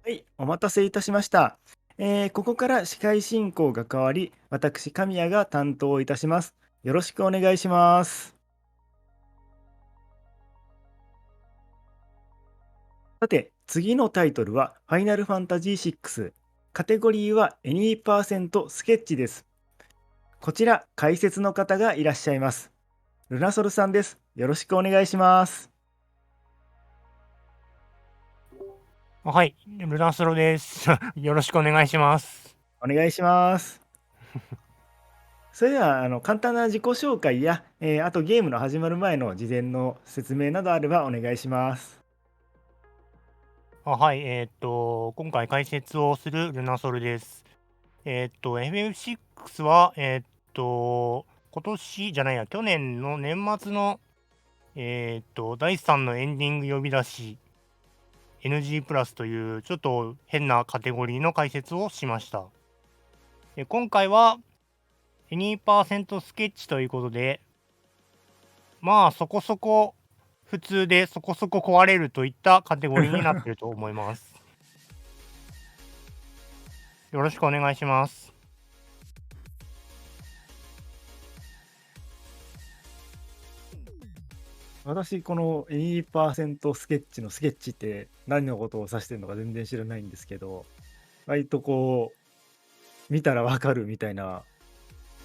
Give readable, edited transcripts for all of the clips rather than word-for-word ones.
はい、お待たせいたしました。ここから司会進行が変わり、私、神谷が担当いたします。よろしくお願いします。さて、次のタイトルは、ファイナルファンタジーVI。カテゴリーは Any% スケッチです。こちら、解説の方がいらっしゃいます。ルナソルさんです。よろしくお願いします。はい、ルナスロです。よろしくお願いします。お願いします。それでは、簡単な自己紹介や、あとゲームの始まる前の事前の説明などあればお願いします。はい、今回解説をするルナソルです。FF6 は、今年じゃないや、去年の年末の、第3のエンディング呼び出し、NG プラスというちょっと変なカテゴリーの解説をしました。今回は、2%スケッチということで、まあそこそこ普通でそこそこ壊れるといったカテゴリーになっていると思います。よろしくお願いします。私、この2%スケッチのスケッチって何のことを指してるのか全然知らないんですけど、割とこう、見たらわかるみたいな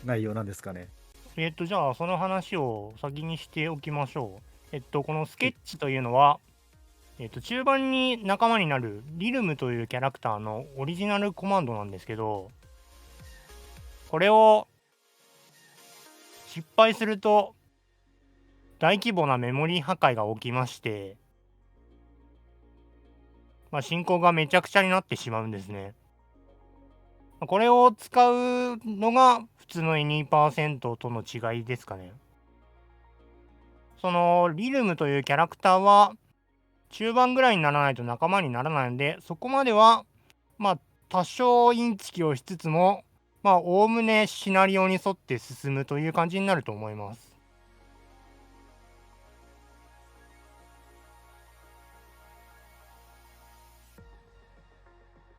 内容なんですかね。じゃあその話を先にしておきましょう。このスはい。ケッチというのは、中盤に仲間になるリルムというキャラクターのオリジナルコマンドなんですけど、これを失敗すると大規模なメモリー破壊が起きまして、進行がめちゃくちゃになってしまうんですね。これを使うのが普通の2%との違いですかね。そのリルムというキャラクターは中盤ぐらいにならないと仲間にならないので、そこまでは多少インチキをしつつも、おおむねシナリオに沿って進むという感じになると思います。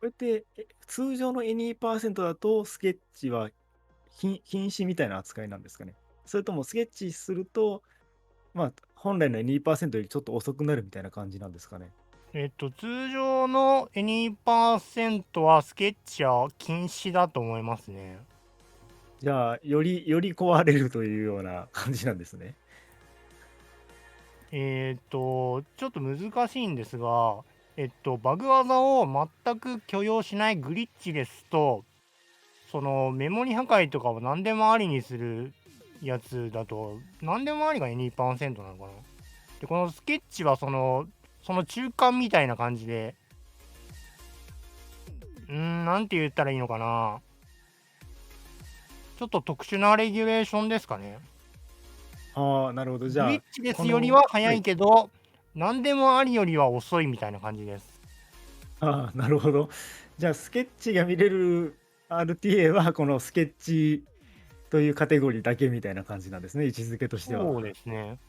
これって、通常の Any% だとスケッチは禁止みたいな扱いなんですかね。それともスケッチすると、本来の Any% よりちょっと遅くなるみたいな感じなんですかね。通常の2%はスケッチは禁止だと思いますね。じゃあ、より壊れるというような感じなんですね。ちょっと難しいんですが、バグ技を全く許容しないグリッチですと、そのメモリ破壊とかを何でもありにするやつだと、何でもありが2%なのかな。で、このスケッチはその中間みたいな感じで、なんて言ったらいいのかな。ちょっと特殊なレギュレーションですかね。ああ、なるほど。じゃあ、グリッチですよりこの、は早いはい。けど、何でもありよりは遅いみたいな感じです。ああ、なるほど。じゃあ、スケッチが見れる RTA は、このスケッチというカテゴリーだけみたいな感じなんですね、位置づけとしては。そうですね。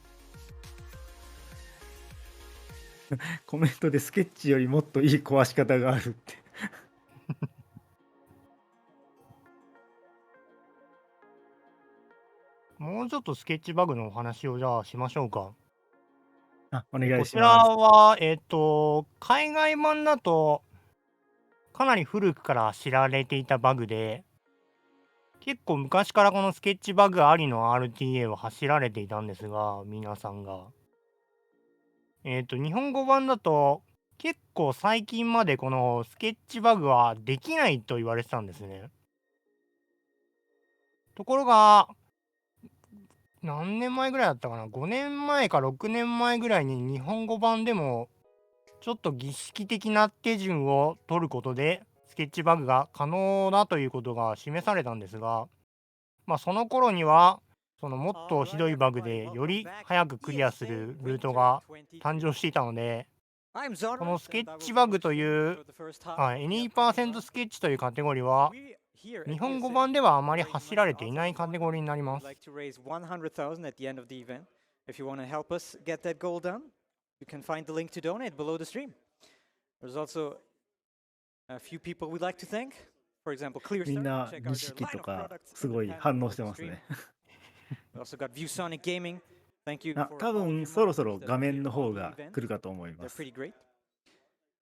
コメントでスケッチよりもっといい壊し方があるって。もうちょっとスケッチバグのお話をじゃあしましょうか。あ、お願いこちらします。は、海外版だとかなり古くから知られていたバグで、結構昔からこのスケッチバグありの RTA を走られていたんですが、皆さんが。日本語版だと、結構最近までこのスケッチバグはできないと言われてたんですね。ところが、何年前ぐらいだったかな？ 5 年前か6年前ぐらいに日本語版でも、ちょっと儀式的な手順を取ることで、スケッチバグが可能だということが示されたんですが、その頃には、そのもっとひどいバグでより早くクリアするルートが誕生していたので、このスケッチバグという、2%スケッチというカテゴリーは、日本語版ではあまり走られていないカテゴリーになります。If you want to help us get that goal done, you can find the link to donate below the stream. There's also A few people we'd like to thank. For example, Clear みん Star. な Check out 儀 their 式 line と of か products す in ご the い panel 反応 below して the ます stream. ね。We also got ViewSonic Gaming. Thank you あ、 for 多 all 分 your そろそ monitors ろ that 画 appear 面の on 方 the が event. 来るかと思いま They're す。 pretty great.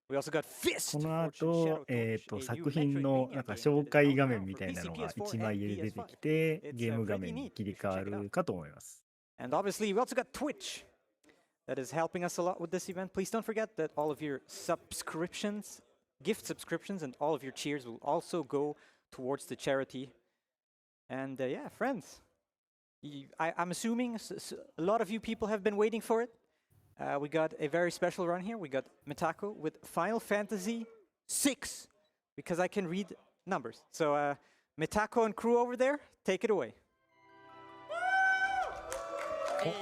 We also got こ Fist の Fortune 後、 Shadow Torch, a 作 new 品 Metroidvania のなんか game that 紹 is 介 out 画 now 面み for たいな PC, のが PS4, 1枚 and で出て PS5. きて、 It's ゲーム画 pretty 面に neat. 切り You 替 should わ check it out. るかと思います。 And obviously, we also got Twitch that is helping us a lot with this event. Please don't forget that all of your subscriptions, gift subscriptions, and all of your cheers will also go towards the charity. And yeah, friends, I'm assuming a lot of you people have been waiting for it. We got a very special run here. We got metako with Final Fantasy VI, because I can read numbers. So metako and crew over there, take it away.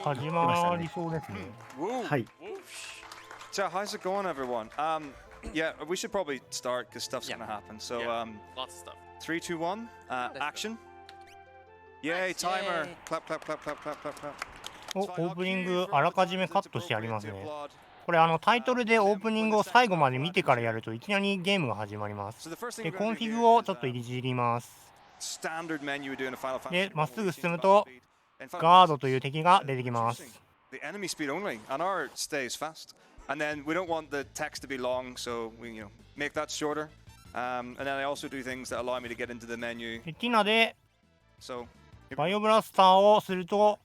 お、始まりそうですね。 Woo. はい。 So how's it going, everyone? Yeah, we should probably start because stuff's Yeah. gonna happen. So, Yeah. Lots of stuff. 3, 2, 1, action. Yay, timer! Clap, clap, clap, clap, clap, clap, clap. お、オープニングあらかじめカットしてありますね。 Blood. これタイトルでオープニングを最後まで見てからやるといきなりゲームが始まります。 So the first thing で、 we're コ gonna ンフ do ィ here グを is, ちょっといじります。 standard menu we do in a Final Fantasy. で、まっすぐ one, 進むと in Final ガー Fantasy ドという敵が出てきます。 the enemy speed only, and our stays fast. And then we don't want the text to be long, so we make that shorter. And then I also do things that allow me to get into the menu. で、ティナで So, バイオブラスターをすると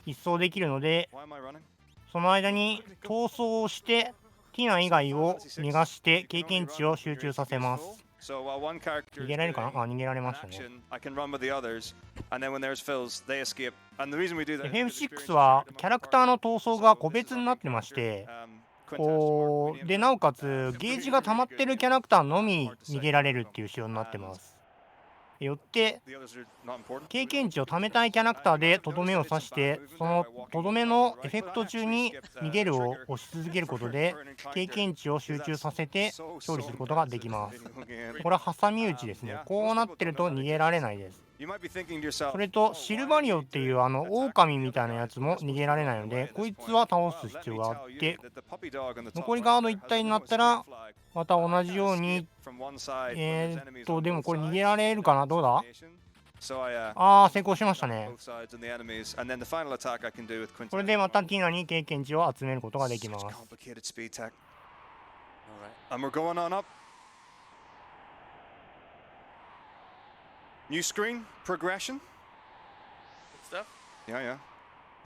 一掃できるので、 why am I running? その間に逃走をしてティナ以外を逃がして経験値を集中させます。 So while one character 逃 is げられるかな？ doing あ、逃げられ an ましたね。 action, I can run with the others, and then when theirs fills, they escape. And the reason we do that is because experience FF6 は is shared among キャラクターの逃走が So 個 this 別 is に our なっ main てまし character, て、 Quintess's こ Mark. うでなおかつゲージが溜まってるキャラクターのみ逃げられるっていう仕様になってます。よって The others are not important. 経験値を貯めたいキャラクターでとどめを刺して、そのとどめのエフェクト中に逃げるを押し続けることで経験値を集中させて勝利することができます。これは挟み撃ちですね。こうなってると逃げられないです。 You might be thinking to yourself, それとシルバリオっていう狼みたいなやつも逃げられないので、こいつは倒す必要があって、 that the puppy dog on the top 残りガード right 一 there 体にな has った a ら flag. また同じように From one side, when there's enemies on でも both これ逃 sides, げられるかな？どうだ？ So I あー、成功しましたね。 both sides and the enemies, and then the final attack I can do with これ Quintess's でまた Mark. ティナに経験値を集めることができます。 Such complicated speed tech. All right. And we're going on up. New screen, progression. Good stuff. Yeah, yeah.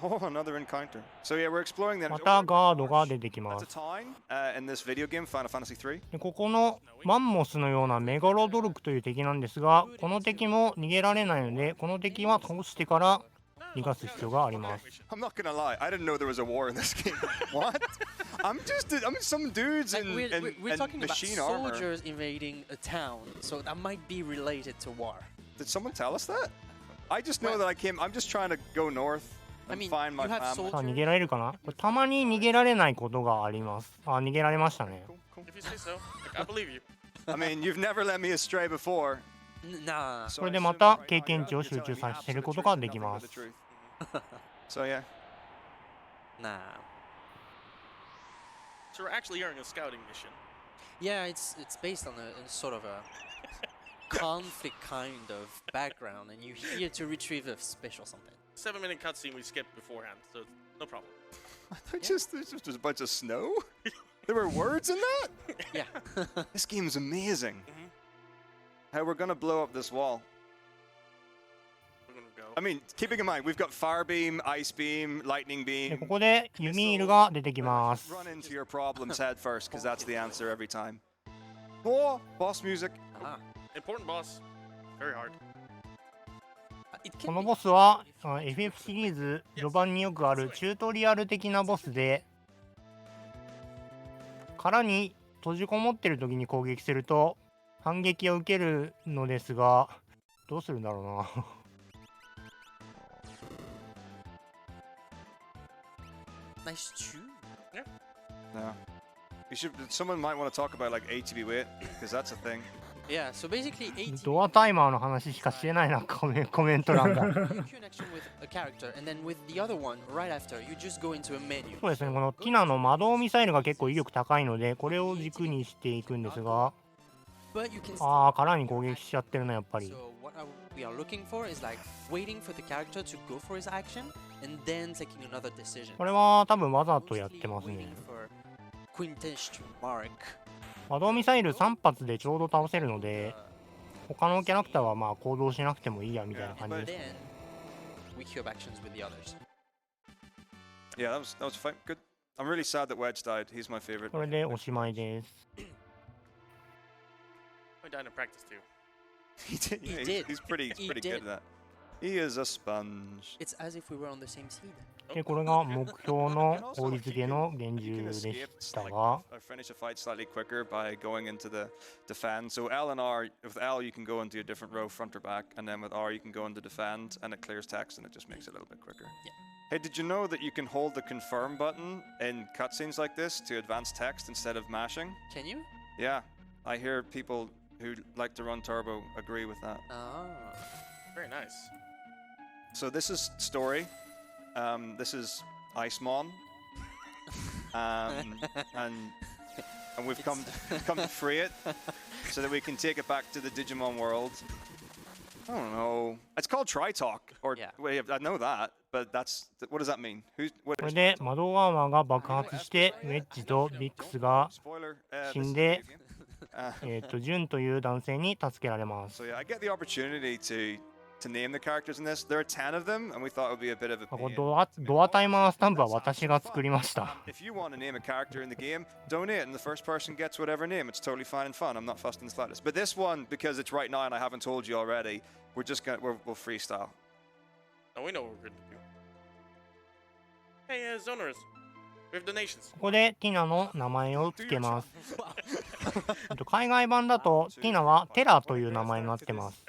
Oh, another encounter. So yeah, we're exploring the またガードが出てきま That's a す。 town in this video game, Final Fantasy III. でここのマンモスのようなメガロドルクという敵なんですが、この敵も逃げられないので、この敵は倒してから逃がす必要があります。 I'm not gonna lie, I didn't know there was a war in this game. What? I'm some dudes Like, in, we're in talking about machine armor. soldiers invading a town, so that might be related to war. Did someone tell us that? I just know Well- that I'm just trying to go north I and mean, find my you have family. さあ逃げられるかな？これたまに逃げられないことがあります。あ、逃げられましたね。 Cool, cool. If you say so, like, I believe you. I mean, you've never let me astray before. Nah. So これ I でま assume た right 経 now 験値を you're 集中 telling me させる absolute こと truth が and でき nothing ま but す the。truth. So yeah. Nah. So we're actually hearing a scouting mission. Yeah, it's based on a sort of a conflict kind of background, and you're here to retrieve a special something. 7-minute cutscene we skipped beforehand, so no problem. There's just a bunch of snow. There were words in that. Yeah. This game's amazing. How we're gonna blow up this wall. We're gonna go. I mean, keeping in mind, we've got fire beam, ice beam, lightning で beam. ここでユミールが出てきます。 Run into your problems head first, because that's the answer every time. Oh, boss music. Ah. Important boss. Very hard. It こ can の be. ボスはFF シリーズ序盤によくあるチュートリアル的なボスで、殻に閉じこもってる時に攻撃すると反撃を受けるのですが、どうするんだろうな。Nice tune. No. Someone might want to talk about like ATB weight, because that's a thing. Yeah, so basically 80. ドアタイマーの話しかしてないな、コメント欄が。 You queue an action with a character, and then with the other one, right after, you just go into a menu. そうですね、このティナの魔導ミサイルが結構威力高いので、これを軸にしていくんですが、But you can あ still. あ、殻に攻撃しちゃってるな、やっぱり。 So what we are looking for is like waiting for the character to go for his action and then taking another decision. これは多分わざとやってます Mostly ね。 waiting for Quintish to mark. 波動ミサイル3発でちょうど倒せるので、他のキャラクターはまあ行動しなくてもいいやみたいな感じ But です。 then we queue up actions with the others. Yeah, that was fine. Good. I'm really sad that Wedge died. He's my favorite. これでおしまいです。 I died in practice too. He did. He Yeah, did. He's pretty He good did. at that. He is a sponge. It's as if we were on the same seed. で、これが目標の法律下の厳 You 重 can で escape した like, が、 finish a fight slightly quicker by going into the defend. So L and R, with L you can go into a different row, front or back, and then with R you can go into defend, and it clears text and it just makes it a little bit quicker. Yeah. Hey, did you know that you can hold the confirm button in cutscenes like this to advance text instead of mashing? Can you? Yeah, I hear people who like to run turbo agree with that. Ah. Very nice. So this is story. This is Icemon. And we've come to free it so that we can take it back to the Digimon world. I don't know. It's called Tri-Talk. Or Yeah. wait, I know that, but what does that mean? What これで魔導アーマーが爆発して、ウェッジとビックスが Spoiler. 死 This ん is で the game. ジュンという男性に助けられます。 So yeah, I get the opportunity to name the characters in this. There are 10 of them, and we thought it would be a bit of a これ pain. ドアタイマースタンプは私が作りました。 If you want to name a character in the game, donate, and the first person gets whatever name. It's totally fine and fun. I'm not fussed in the slightest. But this one, because it's right now and I haven't told you already, we'll freestyle. Oh, we know what we're going to do. Hey, Zoners. We have donations. ここでティナの名前を付けます。海外版だとティナはテラという名前になってます。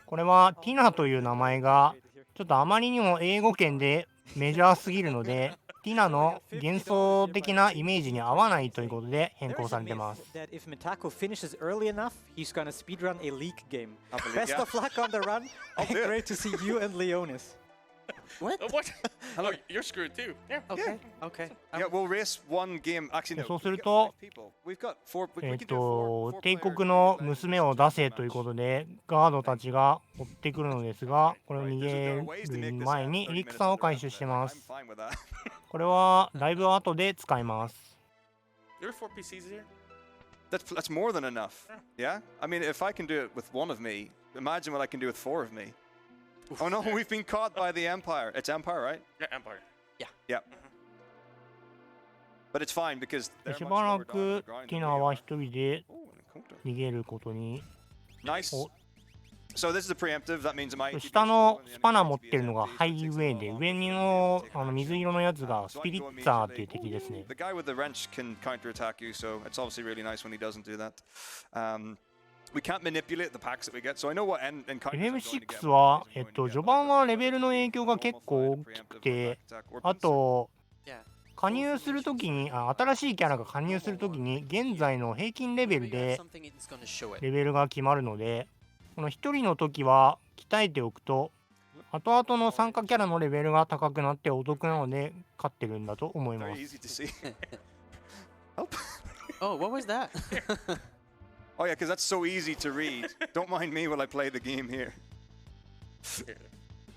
これはティナという名前がちょっとあまりにも英語圏でメジャーすぎるので、ティナの幻想的なイメージに合わないということで変更されてます。 That if metako finishes early enough, he's gonna speedrun a leak game. I believe- Best yeah. of luck on the run. I'll do it. Great to see you and Leonis. What? Oh, what? Oh, you're screwed too. Yeah. Okay. Okay. Yeah, we'll race one game. Actually, no. そうす we've る got と five people. We've got four. We can do four 帝 players 国の in 娘を出せということでガードたちが追ってくるのですが、これを逃げる前にエリクサーを回収してます。 I'm fine with that. これはだいぶ後で使います。 There are 4 PCs here. That's more than enough. Yeah. I mean, if I can do it with one of me, imagine what I can do with 4 of me. Oh no, we've been caught by the Empire. It's Empire, right? Yeah, Empire. Yeah. But it's fine because で they're し much ばら lower down く the ground ティ than ナ we は are. 一人で Oh, an encounter. 逃げることに。 Nice. Oh. So this is a preemptive. That means it might. 下のスパナ持ってるのがハイウェイで、上の水色のやつがスピリッツァーっていう敵ですね。 The guy with the wrench can counterattack you, so it's obviously really nice when he doesn't do that. We can't manipulate the packs that we get, so I know what encounters I'm going to get. FF6 は、序盤はレベルの影響が結構大きくて、あと、 Yeah. 加入するときに、新しいキャラが加入するときに、現在の平均レベル We have で something it's gonna show it. レベルが決まるので、この1人の時は鍛えておくと、後々の参加キャラのレベルが高くなってお得なので、勝ってるんだと思いま Very す。 easy to see. Oh, what was that? Oh yeah, because that's so easy to read. Don't mind me while I play the game here.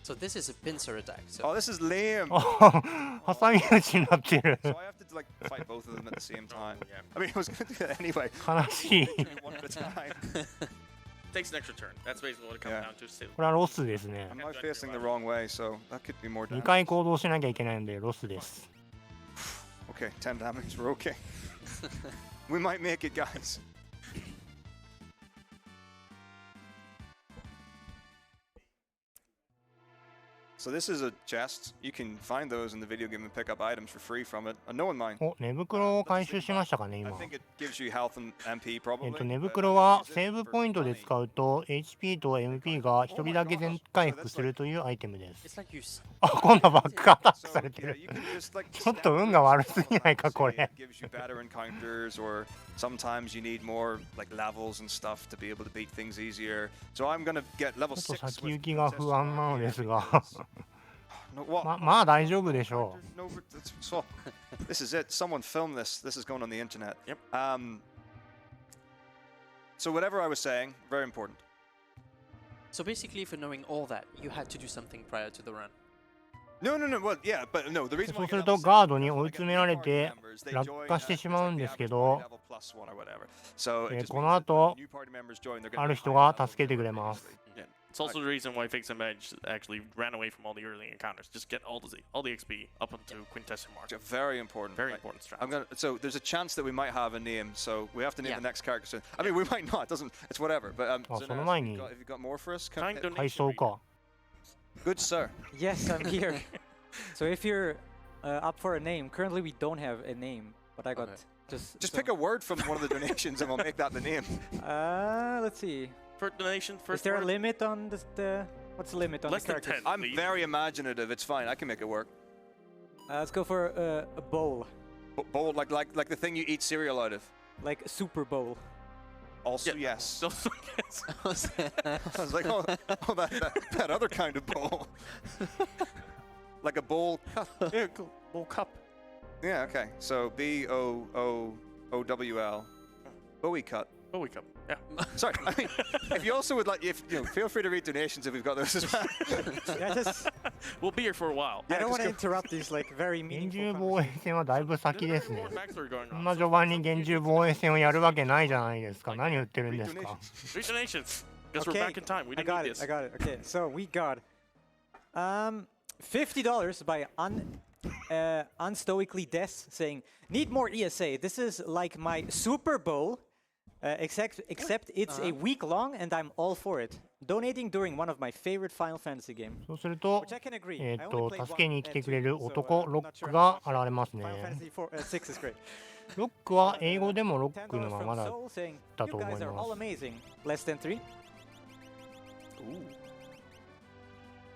So this is a pincer attack. So Oh, this is lame. 挟み撃ちになってる。 So I have to like fight both of them at the same time. Yeah. I mean, I was going to do that anyway. 悲しい。One at a time. Takes an extra turn. That's basically what it comes Yeah. down to. So これはロスですね。 I'm now facing the wrong way, so that could be more 2 damage. 回行動しなきゃいけないのでロスです。 Okay, 10 damage. We're okay. We might make it, guys. So this is a chest. You can find those in the video game and pick up items for free from it. No one mind. お、寝袋を回収しましたかね、 I 今。 think it gives you health and MP probably. 寝袋はセーブポイントで使うと HP と MP が1人だけ全回復するというアイテムです。 it's like you. あ、今度はバックアタック So, されて yeah, る。 you can just, like, ちょっと運が悪すぎないか、こ Say れ it。gives you better encounters, or sometimes you need more like levels and stuff to be able to beat things easier. So I'm gonna get level ちょっと 6. 先行きが不安なのですが、 No, what? まあ大丈夫でしょ No, but so this is it. Someone film this. This is going on the internet. Yep. So whatever I was saying, very important. So basically, for knowing all that, you had to do something prior to the run. No. Well, yeah, but no. The reason そう why するとガードに追い詰められて落下してしまうんですけど、この後ある人が助けてくれます。Yeah. It's also the reason why Fix and Edge actually ran away from all the early encounters. Just get all the XP up until Quintessence Mark. Very important. Very Right. important strat. So there's a chance that we might have a name, so we have to name Yeah. the next character soon. I mean, we might not. It's whatever. But so Zenas, no前に have you got more for us? Kind donation 階層 reader. か。 Good sir. Yes, I'm here. So if you're up for a name, currently we don't have a name, but I got Okay. Just pick a word from one of the donations and we'll make that the name. Let's see. First donation, Is first there a word. limit on the what's the limit on Less the than characters? 10. I'm please. very imaginative. It's fine. I can make it work. Let's go for a bowl, Bowl, like the thing you eat cereal out of. like a Super Bowl. Also, Yeah. yes. So, yes. I was like, that other kind of bowl. Like a bowl cup. Yeah, cool. Bowl cup. Yeah, okay. So BOOWL. Bowie cut. Bowie cup. Yeah. Sorry, I mean, if you also would like, feel free to read donations if we've got those as well. Yeah, just We'll be here for a while. I don't want to just interrupt these like very 厳 meaningful 重防衛 conversations. 戦はだいぶ先ですね。 More backstory going こ on. んな序盤に厳重防衛戦をやるわけないじゃないですか。何言ってるん Read ですか。 donations. Read donations. Guess we're Okay, back in time. We I didn't got need it. this. I got it. Okay, so we got $50 by unstoically Des saying, "Need more ESA. This is like my Super Bowl, except it's a week long, and I'm all for it. Donating during one of my favorite Final Fantasy games." そうすると Which I can agree. え I っ only と played 助けに one 来て and くれる two, so, 男 I'm ロ not ッ sure ク how が much. 現れますね。 Final Fantasy 6 is great. ロックは英語でもロックの $10ま from まだ Soul saying,だ "You と思 guys い are ま all す。 amazing. Less than 3."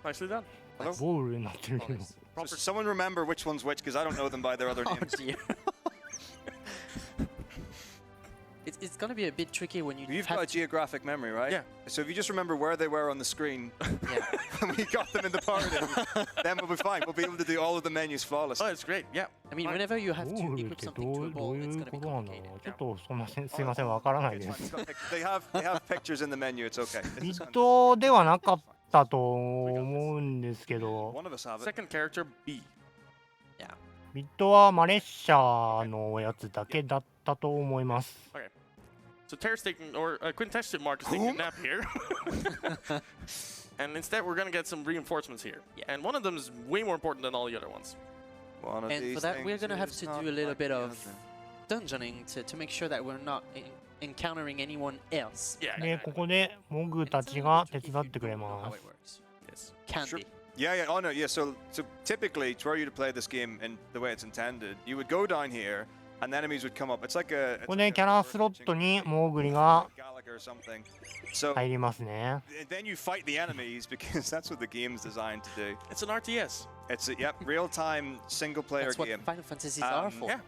Nicely done. ボールになってるけど。 So someone remember which one's which, because I don't know them by their other Oh names. dear. It's gonna be a bit tricky when you You've have got a geographic memory, right? Yeah. So if you just remember where they were on the screen yeah. when we got them in the party, then we'll be fine. We'll be able to do all of the menus Oh, flawlessly. it's great. Yeah. I mean, whenever you have ボ to ールっ equip て something to a ど ball, うい it's う gonna こ be となんだろ complicated. う。ちょっとすみません、わからないで It's す fine. It's got they have pictures in the menu. It's okay. ビットではなかったと思うんですけど、 One of us have it. Second character, B. Yeah. ビットはマレッシャのやつだけだったと思います。 So Terra's taking, or Quintessence Mark is taking a nap here. And instead, we're gonna get some reinforcements here. Yeah. And one of them is way more important than all the other ones. One of And for these that, we're things gonna have is to not do a little like bit the of other. dungeoning to make sure that we're not encountering anyone else. Yeah. で、 exactly. ここでモグたちが手伝ってくれ Know ま how す it。works. Yes. Can Sure. be. Yeah. Oh no. Yeah. So typically, for you to play this game in the way it's intended, you would go down here, and the enemies would come up. It's like a. ここでキャラスロットにモーグリが Gallagher or something. So 入りますね。 then you fight the enemies because that's what the game's designed to do. It's an RTS. It's a real-time single-player That's what game. Final Fantasies are for. Yeah.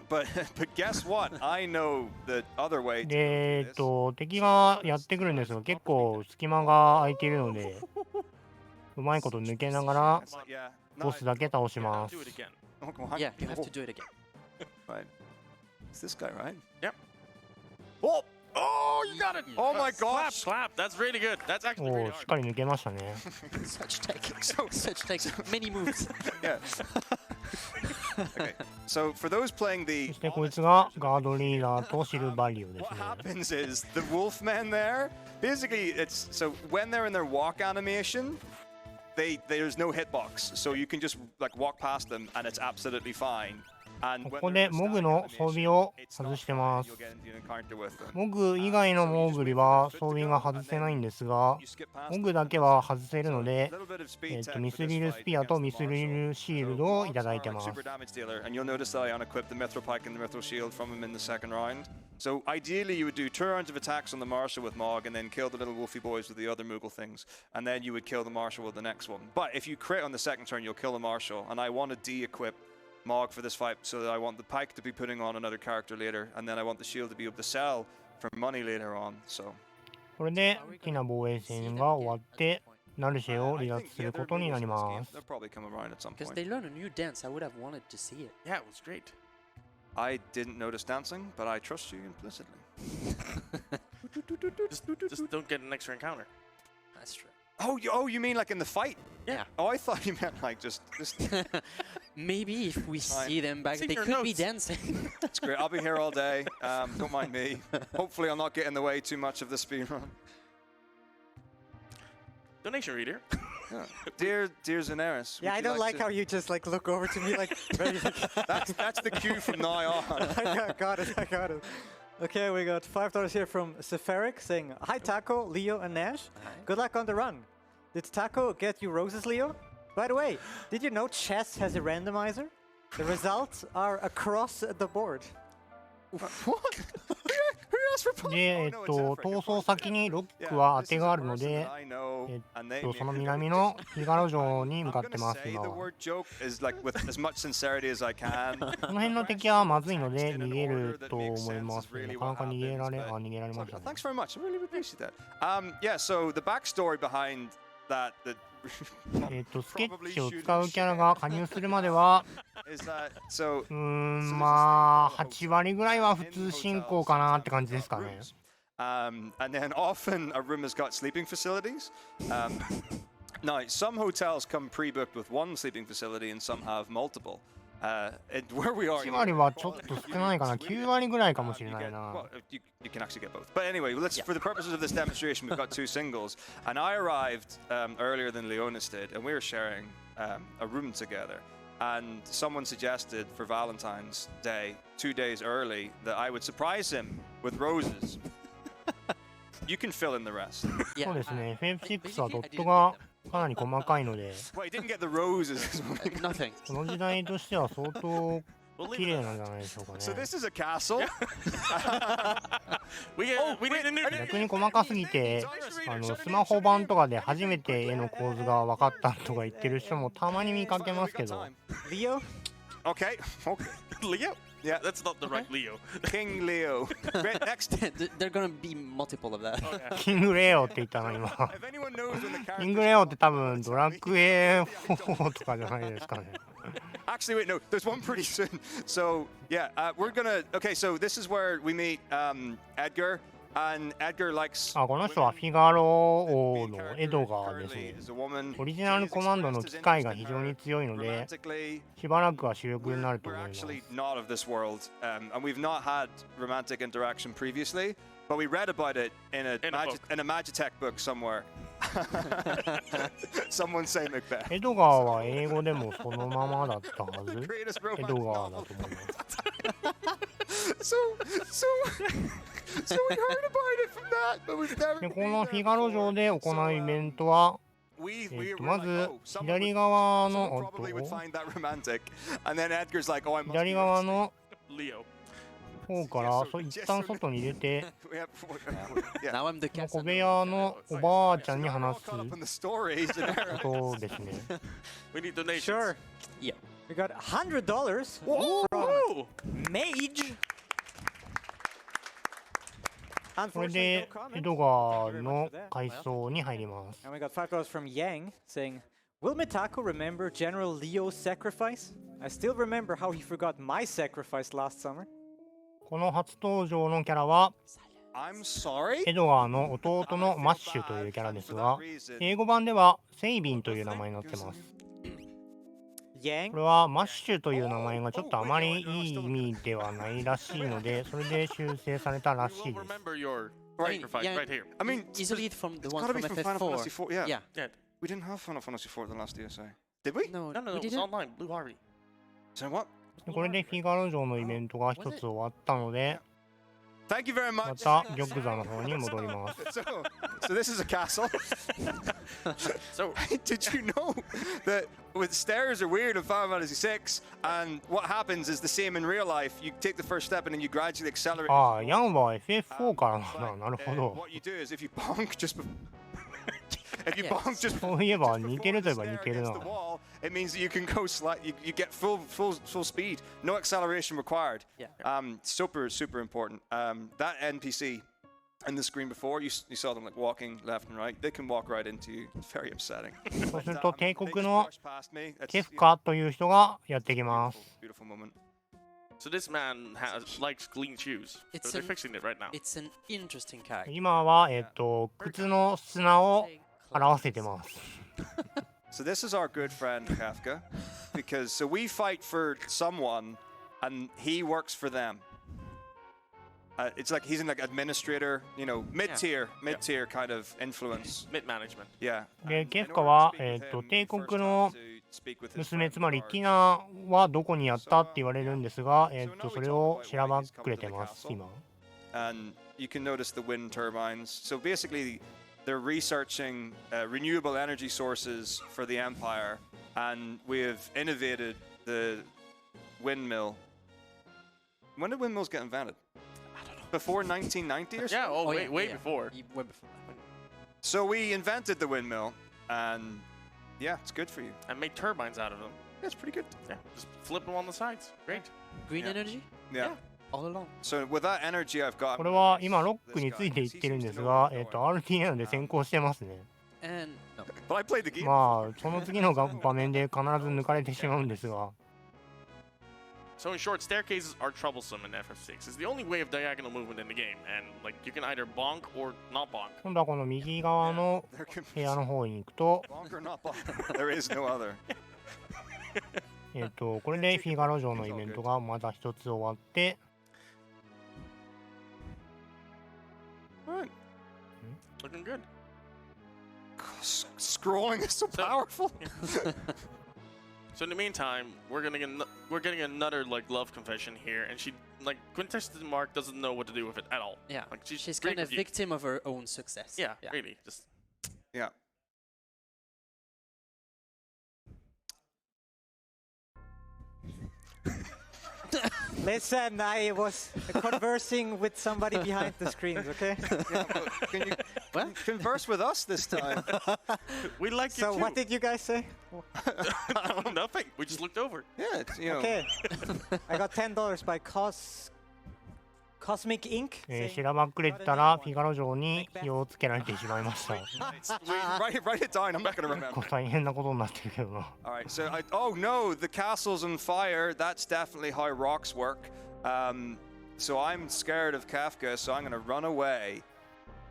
But guess what? I know the other way. で、 To do this. 敵がやってくるんですが、結構隙間が空いているので、うまいこと抜けながら It's like, yeah. ボスだけ倒し Yeah, ま do す。 it again. Oh, come on. Yeah, you have Oh, to do it again. right. It's this guy, right? Yep. Oh! Oh, you got it! Oh my Clap, gosh! clap. That's really good. That's actually お really お、しっ hard. かり抜けましたね。 Such tech. So- Such tech. Many moves. Yeah. Okay. So for those playing そ the してこいつがガードリーダーとシルバリオです what ね。 happens is the wolfmen there, basically it's so when they're in their walk animation, there's no hitbox. So you can just like walk past them and it's absolutely fine. And こ when こ they're で in the モグ standing の装備 animation, を it's 外 not して fine. ます。 You'll get into an encounter with them. モグ以外のモーグリは装備が外せないんですが、 You skip past モ them. グだけは外せるの So, で a、little bit of speed tech ミ for ス this リル fight スピアと against ミ the スリ Marshal. ルシール So ドをい Mogs ただ are いて like ます super。damage dealer, and you'll notice that I unequipped the Mithril Pike and the Mithril Shield from him in the second round. So ideally, you would do 2 rounds of attacks on the Marshal with Mog, and then kill the little wolfy boys with the other Moogle things, and then you would kill the Marshal with the next one. But if you crit on the second turn, you'll kill the Marshal, and I want to de-equip Mog for this fight, so that I want the Pike to be putting on another character later, and then I want the Shield to be able to sell for money later on. So これで大きな防衛戦が終わって、ナルシェを I 離 think 脱す yeah, る there こ are とに rules な in り this ま game. す。 They'll probably come around at some Because point. they learn a new dance, I would have wanted to see it. Yeah, it was great. I didn't notice dancing, but I trust you implicitly. Just don't get an extra encounter. That's true. Oh, you mean like in the fight? Yeah. Oh, I thought you meant like just Maybe if we see them back, See they your could be notes. dancing. It's great. I'll be here all day. Don't mind me. Hopefully, I'll not get in the way too much of the speedrun. Donation reader. Yeah. Dear Zenaris. Yeah, would I you don't like to- how you just like look over to me like. Very, That's the cue from now on. I got it. Okay, we got $5 here from Seferic saying, "Hi Taco, Leo, and Nash. Good luck on the run. Did Taco get you roses, Leo? By the way, did you know chess has a randomizer? The results are across the board." What? Who asked for で、 Oh, no, it's Africa. 逃走先にロッ Yeah, クは this 当て is が a あるの person で that、I know, and they その may- 南のフィガロ城に I'm 向かって gonna ます、 say 今 the は。 word joke is like with as much sincerity as I can. この辺の敵はまずいので逃げると思います。なかなか逃げられましたね。 Thanks very much. I really appreciate that. Yeah, so the backstory behind that スケッチを使うキャラが加入するまでは、is that so まあ、8割ぐらいは普通進行かなって感じですかね。and then often a room has got sleeping facilities. Now, some hotels come pre-booked with one sleeping facility and some have multiple. Where we are, 8割はちょっと少ないかな。9割ぐらいかもしれないな。 you can actually get both. But anyway, for the purposes of this demonstration, we've got two singles. And I arrived earlier than Leonis did, and we were sharing a room together. And someone suggested for Valentine's Day, 2 days early, that I would surprise him with roses. You can fill in the rest. そうですね。FF6 はドットがかなり細かいので、 Well, he didn't get the roses. Nothing. この時代としては相当 We'll 綺 leave 麗 it. なんじゃないでしょうか So ね。 this is a castle. We need a new. 逆に細かすぎて、スマホ版とかで初めて絵の構図が分かったとか言ってる人もたまに見かけますけど、 Leo? Okay. Leo. Yeah. That's not the right Leo. King Leo. Right next. There are gonna be multiple of that. Oh, yeah. キングレオって言ったの今。 If anyone knows when the キング characters レオって多分ドラクエ4とかじゃないですかね。 Actually, wait, no. There's one pretty soon. So yeah, we're gonna. Okay, so this is where we meet Edgar, and Edgar likes. あ、この人はフィガロ王のエドガーですね。 Is a woman. オリジナルコマンドの機械が非常に強いので、 Romantically, しばらくは主力になると we're 思います。 actually not of this world, and we've not had romantic interaction previously, but we read about it in a Magitech book somewhere. Someone say Macbeth. エドガーは英語でもそのままだったは The ず。 greatest エ romance ドガー novel. だと思います。 So we heard about it from that, but we've never. で、このフィガロ城で行うイベントは、まず左側の、probably would find that romantic, and then Edgar's like, "Oh, I must." 左側の Leo. 方から一旦外に出て、 Yeah. Now I'm the この cat. 小部屋のおばあちゃんに話す Caught up in the stories and ことですね。 We need donations. Sure. Yeah. We got $100 Whoa! from Mage. これ Unfortunately, で no エ comment. ドガーの階層に入ります。 And we got $5 from Yang saying, "Will metako remember General Leo's sacrifice? I still remember how he forgot my sacrifice last summer." この初登場のキャラは I'm sorry. エドガーの弟のマッシュというキャラですが、英語版ではセイビンという名前になってます。 Yang? これはマッシュという名前がちょっとあまりいい意味ではないらしいので、それで修正されたらしい We'll です。 remember your Right, sacrifice yeah. right here. I mean, Easily from the it's one gotta from be from Final Fantasy FF4. IV. Yeah. Yeah. Yeah. We didn't have Final Fantasy IV the last ESA. Did we? No, No, we it's didn't. online. Blue Harvey. So what? でこれでフィガロ城のイベントが一つ終わったので、 Thank you very ま much. た玉座の方に戻ります。 So this is a castle. So Did you know that with stairs are weird in Final Fantasy VI, and what happens is the same in real life. You take the first step and then you gradually accelerate. ああ、ヤンは FF4 からなんだ。なるほど。 What you do is if you bonk just if you Yes. bonk just そういえば似てるといえば似 stare てる against な the。wall, it means that you can go you get full speed, no acceleration required. Yeah. Super important. That NPC in the screen before, you saw them like walking left and right. They can walk right into you. It's very upsetting. そうすると帝 They 国 just の brushed past me. That's- ケフカという人がやってきます。 Beautiful moment. So this man likes clean shoes. It's So they're an- fixing it right now. It's an interesting character. 今は、靴の砂を表せてます。 So this is our good friend Kafka, because so we fight for someone, and he works for them. It's like he's an like administrator, you know, mid-tier kind of influence. Mid management. Yeah. で、ケフカは、帝国の娘、つまりティナはどこにやったって言われるんですが、それを調べくれてます、今。 And you can notice the wind turbines. So basically, they're researching renewable energy sources for the Empire, and we have innovated the windmill. When did windmills get invented? I don't know. Before 1990 or so? Yeah, Oh, way yeah. before. Way before that. So we invented the windmill, and yeah, it's good for you. And make turbines out of them. Yeah, it's pretty good. Yeah, just flip them on the sides. Great. Green Yeah. energy? Yeah. All along. So with that energy I've got. これは今ロックについていってるんですが、RTA で先行してますね。 And no. But I played the game. まあ、その次の場面で必ず抜かれてしまうんですが。 So in short, staircases are troublesome in FF6. It's the only way of diagonal movement in the game, and like you can either bonk or not bonk. 今度はこの右側の There can 部屋の方に行くと、 bonk or not bonk. There is no other. これでフィガロ城のイベントがまだ一つ終わって、 Right. Looking good. Scrolling is so powerful. So in the meantime, we're getting another like love confession here, and she like Quintessence Mark doesn't know what to do with it at all. Yeah. Like She's kind of victim of her own success. Yeah, really, just Yeah. Listen, I was conversing with somebody behind the screens, okay? Yeah, but can you converse with us this time? we like you So too. what did you guys say? No, nothing. We just looked over. Yeah, it's, you know. Okay. I got $10 by Cosmic Ink. しらばっくれてたらフィガロ城に火をつけられてしまいました。 Write it down. I'm not going to remember. 大変なことになってるけどな。 All right. So, oh no, the castle's on fire. That's definitely how rocks work. So I'm scared of Kafka, so I'm going to run away.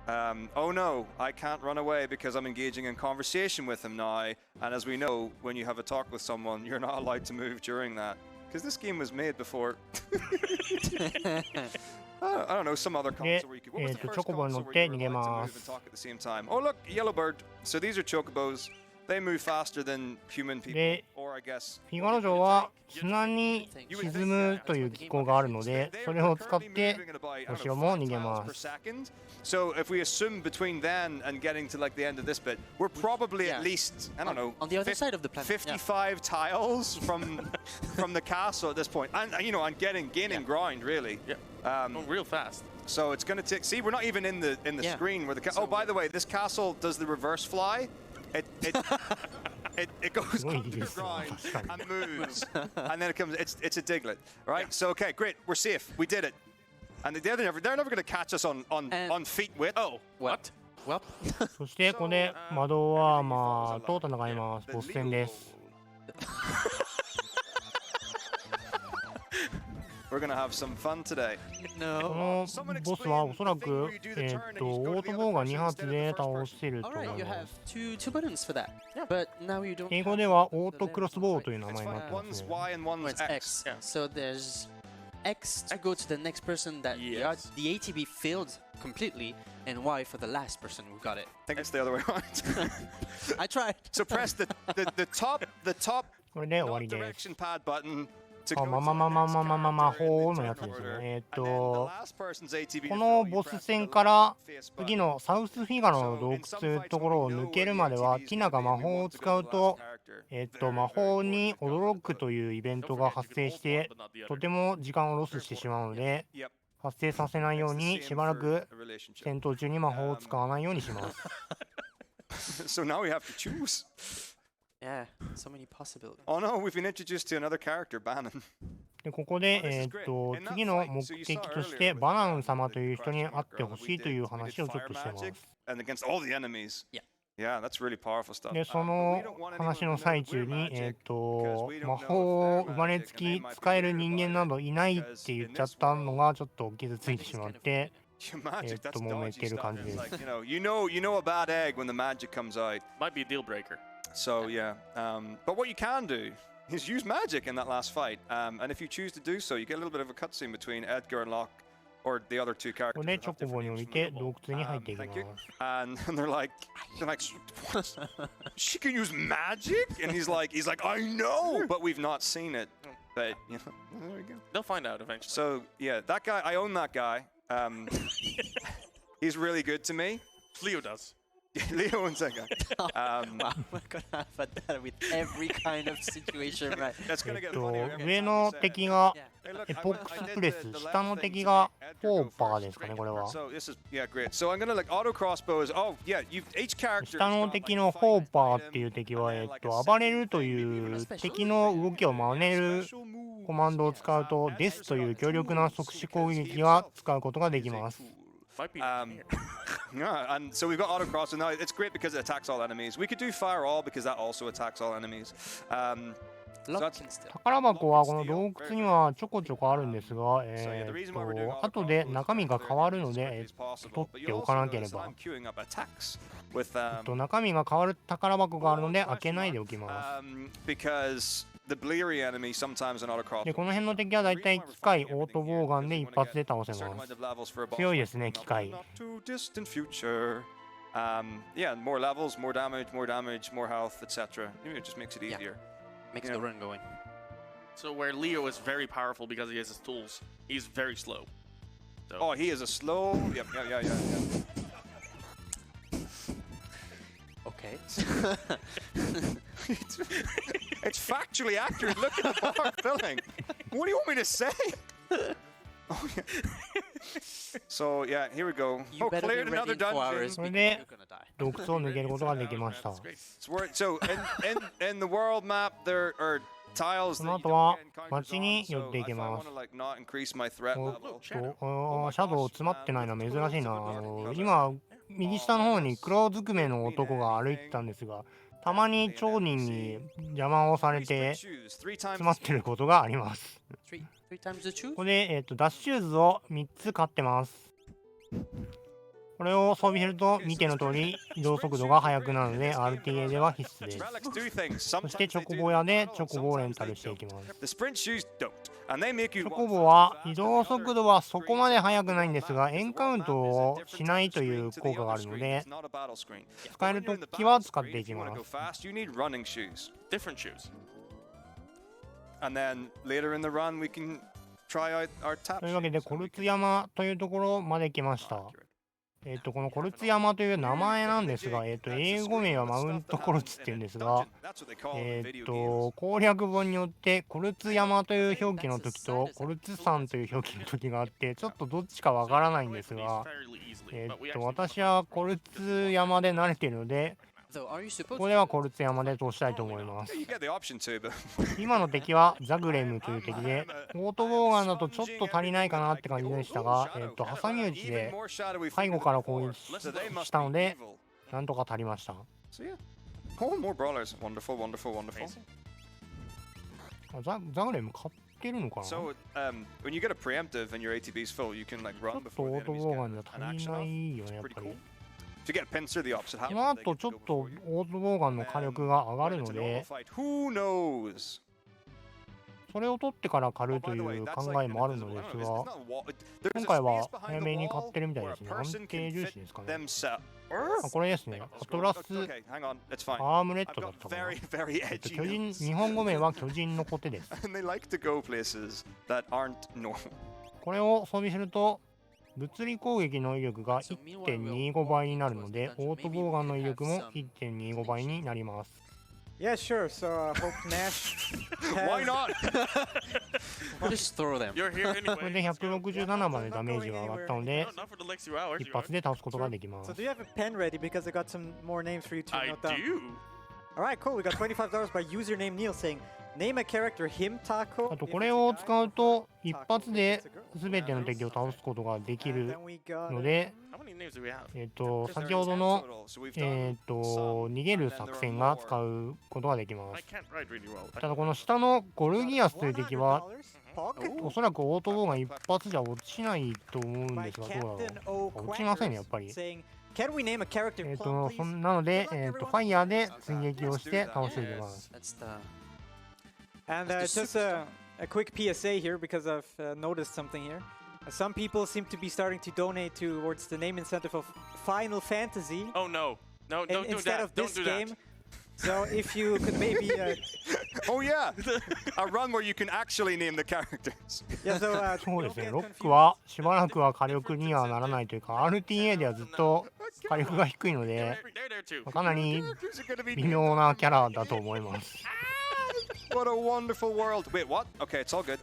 Oh no, I can't run away because I'm engaging in conversation with him now. And as we know, when you have a talk with someone, you're not allowed to move during that. Because this game was made before. I don't know, some other console where you could. What was the first console where you were allowed to move and talk at the same time? Oh look, Yellowbird. So these are chocobos. They move faster than human people. で、 Or I guess. フィガロ城は砂に沈むという機構があるので、それを使ってお城も逃げます。 So if we assume between then and getting to like the end of this bit, we're probably at least, I don't know, On the other side of the planet. 55 tiles from the castle at this point, and you know, and gaining ground really. Yeah. Going real fast. So it's going to take. See, we're not even in the Yeah. screen where the. Oh, by the way, this castle does the reverse fly. It goes underground and moves, and then it comes. It's a diglet, right? So okay, great, we're safe. We did it. And they're never going to catch us on feet width. Oh, what? Well, そしてここで魔導アーマーと戦います。ボス戦です。 We're gonna have some fun today. こ no. のボスはおそらく、オートボーが2発で倒せると思 Alright, い you ま have す。 two buttons for that. But now you don't. 英語ではオートクロスボウという名前に It's なっ fine. てま One's すね。 Y and Oh, one's it's X. X. Yeah. So there's X to go to the next person that Yes. the ATB failed completely, and Y for the last person who got it. I think it's the other way around. I tried. So press the top これで終わ not りです direction。pad button to あ、 go 魔 to the 法 next のやつ character です in ね。 the last person's ATB この before you ボス press 戦 the から face 次 button. のサウスフィガロの洞窟というところを抜けるまでは、ティナが魔法を使うと、魔法に驚くというイベントが発生して、とても時間をロスしてしまうので、 Yep. 発生させないよう It's the に same しばら for く a relationship. 戦闘中に魔法を使わないようにします。 So now we have to choose. Yeah, so many possibilities. Oh no, we've been introduced to another character, Bannon. でここで、次の目的としてバナン様という人に会ってほしいという話をちょっとしてます。 And against all the enemies. Yeah. Yeah, that's really powerful stuff. で、そ But の we don't want anyone 話の to know 最 that 中 we're に、 magic, because we don't 魔 know 法 if they're 生まれ magic つ and き they might be 使える weird 人 about 間な it. どいないって言っちゃったのがちょっと傷ついてしまって、Magic, that's 揉め dodgy てる stuff. 感じで It's す。 like, you know a bad egg when the magic comes out. Might be a deal breaker. So yeah, but what you can do is use magic in that last fight. And if you choose to do so, you get a little bit of a cutscene between Edgar and Locke, or the other two ここ characters. で that チョ have コボ different に降 names り from て the 洞 book. 窟に入っていき Thank you. ます。And they're like, what? She can use magic? And he's like, I know, but we've not seen it. But there we go. They'll find out eventually. So yeah, that guy, I own that guy. He's really good to me. Leo does. Leo owns that guy. Wow, we're gonna have that with every kind of situation, right? That's gonna get funnier every 上 time の you say it. 敵が Hey, look, エ I ポ went- ック I ス did プレ the ス、 left 下の thing 敵 to が make フォ Edgar ー go パー first. ですかね、これは。 So this is great. So I'm gonna auto crossbows. Oh yeah, each character. 下の敵のフォーパーっていう敵は、暴れるという敵の動きを真似るコマンドを使うと、デスという強力な即死攻撃が使うことができます。Might be. Yeah, and so we've got auto cross, and now it's great because it attacks all enemies. We could do fire all because that also attacks all enemies. Lock can still. 宝箱はこの洞窟にはちょこちょこあるんですが、後で中身が変わるので、取っておかなければ。中身が変わる宝箱があるので開けないでおきます。 Because the bleary enemy sometimes in auto cross. で、この辺の敵はだいたい機械オートボウガンで一発で倒せます。強いですね、機械。 Not too distant future. Yeah, more levels, more damage, more health, etc. It just makes it Yeah. easier. Makes Yeah. the run going. So where Leo is very powerful because he has his tools, he's very slow. So Oh, he is a slow. Yep. Okay. It's factually accurate. Look at the mark filling. What do you want me to say? Oh, yeah. So yeah, here we go. You Oh, better be cleared ready another in 4 hours dungeon. because それで you're gonna die. 洞窟を抜けることができました。 that's great. So in the world map there are tiles そ that の you 後 don't は get encounters 街 on. に So 寄ってい if き I ま want す。 to like not increase my threat お level. っと、シャドウ詰まってないのは珍しいな。今、右下の方に黒ずくめの男が歩いてたんですが、たまに町人に邪魔をされて Three 詰 times まってることがあります。 Three times the truth? ここで、ダッシューズを3つ買ってます。これを装備すると見ての通り移動速度が速くなるので RTA では必須です。 relics do things. そして Sometimes チョ they コ do ボ屋で them チョ well, コボをレン sometimes タル they していき don't. ます。 The sprint shoes don't. And they make チ you ョコボは移動速度はそこまで速くないんですがエンカウントをしないという効果があるので使えるときは使っていきます。 You need running shoes. Different shoes. And then later in the run we can try out our tap というわけで shoes. コルツ山というところまで来ました。このコルツ山という名前なんですが、英語名はマウントコルツっていうんですが、攻略本によってコルツ山という表記の時とコルツ山という表記の時があって、ちょっとどっちかわからないんですが、私はコルツ山で慣れているので、 Though, are you こ supposed こではコルツ山で通したいと思います。 You get the option to, but 今の敵はザグレムという敵で、オートボウガンだとちょっと足りないかなって感じでしたが、挟み撃ちで背後から攻撃したので、なんとか足りました。 So yeah. Oh, more brawlers. Wonderful, wonderful, wonderful. ザグレム買ってるのかな？ちょ So when you get a preemptive and your ATB's full, you can like っ run と before オ the ート enemies ボウ get ガンじゃ an 足り action な off. いよね、やっ Pretty ぱり cool.。To get pincer, the opposite この happens. 後ちょっとオートボウガンの火力が上がるので、 Who knows? それを取ってから狩るという考えもあるのですが、今回は早めに買ってるみたいですね。安定重視ですかね。これですね。アトラス Okay, hang on, it's fine. アームレッ I've ドだっ got たかな。 very, very edgy 巨人、 notes. 日本語名は巨人のコテです。 And they like to go places that aren't normal. これを装備すると物理攻撃の威力が 1.25 倍になるので、オートボウガンの威力も 1.25 倍になります。 Yeah, sure. So Hope Nash. Why not? Just throw them. You're here これ anyway. で167までダメージが上がったので、 No, not for the next few hours. 一 You 発で倒すことができま So す do。you have a pen ready? Because I got some more names for you to I note down. do. All right, cool. We got $25 by username Neil saying, Name a character metako. あとこれを使うと一発で全ての敵を倒すことができる Then we got ので、 How many names do we have? 先ほどの So we've done 逃げる作戦が使うことができま I す。 can't write really well. ただこの下のゴルギアスという敵は $100. おそらくオートボーが一発じゃ落ちないと思うんですが、どうだろう。落ちませんね、やっぱり。 saying, can we name a character? なので、ファイヤーで追撃をして倒していきます。 That's the. And That's the just a quick PSA here because I've noticed something here. Some people seem to be starting to donate towards the name incentive of Final Fantasy Oh no. No, don't do instead that. of Don't this do game. that. So if you could maybe, Oh yeah, a run where you can actually name the characters. yeah, so そうです don't ね、 get ロック confused. はしばらくは火力にはならないというか、RTA ではずっと火力が低いの They're で、 there too. かなり Characters are gonna be 微妙なキャラだと思います。 What a wonderful world. Wait, what? Okay, it's all good.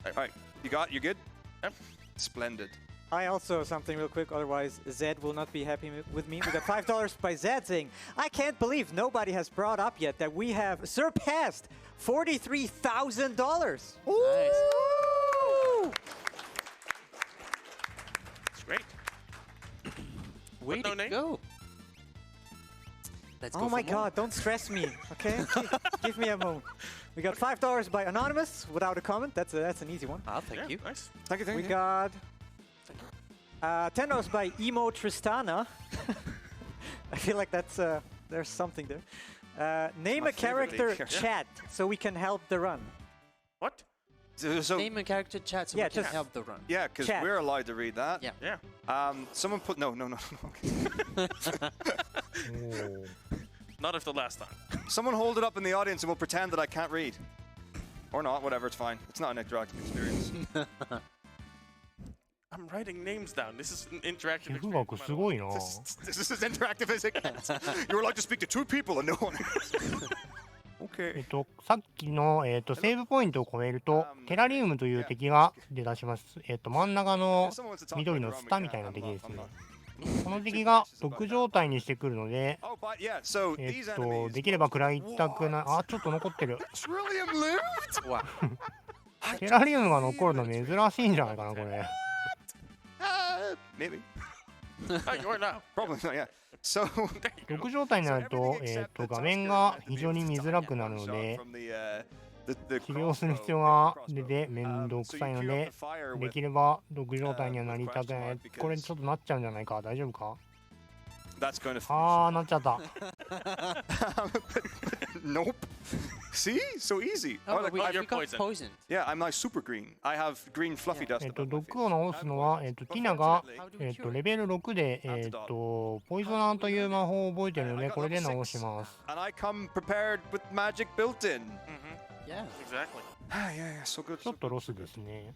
All right, you good? Yep. Splendid. I also something real quick, otherwise Zed will not be happy with me. We got $5 by Zed saying, I can't believe nobody has brought up yet that we have surpassed $43,000. Nice. It's great. Way no to name? go. Let's go Oh for my more. god, don't stress me, okay? Give me a moment. We got $5 by Anonymous without a comment. That's an easy one. Ah, thank Yeah, you. nice. Thank you. We got $10 by Emo Tristana. I feel like that's there's something there. Name My a favorite character league. Yeah. chat so we can help the run. What? So Name a character chat so Yeah, we can just- help the run. yeah, because Chat. we're allowed to read that. Yeah. Yeah. Someone put no. Okay. おー Not if the last time. Someone hold it up in the audience and we'll pretend that I can't read. Or not, whatever, it's fine. It's not an interactive experience. I'm writing names down. This is an interactive 寄付 experience. 額すごいな。 This is as interactive as it gets. You're allowed to speak to two people and no one else. Okay. さっきの、セーブポイントを超えると、テラリウムという敵が出だします。真ん中の Someone wants to talk 緑 about の their ス own タ mechanic. みたいな敵 I'm ですね not.。この敵が毒状態にしてくるので、 Oh, but yeah, so these enemies. できれば食らいたくない。あ、ちょっと残ってる。 Trillium lived? Wow. テラリウムが残るの珍しいんじゃないかな、これ。 Maybe. Oh, you are now. Probably not, yeah. So. 毒状態になると、画面が非常に見づらくなるので、 治療する必要が出て面倒くさいので、できれば毒状態にはなりたくない。これちょっとなっちゃうんじゃないか。大丈夫か？ That's going to. あー、なっちゃった。 Nope. See? So easy. Oh, Oh, but we, like, you're we got poisoned. poisoned. yeah, I'm like super green. I have green fluffy dust. above my 毒を face. 治すのは、ティナが、 How do we cure it? レベル6で、ポイゾナーという魔法を覚えてるので、これで治します。 And I come prepared with magic built in. Mm-hmm. Yeah. Exactly. Yeah, so good. ちょっとロスですね。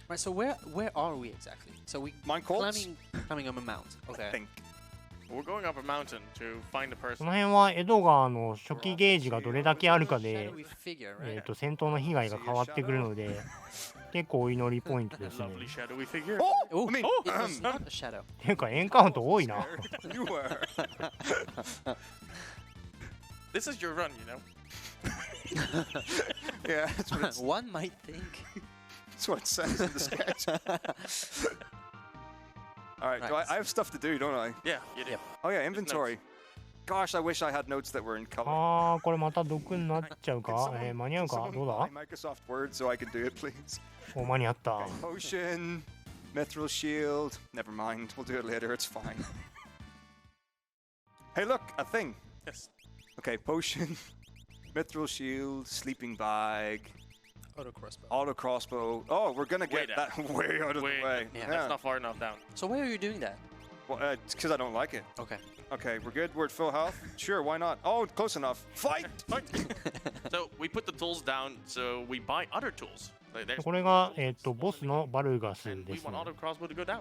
Right. So where are we exactly? So we Mine Colts? climbing up a mount. I Okay. think. We're going up a mountain to find a こ person. の辺はエドガーの初期ゲージがどれだけあるか How で do、we figure, right? 戦闘の被害が変わってくるので、結構お祈りポイントですね。 Lovely shadowy figure. Oh! Oh, I mean, it was not a shadow. ていうか、エンカウント多いな。 you were. This is your run, you know. Yeah, that's what, One might think. that's what it says in the sketch. All right, Right. I have stuff to do, don't I? Yeah, you did. Yep. Oh yeah, inventory. Gosh, I wish I had notes that were in color. あー、これまた毒になっちゃう Can か。 someone- 間に合う can か。 someone どうだ？ buy Microsoft Word so I can do it, please? お、間に合った。 Potion, mithril shield. Never mind, we'll do it later. It's fine. Hey, look, a thing. Yes. Okay, potion, mithril shield, sleeping bag, Auto crossbow. auto crossbow. Oh, we're gonna Way get down. that way out of Way the way. down. Yeah. That's not far enough down. So why are you doing that? Well, it's because I don't like it. Okay. Okay, we're good. We're at full health. Sure, why not? Oh, close enough. Fight! Fight! So we put the tools down, so we buy other tools. Like, there's これが、ボスのバルガス and で we すね want。auto crossbow to go down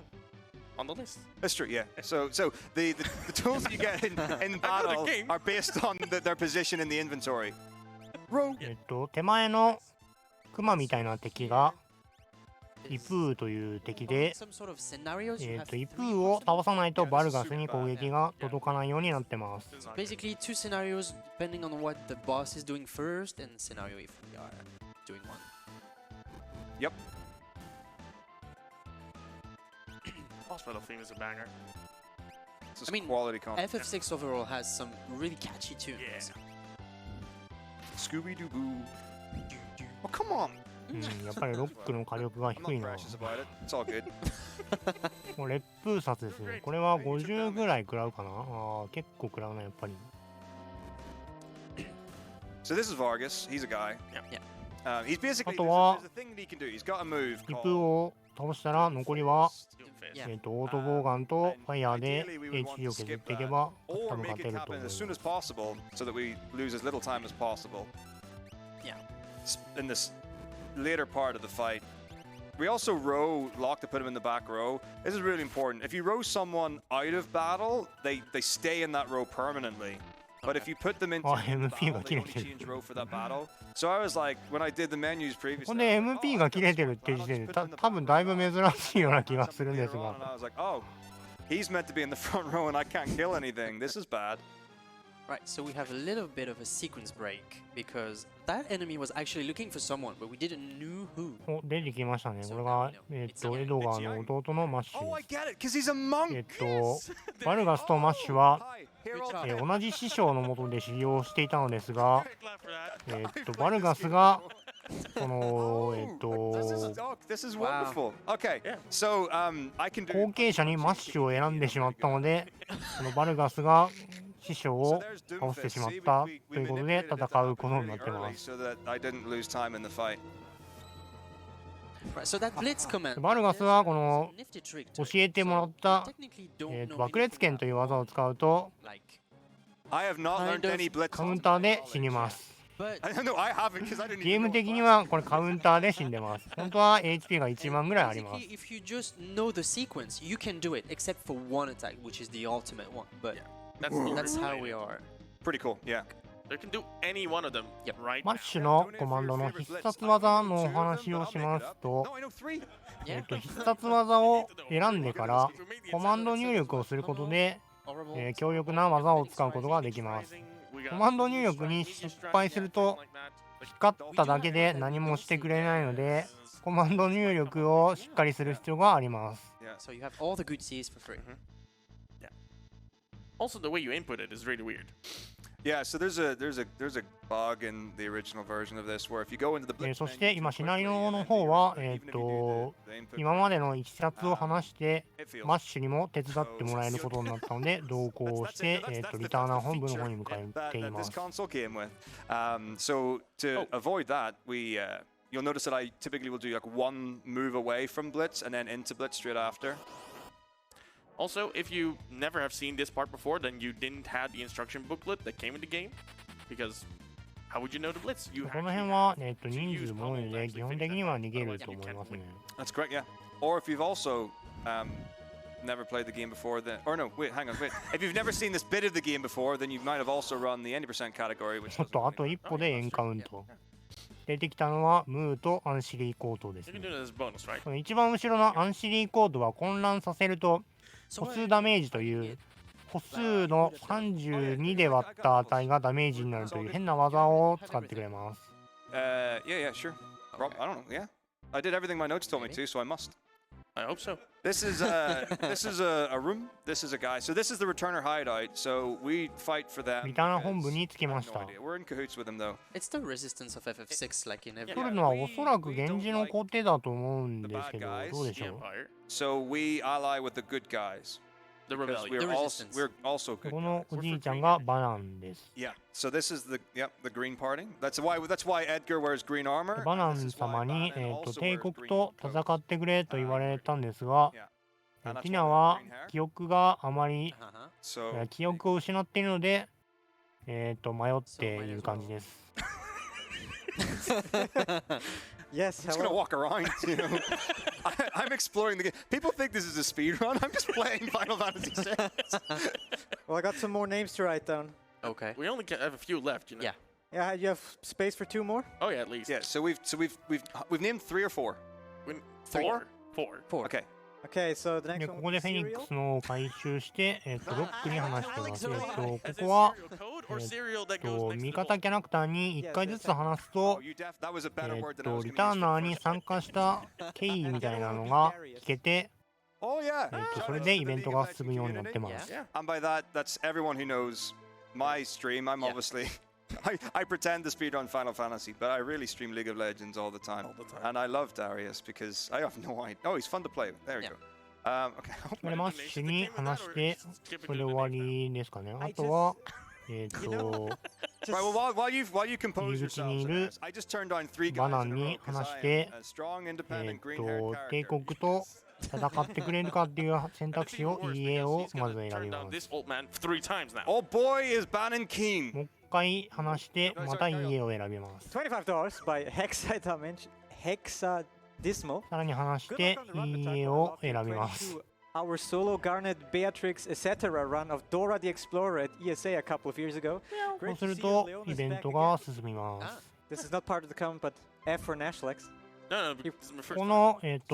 on the list. That's true, yeah. So the tools that you get in battle game. are based on their position in the inventory. Rogue. 手前のクマみたいな敵が、イプーという敵で、 some sort of scenarios, you have イプーを倒さないとバルガスに攻撃が届かないようになってます。 basically 2 scenarios depending on what the boss is doing first, and scenario if we are doing one. Yep. Boss battle theme is a banger. This is I mean, quality content. FF6 overall has some really catchy tunes. Yeah. Scooby Doo Boo. Oh, come on. やっぱりロックの火力が I'm 低い not な。 precious about it. It's all good. もう烈風殺ですね。これは50ぐらい食らうかな。結構食らうな、やっぱり。 So this is Vargas. He's a guy. Yeah. He's basically あとは there's a thing that he can do. He's got a move イプー called を倒したら残りは、 Yeah. オートボーガンとファイヤーで HP を削っていけば多 or 分 make 勝て it ると思 happen いま as す。 soon as possible so that we lose as little time as possible. Yeah. In this later part of the fight. We also row Locke to put him in the back row. This is really important. If you row someone out of battle, they stay in that row permanently. But if you put them into MP battle, が they 切れ only てる。 change row for that battle. So I was like, when I did the menus こ previously, こで MP が切れてるっていう時点で多分だいぶ珍しいような気がするんです later on, が and I was like, oh, he's meant to be in the front row and I can't kill anything. This is bad. Right, so we have a little bit of a sequence break because that enemy was actually looking for someone, but we didn't know who. お出てきましたね。これが、エドガーの弟のマッシ Oh, I ュで get it, because he's a monk. す。バルガスとマッシュは、 Hi, here all 同じ師匠のもとで修行をしていたのですが、 Clap for that. バルガスがこの、This is wonderful. Okay, Yeah. so I can do. 後継者にマッシュを選んでしまったので、このバルガスが師匠 So を there's 倒してしまっ Doomfist. See, た we ということで manipulated it 戦うことになって early ます。 so that I didn't lose time in the fight. Right, so that blitz command. バルガスはこの Nifty trick 教 to it. えてもらっ So た we technically don't know 爆裂剣という技を使うと like, I have not learned Kind of any blitz. カウンターで死にます。 but I don't know. I haven't because I didn't. ゲー even ム know 的 what に that はこれカウンターで死んでます。本当は HP が1万ぐらいあります。 basically, if you just know the sequence, you can do it, except for one attack, which is the ultimate one. But that's how we are. Pretty cool. Yeah. They can do any one of them, Yep. right? マッシュのコマンドの必殺技のお話をしますと、 No, I know 3. Yeah. 必殺技を選んでからコマンド入力をすることで、 Horrible. 強力な技を使うことができます。コマンド入力に失敗すると光っただけで何もしてくれないので、コマンド入力をしっかりする必要があります。 Yeah. So you have all the good C's for free. Also, the way you input it is really weird. Yeah. So there's a bug in the original version of this where if you go into the blitz そして menu, 今 you シ can ナリ play オ it, の方は、 even if you do the input 今までのいきさつを話して it feels マッシュにも手伝ってもらえることになったので同行して、リターナー本部の方に向かってい that ま this す。 console came with. So to avoid that, we you'll notice that I typically will do like one move away from blitz and then into blitz straight after. Also, if you never have seen this part before, then you didn't have the instruction booklet that came with the game, because how would you know the blitz? You この actually 辺は、 have 人 to 数 use も多いの pummels で to 基本 actually 的 finish に that. は逃げる Otherwise, と you 思い can't ますね win.。 That's correct, yeah. Or if you've also never played the game before, then or no, wait, hang on, wait. If you've never seen this bit of the game before, then you might have also run the 90% category, which ちょっとあと一歩でエンカウント。出てきたのはムーとアンシリーコートです You can ね。 do it as bonus, right? この一番後ろのアンシリーコードは混乱させると So 歩 what 数ダメージという歩数の32で割った値がダメージになるという変な技を使ってくれます。 yeah, sure. I don't know, yeah. I did everything my notes told me to, so I must. I hope so. This is this is a room. This is a guy. So this is the returner hideout. So we fight for them. リターナー本部に着き I ま have し no た。 idea. We're in cahoots with them though. it's the resistance of FF6, like in every. 取るのはおそらく源氏の皇帝だと思うんですけど、どうでし The ょう。 Empire, So we ally with the good guys. the Because rebellion. we're The also resistance. we're also good この guys. おじいちゃんがバナンです。 Yeah. So this is the green party. That's why Edgar wears green armor. バナ This ン is why 様に、 Banan also 帝 wears 国 green と coat. 戦ってくれと言われたんですが、 Yeah. ティナは記憶があまり、 Uh-huh. So 記憶を失っているので、迷っている感じです。 Yes, I'm just gonna hello. walk around, you know. I'm exploring the game. People think this is a speed run. I'm just playing Final Fantasy VI. Well, I got some more names to write down. Okay. We only have a few left, you know. Yeah. Yeah, you have space for 2 more? Oh yeah, at least. Yeah. So we've named 3 or 4. Four. Four. Okay. Okay, so the で、 next こ one こでフェニッ cereal. クスのを回収して、ロックに話してます。ここは、味方キャラクターに1回ずつ話す Oh, と、 you that was a better word than I was リ going タ to ー use ナー for に first. 参加した経緯みたいなのが聞けて、 Oh yeah. それでイベントが進むようになってます。 And by that, that's everyone who knows my stream. I'm Yeah. obviously, I pretend to speedrun Final Fantasy, but I really stream League of Legends all the time. And I love Darius because I have no idea. Oh, he's fun to play with. There we Yeah. go. Okay. これマッシュに話して、それで終わりですかね。あとは、Right, well, while you compose 入り口 yourselves, にいる I just turned down 3バ guys ナ in ン a に row because 話し I て am a strong, independent, green-haired 帝 character. 国と戦ってくれるかっていう選択肢を EA をまず選びます。 Oh boy, is Bannon keen. もう一回話してまた EA を選びます。 $25 by Hexadismal. さらに話して EA を選びます。 Our solo Garnet, Beatrix, etc. run of Dora the Explorer at ESA a couple of years ago. そう Great す to る see と Leon イ is ベン back トが again. 進みます。 This is not part of the comment, but F for Nashlex. No, because my first この、 It's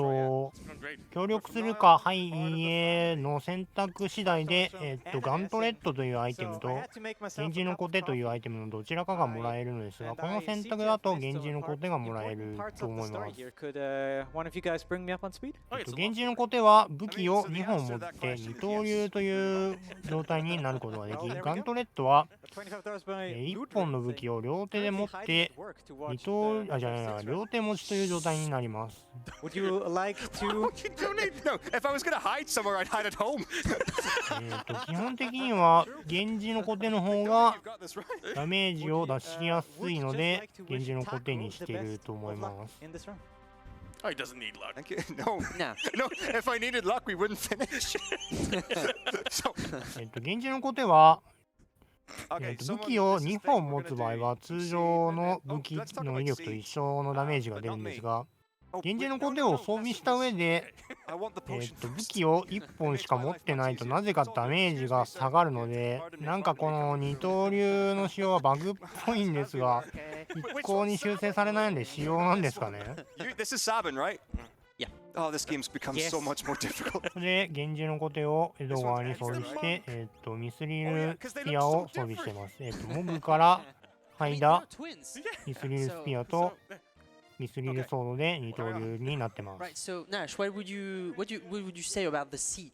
great. 協力するか、はい、EA の選択次第で、ガントレットというアイテム So と I had to make myself 源氏のコテというアイテムのどちらかがもらえるのですが、この選択だと源氏のコテがもらえると思います。 Could one of you guys bring me up on speed? Okay, so 源氏のコテは武器を2本持って二刀流という状態になることができ、ガントレットは$25 by 1本の武器を両手で持って両手持ちという状態になります。 Would you like to? No, if I was going to hide somewhere, I'd hide at home. 基本的には源氏のコテの方が You've got this right. ダメージを出しやすいので源氏のコテにしていると思います。 In this round. Oh, he doesn't need luck. Thank you. No, No. no. If I needed luck, we wouldn't finish. So, 源氏のコテは okay, 武器を2本持つ場合は通常の武器の威力と一緒のダメージが出るんですが、源氏のコテを装備した上で、武器を1本しか持ってないとなぜかダメージが下がるので、なんかこの二刀流の仕様はバグっぽいんですが、一向に修正されないので仕様なんですかね。 This is Sabin, right? Yeah. Oh, this game's become Yes. so much more difficult. で、源氏のコテを江戸川に装備して、ミスリルスピアを装備してます。モブから剥いだ Twins. ミスリルスピアとミスリルソードで二刀流になってま Right. す。 So Nash, what would you say about the seat?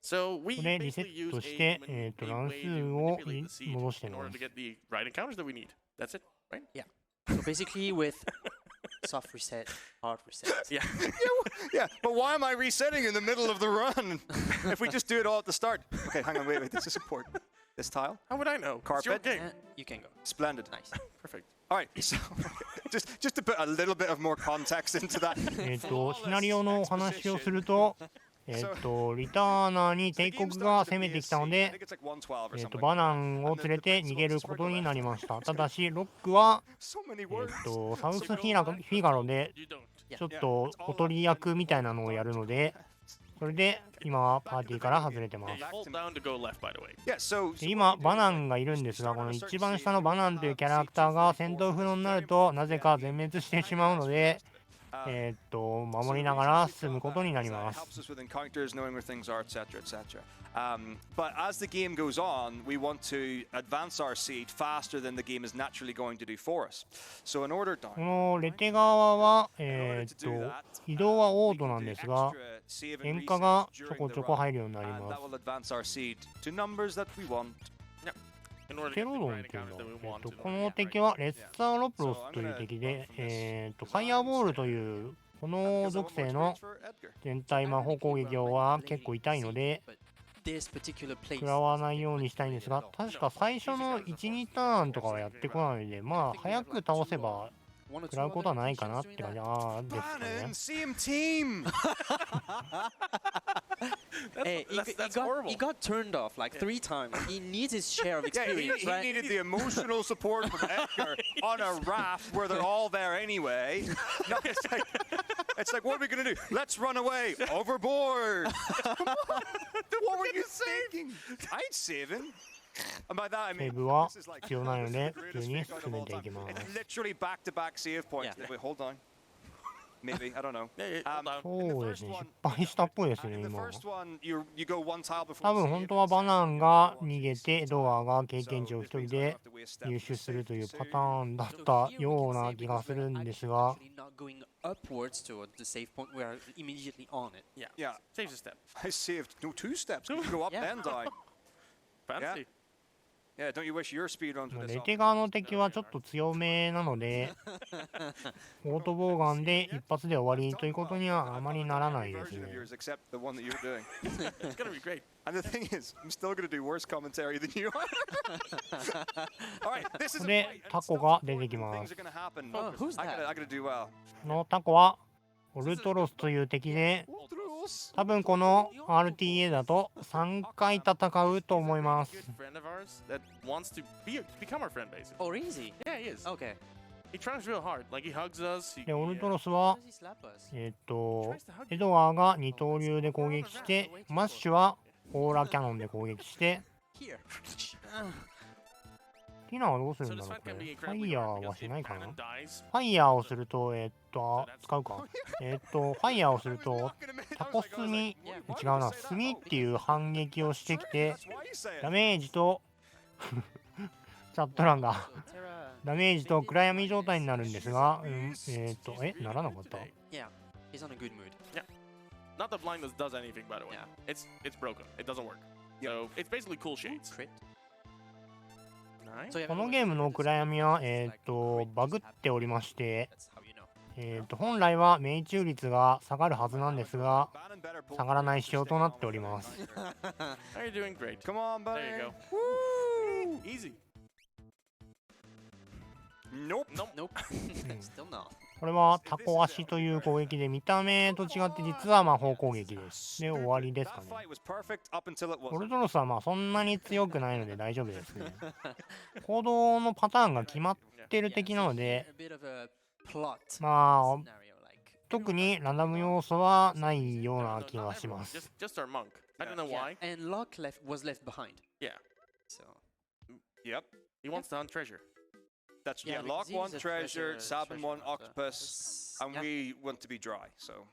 So we これリセ basically ット use し a て、 a 乱数 way to を manipulate the seed 戻して in ま order す to。get the right encounters that we need. That's it, right? So basically with soft reset, hard reset. Yeah. Yeah, but why am I resetting in the middle of the run? If we just do it all at the start. Okay, hang on, wait. This is important. This tile, How would I know? It's your Carpet? game. You can go. splendid. Nice. Perfect. All right, so just to put a little bit of more context into that. シナリオのお話をすると、リターナーに帝国が攻めてきたの I で think、it's like 112 or something. バナンを連れて逃げることになりました。ただし、ロックは、 So many words. サウスフィガロで You don't. ちょっとおとり役みたいなのをやるので、それで今はパーティーから外れてます。 Hold down to go left, by the way. Yeah, so で今、バナンがいるんですが、この一番下のバナンというキャラクターが戦闘不能になるとなぜか全滅してしまうので、守りながら進むことになります。 helps us with encounters, knowing where things are, etc., etc. But as the game goes on, we want to advance our seed faster than the game is naturally going to do for us. So in order こ down, のレテ側は、 in order to do that, 移動はオー we ド can なん do ですが、 extra save and 変化が resets ちょ during こ the ちょこ run, 入るようになり and ま that す。 will advance our seed to numbers that we want. In order to テ get ロ the ドン right っていう encounters that we の want to. この敵はレッサーロプロスという敵で、ファイアボールというこの属性の For Edgar. 全体魔法攻撃は結構痛いので But this particular place. 食らわないようにしたいんですが、確か最初の 1,2 ターンとかはやってこないので、まあ早く倒せば One or 食ら two うことは other ないかなっ missions て感 doing じ。 that. ああですかね。 Bannon, same team. Hey, That's horrible. he got turned off like 3 times. He needs his share of Yeah, experience, he right? needed the emotional support from Edgar on a raft where they're all there anyway. No, it's like, what are we going to do? Let's run away. Overboard. Come on. What were you thinking? I ain't saving. And by that, I セー mean, ブは this is like 必要ないので the 普通 greatest に fake out 進 of め all てい time. きます。 It's literally back-to-back save points. Yeah. Wait, hold on. maybe. I don't know. Yeah, yeah, hold down. そうですね。失敗したっぽいですね、 in the 今。 first one, you go one tile before 多 the 分 save, 本当はバナンが逃げて、エドガーが so 経験値を this 一人 means I don't で have to waste step 入 in the 手する save という to パ save. ターンだっ So た here we よ can う say な気が because す we're るんです actually が、 not going upwards toward the save point, we are immediately on it. Yeah. Yeah. Saves a step. I saved no 2 steps. You go up Yeah. then die. Fancy. Yeah, don't you wish your speedruns were レ this テ often? 側の敵はちょっと強めなので、オートボウガンで一発で終わりということにはあまりならないです Version ね of。yours, except the one that you're doing. It's gonna be great. And the thing is, I'm still going to do worse commentary than you are. All right, this is a で fight, and タ it's コ still が出て important き and ま things す are going to happen. Oh, who's I that? gotta do well. このタコはオルトロスという敵で、多分この RTA だと3回戦うと思います。 Good friend of ours that wants to become our friend, basically. Oh, easy. Yeah, he is. Okay. He tries real hard. Like he hugs us. He, でオルト he, ロス How は does he slap us? tries to hug エ you. ドワーが二刀流で攻撃して、マッシュはオーラキャノンで攻撃して、 Here. ティナはどうする So んだ this ろう fight これ。 can be ファ incredibly イヤ hard ー because はし if ないかな。 Brandon dies, ファイヤーをすると、使うか。ファイヤーをすると、タコスミ、違うな、炭っていう反撃をしてきて、 That's why you say it. ダメージと、チャット欄が、 So Terra. ダメージと暗闇状態になるんですが、ならなかった。 Yeah. He's on a good mood. not that blindness does anything, by the way. Yeah. It's broken. It doesn't work. So it's basically cool shades. Crit. Nice. So, yeah, このゲームの暗闇は、バグっておりまして、 that's how you know. 本来は命中率が下がるはずなんですが、 Bannon better pull 下がらない through 仕様 for となっ staying ており on ま with す。 it. You're doing great. Come on, buddy. There you go. Woo! Easy. Nope. Nope. Nope. Still not. これはタコ足という攻撃で、見た目と違って実は魔法攻撃です。で、終わりですか That ね。 fight was perfect up until it オル wasn't. トロスはまあそんなに強くないので大丈夫ですね。行動のパターンが決まってる Yeah, 敵 so なの here で、 a bit of a plot まあ scenario, like. 特にランダム要素はないような気がしま Just す。 just our monk. I don't know Yeah. why. And Locke was left behind. Yeah. So Yep. He wants to hunt treasure. That's yeah, yeah. because Lock he one was a treasure, Sabin treasure one hunter. octopus, and Yeah. we want to be dry. So,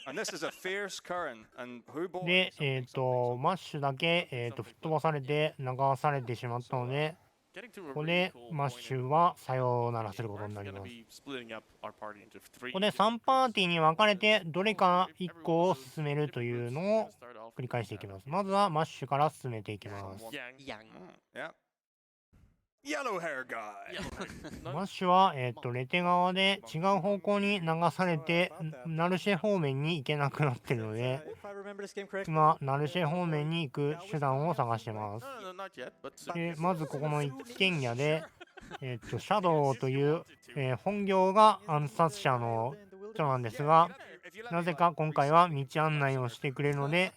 and this is a fierce current, and who bought で something, マッシュだけ、吹っ飛ばされて流されてしまったので、 Getting to a ここ really で cool マッ point シ in ュはさような the らする game. こと We're にな actually り gonna ます。 be splitting up our party into 3. ここで3パーティーに分かれてどれか1個を進めるというのを繰り返していきます。まずはマッシュから進めていきます。 Yang. Yang. Yeah. Yellow hair guy. Yeah. マッシュは、レテ側で違う方向に流されて、ナルシェ方面に行けなくなってるので、 If I remember this game correctly, 今、ナルシェ方面に行く手段を探してます。 No, not yet, but でまずここの一軒家で、シャドウという、本業が暗殺者の人なんですが、なぜか今回は道案内をしてくれるので、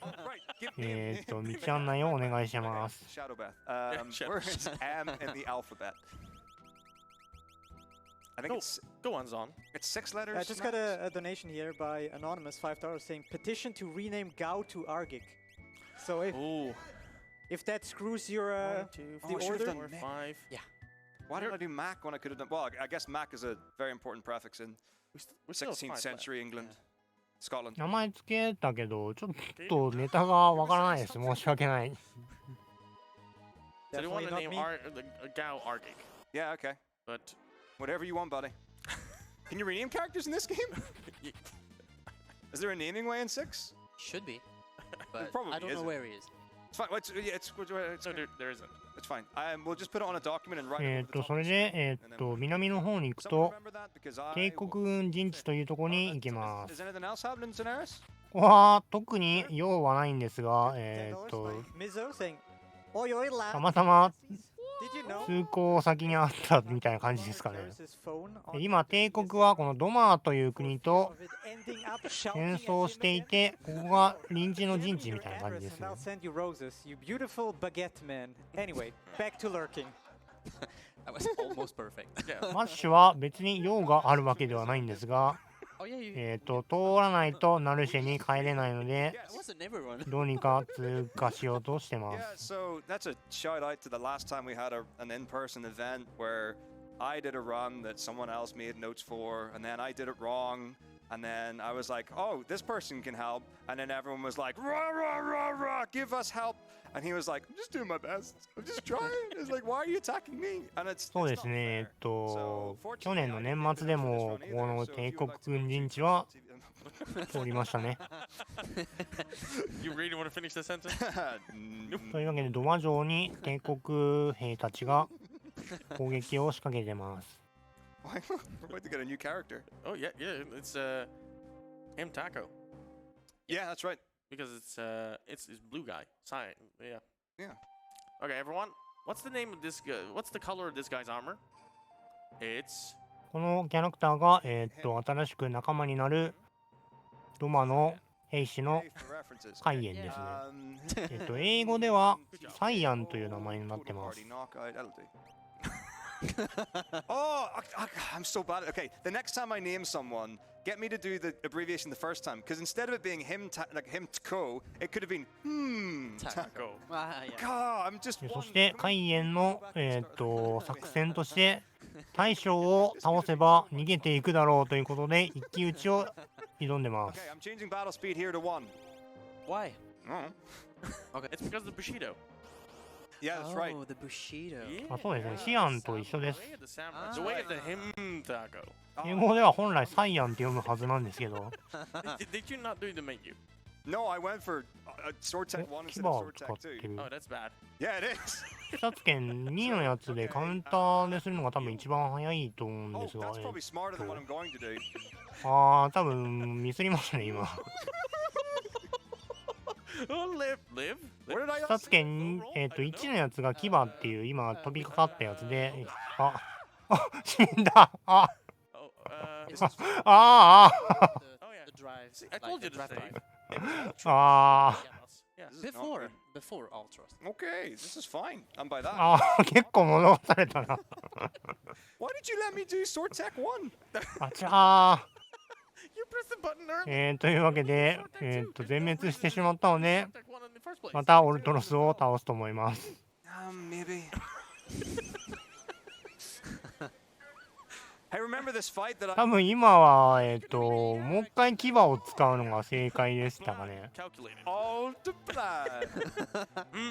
道案内をお願いします。 Shadowbeth. Shadow- Where is M in the alphabet? I think Go. Go on, Zon. it's 6 letters. I just got a donation here by Anonymous, $5, saying petition to rename Gao to Argic. So Ooh. if that screws your 1, 2, Oh, I should've four, done 5. Why did I do Mac when I could have done? Well, I guess Mac is a very important prefix in We still have 16th 5 left. century England, Scotland. 名前つけたけど、ちょっとネタがわからないです。申し訳ない。 So they want definitely to not name me. Gao Argic, Yeah, okay. but Whatever you want, buddy. Can you rename characters in this game? Is there a naming way in 6? Should be. But probably I don't know isn't. where he is. It's fine. It's, yeah, it's no, there isn't. it's fine. We'll just put it on a document and write it over the top そ of れ the で、 screen, and then we'll- 南の方に行く Someone と、 remember that? Because I 帝国軍陣地というところに行けます Is。anything else happening in Daenerys? ここは特に用はないんですが、 $10 by Mizzo saying, Oi, oi, lad. たまたま Did you know? 通行先にあったみたいな感じですかね。 There's his phone on で今、帝国はこのドマーという国と of it ending up 戦 shouting 争 at して him い again. て、ここが臨時の陣 Give 地 me みたい your な感じで address すね and。I'll send you roses, you beautiful baguette man. Anyway, back to lurking. That was almost perfect. Yeah. マッシュは別に用があるわけではないんですが、 Oh yeah, you. 通らないとナルシェに帰れないので、 That wasn't everyone. どうにか通過しようとしてま Yeah, す。 so that's a shout out to the last time we had an in-person event where I did a run that someone else made notes for, and then I did it wrong. And then I was like, oh, this person can help. And then everyone was like, rah, rah, rah, rah, give us help. And he was like, I'm just doing my best. I'm just trying. It's like, why are you attacking me? And it's そうですね。去年の年末でもここの帝国軍人地は通りましたね。You really want to finish the sentence? というわけでドマ城に帝国兵たちが攻撃を仕掛けてます。We're about to get a new character. Oh yeah, it's metako. Yeah, that's right. Because it's blue guy. Sign. Yeah. Yeah. Okay, everyone. What's the name of this guy? What's the color of this guy's armor? It's このキャラクターが新しく仲間になるロマの兵士の Okay, for references. カイエンですね。英語ではサイアンという名前になってます。 Party knockout, that'll do. Oh, I'm so bad. Okay, the next time I name someone, get me to do the abbreviation the first time, because instead of it being metako, it could have been Taco. Ah, yeah. God, I'm just そ one. してカイエンの作戦として大将を倒せば逃げていくだろうということで一騎打ちを挑んでま Okay, す。 I'm changing battle speed here to 1. Why? Oh. It's because of the Bushido. Yeah, that's right. Oh, the Bushido. Ah, そうですね。シアンと一緒です The way of the samurai. The way of the himtako. 英語では本来サイアンって読むはずなんですけど Did you not do the menu? No, I went for sword tech 1牙 instead を of sword 使 tech って 2. る Oh, that's bad. Yeah, it is. 殺剣2のやつでカウンターでするのが多分一番早いと思うん Oh, ですが、 that's probably smarter than what I'm going to do. 多分ミスりましたね今。 Oh, live. What did I 殺剣1のやつが牙っていう今飛びかかったやつで、死んだ。Oh, It's あ oh yeah. the drive. See, I told you to drive save. drive. あ Yeah. This is not Before Ultras. good. Okay, this is fine. I'm by that. 結構物されたな。 Why did you let me do sword tech 1? あちゃ You pressed the button early. というわけで、全滅してしまったので、 Take one in the first place. またオルトロスを倒すと思います。 Maybe. Hey, remember this fight that 多 I... 分今は、もう一回牙を使うのが正解でしたかね。 Calculated. Oh, the plan.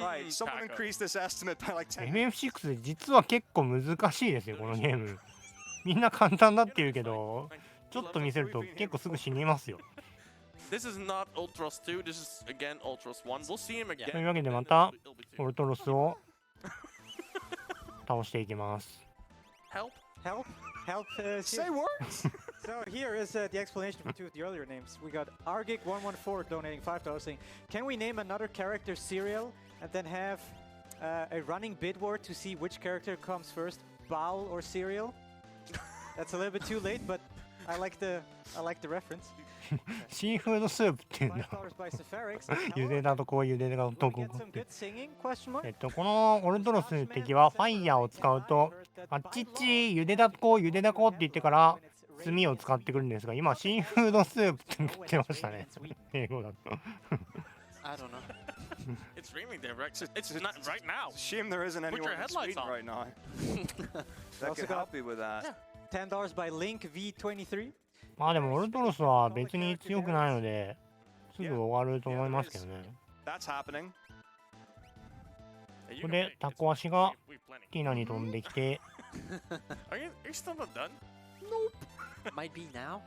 Right, someone Taco. increase this estimate by like 10. FF6 実は結構難しいですよ、このゲーム。みんな簡単だって言うけど、ちょっと見せると結構すぐ死にますよ。 This is not Ultros 2. This is again Ultros 1. We'll see him again. というわけでまた It'll be two. オルトロスを倒していきます。 Help. Help. Say words. So here is the explanation for two of the earlier names. We got Argig114 donating $5 saying, can we name another character Serial and then have a running bid war to see which character comes first, Baal or Serial? That's a little bit too late, but I like the reference. シーフードスープっていうんだ。 $5 by Safarix. 茹でたとこ茹でたと Can we こ get some good singing? Question mark. このオルトロス敵はファイヤーを使うとあっちっち茹でだこ茹でだこって言ってから炭を使ってくるんですが今シーフードスープって言ってましたね英語だと I don't know. It's raining there, right? It's not right now. Shame there isn't Put anyone your in headlights Sweden on. right now. That Also could got- help you with that. $10 by Link V23. まあでもオルトロスは別に強くないのですぐ終わると思いますけどね That's happening. Hey, you ここ can で make タ this. コ足が We have plenty. ティーナに飛んできて Are you still not done? Might be now.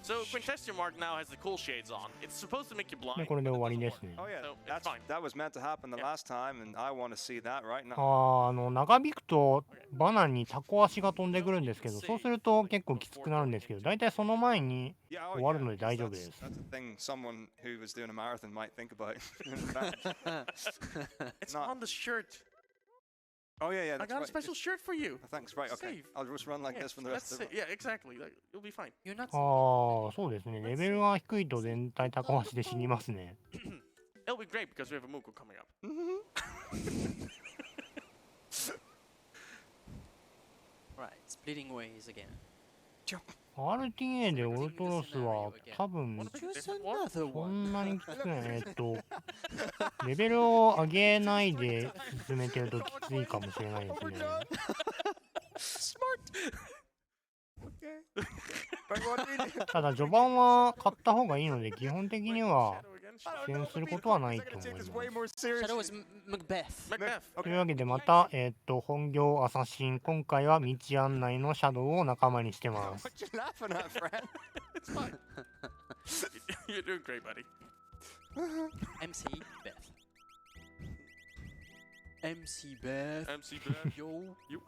So Quintessio Mark now has the cool shades on. It's supposed to make you で blind. これで終わりですね Oh yeah, So, it's fine. that was meant to happen the Yeah. last time, and I want to see that right now. 長引くとバナにタコ足が飛んでくるんですけどそうすると結構きつくなるんですけどだいたいその前に Yeah, oh, 終わる yeah, ので大丈夫 that's, です that's a thing someone who was doing a marathon might think about. It's Not- on the shirt. Oh yeah, yeah. I That's got a right. special shirt for you. Thanks. Right. Okay. Save. I'll just run like Yeah, this from the rest that's of the. it. Yeah, exactly. Like, you'll be fine. You're not. そうですねレベルが低いと全体タコ足で死にますね It'll be great because we have a Muko coming up. Right, splitting ways again. RTA でオルトロスは多分 Choose another そ one. んなにきつくないレベルを上げないで進めてるときついかもしれないですね Smart Okay. But what do we do? ただ序盤は買った方がいいので基本的には Shadow again? 支援することはないと思い Take ま this す。 way more Shadow seriously. is Macbeth. Macbeth. と Okay. いうわけでまた、本業アサシン、今回は道案内のシャドウを仲間にしてます。 What you laughing at, friend? It's fine. You're doing great, buddy. MC Beth. MC Beth. MC Beth. Yo. You.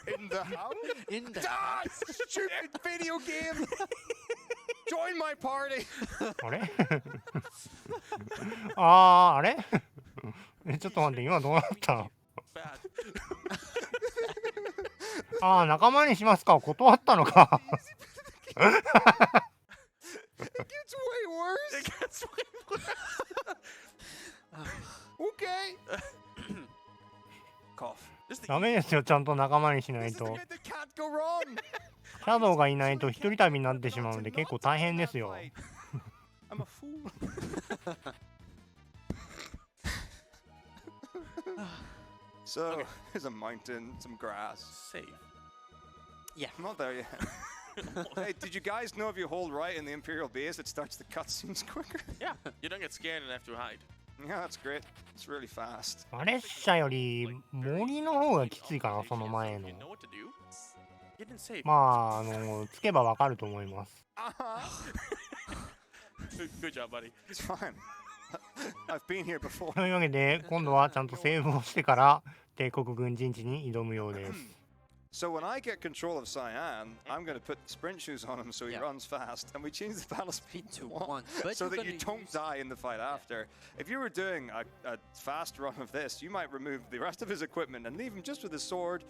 In the house? In the Ah, stupid video game! Join my party! あれあれちょっと待って、今どうなった Bad. 仲間にしますか断ったのか It gets way worse! It gets way worse. Okay! Cough. This is the ダメですよ、ちゃんと仲間にしない This is と。 the bit that can't go wrong! シャドウがいないと一人旅になってしまうので結構大変ですよ。 I'm a fool. So, there's a mountain, some grass. save. I'm not there yet. Hey, did you guys know if you hold right in the Imperial base, it starts the cutscenes quicker? Yeah. You don't get scared and have to hide. Yeah, that's great. It's really fast. マレッシャより森の方がきついかな、その前の。 You know what to do? You didn't save. まあ、つけばわかると思います。 Good job, buddy. It's fine. I've been here before. というわけで、今度はちゃんとセーブをしてから帝国軍陣地に挑むようです。 So when I get control of Cyan, I'm going to put sprint shoes on him so he Yeah. runs fast, and we change the battle speed to to 1, 1. But so you're that you gonna don't use- die in the fight after. If you were doing a fast run of this, you might remove the rest of his equipment and leave him just with his sword,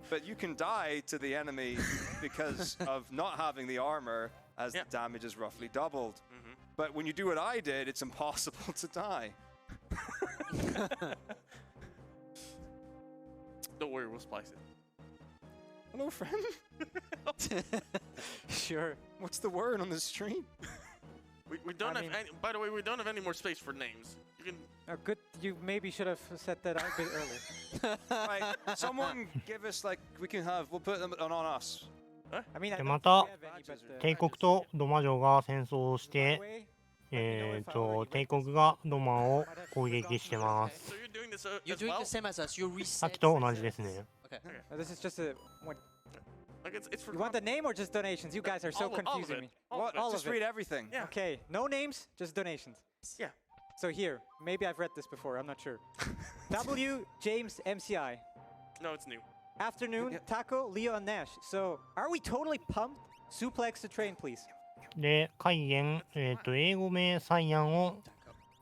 but you can die to the enemy because of not having the armor, as Yeah. the damage is roughly doubled. Mhm. But when you do what I did, it's impossible to die. Don't worry, we'll splice it. Hello, friend. Sure. What's the word on the stream? We don't I have mean- any. By the way, we don't have any more space for names. You can. Good. You maybe should have said that out a bit earlier. Right, someone give us we'll put them on us. I mean, I で don't ま think た we have any, but, 帝国とドマ城が戦争をし by て the、way, 帝国がドマを攻撃してます。 So you're doing this You're as doing well. the same as us. You さっ reset. きと同じですね。 Okay. this is just a. What, Like it's for. you want the name or just donations? You guys are so all of confusing it. me. All of it. All Just of it. read everything. Yeah. Okay, no names, just donations. Yeah. So here, maybe I've read this before. I'm not sure. W. James MCI. No, it's new. Afternoon, Yeah. Taco, Leo, and Nash. So, are we totally pumped? Suplex the train, please. で、海縁、英語名サイアンを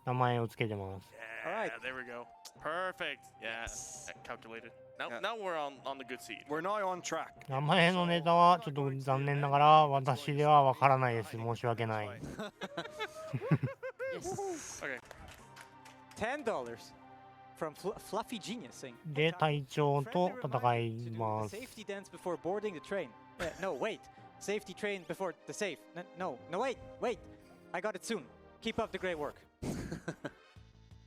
名前をつけてます。 Yeah. Alright. There we go. Perfect. Yeah. Calculated. Now, Yeah. now we're on the good seed. We're now on track. 名前のネタはちょっと残念ながら私ではわからないです。申し訳ない。 Yes. Okay. $10 from Fluffy Genius saying. で、隊長と戦い To do ま the す。 safety dance before boarding the train. No, wait. Safety train before the safe. No, wait. I got it soon. Keep up the great work.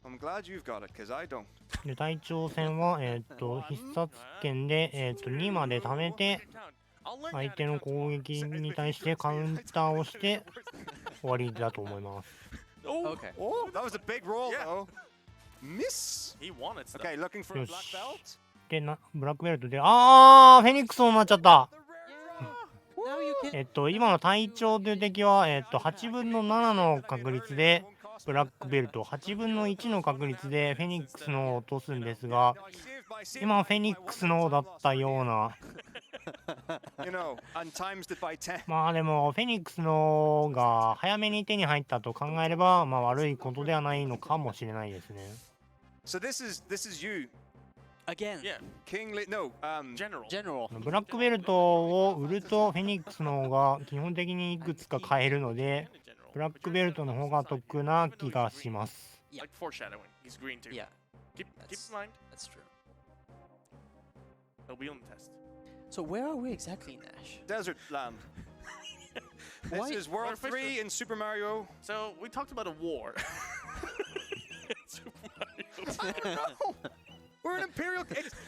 I'm glad you've got it, because I don't. で、隊長戦は、必殺剣で、2まで貯めて、 I'll learn 相 how 手 to の count 攻撃に対してカウンターをして終わりだと思います。 Oh, Okay. Oh, that was a big roll, Yeah. though. Miss. he wanted stuff. Okay, looking for a Yes. black belt. で、ブラックベルトで、フェニックスになっちゃった。 Now you can. 今の隊長という敵は、8分の7の確率でブラックベルト、8分の1の確率でフェニックスのを落とすんですが、今フェニックスのだったような。You know, and times it by 10. まあでも、フェニックスのが早めに手に入ったと考えれば、まあ悪いことではないのかもしれないですね。 So this is you, Again. Yeah. King. No, General. General. ブラックベルトを売るとフェニックスの方が基本的にいくつか買えるので、 General. ブラックベルトの方が得な気がします。 Like foreshadowing. He's green too. Yeah, Keep That's- in mind. that's true. He'll be on the test. So where are we exactly, Nash? desert land. This Why- is World We're 3 in Super Mario. So we talked about a war. Super Mario. We're an Imperial.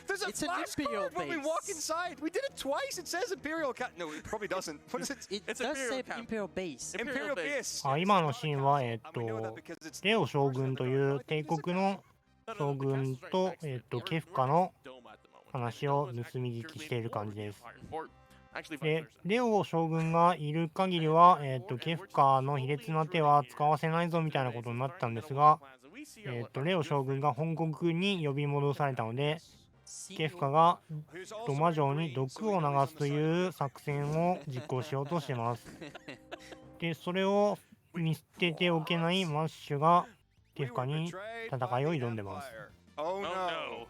There's a It's an flash Imperial card when we walk base. inside. We did it twice. It says Imperial Cat. No, it probably doesn't. What is it? It It's does say Imperial Imperial base. Imperial base. あ、今のシーンはAnd we know that because it's レオ将軍という帝国の将軍とケフカの話を盗み聞きしている感じです。で、レオ将軍がいる限りは、ケフカの卑劣な手は使わせないぞみたいなことになったんですが、レオ将軍が本国に呼び戻されたので、ケフカがロマ城に毒を流すという作戦を実行しようとしてます。で、それを見捨てておけないマッシュがケフカに戦いを挑んでます。Oh no.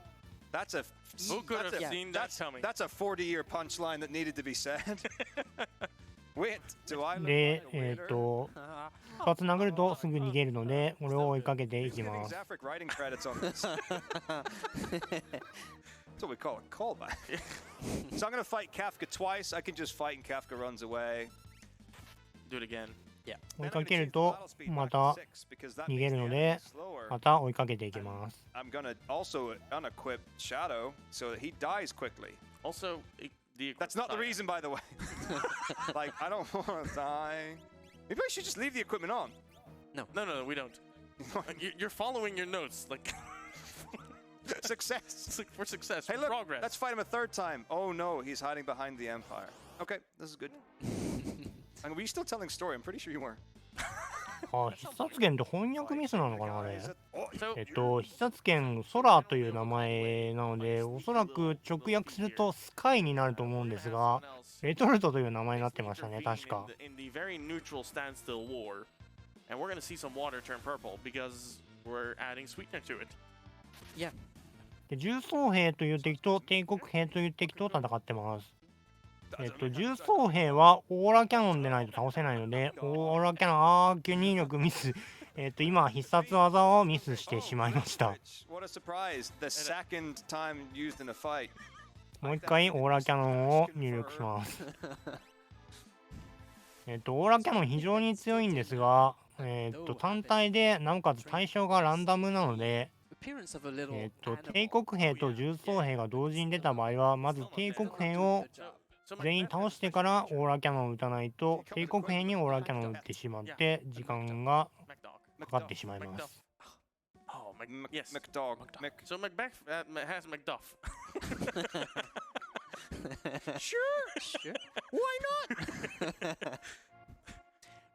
That's a Who could have seen that coming? That's a 40-year punchline that needed to be said. Wait, do I? で、2つ殴るとすぐ逃げるので、俺を追いかけていき Getting ます。 Zafric writing credits on this. That's what we call a callback. So I'm gonna fight Kafka twice. I can just fight and Kafka runs away. Do it again. 追いかけるとまた逃げるので、また追いかけていきます。I'm gonna also unequip Shadow so that he dies quickly. Also, the That's not the reason, by the way. Like, I don't want to die. Maybe I should just leave the equipment on. No, we don't. You're following your notes, like Success. it's like for success, Hey, for look, progress. let's fight him a third time. Oh no, he's hiding behind the Empire. Okay, this is good. And were you still telling story? I'm pretty sure you were. あ、必殺剣って翻訳ミスなのかな、あれ。 So, 必殺剣空という名前なので、おそらく直訳するとスカイになると思うんですが、レトルトという名前になってましたね、確か。 in the very neutral standstill war, and we're gonna see some water turn purple because we're adding sweetener to it. Yeah. で、重装兵という敵と帝国兵という敵と戦ってます。重装兵はオーラキャノンでないと倒せないので、オーラキャノン、吸入力ミス。今、必殺技をミスしてしまいました。 What a surprise. The second time used in a fight. もう一回オーラキャノンを入力します。オーラキャノン非常に強いんですが、単体でなおかつ対象がランダムなので、Appearance of a little 帝国兵と重装兵が同時に出た場合は、まず帝国兵を全員倒してからオーラキャノンを撃たないと、帝国兵にオーラキャノンを撃ってしまって時間がかかってしまいます。 Oh, yes. McDog. So Macbeth has Macduff. Sure. Sure. Why not?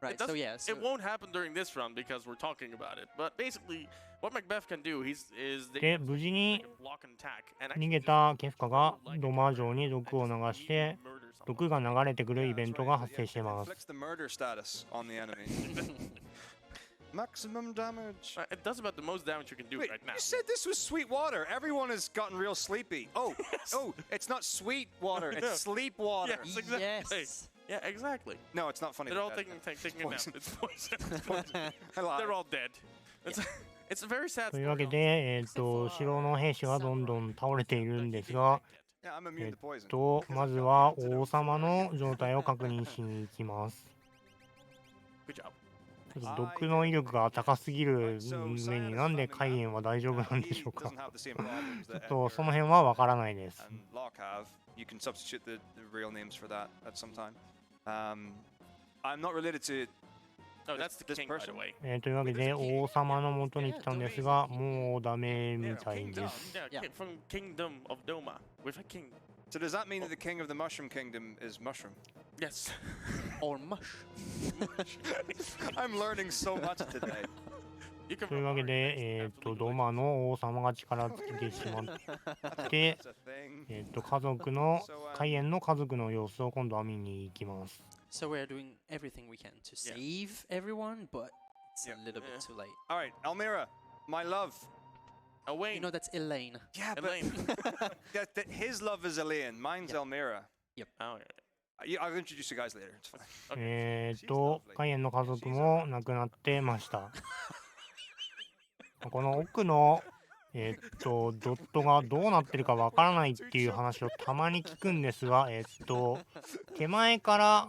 Right. So yeah. So It won't happen during this run because we're talking about it. But basically, what Macbeth can do, is で、無事に block and attack, and 逃げたケフカがロマ城に毒を流して、毒が流れてくるイベントが発生しています。 Inflicts the murder status on the enemy. Maximum damage. It does about the most damage you can do Wait, right now. you said this was sweet water. Everyone has gotten real sleepy. Oh, oh, it's not sweet water. It's sleep water. Yes, exactly. yes. Yeah, exactly. No, it's not funny. They're all that- taking a nap. poison. It's poison. I lied. They're all dead. It's a very sad というわ story. けで、城の兵士はどんどん倒れているんですが、 Yeah, I'm immune to poison. まずは王様の状態を確認しに行きます。 Good job. ちょっと毒の威力が高すぎる上になんで海炎は大丈夫なんでしょうか。 Doesn't have the same problems ちょっ that とそ Edgar の辺はわからないです。 and Locke have. You can substitute the real names for that at some time. I'm not related to Oh, that's the this king, by the person. way. というわけで王様の元に来たんですが、もうダメみたいです Yeah, Yeah. from Kingdom of Doma. With a king. So does that mean that the king of the Mushroom Kingdom is Mushroom? Yes. Or mush. I'm learning so much today. You can というわけで、ドマの王様が力尽きてしまって、 It's a thing. 家族の海炎の家族の様子を今度は見に行きます。 So we're doing everything we can to save everyone, but it's a little bit too late. All right, Almira, my love. Away. You know that's Elaine. Yeah, but Elaine. his love is Elaine. Mine's Yeah. Almira. Oh, I'll introduce you guys later. It's fine. 海炎の家族も亡くなってました。この奥のドットがどうなってるかわからないっていう話をたまに聞くんですが、手前から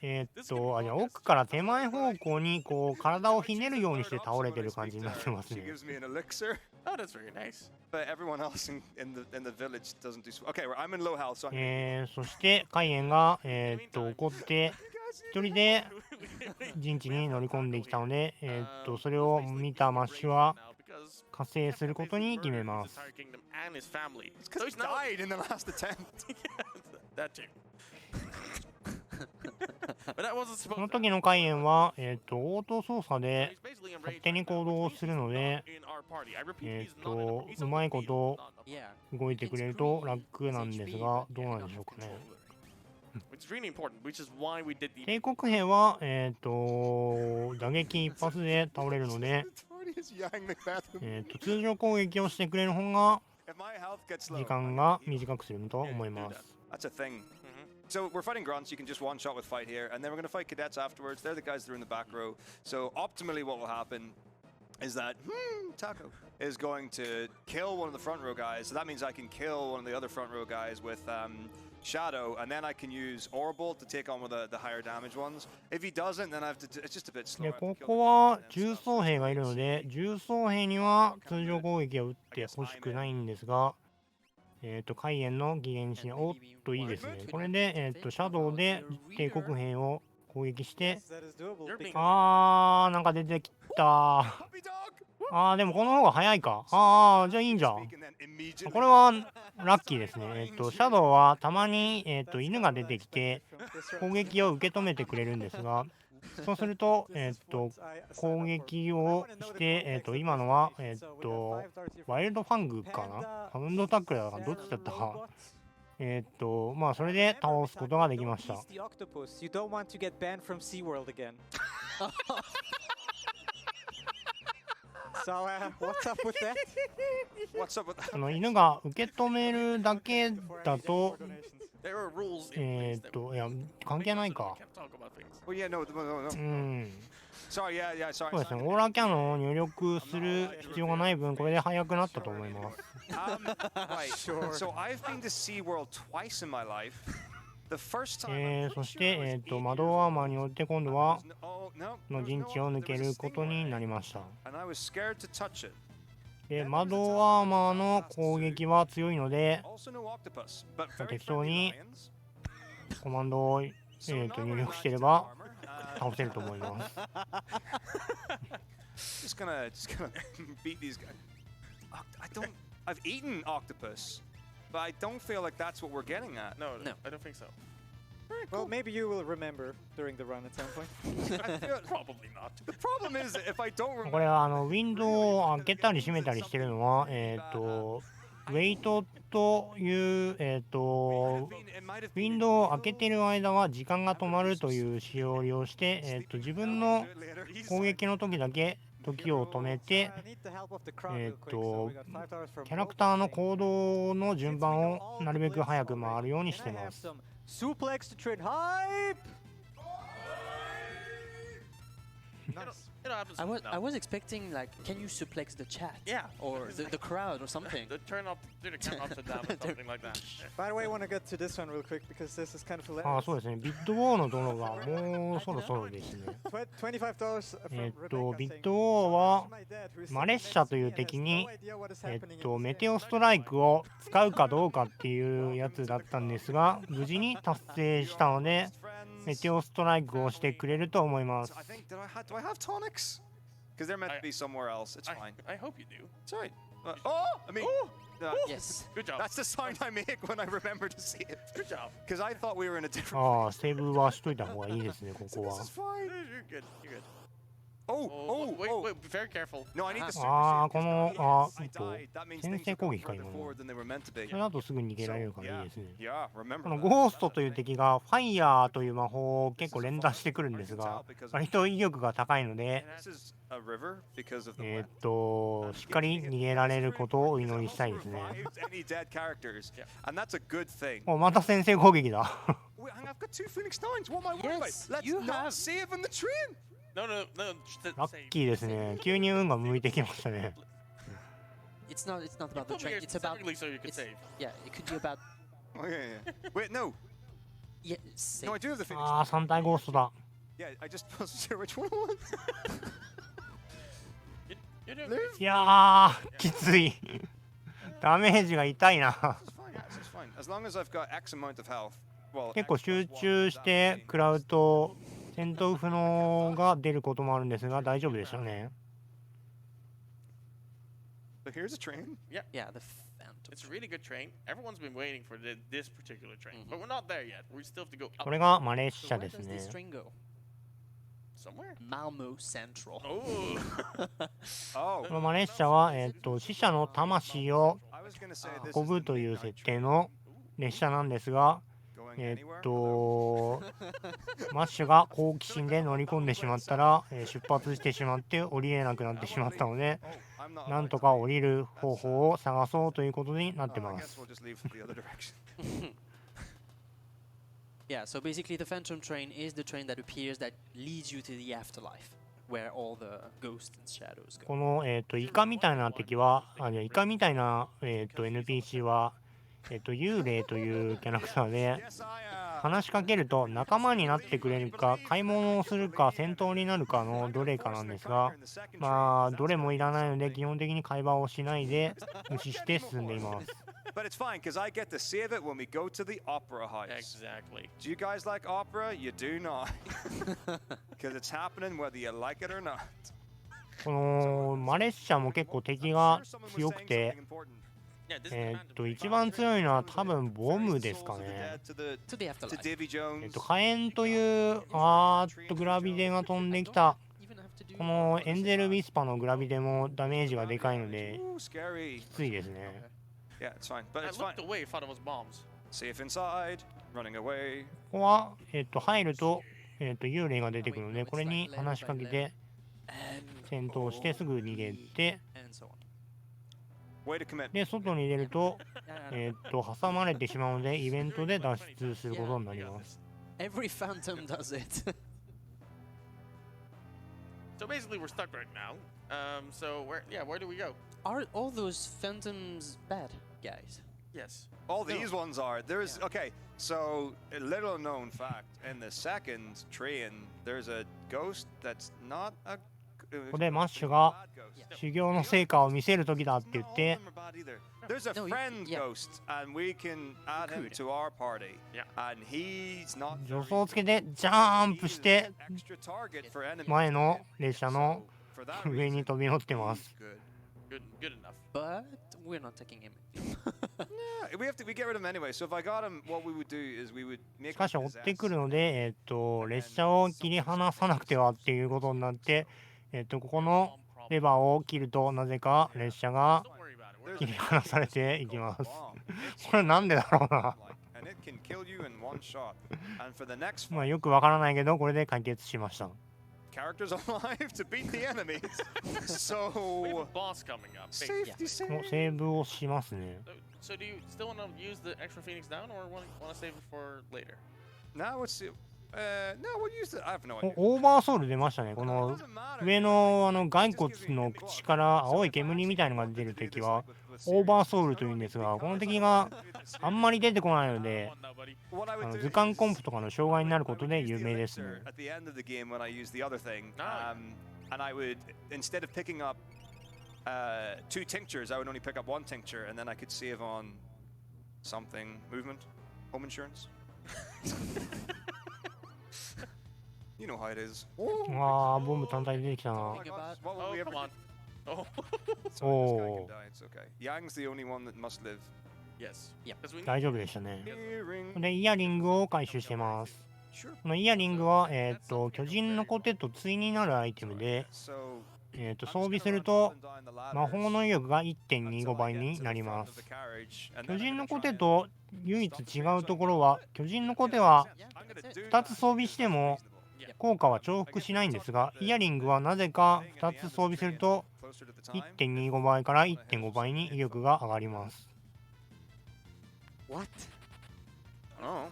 じゃあ奥から手前方向にこう体をひねるようにして倒れてる感じになってますね。 She gives me an elixir, Oh, that's very nice. but everyone else in the village doesn't do so. Okay, I'm in low health, so I'm そしてカイエンが怒って一人で陣地に乗り込んできたので、それを見たマッシュは加勢することに決めます。 because he died in the last attempt. That too. But that wasn't この supposed to. 時のカイエンは、オート操作で勝手に行動するので、うまいこと Yeah. 動いてくれると楽なんですが、どうなんでしょうかね。 It's really important, which is why we did the. 帝国兵は、打撃一発で倒れるので、 Party is young Macbeth. 通常攻撃をしてくれる方が If my health gets 時 low, 間が短くすると思います。 that's a thing. So we're fighting grunts. You can just one shot with fight here, and then we're going to fight cadets afterwards. They're the guys that are in the back row. So optimally, what will happen is that Taco is going to kill one of the front row guys. So that means I can kill one of the other front row guys with Shadow, and then I can use Orbolt to take on with the higher damage ones. If he doesn't, then I have to. It's just a bit で slower. ここは重装兵がいるので、重装兵には通常攻撃を打ってほしくないんですが、カイエンの義援士におっといいですね。これで、シャドウで帝国兵を攻撃して、 That is doable. because- なんか出てきた。 Puppy dog. でもこの方が早いか。じゃあいいんじゃん。 And then immediately. これはラッキーですね。シャドウはたまに、犬が出てきて攻撃を受け止めてくれるんですが、そうすると、攻撃をして、今のは、ワイルドファングかな、ハウンドタックルだからどっちだったか。まあそれで倒すことができました。 He's the octopus. You don't want to get banned from SeaWorld again. So, what's up with that? What's up with that? 犬が受け止めるだけだと、 There are rules in place that いや関係ないか。 can't talk about things. Well, yeah, no. うん。 Sorry, yeah, sorry. そうですね、オーラーキャノンを入力する必要がない分、これで速くなったと思います。 Right. So I've been to SeaWorld twice in my life. The first time. そして、窓アーマーによって今度は Oh, no. の陣地を抜けることになりました。 And I was scared to touch it. で、窓アーマーの攻撃は強いので、 Also no octopus, but very 適当 friendly に lions. コマンドを、入力してれば倒せると思います。 Just gonna beat these guys. I've eaten octopus, but I don't feel like that's what we're getting at. No, No. I don't think so. Well, maybe you will remember during the run at some point. I feel, Probably not. the problem is that if I don't こ remember. れはウィンドウを開けたり閉めたりしてるのは、ウェイトという、It might have ウィ been ンドウを開けている間は時間が止まるという仕様を利用して、自分の do it later. 攻撃の時だけ時を止めて、 I need the help of the crowd real quick. So we got $5 from キャラクターの行動の順番をなるべく早く回るようにしてます。 Suplex to trade hype. Nice. It happens. I was expecting like, can you suplex the chat? Yeah. Or the crowd or something. Turn off the camera upside down or something like that. By the way, I want to get to this one real quick because this is kind of そう hilarious. ですね、ビッドウォーのドロがもうそろそろですね。$25 from Rebecca ビッ saying, ドウォーは "My dad, who is マレッシャという Mexican, 敵 has に no idea what is happening in メ this テオ game." ストライクを使うかどうかっていうやつだったんですが、無事に達成したので、メテオストライクをしてくれると思います。 I think do I have tonics? Because they're meant to be somewhere else. It's fine. I hope you do. It's alright. I mean, Yes. Good job. that's the sound I make when I remember to see it. Good job. Because I thought we were in a different. セーブはしといた方がいいですね、ここ This は is。fine. You're good. You're good. Oh, wait, be very careful. No, I need the super こ save, の 'cause I died. That means 先 things 制 are 攻 going 撃か今の further forward than they were meant to be. それだとすぐ逃げ So, られるからい yeah, いですね。 yeah, remember この that. ゴーストという敵がファイヤーという魔法を結構連打してくるんですが、割と威力が高いので、 This is a river because of the しっかり逃げられることをお祈りしたいですね。 survived any dead characters, and that's a good thing. また先制攻撃だ。 Wait, hang on, I've got two Phoenix Downs. What am I worried Yes, about? Let's you not have. save in the train. No, just to ラ say. ッキーですね。急に運が向いてきましたね。 It's not about the Put me train. here It's about specifically so you can it's- save. yeah. It could be about Oh, yeah. Wait, no. Yeah, same. No, I do have the Phoenix. ああ、3体ゴーストだ。 Yeah, I just wasn't sure which one it was. You're doing Live? いやー、きつい。ダメージが痛いな。 This is fine. This is fine. As long as I've got X amount of health. Well, 結構 X 集 plus one, 中し that て would be- 食らうと戦闘不能が出ることもあるんですが大丈夫でしたね。 So here's a train. Yeah, the Phantom. It's a really good train. Everyone's been waiting for this particular train, but we're not there yet. We still have to go up これがマレッシ So ャ where です does ね。 this train go? somewhere. Malmo Central. Oh, Oh, このマレッシャは、死者の魂を I was gonna say this 運 is ぶ the という midnight 設定 train. の列車なんですが、 Going anywhere? マッシュが好奇心で乗り込んでしまったら、出発してしまって降りれなくなってしまったので、 Oh, I'm not なんと allowed か to 降りる方法を探そうということになって leave. I ま guess す。 we'll just leave the other direction. Yeah, so basically the Phantom train is the train that appears that leads you to the afterlife, where all the ghosts and shadows こ go. の、イカみたいな敵は、イカみたいな、NPC は、幽霊というキャラクターで、 Yes, I 話しかけると仲間になってくれるか、買い物をするか、戦闘になるかのどれかなんですが、まあ、どれもいらないので、基本的に会話をしないで、無視して進んでいます。 But it's fine because I get to save it when we go to the opera house. exactly. Do you guys like opera? You do not. Because it's happening whether you like it or not. このマレッシャも結構敵が I'm sure someone was 強く saying て something、important. Yeah, this is the Phantom 一 train. 番強いのは多分ボムですか Souls of the ね。 dead to To the to afterlife. Davy Jones. 火炎というグラビデが飛んできた。 Even have to do このエンゼル・ウィスパのグラビデもダメージがでかいので Ooh, scary. きついですね。 Yeah, it's fine. But I it's fine. looked away, thought it was bombs. Safe inside. Running away. ここは、入ると、幽霊が出てくるので、これに話しかけて and 戦闘してすぐ逃げて、 and so on. Way to commit. で外に出ると、 Yeah,挟まれてしまうのでイベントで脱出することになります。 every Phantom does it. So basically, we're stuck right now. So where do we go? Are all those Phantoms bad guys? Yes. All No. these ones are. There's Yeah. okay. So a little known fact: in the second train, there's a ghost that's not a. ここでマッシュが bad ghost. 修行の成果を見せる時だって言っ Not all て of them are bad either. There's a No, you- friend yeah. ghost, and we can add him Recruit. to our party. Yeah. And he's not. 助走をつけてジャン He プ is して an extra target for enemies. 前の列車 So の for that 上に reason, 飛び乗ってます。 good. Good enough. But we're not taking him. Yeah, we get rid of him anyway. So if I got him, what we would do is we would make. しかし追 him って possess. くるので、列車を切り離さなくてはっていうことになって、ここのレバーを切るとなぜか列車が Don't worry about it. We're 切り離されていきます。 Bomb. これなんでだろうな。 And it can kill you in one shot. And for the next まあ fight, よくわからないけど、これで解決しました。 characters alive to beat the enemies. we have a So boss coming up. safety もう save. セーブをしますね。 So do you still want to use the extra Phoenix down, or want to save it for later? Now let's see. No, we'll use it. I have no お idea. オーバーソウル出ましたね。こ No, の it doesn't matter. 上の骸骨の口から青い煙みたいのが出る敵はオーバーソウルというんですが、この敵があんまり出てこないので、 What I would do 図鑑 is- コンプとかの障害になることで有名ですね。 At the end of the game when I use the other thing, Ah. and I would instead of picking up 2 tinctures, I would only pick up 1 tincture, and then I could save on something, movement, home insurance. You know how it is. ああ、ボム単体出てきたな。 Oh my gosh, what will Oh, we ever come on. Oh, Sorry, this guy Oh. can die. It's okay. Yang's the only one that must live. yes. Yeah. Because we 大丈夫でしたね。 Earring. で、イヤリングを回収してます。 Sure. このイヤリングは、巨人のコテと対になるアイテムで、 So 装備すると魔法の威力が 1.25 倍になります。巨人のコテと唯一違うところは、巨人のコテは Yeah, that's it. 2つ装備しても効果は重複しないんですが、イヤリングはなぜか2つ装備すると 1.25 倍から 1.5 倍に威力が上がります。 What? Oh,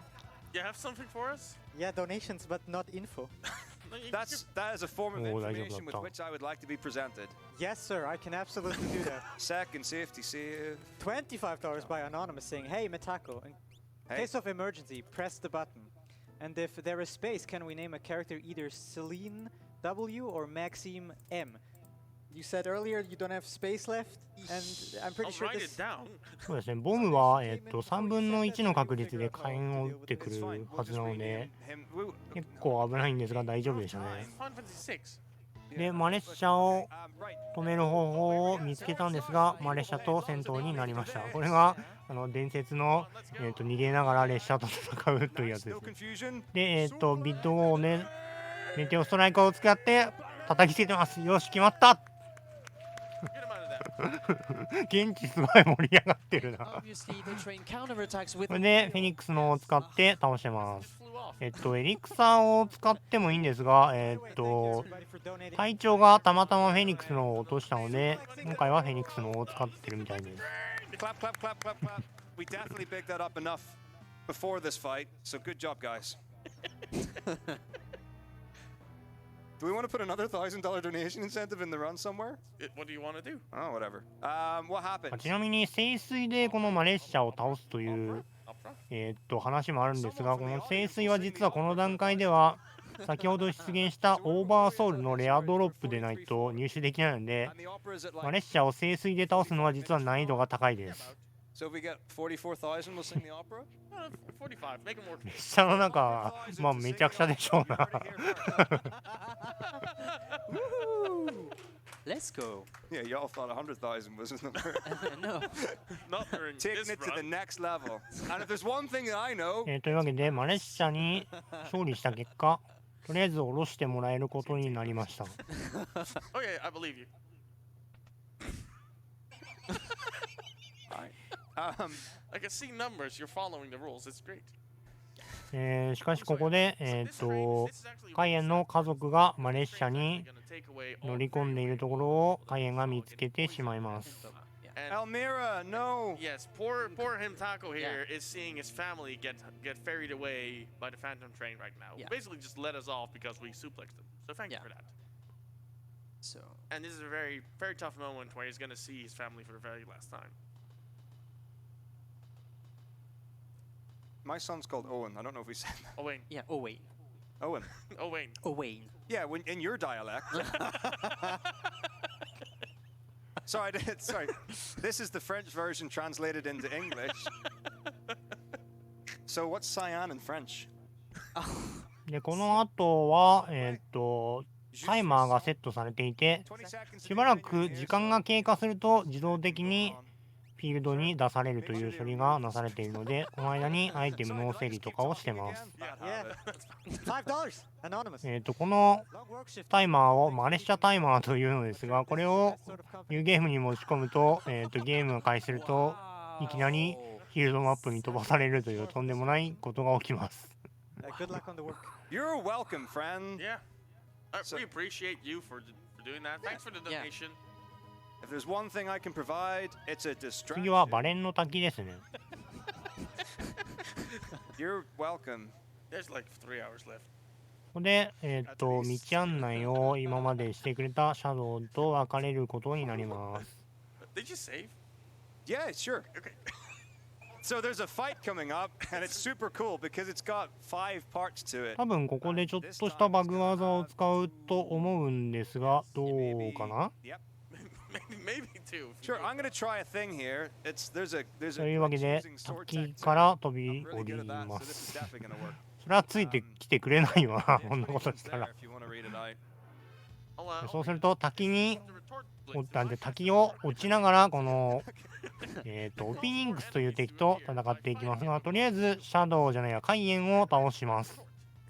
you have something for us? Yeah, donations, but not info. No, you- that is a form of Oh,大丈夫だった。 information with which I would like to be presented. Yes, sir, I can absolutely do that. Second safety save. $25 by Anonymous saying, hey, metako. And Hey. Case of emergency, press the button. And if there is space, can we name a character either Celine W or Maxime M? You said earlier you don't have space left, and I'm pretty I'll sure write this. it down. そうですね、ボムは、3分の1の確率で火炎を撃ってく It's る fine. は We'll ず just なの rename で、 him. 結構危ないんですが大丈夫でしたね。 Final Fantasy VI. で、マレッシャを止める方法を見つけたんですが、マレッシャと戦闘になりました。これが伝説の、逃げながら列車と戦うというやつです No ね。 confusion. で、ビッドをね、メテオストライカーを使って叩きつけてます。よし、決まった。 Get him out of that. 現地すごい盛り上がってるな。 Obviously, the train counterattacks with これでフェニックスのを使って倒してま Just す。 flew off. エリクサーを使ってもいいんですが、Everybody for donating. 隊長がたまたまフェニックスのを落としたので、今回はフェニックスのを使ってるみたいです。 Clap, clap, clap, clap, clap. We definitely bigged that up enough before this fight, so good job, guys. Do we want to put another $1,000 donation incentive in the run somewhere? What do you want to do? Oh, whatever. What happened? ちなみに聖水でこのマレッシャを倒すという、 Up front? 話もあるんですが、この聖水は実はこの段階では先ほど出現したオーバーソウルのレアドロップでないと入手できないので、 And the opera is at マ like. レッシャを聖水で倒すのは実は難易度が高いです。 So if we get 44,000, we'll sing the opera? 45. Make him work. 列車の中はまあめちゃくちゃでしょうな。 Let's go. Yeah, y'all thought 100,000 was the number. No. Not during Taking this it to the run. next level. And if there's one thing that I know, というわけでマレッシャに勝利した結果、とりあえず下ろしてもらえることになりました。 Okay, I believe you. I can see numbers. You're following the rules. It's great. しかしここで、カイエンの家族がマレッシャに乗り込んでいるところをカイエンが見つけてしまいます。 And Almira, no. yes, poor Himtako here is seeing his family get ferried away by the Phantom Train right now. Yeah. Basically, just let us off because we suplexed them. So thank you Yeah. for that. So And this is a very, very tough moment where he's gonna see his family for the very last time. My son's called Owen. I don't know if we said that. Oh Wayne. yeah. Oh wait. Owen. Oh Wayne. Oh Wayne. Yeah, when in your dialect. Sorry, sorry. This is the French version translated into English. So what's cyan in French? でこの後は、タイマーがセットされていて、 20 seconds. しばらく時間が経過すると自動的にフィールドに出されるという処理がなされているので、この間にアイテムの整理とかをしてます。 Yeah. $5 anonymous. この Long work shift. タイマーをマレッシャタイマーというのですが、これを Sort of company. ニューゲームに持ち込むと、ゲームが開始するといきなりフィールドマップに飛ばされるというとんでもないことが起きます。 Good luck on the work. You're welcome, friend. Yeah. So- We appreciate you for doing that. Thanks for the Yeah. donation. If there's one thing I can provide, it's a 次は distraction. バレンの滝ですね。 You're welcome. There's like 3 hours left. ここで、道案内を今までしてくれたシャドウと別れることになります。 Did you save? Yeah, sure. Okay. So there's a fight coming up, and it's super cool because it's got 5 parts to it. 多分ここでちょっとしたバグ技を使うと思うんですが、どうかな？ Yep. Maybe two. Sure, I'm gonna try a thing here. There's a というわけ glitch で using sword 滝 tech. から飛び I'm 降 really り good at that, ま so this す。 is definitely gonna work. それはついてきてくれないわ、こんなこと It's したら there。if you wanna read it out. そうすると滝に The retort 落ちたんで、滝を落ちながらこのオピニングスという敵と戦っていきますが、とりあえずシャドウじゃないや、カイエンを倒します。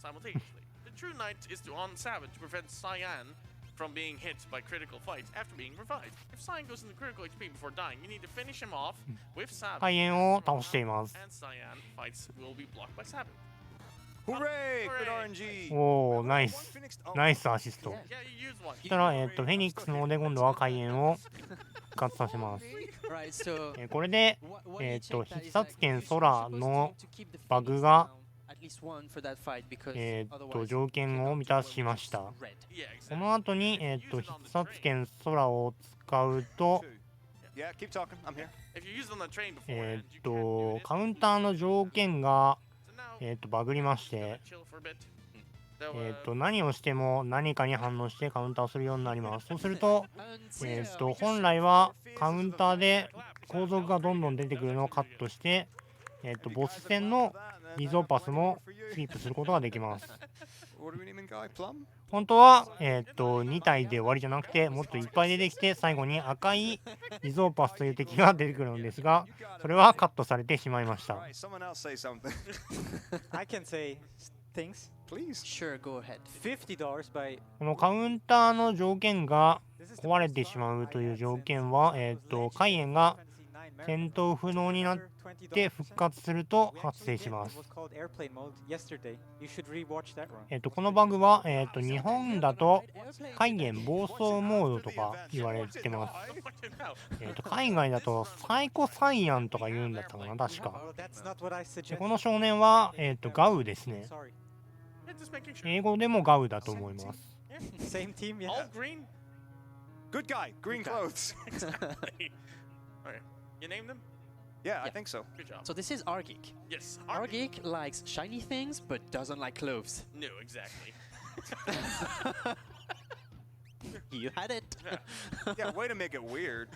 simultaneously. The true knight is to on Savage to prevent Cyan from being hit by critical fights after being revived. If Cyan goes into critical HP before dying, you need to finish him off with カ Savage, イエンを倒しています。 and Cyan fights will be blocked by Savage. Hooray! Good Hooray. RNG. おー、ナイス。 Phoenix- oh, ナイスアシスト。 Yeah, you use one. そしたら、フェニックスの方で今度はカイエンを復活させます。 Right. So これで、 what you check that 必 is 殺 that 剣 you're 空 supposed の to keep the バグ Phoenix が down at least one for that fight because otherwise 条件を満たしました。 red. Yeah, こ exactly. の後に、必殺剣空を使うと、Yeah, keep talking. I'm here. If you used on the train beforehand, you can't do it. カウンターの条件が、 So now, バグりまし just gonna て、 chill for a bit. So, 何をしても何かに反応してカウンターをするようになります。そうすると、本来はカウンターで後続がどんどん出てくるのをカットして、ボス戦のリゾーパスもスイープすることができます。What do we name guy? Plum? 本当は、2体で終わりじゃなくて、もっといっぱい出てきて、最後に赤いリゾーパスという敵が出てくるのですが、それはカットされてしまいました。 Right, someone else say something. I can say things. Please. Sure, go ahead. $50 by このカウンターの条件が壊れてしまうという条件は、海援が戦闘不能になって復活すると発生します。このバグは、日本だと海援暴走モードとか言われてます。海外だとサイコサイアンとか言うんだったかな、確か。でこの少年は、ガウですね。 yeah, just making sure. 英語でもガウだと思います。 Same team, yeah. All green? Good guy. Green clothes. Exactly. Okay. You named them? Yeah, I Yeah. think so. Good job. So this is Argeek. Yes. Argeek likes shiny things but doesn't like clothes. No, exactly. You had it. Yeah, way to make it weird.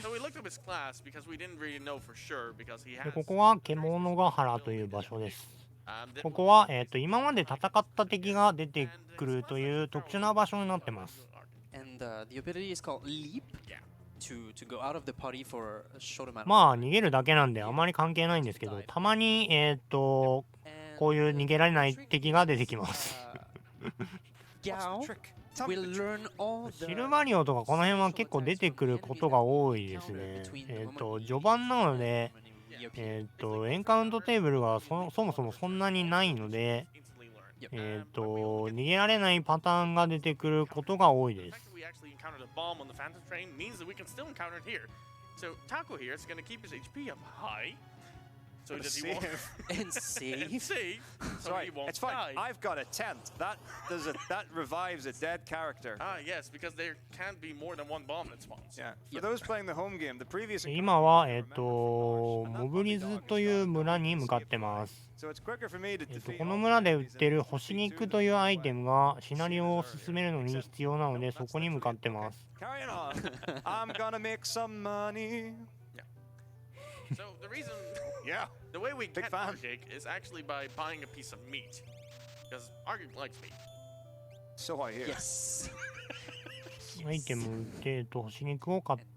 So we looked up his class because we didn't really know for sure because he で has. ここは獣ヶ原という場所です。 That ここは、今まで戦った敵が出てくるという特殊な場所になってます。 And the ability is called Leap. To go out of the party for a short amount. まあ逃げるだけなんであまり関係ないんですけど、たまにこういう逃げられない敵が出てきます。 Gao will learn all シ the ルバリオとかこの辺は結構出てくることが多いですね。序盤なので、エンカウントテーブルがそもそもそんなにないので、 instantly learn. 逃げられないパターンが出てくることが多いで The す。 fact that we actually encountered a bomb on the Phantom train means that we can still encounter it here. So Taco here is going to keep his HP up high. So that he won't and and save. save. So Sorry, he won't it's fine. die. I've got a tent. That revives a dead character. Ah, yes, because there can't be more than one bomb that spawns. Yeah. For those playing the home game, the previous. 今はモブリズという村に向かってます。 So it's quicker for me to defeat この村で売ってる干し肉というアイテムがシナリオを進めるのに必要なのでそこに向かってます。 Carrying on. I'm gonna make some money. So the reason, Yeah. the way we Big get fan. Argeek is actually by buying a piece of meat. Because Argeek likes meat. So I hear. Yes. アイテム売って干し肉を買った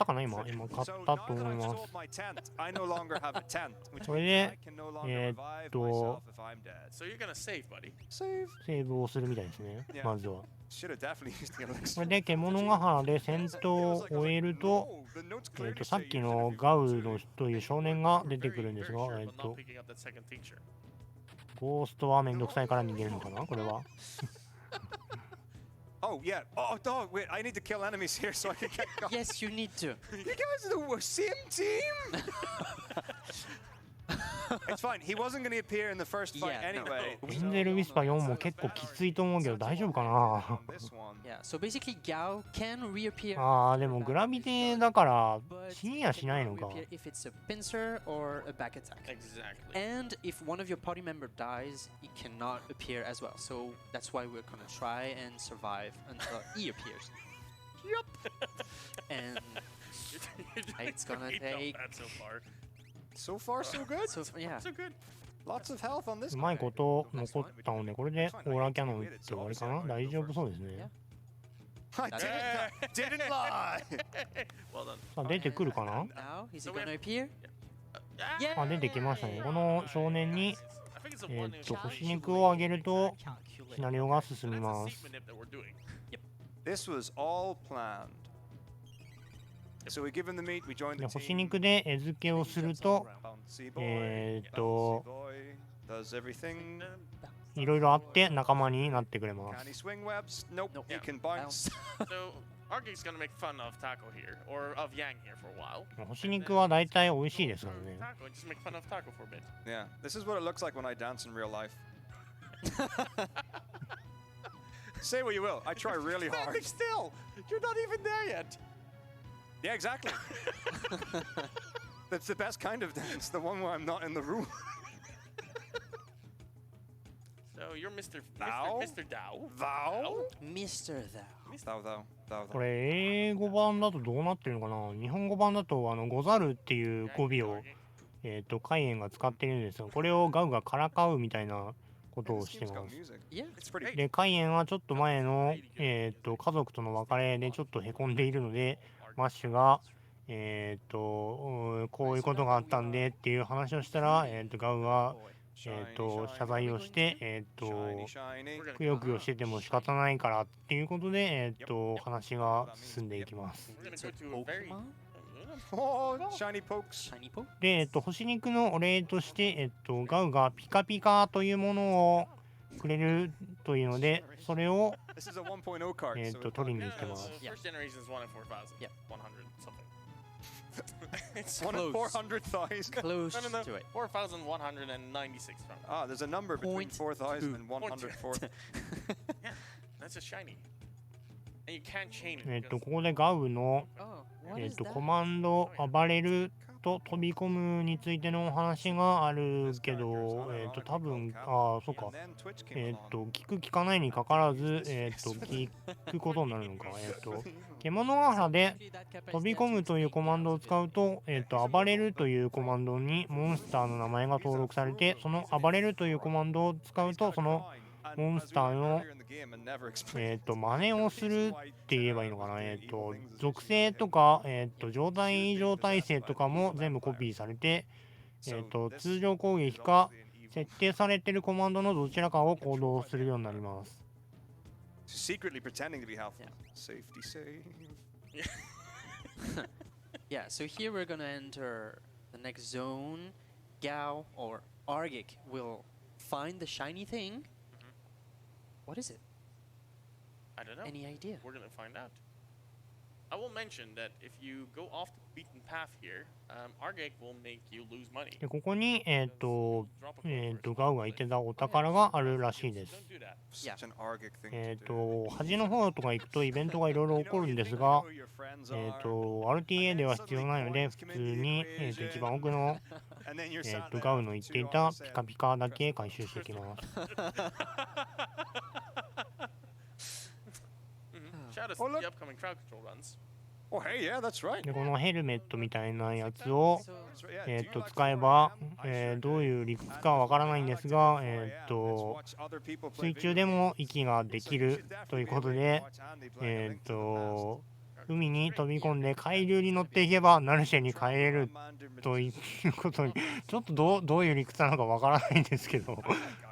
かな今買った So と now 思 that い I've ます。 sold my tent, I no longer have a tent, which それ means で I can no longer revive myself if I'm dead. So you're gonna save, buddy. Save. セーブをするみたいですね。まずは。 Should have definitely used the elixir. これで獣ヶ原で戦闘を終えると、 The notes clearly さっ say き you の should ガウ have の used という少年が出て Very, くるんです very が、 sure about not picking up that second tincture. ゴーストはめんどくさいから逃げるのかなこれは。 Oh yeah. Oh dog. Wait. I need to kill enemies here so I can get going. Yes, you need to. You guys are the worst. Same team. It's fine. He wasn't going to appear in the first fight Yeah, no. anyway. エンゼルウィスパー4も結構きついと思うけど大丈夫かな On this one. Yeah. So basically, Gao can reappear. あーでもグラビティだから but 死にはしないの cannot か。 reappear if it's a pincer or a back attack. Exactly. And if one of your party member dies, it cannot appear as well. So that's why we're gonna try and survive until he appears. Yep. And It's gonna Great job, take- that so far. So far, so good. so yeah. So good. Lots of health on this うまい guy. こと残ったのでこれでオーラキャノン打って終わりかな大丈夫そうですね。 I didn't lie. Well done. さあ出てくるかな Now is he gonna appear? Yeah. あ出てきましたね。この少年に I think it's a one 干し肉をあげるとシナリオが進み That's ま the す。 sequence that we're doing. This was all planned. So we give him the meat. We join で the 干し team. 肉で餌付けをすると Bouncy boy, えーっ bouncy と boy does everything. いろいろあって仲間になってくれま Can he す。 swing webs? Nope. Nope. He Yeah. can bounce. So Argeek's gonna make fun of Taco here, or of Yang here for a while. 干し肉は大体美味しいですからね。 Taco, and just make fun of Taco for a bit. Yeah. This is what it looks like when I dance in real life. Say what you will. I try really hard. Standing still. You're not even there yet. Yeah, exactly. That's the best kind of dance. The one where I'm not in the room. So you're Mr. Thou? Mr. Dow. Thou? Mr. Thou. Thou. これ英語版だとどうなってるのかな。日本語版だとござるっていう語尾を海援が使ってるんですよ。これをガウがからかうみたいなことをしてます。 Yeah. It's pretty. で、海援はちょっと前の家族との別れでちょっとへこんでいるので、マッシュがこういうことがあったんでっていう話をしたら、ガウは謝罪をしてShiny, shiny. くよくよしてても仕方ないからっていうことで話が進んでいきます。 We're gonna go to a very Pokemon? Oh, shiny pokes. Shiny Poke? で、星肉のお礼として、ガウがピカピカというものをくれるというので、それを、This is a 1.0 card. so it's 取りに Yeah, 行ってます。 the first generation is 1 in 4,000. Yeah. 100 something. It's one in Close. 400,000. Close no, no, no. to it. 4,196 from. Ah, there's a number between Point 4,000 two. and 104. Yeah, that's a shiny. And you can't chain it. ここでガウの、Oh, what is that? コマンド暴れると飛び込むについてのお話があるけど、多分、そうか。 And then Twitch came along. 聞く聞かないにかかわらず、聞くことになるのか。獣ヶ原で飛び込むというコマンドを使うと、暴れるというコマンドにモンスターの名前が登録されて、その暴れるというコマンドを使うと、そのモンスターの、真似をするって言えばいいのかな。属性とか、状態異常耐性とかも全部コピーされて、通常攻撃か設定されているコマンドのどちらかを行動するようになります。 Secretly pretending to be helpful. Safety save. Yeah, so here we're gonna enter the next zone. Gao or Argic will find the shiny thing. What is it? I don't know. Any idea? We're gonna find out. I will mention that if you go off the beaten path here, Argake will make you lose money. でここに、 Drop a coin first. ガウが言ってたお宝があるらしいです。 Don't do that. Such an Argic thing to do. 端の方とか行くとイベントがいろいろ起こるんですが、RTA では必要ないので、普通に、一番奥の、 And then you're sat ガ there ウの言っていたピカピカだけ回収していきます。 Shout out Oh, to look. the upcoming crowd control runs. Oh, hey, yeah, that's right. でこのヘルメットみたいなやつを、 So, That's right, yeah. Do you like 使えば Spider-Man?、I sure どう do. いう理屈かわからないんですが、 Oh, yeah, let's watch other people play 水 video 中で games. も息がで So き you る should という definitely こと be able で to、watch Andy play a Link to the Past. 海に飛び込んで海流に乗っていけばナルシェに帰れるということに、ちょっとどういう理屈なのかわからないんですけど、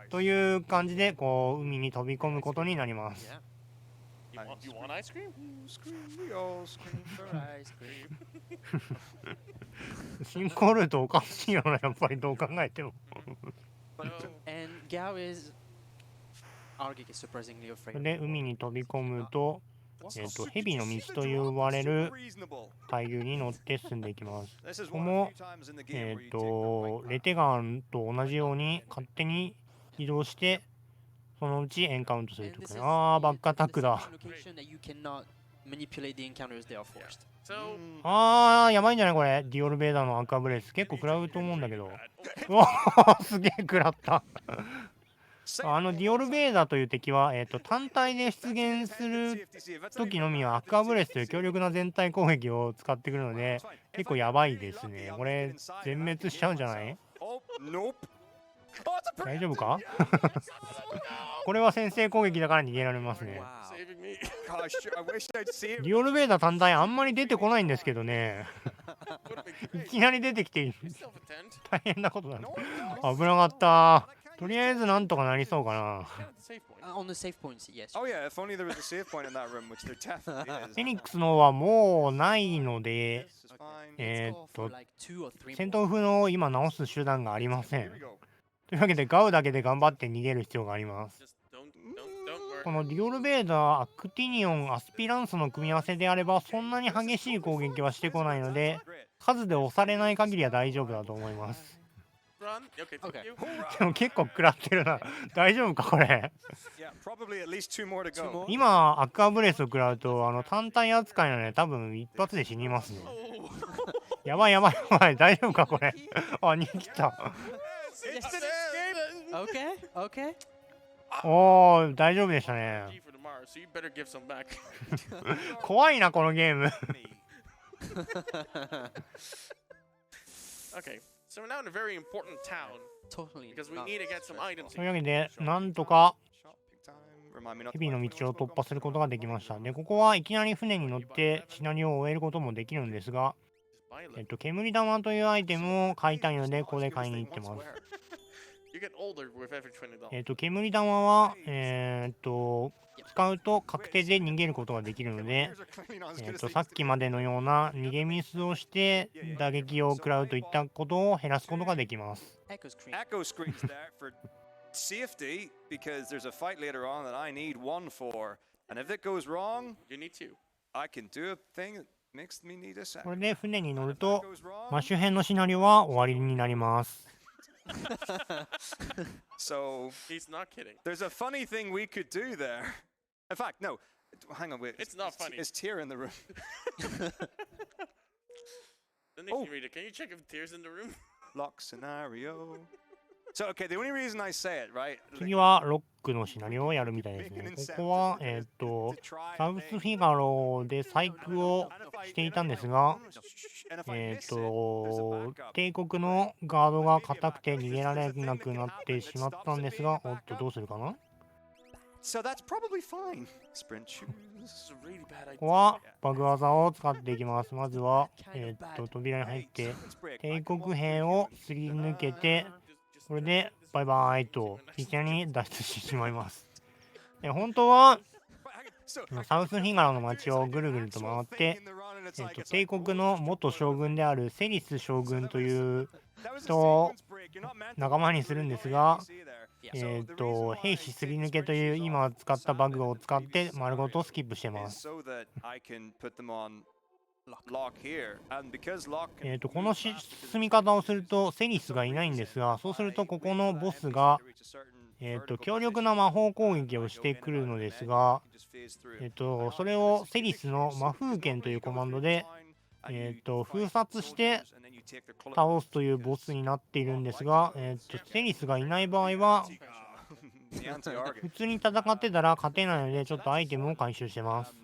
という感じでこう海に飛び込むことになります。 yeah. You want ice cream? Scream, we all scream for Ice cream. 進行ルートおかしいよな、やっぱりどう考えても。 And Gao is. Argic is surprisingly afraid. で海に飛び込むと、 it. 蛇の道と呼ばれる Reasonable. 海流に乗って進んでいきます。 This is ここ one も of the few times in the game where you take the right レ path. テガンと同じように勝手に移動してそのうちエンカウントする And と this か、 is バックアタック the だ。 location that you cannot manipulate the encounters they are forced. So, やばいんじゃないこれ。ディオルベーダーのアクアブレス結構食らうと思うんだけど。うわすげえ食らった。ディオルベーダーという敵は、単体で出現する時のみはアクアブレスという強力な全体攻撃を使ってくるので結構やばいですね。これ全滅しちゃうんじゃない？ Oh, nope. Oh, it's a 大丈夫か？これは先制攻撃だから逃げられますね。 Wow. saving me. gosh, I wish I'd saved. ディオルベーダー単体あんまり出てこないんですけどね。 Would have been いきなり出てきて great. Self-attend. 大変なことになる。 No, no. 危なかった。とりあえずなんとかなりそうかな。 Down at the save point. On the save points, yes. Oh yeah, if only there was a save point in that room, which there definitely is. フェニックスのはもうないので、 This is fine. Let's Eh, go for like 2 or 3戦 more. 闘風の今直す手段がありませ Here ん。 we go. というわけでガウだけで頑張って逃げる必要があります。 Just don't worry. このディオルベーダー、アクティニオン、アスピランスの組み合わせであればそんなに激しい攻撃はしてこないので、数で押されない限りは大丈夫だと思います。 Run. run. Okay, thank Okay. you. でも結構食らってるな。大丈夫かこれ。 Yeah, probably at least 2 more to Two go. more. 今アクアブレスを食らうと単体扱いなので多分一発で死にますね。 Oh. やばいやばいやばい、大丈夫かこれ。あ、逃げ切った。 It's an escape. Okay. Okay. おー、大丈夫でしたね。 G for tomorrow, so you better give some back. 怖いなこのゲーム。 Okay, so we're now in a very important town Totally. because we not need to get some items. というわけでなんとか Shopping time. Remind me not 日 to 々 buy の too 道を much 突破することができました。で、ここはいきなり船に乗ってシナリオを終えることもできるんですが、 Violet. 煙玉というアイテムを買いたいのでここで買いに行ってます。 You get older with every $20. 煙玉は使うと確定で逃げることができるので、 Yours are clearly not as good as they さっ used to き be. までのような逃げミスをして打撃を食らうといったことを減らすことができます。 Echo screen. Echo screen's there for safety because there's a fight later on that I need 1 for. And if it goes wrong, You need 2. I can do a thing that makes me need a これ second. で船に乗る If と that goes wrong, マッシュ編のシナリオは終わりになります。 so He's not kidding. there's a funny thing we could do there. In fact, no. Hang on, wait. It's not funny. Is Tyr in the room? The next reader, can you check if Tears in the room? Lock scenario. So, okay, the only reason I say it, right? 次はロックのシナリオをやるみたいですね。ここはサウスフィガロで細工をしていたんですが、帝国のガードが硬くて逃げられなくなってしまったんですが、おっとどうするかな。 So that's probably fine. Sprint shoes. This is a really bad ここ idea. はバグ技を使っていきます。まずは、扉に入って、 Let's break. 帝国兵をすり抜けて、これでバイバイといきなり脱出してしまいます。本当は So, サウスフィガロの街をぐるぐると回って、帝国の元将軍であるセリス将軍という人を仲間にするんですが、兵士すり抜けという今使ったバグを使って丸ごとスキップしてます。 so that I can put them on lock here. And because lock この進み方をするとセリスがいないんですが、そうするとここのボスが強力な魔法攻撃をしてくるのですが、それをセリスの魔風剣というコマンドで封殺して倒すというボスになっているんですが、セリスがいない場合は the anti-arg. 普通に戦ってたら勝てないのでちょっとアイテムを回収してます。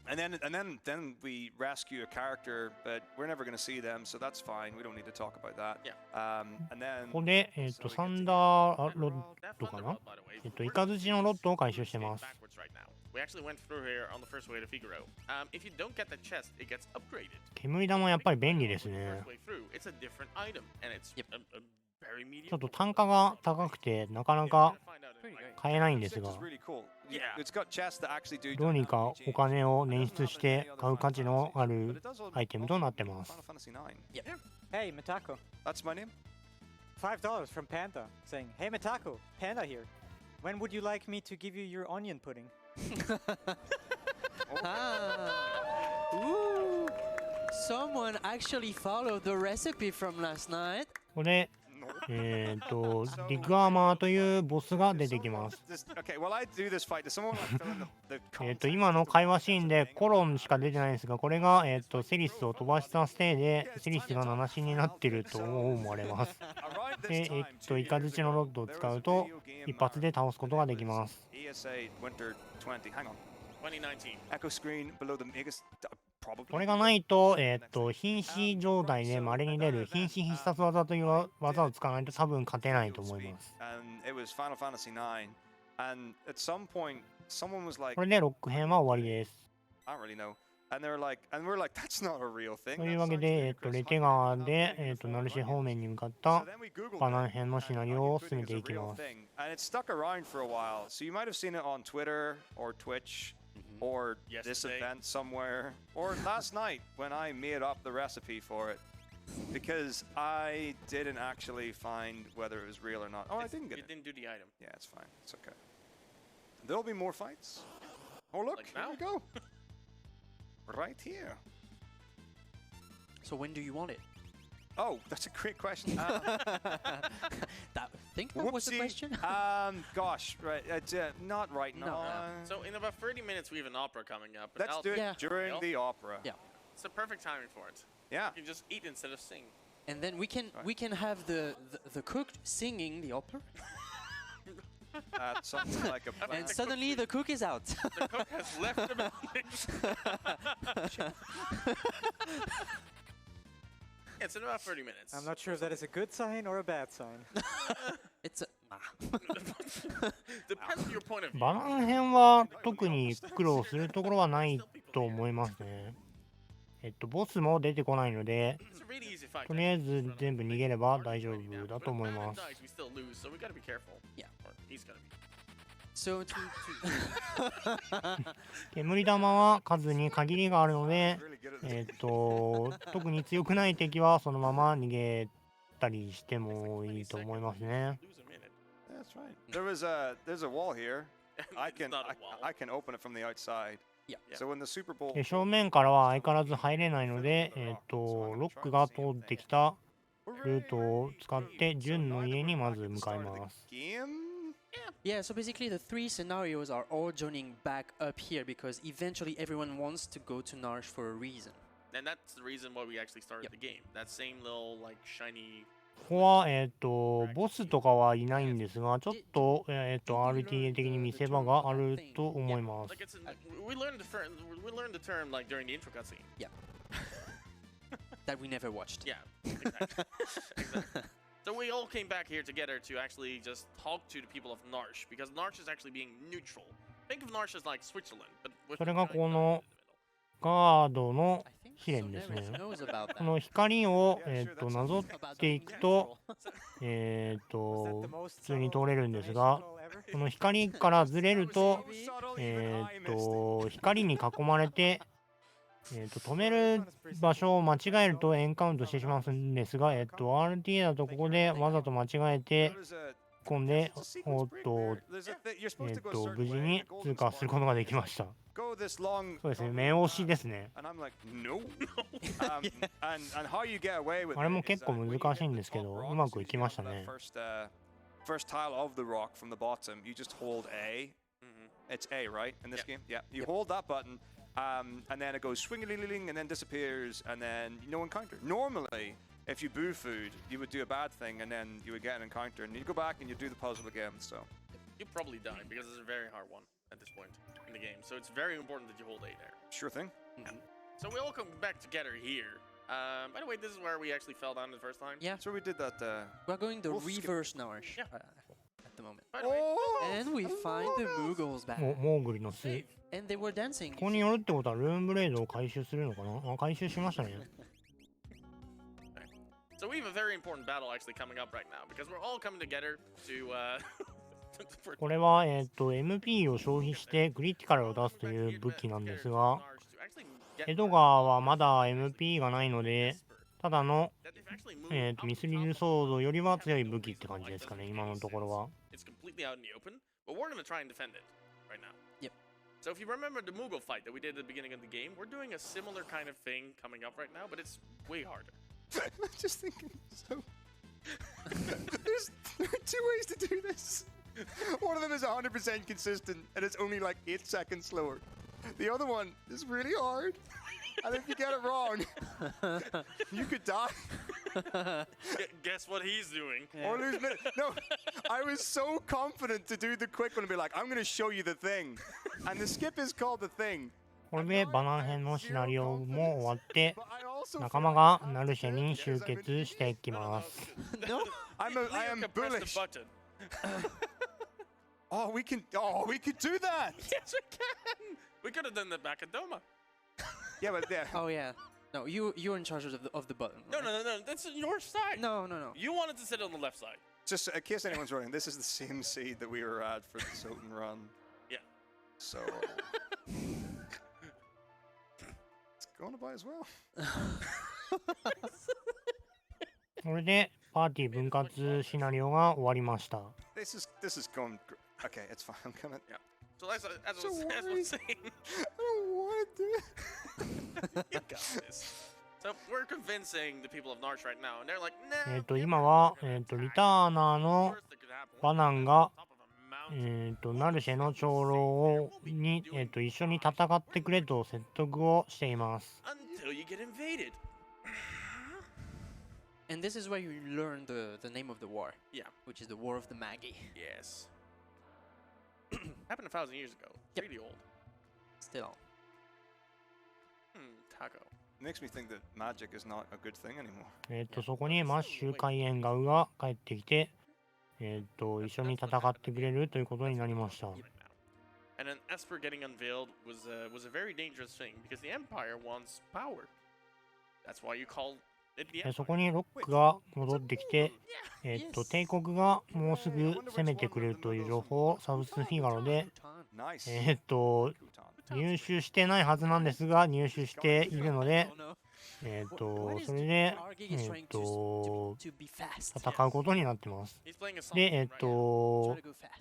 And then we rescue a character, but we're never going to see them, so that's fine. We don't need to talk about that. Yeah. And then ここでサンダーロッドかな、 By the way. イカズチのロッドを回収してます。 Backwards right now. We actually went through here on the first way to Figaro. If you don't get the chest, it gets upgraded. 煙玉やっぱり便利ですね。 First way through, it's a different item, and it's Yep. a very medium. ちょっと単価が高くてなかなか Find out if Pretty great. 買えないんです 6が、 is really cool. Yeah. It's got chests that actually do どうにか damage. お金を捻出して買う価値のあ But る it does all- アイテムとなってます。 Final Fantasy 9. Hey, Metako. That's my name. $5 from Panda saying, Hey, Metako, Panda here. When would you like me to give you your onion pudding? Ah. Ooh. Someone actually followed the recipe from last night. これディグアーマーというボスが出てきます。 Okay, while I do this fight, does someone like fill in the 今の会話シーンでコロンしか出てないんですが、これがセリスを飛ばしたせいでセリスが7死になってると思われます。 Around で this time, イカズチのロッドを使うと一発で倒すことができます。 ESAwinter 20. Hang on. 2019. Echo screen below the biggest. Probably. これがないと、瀕死状態で稀に出る瀕死必殺技という技を使わないと多分勝てないと思います。 And it was Final Fantasy 9. And at some point, someone was like, これでロック編は終わりです。 I don't really know. And they were like, and we're like, that's not a real thing. という That's わけ like で、 Chris レテ Hunt. 川で、ナルシェ方面に向かっ So た then we Googled バナン it, 編のシナ and リ are オ you を進め including て as い a き real ます。 thing? And it stuck around for a while. So you might have seen it on Twitter or Twitch or this Yesterday. event somewhere or last night when I made up the recipe for it. Because I didn't actually find whether it was real or not. Oh, I didn't get You it. didn't do the item. Yeah, it's fine. It's okay. There'll be more fights. Oh, look, Like here now? we go. Right here. So when do you want it? Oh, that's a great question. Think that was the Whoopsie. question. Gosh, right. Not right No, now. So in about 30 minutes, we have an opera coming up. and Let's I'll- do it Yeah. during Yeah. the opera. Yeah. It's the perfect timing for it. Yeah. You can just eat instead of sing. And then we can have the cook singing the opera, Something like a and plan. suddenly the cook is out. The cook has left the building. It's in about 30 minutes. I'm not sure if that is a good sign or a bad sign. It's a, Depends on your point of view. バナナ編は特に苦労するところはないと思いますね。ボスも出てこないので、 It's a really easy fight. とりあえず全部逃げれば大丈夫だと思います。 If we still lose, so we gotta be careful. Yeah. Or he's gotta be. so to 煙玉は数に限りがあるので、 Really good at this. 特に強くない敵はそのまま逃げたりしてもいいと思いますね。 Lose a minute. That's right. There's a wall here. I It's can not a wall. I can open it from the outside. Yeah. So when the Super Bowl で正面からは相変わらず入れないので、ロックが通ってきたルートを使って純の家にまず向かいます。 game. yeah, so basically the three scenarios are all joining back up here because eventually everyone wants to go to Narsh for a reason. And that's the reason why we actually started Yep. the game. That same little like shiny. ここは、ボスとかはいないんですが、ちょっと、RTA 的に見せ場があると思います。 Like it's we learned the term like during the intro cutscene. That we never watched. Yeah, exactly. Exactly. So we all came back here together to actually just talk to the people of Narsh because Narsh is actually being neutral. Think of Narsh as like Switzerland, but with そ a れが giant こ mountain の in the middle. ガードの I think 試練ですね。 knows about こ that. の光を、なぞ About っていくと、 Was that the 普 most 通に subtle 通れるんですが、 informational ever? この光からずれると、 So subtle, even I missed it. 光に囲まれて、止める場所を間違えるとエンカウントしてしまうんですが、RTA だとここでわざと間違えて There's a 込んで、 there's a お sequence っ break と、 there. There's a you're supposed to go a 無 certain 事 way, に the golden 通過する spawn. ことができました。 Go this long そうですね、目押しですね。 and I'm like, no. And how you get away with あれも it is 結構 that when you 難しい hit ん the ですけ top ど、 rock, うま as く soon い as き you ま get した to ね。that first tile of the rock from the bottom, you just hold A. It's A, right? In this game? Yeah. You hold that button, and then it goes swing-a-ling-a-ling and then disappears, and then no encounter. Normally, if you boo food, you would do a bad thing, and then you would get an encounter, and you go back and you do the puzzle again. So You probably die because it's a very hard one at this point in the game. So it's very important that you hold A there. sure thing. So we all come back together here. By the way, this is where we actually fell down the first time. Yeah, So we did that. we're going the We'll skip- reverse Narsh Yeah. at the moment. By the way, And we find the Mughals back. モーグリの巣。 And they were dancing. ここに寄るってことはルーンブレードを回収するのかなあ、回収しましたね。 so we have a very important battle actually coming up right now because we're all coming together to. For これは、MP を消費してクリティカルを出すという武器なんですが、エドガーはまだ MP がないので、ただの、ミスリルソードよりは強い武器って感じですかね、今のところは。 It's completely out in the open, but we're gonna try and defend it right now. Yep. So if you remember the Mughal fight that we did at the beginning of the game, we're doing a similar kind of thing coming up right now, but it's way harder. I'm just thinking. So there are two ways to do this. One of them is 100% consistent, and it's only like 8 seconds slower. The other one is really hard, and if you get it wrong, you could die Guess what he's doing? or lose minutes. No, I was so confident to do the quick one and be like, I'm going to show you the thing, and the skip is called the thing. これでバナナ編のシナリオも終わって、 But I also 仲間がナルシェに集結していきます。 No? I am Leo can press the bullish. button. Oh, we could do that. Yes, we can. We could have done that back at Doma. Yeah, but yeah. Oh yeah. No, you're in charge of the button. No, right? no. That's on your side. No. You wanted to sit on the left side. Just in case anyone's wondering, this is the same seed that we were at for the Soten run. Yeah. So it's going to buy as well. これでパーティー分割シナリオが終わりました。 This is going. Okay, it's fine. I'm gonna. Yeah. So as I So was worried. saying, I don't want to. you got this. So we're convincing the people of Narch right now, and they're like, nah. 今は、リターナーの Worst that could happen バ is ナンが、 top of a mountain. ナルシェの長老に、一緒に戦ってくれと説得をしています。Until you get invaded. And this is where you learn the name of the war. Yeah. Which is the War of the Magi. Yes. Happened 1,000 years ago. Yep. Really old. Still. Taco. Makes me think that magic is not a good thing anymore. そこにマッシュ海援ガウが帰ってきて、一緒に戦ってくれるということになりました。 And then Esper getting unveiled was a very dangerous thing because the Empire wants power. That's why you call it the そ Empire. こにロックが戻ってきて、帝国がもうすぐ攻めてくれるという情報をサウスフィガロで、 Nice. 入手してないはずなんですが、入手しているので、それで、戦うことになってます。 He's playing a song. で、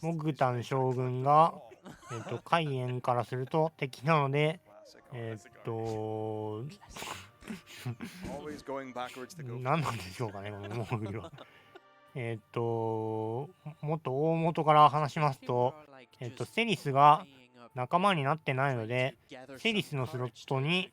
モグタン将軍が、海援からすると敵なので、 Always going backwards to go. 何なんでしょうかね、このモーグリは。もっと大元から話しますと、セリスが仲間になってないので、セリスのスロットに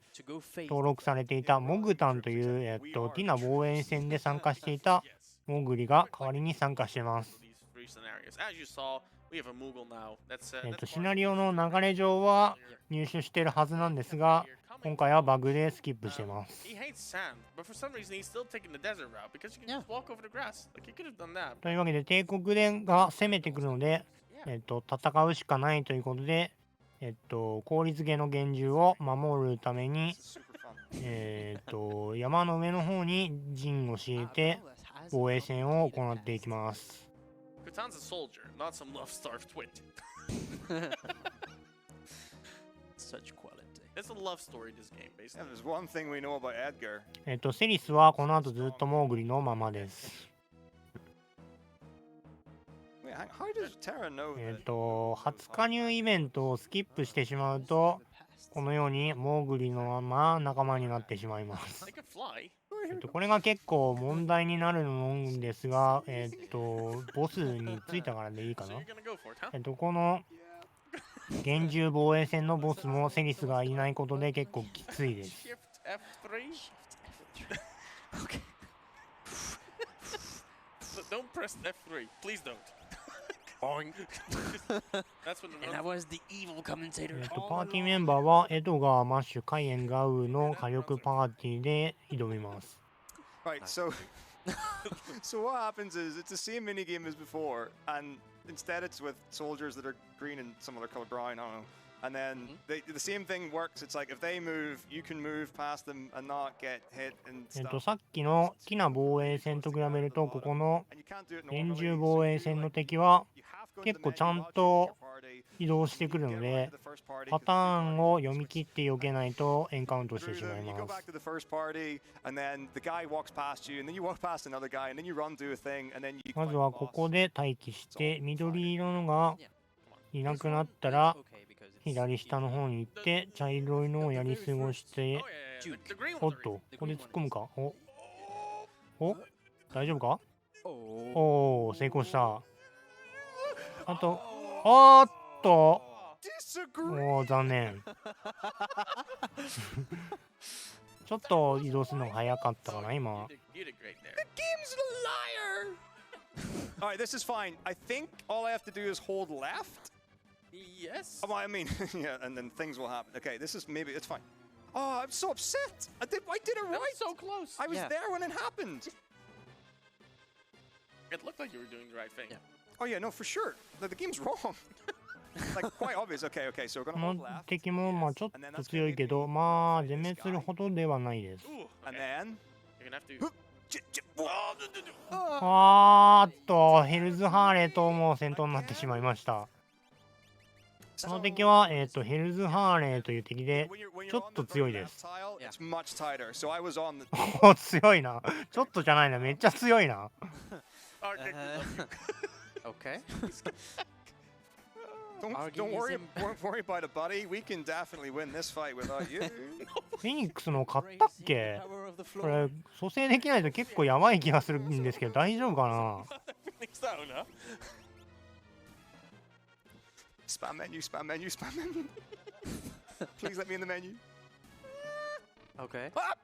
登録されていたモグタンという、ティナ防衛戦で参加していたモーグリが代わりに参加しています。 These three scenarios. As you saw, we have a Moogle now. That's シナリオの流れ上は入手しているはずなんですが、今回はバグでスキップしてます。 He hates sand, but for some reason he's still taking the desert route because you can just walk over the grass. Like you could have done that. というわけで帝国が攻めてくるので、戦うしかないということで、効率ゲの幻獣を守るために、 Super fun. 山の上の方に陣を敷いて防衛戦を行っていきます。 Kutan's a soldier, not some love-starved twit. Such quality. It's a love story, this game, Yeah, basically. there's one thing we know about Edgar. セリスはこの後ずっとモーグリのままです。 Wait, how does Terra know that? 初加入イベントをスキップしてしまうと、このようにモーグリのまま仲間になってしまいます。 They can fly. これが結構問題になるんですが、ボスに着いたからでいいか So な。 you're gonna go for it, huh? この幻獣防衛戦のボスもセリスがいないことで結構きついです。 Shift F3. Okay. Don't press F3. Please don't. That's when the And I was the evil commentator. パーティーメンバーはエドガー、マッシュ、カイエン、ガウの火力パーティーで挑みます。 Right, so so what happens is it's the same mini game as before, and instead it's with soldiers that are green and some other color brown, I don't know. And then the same thing works. It's like if they move, you can move past them and not get hit and stuff. さっきのティナ防衛戦と比べると、ここの And you can't do it 幻 normally. 獣 So 防 you 衛 do 戦の like 敵は you have to go 結 into 構 the ちゃ menu, ん log into と your party, 移動してくる get の right で、 to the first party, パ 'cause タ if ー you ン go を right, 読み切って避けないとエンカウントして through しまい them, you ま go す。 back to the first party, and then the guy walks past you, and then you walk past another guy, and then you run do a thing, and then you ま fight ず the はこ boss. こで待機して、緑色のがいなくなったら、 Okay, because it's 左下の方に行って、茶色いのをやり過ごし Oh て、 yeah, yeah, yeah. The green お ones っ are と、 easy. ここで突っ込むかお大丈夫か Oh. おお、成功した。あと、おーっと、 Disagree. おー、残念。ちょっと移動するのが早かったかな、今。 You did great there. Game's a liar. All right, this is fine. I think all I have to do is hold left. Yes. Well, I mean, yeah, and then things will happen. Okay, this is maybe it's fine. Oh, I'm so upset. I did it That right. was so close. I was Yeah. there when it happened. It looked like you were doing the right thing. Yeah. Oh yeah, no, for sure. The game's wrong. Like quite obvious. Okay, okay. So we're こ gonna hold の left, 敵もまあちょっと強いけど、まあ全滅するほどではないです。 Ooh, and okay. then. You're gonna have to. Oh,あーっと、ヘルズハーレーとも戦闘になってしまいました。その敵は、ヘルズハーレーという敵で、 when you're ちょっ on と the 強 very いで left す。 tile, Yeah. it's much tighter. So I was on the. お強いな。ちょっとじゃないな。めっちゃ強いな。 Arctic, we love you. Okay. Don't worry about it, buddy. We can definitely win this fight without you. フェニックスの買ったっけ？これ蘇生できないと結構やばい気がするんですけど大丈夫かな？ Spam menu, spam menu, spam menu. Please let me in the menu. Okay. What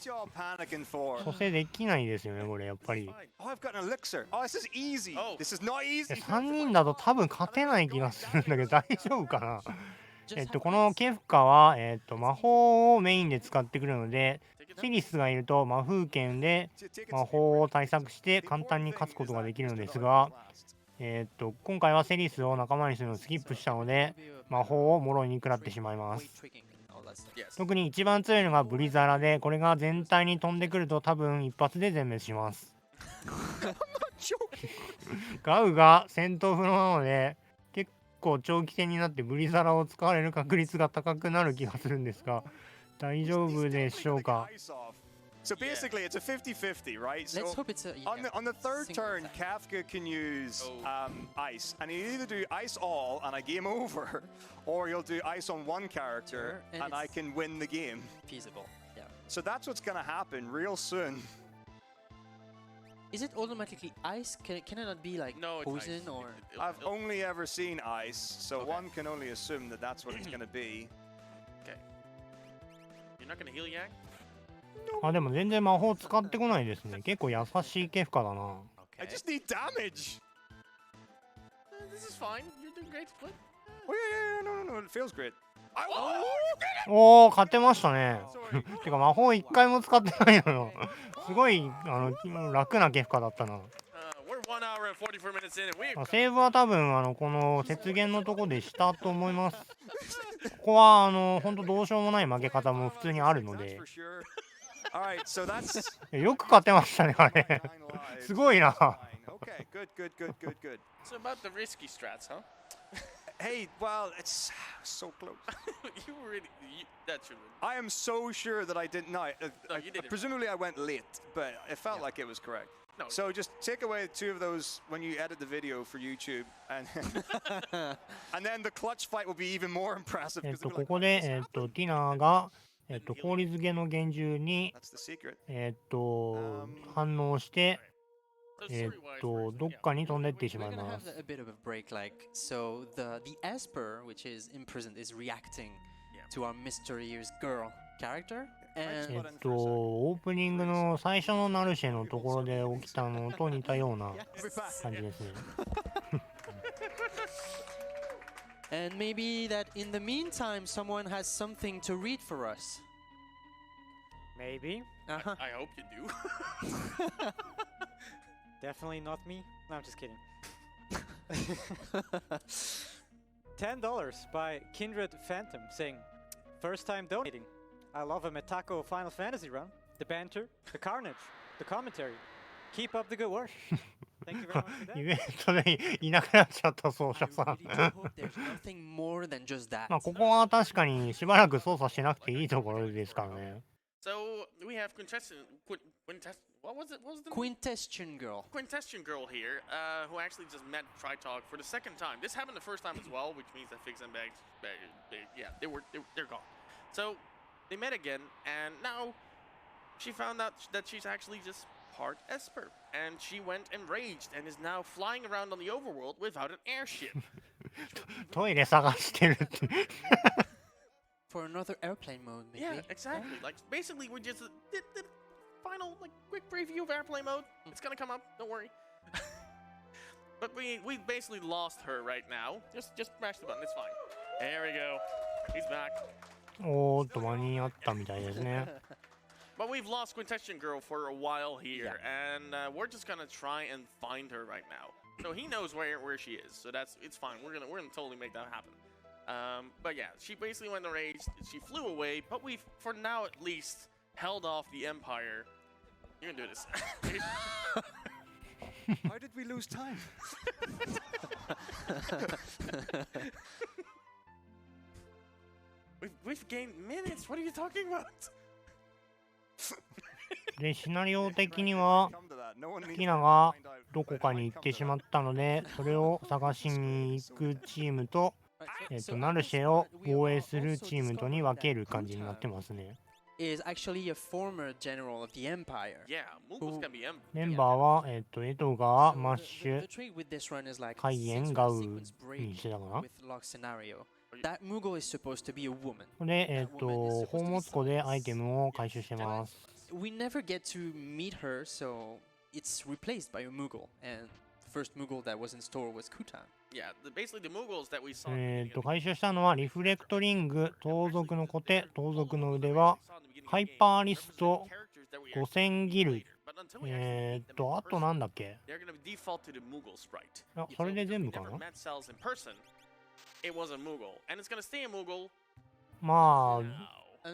y'all panicking for? 蘇生できないですよねこれやっぱり。 Oh, I've got an elixir. Oh, this is easy. This is not easy. 3人だと多分勝てない気がするんだけど大丈夫かな？このケフカは、魔法をメインで使ってくるので、セリスがいると魔風剣で魔法を対策して簡単に勝つことができるのですが、今回はセリスを仲間にするのをスキップしたので魔法をもろに食らってしまいます。特に一番強いのがブリザラで、これが全体に飛んでくると多分一発で全滅します。ガウが戦闘不能なので結構長期戦になってブリザラを使われる確率が高くなる気がするんですが大丈夫でしょうか？ So basically, it's a 50-50, right? So Let's hope it's a on the third single turn, attack. Kafka can use ice, and he'll either do ice all and I game over, or he'll do ice on one character And and I it's- can win the game. feasible. Yeah. So that's what's gonna happen real soon. Is it automatically ice? Can it not be like No, it's poison ice. or? I've only ever seen ice, so Okay. one can only assume that that's what it's gonna be. Okay. You're not gonna heal Yak? あ、でも全然魔法使ってこないですね。結構優しいケフカだな。 I Okay. just need damage. This is fine. You're doing great, Split. Oh yeah, no, it feels great.おお、勝てましたね。てか魔法一回も使ってないのよ。すごい楽なケフカだったな。We're 1 hour and 44 minutes in, and we've セーブは多分この雪原のとこでしたと思います。ここは本当どうしようもない負け方も普通にあるの That's で for sure. All right, so that's よく勝てましたねあれ。 9 lives. すごいな。 Okay, good. It's about the risky strats, huh? Hey, well, it's so close. You really, that should win. I am so sure that I didn't. No, No, you did it. presumably I went late, but it felt like it was correct. No. So just take away 2 of those when you edit the video for YouTube, and and then the clutch fight will be even more impressive. 'Cause they'll be こ like, こでティナが氷漬けの幻獣にthat's the secret. 反応して So story-wise, どっかに飛んでってし We're まい gonna ま have す。 a bit of a break, like so. The Esper, which is imprisoned, is reacting to our mysterious girl character, and オープニングの最初のナルシェのところで起きたのと似たような Every 感じですね。 and maybe that in the meantime, someone has something to read for us. Maybe. Uh-huh. I hope you do. Definitely not me. No, I'm just kidding. $10 by Kindred Phantom saying, first time donating. I love a metako Final Fantasy run. The banter, the carnage, the commentary. Keep up the good work. Thank you very much for that. イベントでいなくなっちゃった奏 I 者さん。 really do hope there's nothing more than just that. まあここは確かにしばらく操作しなくていいところですからね。 So we have Quintesson. What was it? What was the name? Quintestion girl. Quintestion girl here, who actually just met Tritalk for the second time. This happened the first time as well, which means that Figs and Bags, they're gone. So they met again, and now she found out that she's actually just part Esper, and she went enraged and is now flying around on the overworld without an airship. トイレ探してるって。 For another airplane mode, maybe. Yeah, exactly. Like basically, we just did the final quick preview of airplane mode. It's gonna come up. Don't worry. But we basically lost her right now. Just mash the button. It's fine. There we go. He's back. おーっと間に合ったみたいですね。 But we've lost Quintestion Girl for a while here, and we're just gonna try and find her right now. So he knows where she is. So it's fine. We're gonna totally make that happen. But yeah, she basically went enraged. She flew away, but we've, for now at least, held off the Empire. You can do this. How did we lose time? We've gained minutes. What are you talking about? でシナリオ的には Come to that. ティナがどこかに行ってしまったので、それを探しに行くチームと、ナルシェを防衛するチームとに分ける感じになってますね。is actually a former general of the Empire. Yeah, Mughals can be empty. メンバーは、エドガー、マッ So シュ the、trick with this run is like カイエン、 since ガ we're ウ sequence に break してたかな。 with lock scenario, that Mughal is supposed to be a woman. で、宝物庫でアイテムを回収してます。We never get to meet her, so it's replaced by a Mughal. And the first Mughal that was in store was Kutan. Yeah, basically the Mughals that we saw. at the beginning of the 回収したのはリフレクトリング、盗賊のコテ、盗賊の腕輪、 we saw in the beginning ハイ of the game パーリスト、 characters that we actually 5000ギル、 played. But until we actually meet them in あとなんだっけ。 they're going to default to the Mughal sprite. あ、それで全部か Never な。 met cells in person. It was a Mughal, and it's going to stay a Mughal まあ now.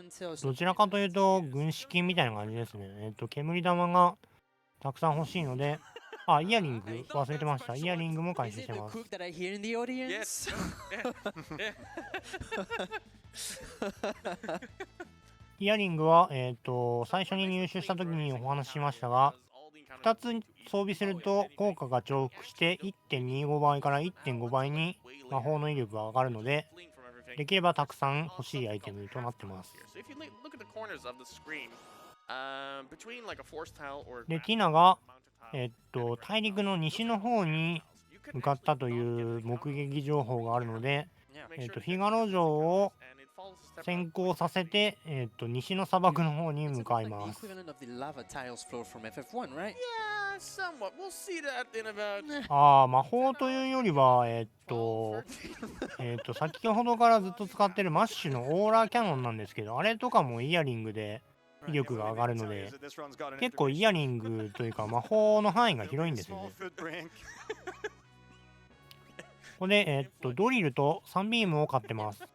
Until どちらかというと軍資金みたいな感じですね。煙玉がたくさん欲しいので、あ、イヤリング忘れてました。イヤリングも回 is 収し it て the ます。 cook that I hear in the audience? Yes. Yeah. イヤリングは、最初に入手した時にお話ししましたが、2つ装備すると効果が重複して 1.25 倍から 1.5 倍に魔法の威力が上がるので、できればたくさん欲しいアイテムとなってます。 So if you look at the corners of the screen, between like a force tile or で、 ground ティナが、 mounted tile, 大陸の西の方に向かったという目撃情報があるので、 Yeah. フィガロ城を and it follows a step 先行させて、西の砂漠の方に It's 向 a か bit い like ま the す。 equivalent of the lava tiles flow from FF1, right? Yeah, somewhat. We'll see that in about ああ、魔法というよりは、 12, 13. 先ほどからずっと使ってるマッシュのオーラーキャノンなんですけど、あれとかもイヤリングで威力が上がるので、結構イヤリングというか魔法の範囲が広いんですよね。ここで、ドリルとサンビームを買ってます。こ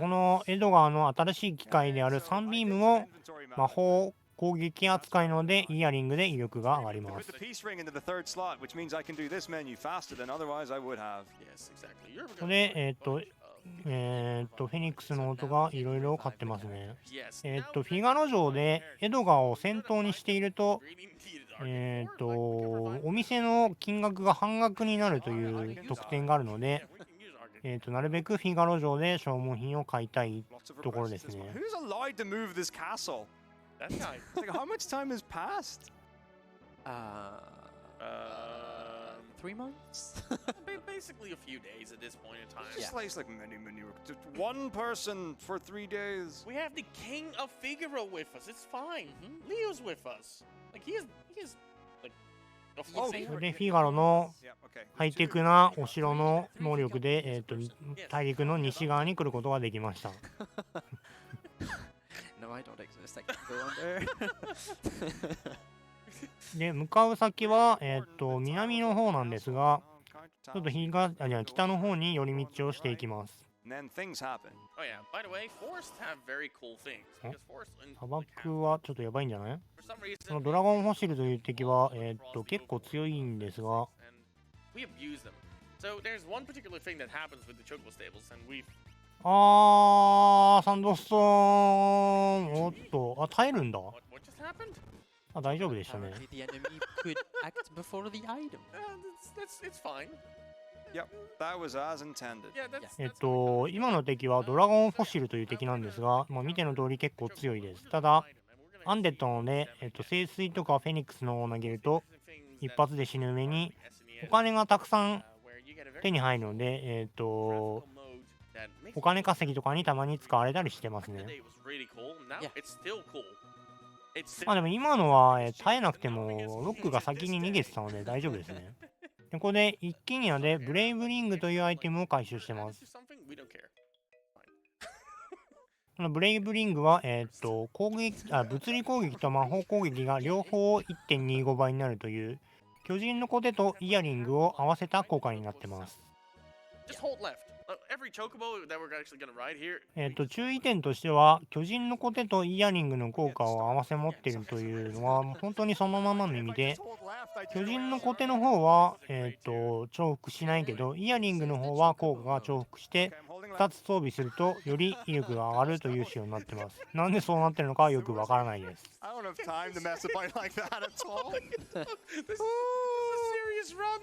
のエドガーの新しい機械であるサンビームも魔法攻撃扱いのでイヤリングで威力が上がります。 Put the peace ring into the third slot, which means I can do this menu faster than otherwise I would have. Yes, exactly. You're ここで、フェニックスの音がいろいろ買ってますね。 yes. フィガロ城でエドガーを先頭にしていると、 Really needed our お店の金額が半額になるという特典があるので、 we can use our なるべくフィガロ城で消耗品を買いたい Lots of ところです requests. ね。 Who's allowed to move this castle? that guy. It's like, how much time has passed? Uh, 3 months? basically a few days at this point in time. Just like many. Just one person for 3 days. We have the King of Figaro with us. It's fine. Leo's with us. Like he is like a Oh, それ favorite. でフィガロの Yeah, okay. ハイテクなお城の能力で、大陸の西側に来ることができました。 No, I don't exist. I can't go on there. で、向かう先は、南の方なんですが、ちょっと北の方に寄り道をしていきます。 And then things happen. Oh yeah. By the way, forests have very cool things Huh? because forests in 砂 like, 漠はちょっとやばいんじゃない？ for some reason そのドラゴンフォシルという敵は、結構強いんですが、 and we abuse them. So there's one particular thing that happens with the chocobo stables, and we've サンドストーン、おっと、耐えるんだ。 what just happened? 大丈夫でしたね。 Apparently the enemy could act before the item. It's fine. Yep, that was as intended. Yeah, that's 今の敵はドラゴンフォシルという敵なんですが、見ての通り結構強いです。ただ、アンデッドなので、聖水とかフェニックスのを投げると、一発で死ぬ上に、お金がたくさん手に入るので、お金稼ぎとかにたまに使われたりしてますね。でも今のは、耐えなくてもロックが先に逃げてたので大丈夫ですね。でここで一軒家でブレイブリングというアイテムを回収してます。このブレイブリングは、物理攻撃と魔法攻撃が両方 1.25 倍になるという巨人のコテとイヤリングを合わせた効果になってます。注意点としては、巨人のコテとイヤリングの効果を合わせ持っているというのは本当にそのままの意味で、巨人のコテの方は、重複しないけど、イヤリングの方は効果が重複して2つ装備するとより威力が上がるという仕様になってます。なんでそうなってるのかはよくわからないです。I don't have time to mess about like that at all. This is a serious run.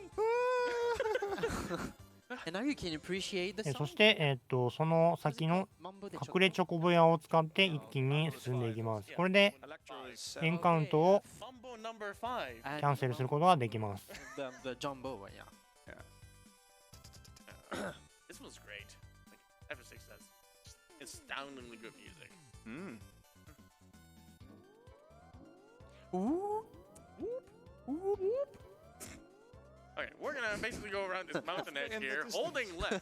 And now you can appreciate the そ song. して、その先の Mambo de 隠れチョコボヤを使って一気に進んでいきます。これでエンカウントを Mambo number 5. キャンセルすることができます。 The jumbo one, yeah. This was great. Like F6 has astoundingly good music. Mm. Okay, we're gonna basically go around this mountain edge here, holding left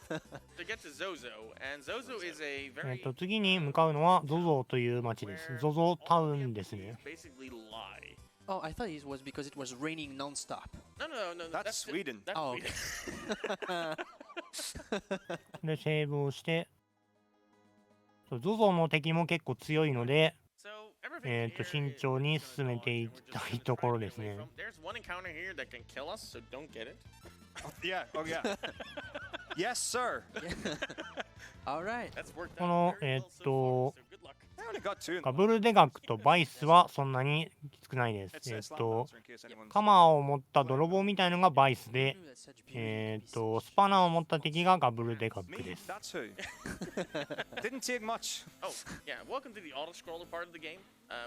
to get to Zozo, and Zozo is a very 次に向かうのはゾゾという町です。ゾゾタウンですね。 basically lie. Oh, I thought it was because it was raining non-stop. No. That's Sweden. That's Oh, Sweden. で、セーブをして、ゾゾの敵も結構強いので、 So everything here 慎重に進めていきたいところですね。 There's one encounter here that can kill us, so don't get it. Yeah. Oh yeah. Yes, sir. all right. That's worked こ out の very well so far, so good luck. I only got two. ガブルデガクとバイスはそんなにきつくないです。 It's a slam bouncer in case anyone's. カマーを持った泥棒みたいのがバイスで、スパナーを持った敵がガブルデガク Me. です。 That's who. Didn't take much. Oh, yeah, welcome to the auto-scroller part of the game.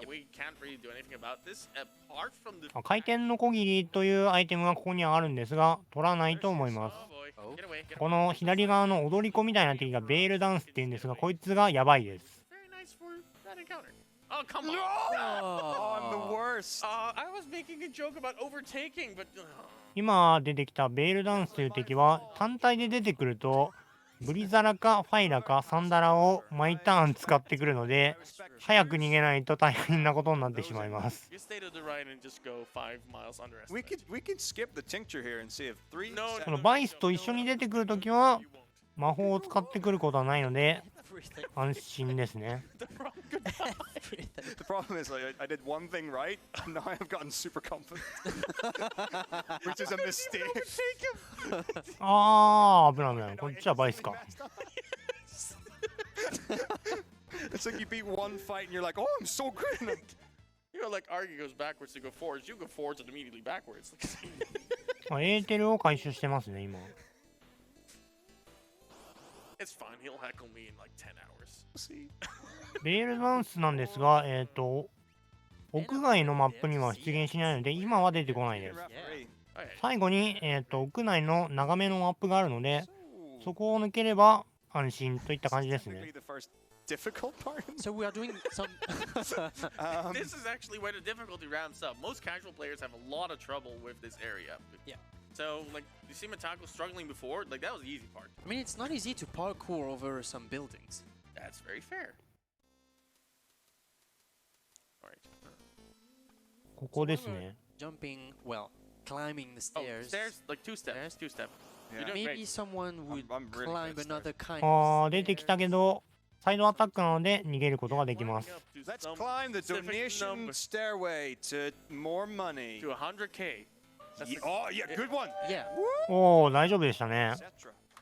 We can't really do anything about this, apart from the... 回転の小切りというアイテムがここにはあるんですが、取らないと思います。 Oh boy, get away, get こ away. の左側の踊り子みたいな敵がベールダンスって言うんですが、こいつがやばいです。 Very nice for that encounter. Oh, come on! Oh, I'm the worst. I was making a joke about overtaking, but... 今出てきたベールダンスという敵は単体で出てくるとブリザラかファイラかサンダラを毎ターン使ってくるので早く逃げないと大変なことになってしまいます。 You stay to the right and just go 5 miles under We estimate. could skip the tincture here and see if 3. No, このバイスと一緒に出てくるときは魔法を使ってくることはないので安心ですね。 The problem is I did one thing right and now I've gotten super confident. Which is a mistake. あー危ない危ない。こっちはバイスか。 It's like you beat one fight and you're like, oh, I'm so good. And You know, like Argy goes backwards to go forwards, you go forwards and immediately backwards. エーテルを回収してますね今。 It's fine, he'll heckle me in like 10 hours. see. ベールダンスなんですが、屋外のマップには出現しないので今は出てこないです。 Referee. Okay. 最後に、屋内の長めのマップがあるのでそこを抜ければ安心といった感じですね。 Technically the first difficult part. So we are doing some. This is actually where the difficulty ramps up. Most casual players have a lot of trouble with this area. Yeah. So, like, you see metako struggling before? Like, that was the easy part. I mean, it's not easy to parkour over some buildings. That's very fair. Alright. ここですね。 Jumping, well, climbing the Oh, stairs. stairs, like two steps. Two step. Yeah. You're doing Maybe great. someone would I'm really climb good at another kind あ of ー出てきた stairs. けどサイドアタックなので逃げることができます。 Climbing up to Let's some climb the specific donation number stairway to more money. to 100k. That's the- Oh, yeah, good one. Yeah. おお大丈夫でしたね。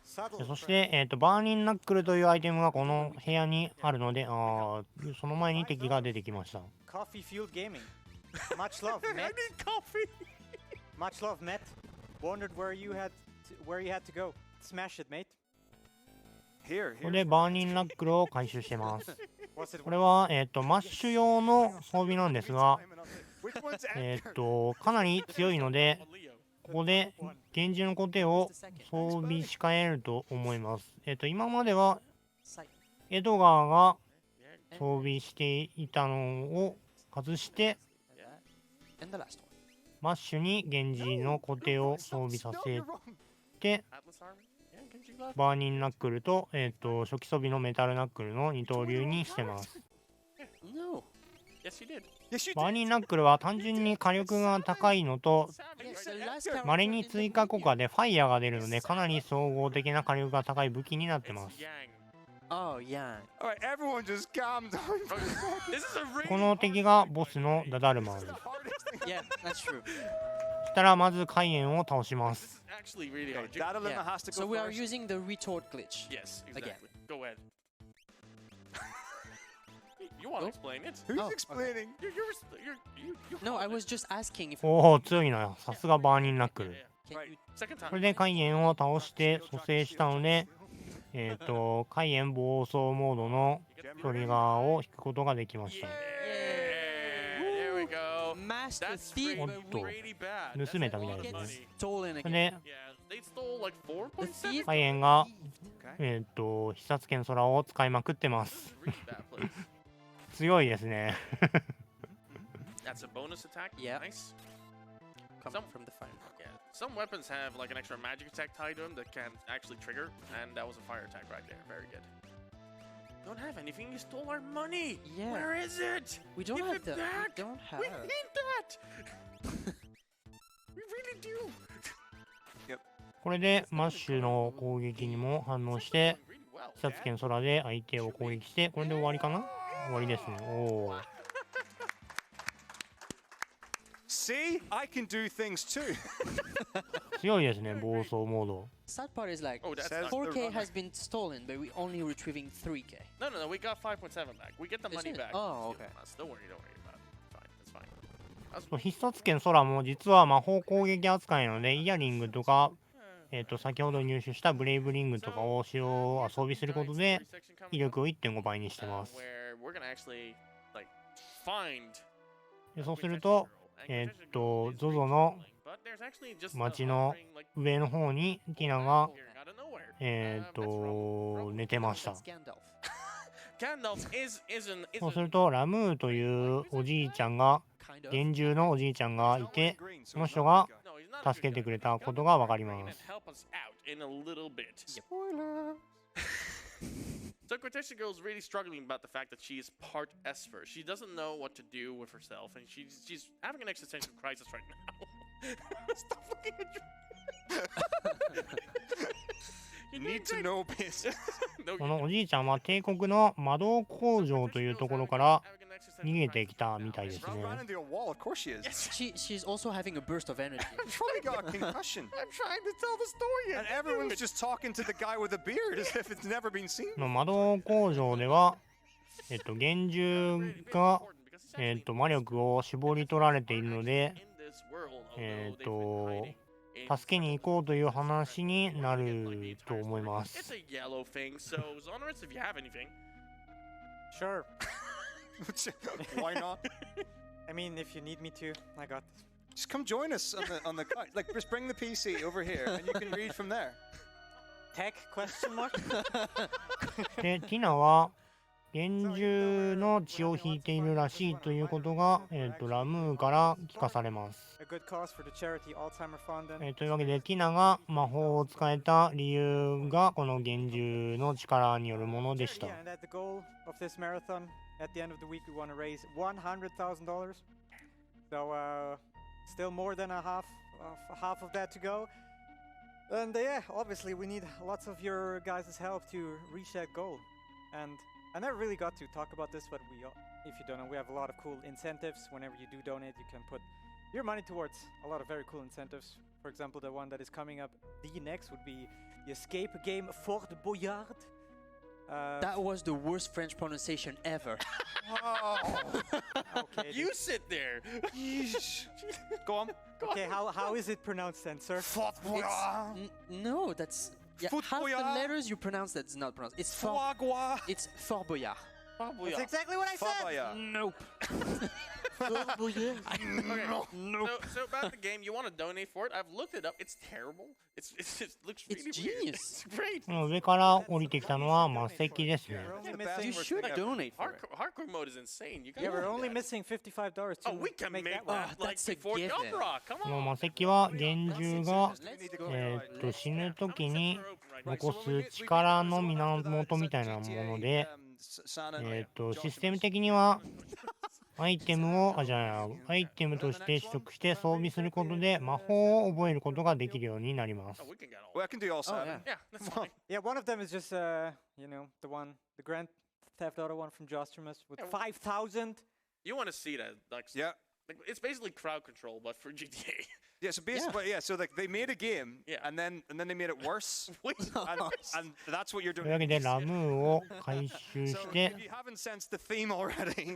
Etc. でそして、バーニンナックルというアイテムがこの部屋にあるのでその前に敵が出てきました。 Coffee fueled gaming. Much love, I Met. need coffee. Much love, Met. Wondered where you had to go. Smash it, mate. Here, こ here. れでバーニンナックルを回収してます。 What's it? これは、マッシュ用の装備なんですが、 Which one's Edgar? かなり強いので Leo. ここで厳重の固定を装備し替えると思います。今までは Side. エドガーが Yeah, 装備していたのを外して And the last one. マッシュに厳重の固定を装備させて Atlas armor. Yeah, can you left? バーニンナックルと、初期装備のメタルナックルの二刀流にしてます。 No. Yes, you did. Yes, you バー did. ニンナックルは単純に火力が高いのと What's happening? Yes, Right the there? last 稀 character に in the 追加効 movie. 果でファイヤーが出るのでかなり総合的な火力が高い武器になって It's ます。 Yang. Oh, yeah. All right, everyone just calm down. Oh, this is a really この敵がボスのダダルマンです。 Hardest thing. Yeah, that's true. そしたらまず海炎を倒します。 actually really Okay, hard. Dadalima Yeah. has to So go we are first. using the retort glitch. Yes, Again. exactly. Go ahead. You want to explain it? Who's Oh, okay. explaining? You No, I was just asking if. おお、強いな。さすがバーニンナック Yeah, ル。 yeah. Right. Second time. これでカイエンを倒して蘇生したので、カイエン暴走モードのトリガーを引くことができました。 Yeah, there we go. Master That's thief. really bad. 盗めたみたいですね。 Stolen そ again. れで、 Yeah, they stole like 4 The points. thief. カイエンが、必殺剣空を使いまくってます。 Really bad place. 強いですね。 That's a bonus attack. Yeah. Nice. Coming Some- from the fire. Yeah. Some weapons have like an extra magic attack tied to them that can actually trigger, and that was a fire attack right there. Very good. Don't have anything. You stole our money. Yeah. Where is it? We don't Give have it that. back. We don't have. We need that. We really do. これでマッシュの攻撃にも反応して、 Really well. 必殺剣空で相手を攻撃して、これで終わりかな？終わりですね。おお。 See, I can do things too. 強いですね、暴走モード。 Sad part is like Oh, that's Says not. the 4K runner. has been stolen, but we only retrieving 3K. No, no, no. We got 5.7 back. We get the Is money it? back. Oh, It's okay. from us. Don't worry. Don't worry about it. It's fine. That's fine. そう必殺剣空も実は魔法攻撃扱いなので、イヤリングとか、先ほど入手したブレイブリングとかを装備することで、威力を 1.5 倍にしてます。 Where we're gonna actually like find でそうすると、ZOZO の街の上の方にティナが、寝てました。 That's Gandalf. Gandalf is an そうすると、ラムーというおじいちゃんが、 Kind of. 厳重のおじいちゃんがいて、その人が助けてくれたことがわかります。 Spoiler. So Cortesia is really struggling about the fact that she is part Esper. She doesn't know what to do with herself, and she's having an existential crisis right now. Stop looking at You need to know basics. No, このおじいちゃんは帝国の魔導工場というところから逃げてきたみたいです Run ね。 into a wall, of course she is. She's also having a burst of energy. Probably got a concussion. I'm trying to tell the story. And everyone's just talking to the guy with the beard as if it's never been seen. この魔導工場では、幻獣が、魔力を絞り取られているので、助けに行こうという話になると思いま It's す。 a yellow thing, so Zonorous, if you have anything. Sure. Why not? I mean, if you need me to, I got this. Just come join us on the like just bring the PC over here and you can read from there. Tech question mark? で、ティナは幻獣の血を引いているらしいということが、ラムーから聞かされます。 A good cause for the charity Alzheimer Fund. というわけで、ティナが魔法を使えた理由がこの幻獣の力によるものでした。 Yeah, and at the goal of this marathon, at the end of the week, we want to raise $100,000. So, still more than half of that to go. And yeah, obviously we need lots of your guys' help to reach that goal. And I never really got to talk about this, but if you don't know, we have a lot of cool incentives. Whenever you do donate, you can put your money towards a lot of very cool incentives. For example, the one that is coming up, the next would be the escape game Fort Boyard. That was the worst French pronunciation ever. Okay, You sit there. Go on. okay, how is it pronounced then, sir? Fort No, that's Foot half the Boyard. letters you pronounce that's not pronounced. It's Foie gras. It's Fort Boyard. That's exactly what I said. Fabaya. Nope. Fort Boyard. So about the game, you want to donate for it? I've looked it up. It's terrible. It looks really It's weird. genius. It's great. この上から降りてきたのは魔石ですね。 We're only best missing. You should donate for it. Hardcore mode is insane. You Yeah, gotta we're do only that. missing $55 to Oh, we can make make that one. that like that's a before given. Jump Come この on. 魔石は幻獣が、 Let's go. 死ぬ時に残す力の源みたいなもので、システム的にはアイテムをアイテムとして取得して装備することで魔法を覚えることができるようになります。 Oh, we can get all. Well, I can do all seven. yeah. Yeah, that's fine. Yeah, one of them is just, the Grand Theft Auto one from Jostrumus with Yeah, 5,000. You want to see that? Like, Yeah. like, it's basically crowd control, but for GTA. Yeah, so basically, so like they made a game, Yeah. and then they made it worse, Wait. and that's what you're と doing. いうわけでラムーを回収 So して if you haven't sensed the theme already,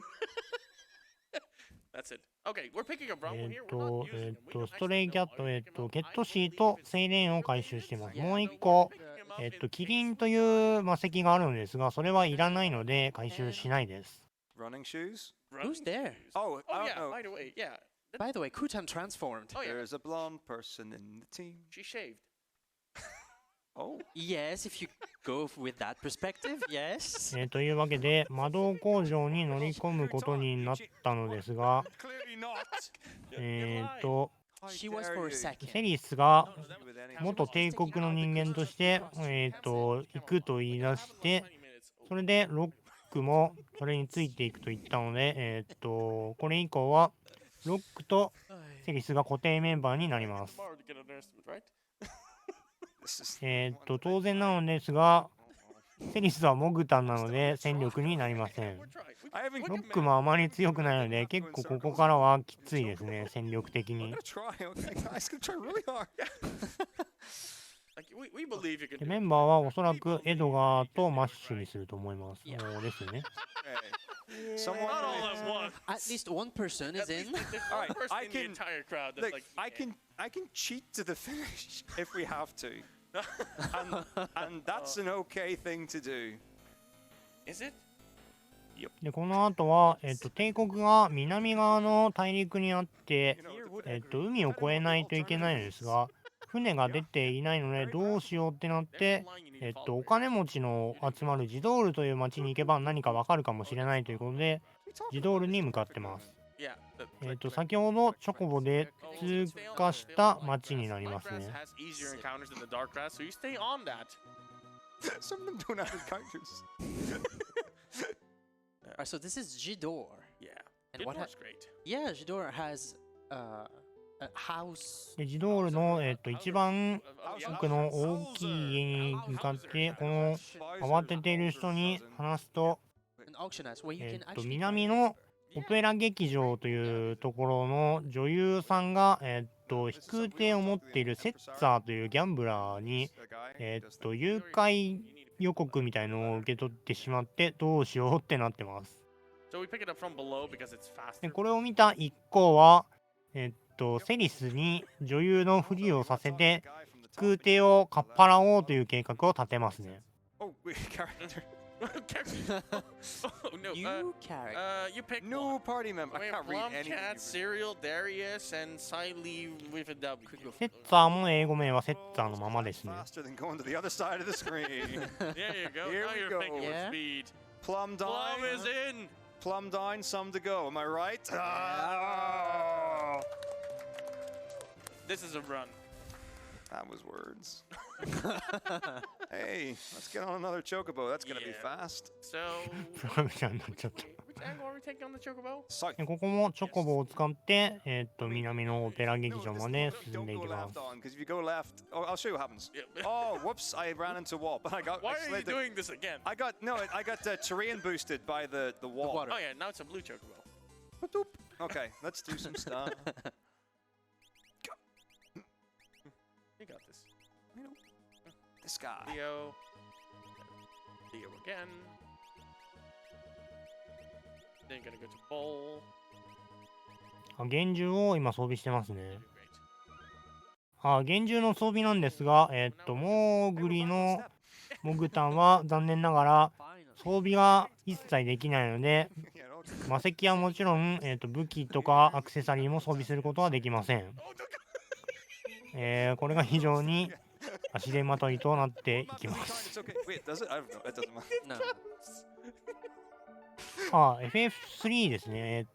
That's it. Okay, we're picking up Brown え here. っ We're と not using him. We don't ストレイ actually キャ know ット why we pick him up. ケットシーとセイレーンを回収してます。 Yeah, もう so 一個 Picking him up in キ case リン of- という魔石があるんですが、それはいらないので回収しないです。 running shoes. Who's there? Oh, Oh I don't yeah. know. By the way, yeah. By the way, Kutan transformed. Oh yeah. There's a blonde person in the team. She shaved. Oh, Yes, if you go with that perspective, yes. というわけで魔導工場に乗り込むことになったのですが、 clearly not. と She was for a セ second. リスが With any- 元帝国の人間として行くと言い出して、それでロックもそれについていくと言ったので、これ以降はロックとセリスが固定メンバーになります。 Tomorrow to get a nurse, right? This is- 当然なのですが、セリスはモグタンなので戦力になりません。 We're trying. We I haven't. ロックもあまり強くないので、結構ここからはきついですね、戦力的 I'm に。 gonna try. Okay, guys, gonna try really hard. like we believe you can で do メ it. ンバーはおそらくエドガーとマッシュにすると思います。いやですね。 Okay. Someone. Not all at once. At least one person is At least in. there's All one right, person I in the can- entire crowd that's Look, like, I can cheat to the finish if we have to, and that's an okay thing to do. Is it? でこの後は、帝国が南側の大陸にあって、 You know, the- 海を越えないといけないのですが、船が出ていないのでどうしようってなって、 There's a line you need to お follow. 金持ちの集まるジドールという町に行けば何かわかるかもしれないということで、ジドールに向かってます。 Yeah. the- 先ほどチョコボで通過した町になります Light ね。 grass has easier encounters than the dark grass, so you stay on that. Some of them don't have encounters. Alright, so this is Jidor. Yeah. And what Jidor's great. Yeah, Jidor has a house. でジドールの、一番 Oh, yeah. 奥の大きい家に向かってこの慌てている人に話すと、 An auction house where you can actually 南のオペラ劇場というところの女優さんが、飛空艇を持っているセッツァーというギャンブラーに、 A guy. 誘拐予告みたいのを受け取ってしまってどうしようってなってます。 So we pick it up from below because it's で faster. これを見た一行は、セリスに女優のふりをさせて飛空艇をかっぱらおうという計画を立てますね。 Oh, wait, character. Oh no. you carry. You pick No one. party member. We I have can't read anything. Plumcat, Cereal, Darius, and Siley with a W. セッツァーも英語名はセッツァーのままですね。 Faster than going to the other side of the screen. There you go. Here now we you're go. picking with Yeah. speed. Plum down. Plum is in. Plum down, some to go. Am I right? Ah! This is a run. That was words. Hey, let's get on another chocobo. That's gonna be Yeah. fast. So, プログラムになっちゃった。 which angle are we taking on the chocobo? So, でここもチョコボを使って、南のオペラ劇 no, 場 this- まで no, 進んでい don't き go ま left す。 on, because if you go left, oh, I'll show you what happens. Yeah. Oh, whoops! I ran into a wall, but I got. Why I are you slid the- doing this again? I got no. I got terrain boosted by the wall. water. Oh yeah, now it's a blue chocobo. Okay, let's do some stuff. You got this. This guy. Leo. Leo again. Then gonna go to bowl. 幻獣を今装備してますね。 Great. 幻獣の装備なんですが、モーグリのモグタンは残念ながら Finally. 装備が一切できないので、 Yeah, no, 魔石はもちろん、武器とかアクセサリーも装備することはできません。これが非常に足手まといとなっていきます。 It's okay. Wait, does it? I don't know. It doesn't matter. No. FF3 ですね。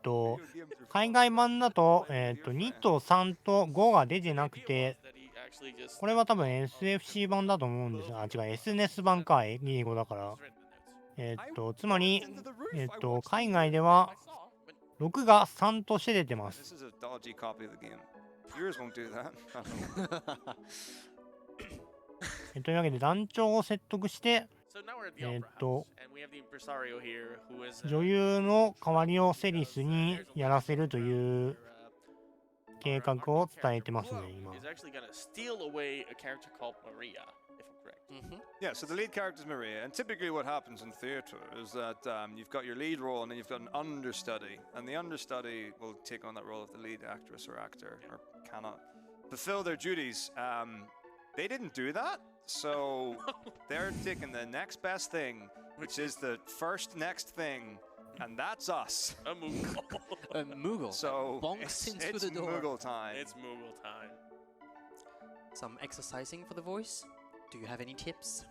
海外版だと、2と3と5が出てなくて、 That he actually just これは多分 SFC 版だと思うんですが、違う、SNS 版か、2.5だから。 written the notes. つまり、 Into the roof. I watched 海外では I saw, but 6が3として出てます。 This is a dodgy copy of the game. Yours won't do that. I don't know. というわけで団長を説得して so now we're at the えー opera っと house, and we have the impresario here, who is 女優の代わりをセリスにやらせるという計画を伝えてますね、今。 is actually gonna steal away a character called Maria, if I'm correct. Yeah, so the lead character is Maria, and typically what happens in theatre is that you've got your lead role and then you've got an understudy, and the understudy will take on that role of the lead actress or actor, or cannot fulfill their duties. They didn't do that, so they're taking the next best thing, which is the first next thing, and that's us. A Moogle. A Moogle So bonks into it's the door. Moogle time. It's Moogle time. Some exercising for the voice. Do you have any tips?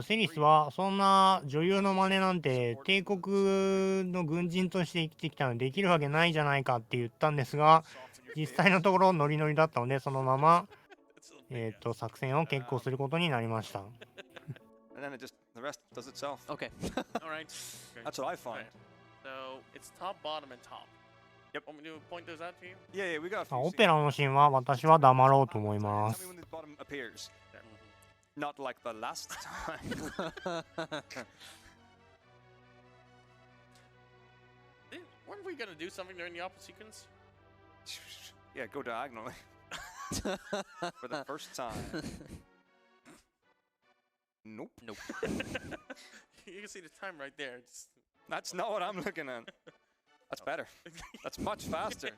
セニスはそんな女優の真似なんて帝国の軍人として生きてきたのでできるわけないじゃないかって言ったんですが、実際のところノリノリだったのでそのまま作戦を決行することになりました。 And then it just, the rest does itself. Okay. All right. That's what I find. Right. So it's top, bottom, and top. Yep. Want me to point those out to you? Yeah, we got a few オ scenes. ペラのシーンは私は黙ろうと思いま Tell す。 me when the bottom appears. Not like the last time. Weren't we gonna do something during the opera sequence? Yeah, go diagonally. For the first time. Nope. Nope. You can see the time right there. It's That's not what I'm looking at. That's better. That's much faster.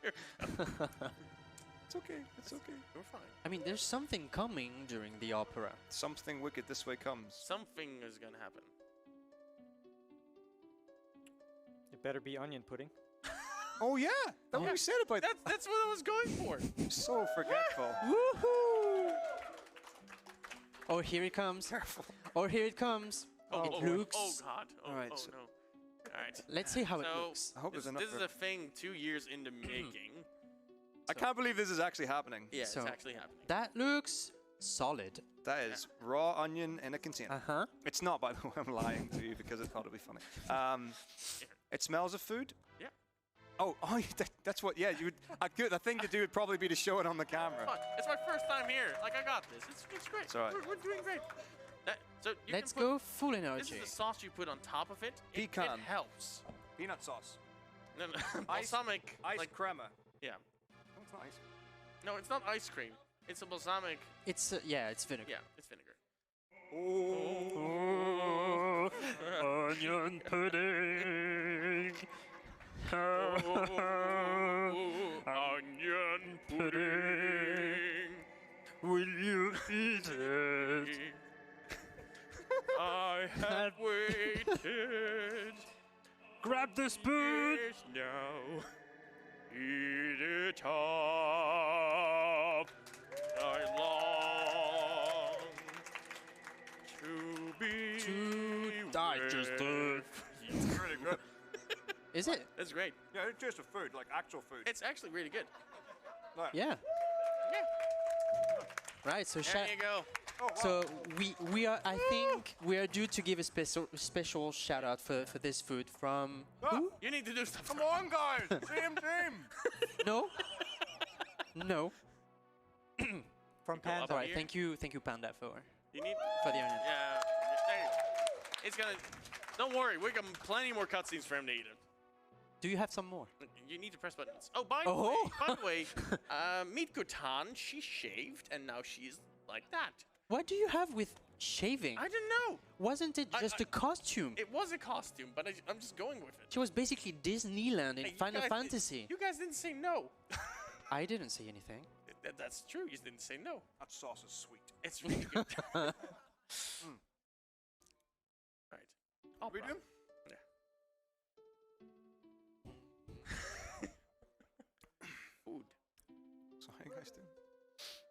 It's okay. It's okay. We're fine. I mean, there's something coming during the opera. Something wicked this way comes. Something is gonna happen. It better be onion pudding. Oh yeah, that's what we said about that. That's what I was going for. So forgetful. Woohoo! Oh, here it comes. Careful. Oh, here it comes. It looks. Oh god. Oh, Alright, oh so- no. Alright. Let's see how it So- looks. I hope This, there's enough. this is a thing 2 years into making. I can't believe this is actually happening. Yeah, So- it's actually happening. That looks solid. That is raw onion in a container. Huh. It's not, by the way. I'm lying to you because I thought it'd be funny. It smells of food. Yeah. Oh, that's what. Yeah, you would. The thing to do would probably be to show it on the camera. Fuck, it's my first time here. Like I got this. It's great. It's alright. We're doing great. So you Let's can put, go full This energy. is the sauce you put on top of it. It Pecan. helps. Peanut sauce. No, no. Ice- balsamic. Ice like crema. yeah. No, it's not ice. No, it's not ice cream. It's a balsamic. It's yeah, it's vinegar. Yeah, it's vinegar. Onion pudding. Onion pudding. Will you eat it? I have waited. Grab the spoon. Years now. Eat it up. I long to be digested. It's really good. Is it? That's great. Yeah, it tastes of food, like actual food. It's actually really good. Yeah. Yeah. Right. So There you go. Oh, wow. So we are. I think we are due to give a special shout out for this food from who? You need to do stuff. Come on, guys. Same team. No. No. From Go Panda. up All right. here. Thank you, Panda, for You need. the onion. Yeah. There you go. It's gonna. Don't worry. We got plenty more cutscenes for him to eat it. Do you have some more? You need to press buttons. Oh, by Oh. the way, Meet-Gutan, she shaved and now she's like that. What do you have with shaving? I didn't know. Wasn't it just a costume? It was a costume, but I'm just going with it. She was basically Disneyland in Hey, you Final guys- Fantasy. You guys didn't say no. I didn't say anything. That's true. You didn't say no. That sauce is sweet. It's really good. All right. I'll We do? Food. So how you guys doing?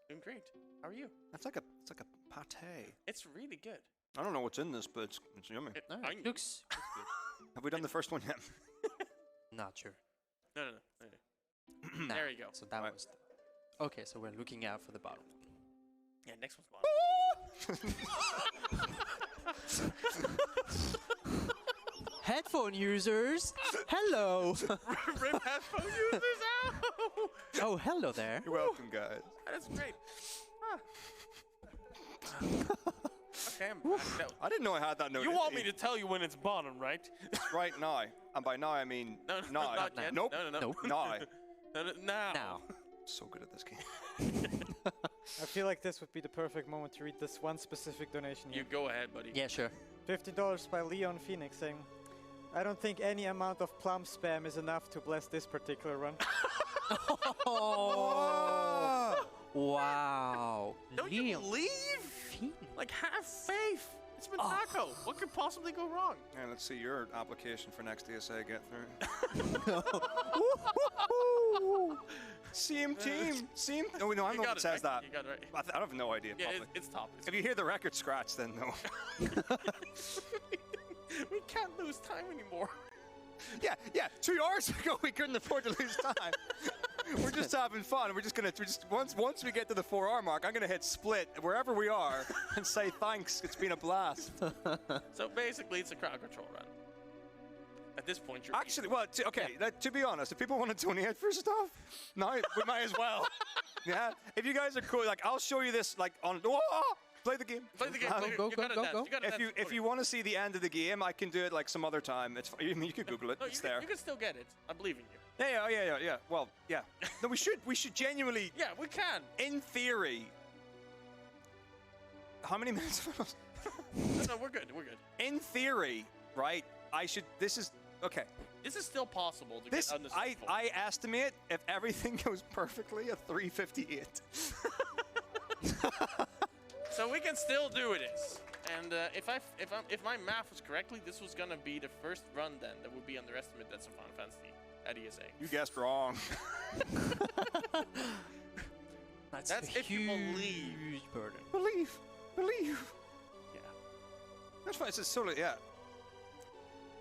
Doing great. How are you? It's like a pate. It's really good. I don't know what's in this, but it's yummy. No, I- it looks Have we done the first one yet? not sure. No. No. There you go. So that Right. was. Okay, so we're looking out for the bottom. Yeah, next one's bottom. Headphone users, hello. Rip headphone users out. Oh, hello there. You're welcome, guys. That's great. Okay, I'm back. Now, I didn't know I had that note. you want me to tell you when it's bottom, right? right now? And by now I mean No, now. not yet. Nope. No. Nope. Now. No, now. Now. So good at this game. I feel like this would be the perfect moment to read this one specific donation here. You go ahead, buddy. Yeah, sure. $50 by Leon Phoenix saying, I don't think any amount of plum spam is enough to bless this particular run. Oh, wow. Don't Leon you believe? Phoenix. Like, have faith. It's metako. What could possibly go wrong? Yeah, let's see your application for next ESA get through. Same team. Same. No, no, I'm You the one got that it says right. that. You got it right. I have no idea. Yeah, probably. it's top. It's If you hear the record scratch, then no. we can't lose time anymore. yeah. 2 hours ago we couldn't afford to lose time. We're just having fun. We're just once we get to the 4-hour mark, I'm gonna hit split wherever we are and say thanks. It's been a blast. So basically, it's a crowd control run. At this point, you're Actually, well, to be honest, if people want to donate for stuff, no, we might as well. Yeah, if you guys are cool, like I'll show you this, like on. Play the game. Play the game. Go, You gotta go, dance. go. You gotta dance. If you want to see the end of the game, I can do it like some other time. It's you could Google it. No, It's you there. can still get it. I believe in you. Yeah. Well, yeah. No, we should genuinely. Yeah, we can. In theory. How many minutes? No, we're good. We're good. In theory, right? This is okay. This is still possible to This get on this. I estimate if everything goes perfectly a 358. So we can still do this. And if my math was correctly, this was gonna be the first run then that would be underestimated that's a Final Fantasy at ESA. You guessed wrong. That's That's a if you believe. huge burden. Believe. Yeah, That's fine. It's just totally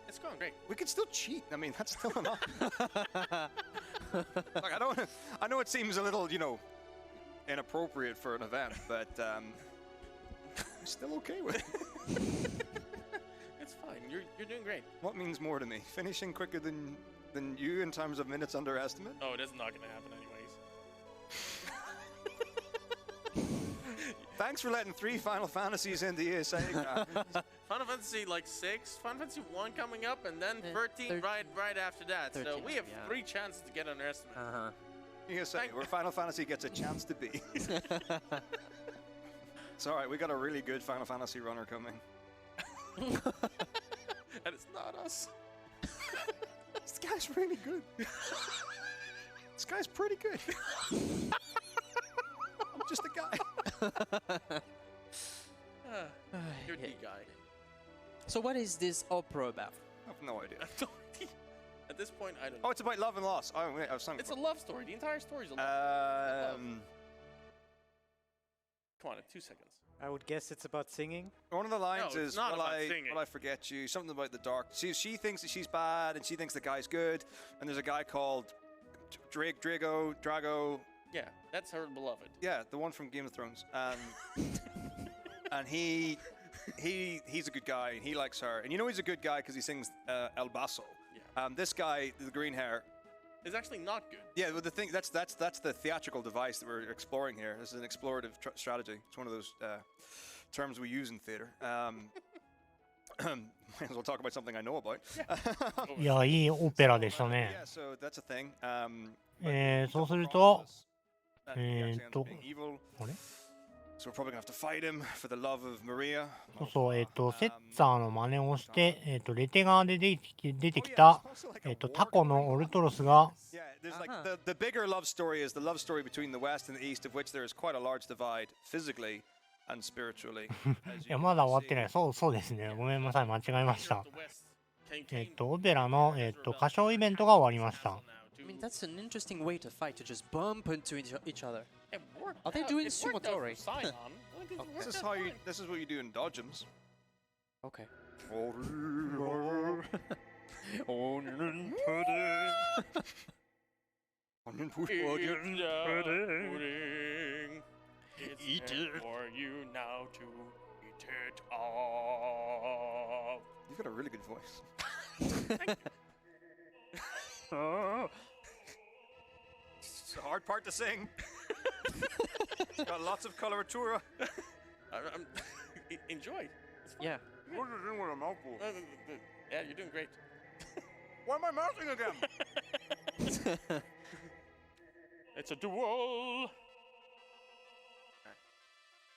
it's going great. We can still cheat. I mean, that's still enough. Like, I know it seems a little, inappropriate for an event, but I'm still okay with it. It's fine. You're doing great. What means more to me? Finishing quicker than you in terms of minutes under estimate? Oh, that's not gonna happen anyways. Thanks for letting 3 Final Fantasies in the ESA. Final Fantasy like 6, Final Fantasy 1 coming up, and then 13 13. right after that. So 13, we have yeah. 3 chances to get underestimated. Uh-huh. ESA, Thank- where Final Fantasy gets a chance to be. It's alright, we got a really good Final Fantasy runner coming. And it's not us. This guy's really good. This guy's pretty good. I'm just a guy. You're the guy. So what is this opera about? I have no idea. At this point, I don't Oh, know. it's about love and loss. Oh, wait, I was It's a love story. The entire story is a love. Come on, in 2 seconds. I would guess it's about singing. one of the lines No, it's is, not will about I, singing. will I forget you? Something about the dark. She thinks that she's bad, and she thinks the guy's good. And there's a guy called Drago. Yeah, that's her beloved. Yeah, the one from Game of Thrones. And he's a good guy, and he likes her. And he's a good guy because he sings El Basso. Yeah. This guy, the green hair. It's actually not good. Yeah, well, the thing that's the theatrical device that we're exploring here. This is an explorative strategy. It's one of those terms we use in theater. Might as well talk about something I know about. いや、いいオペラでした Yeah, ね。 so that's a thing. そうすると、 and he actually ends up being evil. あれ So we're probably gonna have to fight him for the love of Maria. そうそう、セッツァーの真似をして、レテ側で出てきた、タコのオルトロスが、 Yeah, there's like the bigger love story is the love story between the West and the East, of which there is quite a large divide physically and spiritually. いや、まだ終わってない。そうですね。ごめんなさい、間違えました。オペラの、歌唱イベントが終わりました。I mean, that's an interesting way to fight, to just bump into each other. Are they doing sumotori? This is what you do in dodgems. Okay. Onion pudding. Eat it for you now to eat it all. You've got a really good voice. It's a hard part to sing. It's got lots of coloratura. Enjoy. Yeah. What are you doing with a mouthful? Yeah, you're doing great. Why am I mouthing again? It's a duel.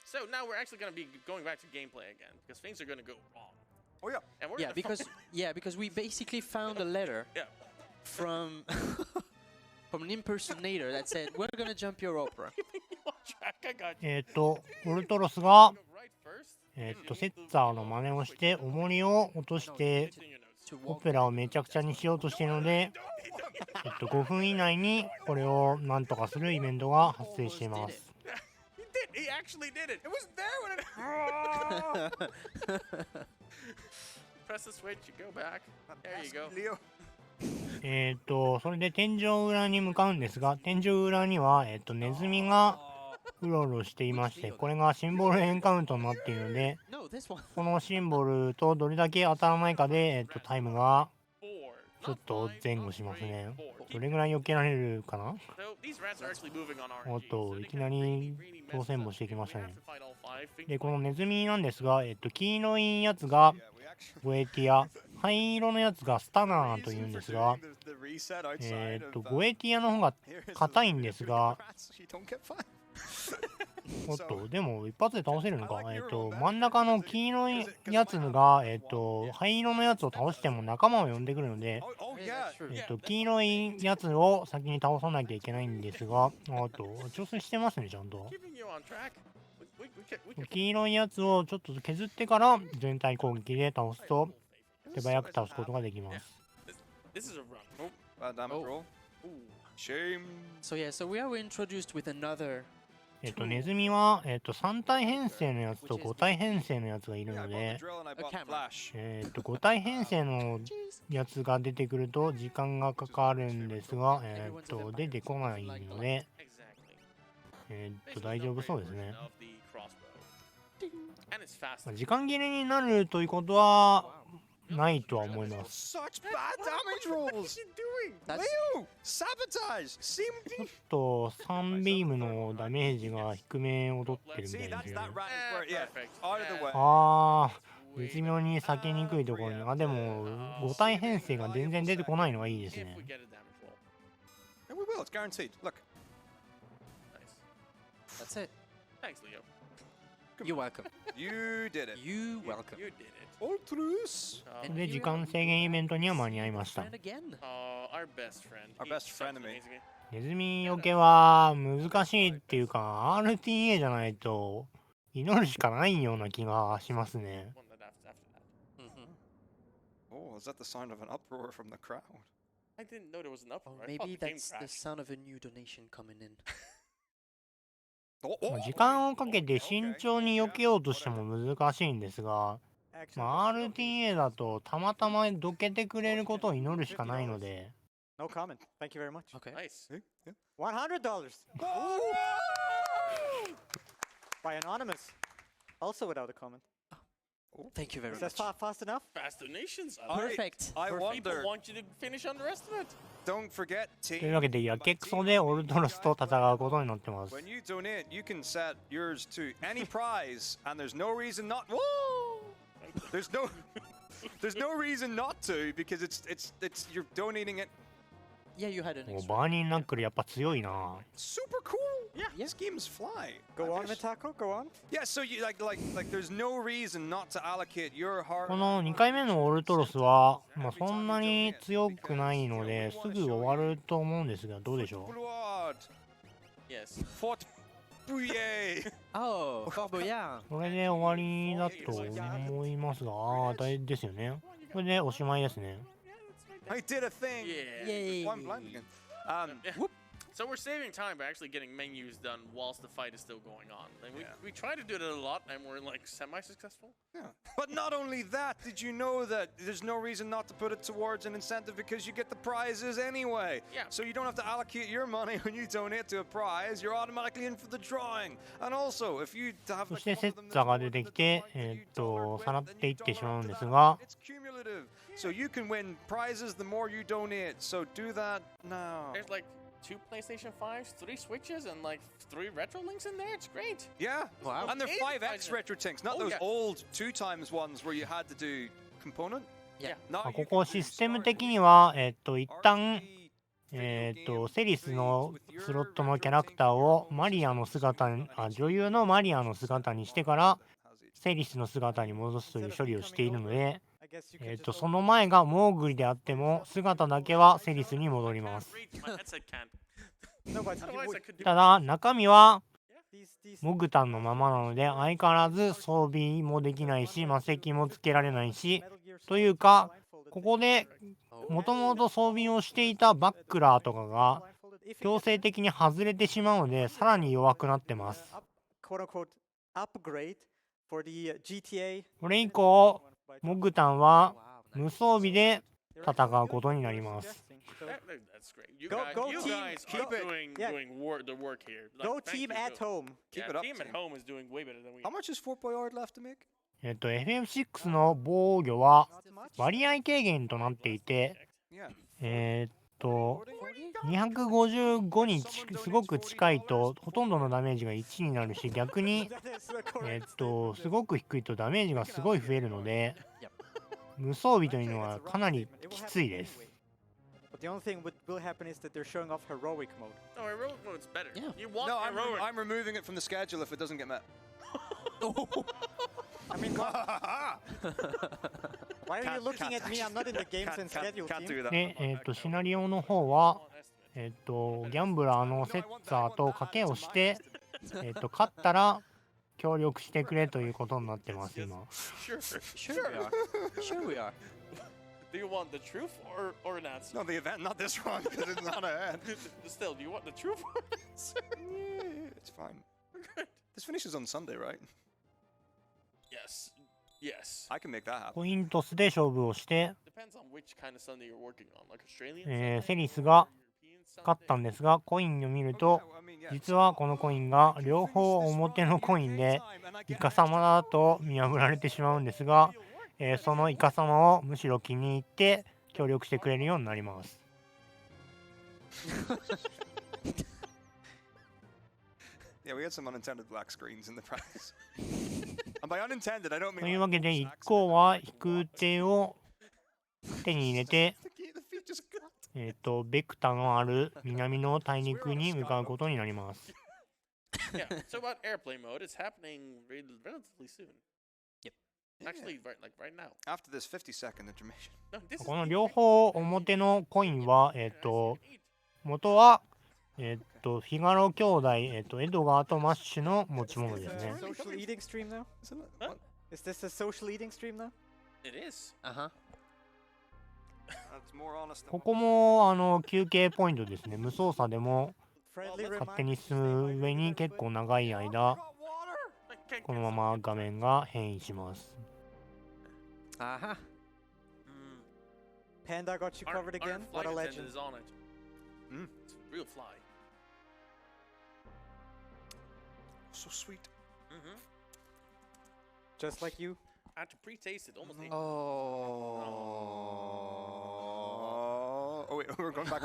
So now we're actually going to be going back to gameplay again because things are going to go wrong. Oh yeah. And we're Yeah, gonna because we basically found a letter yeah. from from an impersonator that said we're gonna jump your opera. I got you. ウルトロスが Go right first. セッツァーの真似をして重りを落として It's in your notes. To オ walk ペラをめちゃくちゃにしようとしているので、5分以内にこれをなんとかするイベントが発生しています。 He did. He actually did it. It was there when it. Press the switch. You go back. There you go. Leo. それで天井裏に向かうんですが、天井裏には、ネズミがうろうろしていまして、これがシンボルエンカウントになっているので、 No, this one. このシンボルとどれだけ当たらないかで、タイムが Four. ちょっ Not と five, 前後 not します three, ね。 four. どれぐらい避けられるかな。 So these rats are actually moving on RNG. おっと、 so they いきなり really, really mess 当 us 選 up もしてきました because ね。 we have to fight all five. で、このネズミなんですが、黄色いやつが Yeah, we actually. ゴエティア、灰色のやつがスタナーというんですが、 The reset outside of, ゴエティアの方が here is 硬いんですが、 rats, you don't get fined. おっと、でも一発で倒せるのか。真ん中の黄色いやつが、灰色のやつを倒しても仲間を呼んでくるので、 Oh, oh Yeah, yeah. that's true. 黄色いやつを先に倒さなきゃいけないんですが、調整してますね、ちゃんと。 Keeping you on track. We can 黄色いやつをちょっと削ってから全体攻撃で倒すと手早く倒すことができます。 This is a run. Bad damage Oh. roll. Ooh. Shame. So yeah, so we are introduced with another. ネズミは、3体編成のやつと5体編成のやつがいる Yeah, の I bought で the、drill and I A bought the camera. flash. 5体編成の Jeez. やつが出てくると時間がかかるんですが、出てこないので、 Exactly. 大丈夫そうですね。 Of the crossbow. And it's fast. 時間切れになるということはないとは思います。 Such bad damage rolls. What are you doing? That's Leo, sabotage. Seem ちょっと3ビームのダメージが低め踊ってるみた See, いで that's すね。 that rat is where, yeah, Perfect. out of the way. あー、絶妙に避けにくいところに。でも5体編成が全然出てこないのがいいです If ね we。get a damage roll. And we will. It's guaranteed. Look. Nice. That's it. Thanks, Leo. You're welcome. You did it. You welcome. You did it. Ultrus. で、時間制限イベントには間に合いました。 And again. Our best friend. Our He best sucks frenemy. amazingly. ネズミよけは難しいっていうか、RTA じゃないと祈るしかないような気がしますね。 One that after that. Mhm. Oh, is that the sound of an uproar from the crowd? I didn't know there was an Or uproar. I thought maybe the game that's the crashed. sound of a new donation coming in. Oh, oh, 時間をかけて慎重に避けようとしても難しいんですが、 Actually, RTA だとたまたまどけてくれることを祈るしかないので、 no comment. Thank you very much. Okay. Nice. See? Yeah. $100 by Anonymous. Also without a comment. Thank you very Is that much. fast enough? Fast donations. I like it. Perfect. I People wonder. want you to finish underestimate. Don't forget, という team. わけでやけくそでオルトロスと戦うことになってます。 When you donate, you can set yours to any prize, and there's no reason not. Whoa! There's no, there's no reason not to because it's you're donating it. Yeah, you had an もう extra. バーニーナックルやっぱ強いな。 Super cool. Yeah. These games fly. Go I on, wish- metako. Go on. Yeah, so you like there's no reason not to allocate your hard. この2回目のオルトロスは、そんなに強くないのですぐ終わると思うんですが、どうでしょう。 Blood. Yes. Fort Bouillet. Oh, Fort Boyard. これで終わりだと思いますが、大ですよね。これでおしまいですね。 I did a thing. Yeah. Yay. Oh, I'm blind again. Yeah. So we're saving time by actually getting menus done whilst the fight is still going on. And we try to do it a lot, and we're like semi-successful. Yeah. But not only that, did you know that there's no reason not to put it towards an incentive because you get the prizes anyway? Yeah. So you don't have to allocate your money when you donate to a prize. You're automatically in for the drawing. And also, if you have そして like セ one ッ of them ツァ that's が出てきて、 $1 さらっていってしまうんです red, が、 it's cumulative. So you can win prizes the more you donate. So do that now. There's like 2 PlayStation 5s, 3 Switches, and like 3 retro links in there. It's great. Yeah. Wow. And they're Eight 5X prizes. retro tanks, not Oh, those yeah. old 2x ones where you had to do component. Yeah. Now こ you こ can do システム start 的 with には、一旦、 RGB, video game, セリスの with your スロットのキャラクターをマリアの姿に、女優のマリアの姿にしてからセリスの姿に戻すという処理をしているので、その前がモーグリであっても姿だけはセリスに戻ります。ただ中身はモグタンのままなので相変わらず装備もできないし魔石もつけられないし、というかここでもともと装備をしていたバックラーとかが強制的に外れてしまうのでさらに弱くなってます。これ以降モグタンは無装備で戦うことになります。That's great. You guys keep doing the work here. Go team at home. Yeah, team at home is doing way better than we How are. much is 4.0 left to make? FF6 の防御は割合軽減となっていて、Yeah. 255にすごく近いとほとんどのダメージが1になるし、逆にすごく低いとダメージがすごい増えるので、無装備というのはかなりきついです。But the only thing what will happen is that they're showing off heroic mode. No, heroic mode's better. Yeah. You want No, heroic. I'm removing it from the schedule if it doesn't get met. I mean, why are you looking at me? I'm not in the games and schedule Can't team. do that. で、シナリオの方は、ギャンブラーのセッツァーと賭けをして、勝ったら協力してくれということになってます、今。Sure. Sure we are. Sure we are. Do you want the truth or an answer? No, the event, not this one, because it's not a. Still, do you want the truth or an answer? Yeah, it's fine. This finishes on Sunday, right? Yes. Yes. I can make that happen. コイントスで勝負をして、 Depends on which kind of Sunday you're working on. Like Australian セリスが勝ったんですが、コインを見ると、実はこのコインが両方表のコインでイカ様だと見破られてしまうんですが、そのイカ様をむしろ気に入って協力してくれるようになります。Yeah, we had some unintended black screens in the practice. And by unintended, I don't mean. というわけで一行は飛空艇を手に入れて、ベクタのある南の大陸に向かうことになります。Yeah. So about airplane mode, it's happening relatively soon. Yep. Actually, right now. After this 50-second intermission. No, this is この両方表のコインは、元は、フィガロ兄弟、エドガーとマッシュの持ち物ですね。Social eating stream now? Isn't it? Huh? What? Is this a social eating stream now? It is. Uh-huh. That's more honest than ここも休憩ポイントですね。無操作でも Friendly 勝手 reminder. に進む上に結構長い間このまま画面が変異します。Aha. Panda got you covered again. Our What a flight legend. attendant is on it. Hmm. It's a real fly. So sweet. Mm-hmm. Just like you. I had to pre-taste it almost. Oh. Oh wait, we're going back.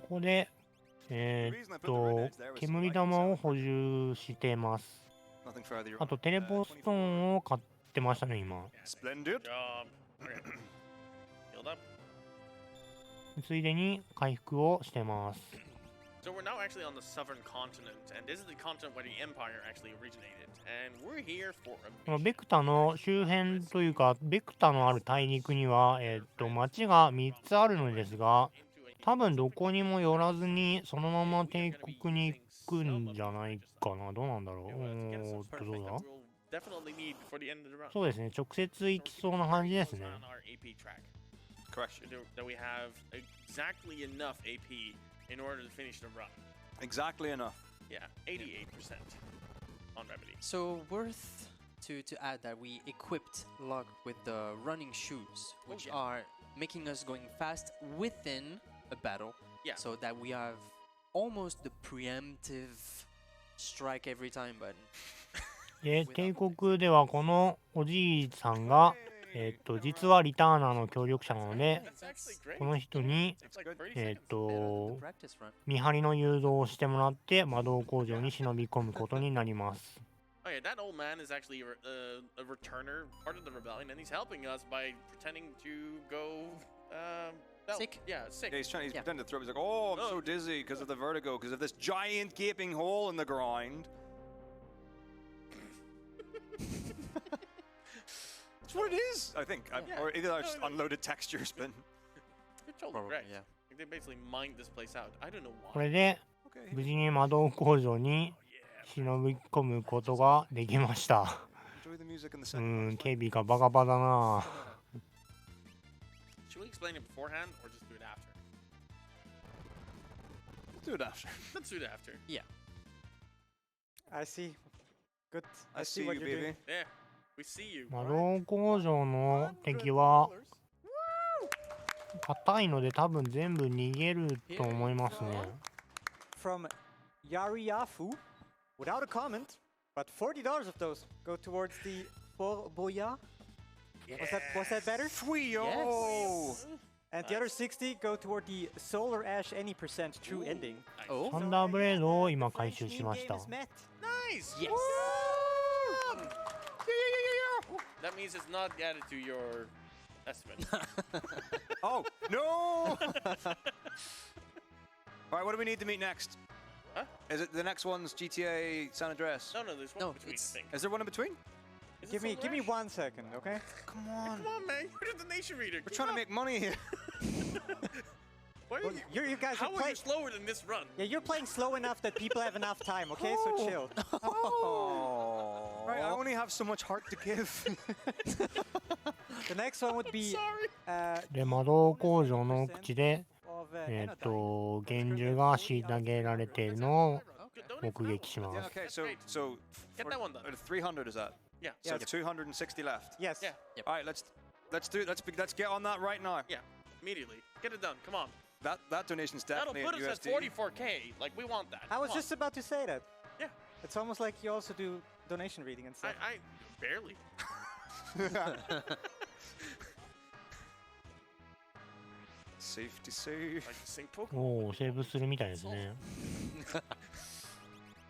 ここで煙玉を補充してます。 Nothing further. あとテレポストーンを買ってましたね今。 Splendid. Okay. Healed up. ついでに回復をしてます。 So we're now actually on the southern continent, and this is the continent where the Empire actually originated. And we're here for こ a のベクタの周辺というかベクタのある大陸には町が3つあるのですが、多分どこにも寄らずにそのまま帝国に行くんじゃないかな。どうなんだろう。どうだ。 definitely need before the end of the round. そうですね、直接行きそうな感じですね。 On our AP track. Correct. That we have exactly enough AP in order to finish the run. Exactly enough. Yeah, 88% on remedy. So worth to add that we equipped Lug with the running shoes, which yeah. are making us going fast within a battle. Yeah. So that we have almost the preemptive strike every time button. で、帝国ではこのおじいさんが、実はリターナーの協力者なので、 That's actually great. この人に、 It's like pretty The practice run. 見張りの誘導をしてもらって魔導工場に忍び込むことになります。 Oh yeah, that old man is actually a returner, part of the rebellion, and he's helping us by pretending to go Sick. Yeah, sick. Yeah, he's Yeah. pretending to throw. He's like, oh, I'm so dizzy because of the vertigo, because of this giant gaping hole in the ground. That's what it is, I think. Yeah. Or either I just No, no. unloaded texture spin. You're totally Probably, correct. yeah. Like, they basically mined this place out. I don't know こ why. れで Okay. 無事に魔導工場に Yeah. 忍び込むことができました。 Enjoy the music in the う second ん、 one. 警備がバカバカだな。 Should we explain it beforehand or just do it after? We'll do it after. Let's do it after. I see. Good. I see what you, you're doing. baby. Yeah, we see you. 魔導工場の敵は硬いので多分全部逃げると思いますね。 From Yariafu, without a comment, but $40 of those go towards the Boya. Was that better? Fuyo! Yes. And the other 60 go toward the Solar Ash any percent true ending. Nice. おサンダーブレードを今回収しました。 Nice. Yes. That means it's not added to your estimate. Oh, no! Alright, what do we need to meet next? Huh? Is it the next one's GTA San Andreas? No, there's one No, between, I it's- think. Is there one in between? Is it Give me Solar Ash? 1 second, okay? Come on. Come on, man. You're the nation reader. We're trying to make money here. Why are Well, you guys How are are you playing. slower than this run? Yeah, you're playing slow enough that people have enough time, okay? So chill. Oh. Right, I only have so much heart to give. The next one would be Sorry. で、魔導工場の口で、 of 幻 Anodyne. 獣が虐げられているのを Good, donate for 目 that 撃し one. ま Yeah, す。 okay, so Great. so Get that one done. 300 is that? Yeah. So Yeah. 260 left. Yes. Yeah. All right, let's get on that right now. Yeah. Immediately. Get it done. Come on. That donation's That'll definitely put us USD. at 44K. Like, we want that. I was Come just about to say that. Yeah. It's almost like you also do donation reading and on. stuff. I barely. Safety safe. Like to sing Pokemon. おお、セーブするみたいですね。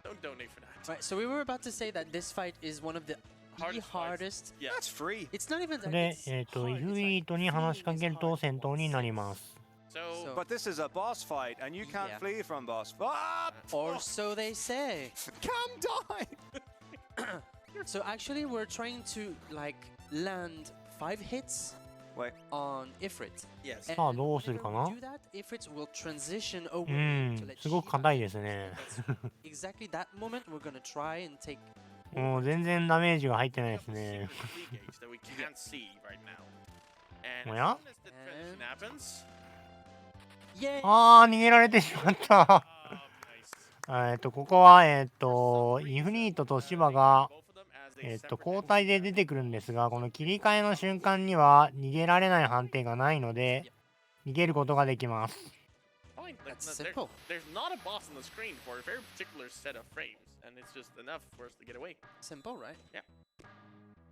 Don't donate for that. Right, so we were about to say that this fight is one of the Hardest fights. hardest. Yeah. That's free. It's not even that で it's、イ hard, フ it's リー like トに話しかけると free is 戦闘になります。 So, But this is a boss fight, and you can't Yeah. flee from boss. Ah! Or so they say. Come die! So actually we're trying to like land 5 hits Wait. on Ifrit. yes. And さあどうする whenever か we な do that, Ifrit will transition over う to ん、 let すごく Shiva 硬いですね。 exactly that moment we're gonna try and take もう全然ダメージが入ってないです We have ね a。secret fleet gauge that we can't see right now. And Oh, as yeah? soon as the transition happens, Yay! あー、逃げられてしまった。 nice. ここは、インフニートとシバが、 Both of them as a separate 交代で出てくるんですが、この切り替えの瞬間には逃げられない判定がないので、逃げることができます。 Fine. Like, That's no, simple. There's not a boss on the screen for a very particular set of frames, and it's just enough for us to get away. Simple, right?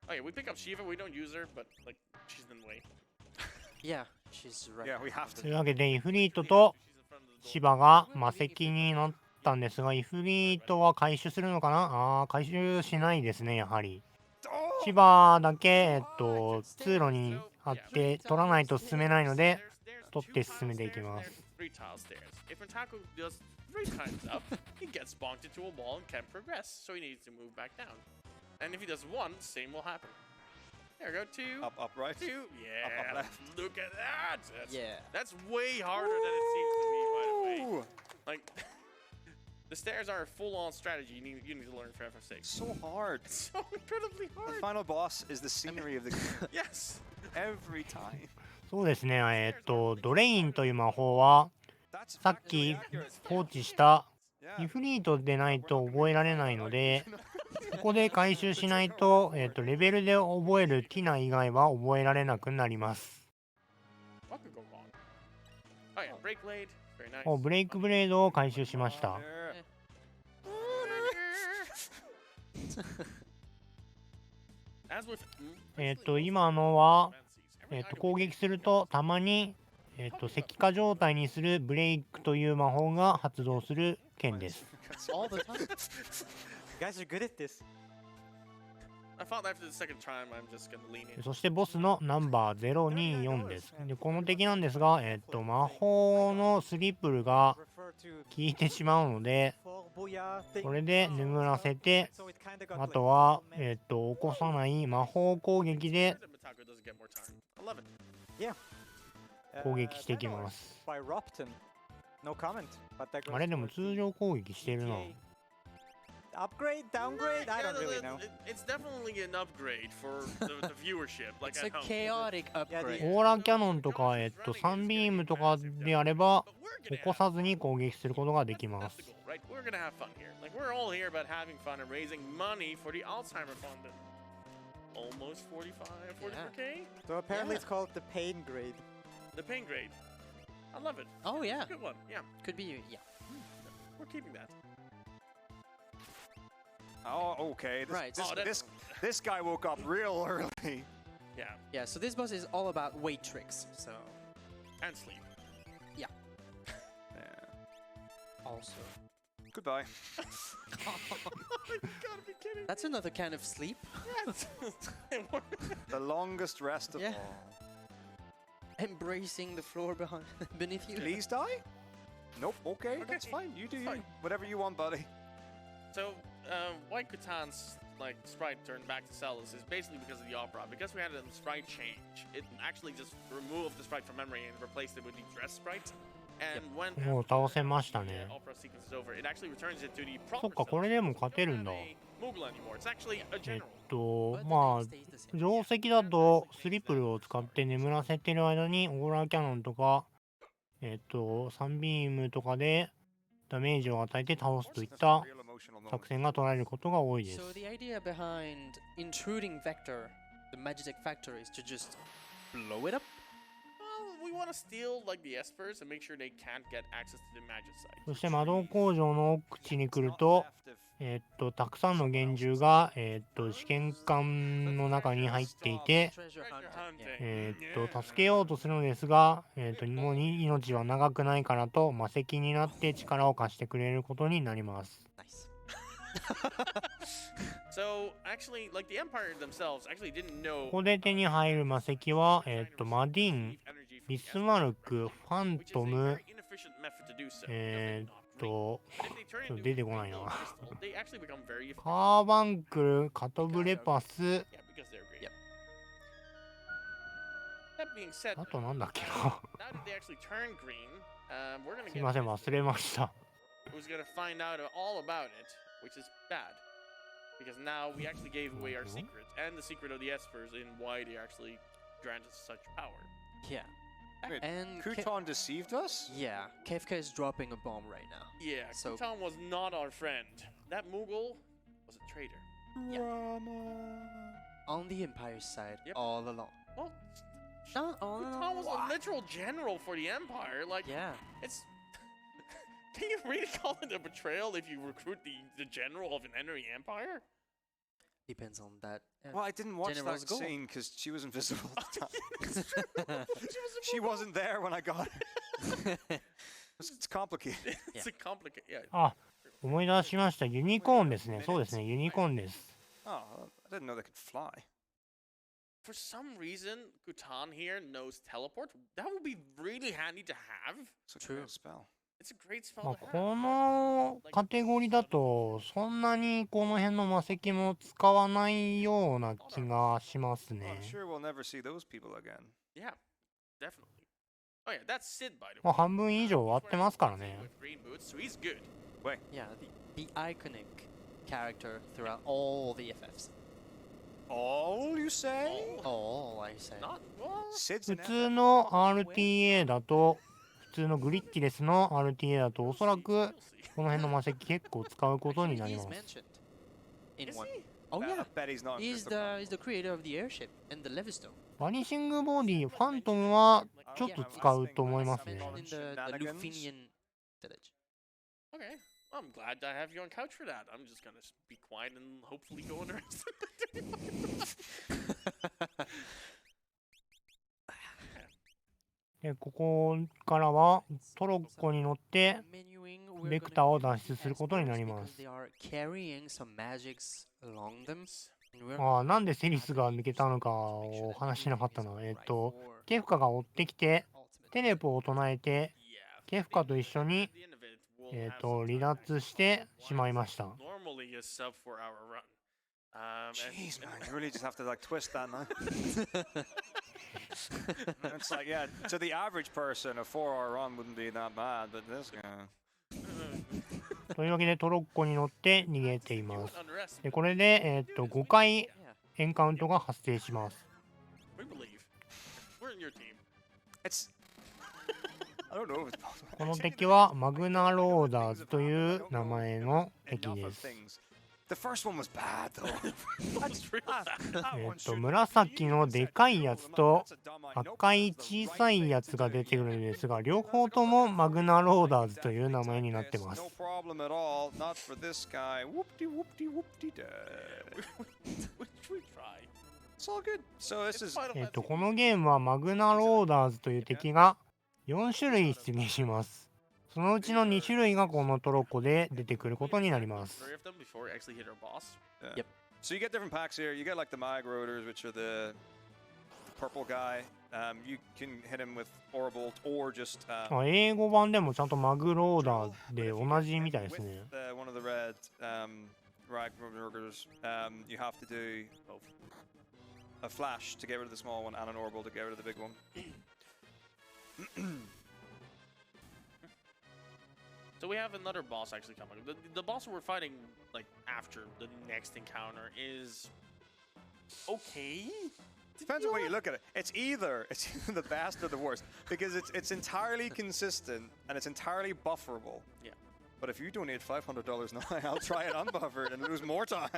Oh yeah, we pick up Shiva. We don't use her, but like she's in the way. Yeah, she's right. Yeah, we have と to. いうわけで、イフリートと She's in front of the door. シバが魔石になったんですが、イフリートは回収するのかな。回収しないですね、やはり。シバだけ、通路にあって取らないと進めないので、 There's 取って進めていき 2 ます。 tiles there and 3 tile stairs. If metako does 3 times up, he gets bonked into a wall and can't progress, so he needs to move back down. And if he does 1, same will happen. There we go, 2, Up, right. 2. Yeah, left. look at that. Yeah. That's way harder than it seems to me, by the way. Ooh, Like, the stairs are a full-on strategy you need to learn for FF6. so hard. It's so incredibly The hard. final boss is the scenery of the game Yes. every time. そうですね、ドレインという魔法は、 That's さっき factually accurate. 放置したイ Yeah. フリートでないと覚えられないので、ここで回収しないと、レベルで覚えるティナ以外は覚えられなくなります。 What could go wrong? Oh yeah, break blade. Very nice. ブレイクブレードを回収しました。 There. As with 今のは、攻撃するとたまに、石化状態にするブレイクという魔法が発動する剣です。 All the time. You guys are good at this. I thought after the second time, I'm just gonna lean in. そしてボスのナンバー024です。で、この敵なんですが、魔法のスリップルが refer to 効いてしまうので、 Fort Boyard thing. これで眠らせて、 So it kinda got あ like とは、起こさない魔法攻撃で Metako doesn't get more time. I love it. yeah. 攻撃していき $10 ます。 by Ropton. No comment. But that goes あれでも towards 通常攻撃してるな。 GTA. Upgrade, downgrade, I don't really know. It's definitely an upgrade for the viewership. Like It's a at home. chaotic upgrade. オーラキャノンとか、サンビームとかであれば、 But we're 起 gonna こ have さずに攻撃することができま That's す the。goal, right? We're gonna have fun here. Like we're all here about having fun and raising money for the Alzheimer Fund. Almost 44K. So apparently Yeah. it's called the pain grade. The pain grade. I love it. Oh yeah, Good one. Yeah, could be. Yeah. we're keeping that. Oh, okay. Right. Oh, that's- This guy woke up real early. Yeah, Yeah. So this boss is all about weight tricks. So and sleep. Yeah. also Goodbye. You gotta be kidding. that's another kind of sleep. The longest rest of Yeah. all. Embracing the floor behind beneath you. Please die? Nope. Okay, that's Okay, fine. You do you. fine. Whatever you want, buddy. So, why Kutan's like sprite turned back to Celis is basically because of the opera. Because we had a sprite change, it actually just removed the sprite from memory and replaced it with the dress sprite. And when もう倒せました the ね。 opera sequence is over, it actually returns it to the そ proper っか、これ Celis. でも勝てるんだ。 Moogle anymore. It's actually a general. まあ、定石だとスリップルを使って眠らせてる間にオーラーキャノンとか、サンビームとかでダメージを与えて倒すといった Real emotional moment. 作戦が取られることが多いです。 So the idea behind intruding Vector, the Magic Factor, is to just blow it up. Well, we want to steal like the espers and make sure they can't get access to the magic site. そして魔導工場の口に来る Not と、 left if たくさんの幻獣が、試験管の中に入っていて、 Treasure Treasure hunting. hunting. 助けようとするのですが、もう命は長くないからと魔石になって力を貸してくれることになります。 Nice. So actually, like the Empire themselves actually didn't know. ここで手に入る魔石は、マディン、 energy from ビ the スマルク、ファン which is ト a ム、 very inefficient method to do so. と、 If they turn ちょっと into 出てこないな。 crystal, they actually become very efficient. カーバンクル、カトブレパス、 Yeah, because they're great. Yep. That being said, あとなんだっけな。 now that they actually turn green, we're gonna す get いません、忘れました。 who's gonna find out all about it, which is bad. Because now we actually gave away our secret and the secret of the espers in why they actually granted such power. Yeah. Wait, And Kutan deceived us? yeah, Kefka is dropping a bomb right now. Yeah, So- Kutan was not our friend. That Moogle was a traitor. On the Empire's side, Yep. all along. Well, No, all Kutan was along. a literal general for the Empire. Like, Yeah. it's. Can you really call it a betrayal if you recruit the general of an enemy empire? Depends on that. Well, I didn't watch General's that goal. scene because she was invisible at the time. She wasn't there when I got her. It's complicated. It's a complicated. Yeah. あ、思い出しました。ユニコーンですね。そうですね、ユニコーンです。 Oh, I didn't know they could fly. For some reason, Kutan here knows teleport. That would be really handy to have. It's a True. great spell. It's a great ま spell あ、 to こ have. のカテゴリーだと、そんなにこの辺の魔石も使わないような気がしますね Well,。I'm sure we'll never see those people again. Yeah, definitely. Oh yeah, that's Sid, by the まあ、 way. 半分以上終わってますからね。 With green boots, so he's good. Yeah, the iconic character throughout all the FFs. All you say? All I say. Not well. Sid's 普 an 通の RTA だと、普通のグリッチレスの RTA だと、おそらく We'll see. この辺の魔石結構使うことにな Actually, り he's ます。 mentioned in Is one. he? Oh I yeah, bet he's not. he's the creator of the airship and the Levistone. バニシングボディ、ファントムはちょっと使うと思いますね。 Mentioned in the Shenanigans. Lufinian village. Okay. Well, I'm glad I have you on couch for that. I'm just gonna be quiet and hopefully go on the rest. で、ここからはトロッコに乗って Menuing, ベクターを脱出することになります。 because they are carrying some magics along them. なんでセリスが抜けたのかを話してなかったな。ケフカが追ってきて、テレポを唱えて、ケフカと一緒に、離脱してしまいました。Jeez, man, you really just have to like twist that now. It's like, yeah, to the average person, a 4-hour run wouldn't be that bad, but this guy. というわけでトロッコに乗って逃げています。でこれで、5回エンカウントが発生します。It's. I don't know if it's possible. この敵はマグナローダーズという名前の敵 Enough で of す。 things. The first one was bad though. That's real bad. 紫のでかいやつと赤い小さいやつが出てくるんですが、両方ともマグナローダーズという名前になってます。 No problem at all. Not for this guy. Whoopty whoopty whoopty dead. It's all good. So this is. このゲームはマグナローダーズという敵が4種類出現します。そのうちの2種類がこのトロッコで出てくることになります。Yep. So you get different packs here. You get like the Mag Rotors, which are the purple guy. You can hit him with Orbolt or just. 英語版でもちゃんとマグローダーで同じみたいですね。One of the red Rag Rotors. You have to do a flash to get rid of the small one and an Orbolt to get rid of the big one. So we have another boss actually coming. The boss we're fighting like after the next encounter is okay. Depends on where you look at it. It's either the best or the worst because it's entirely consistent and it's entirely bufferable. Yeah. But if you donate $500 now, I'll try it unbuffered and lose more time.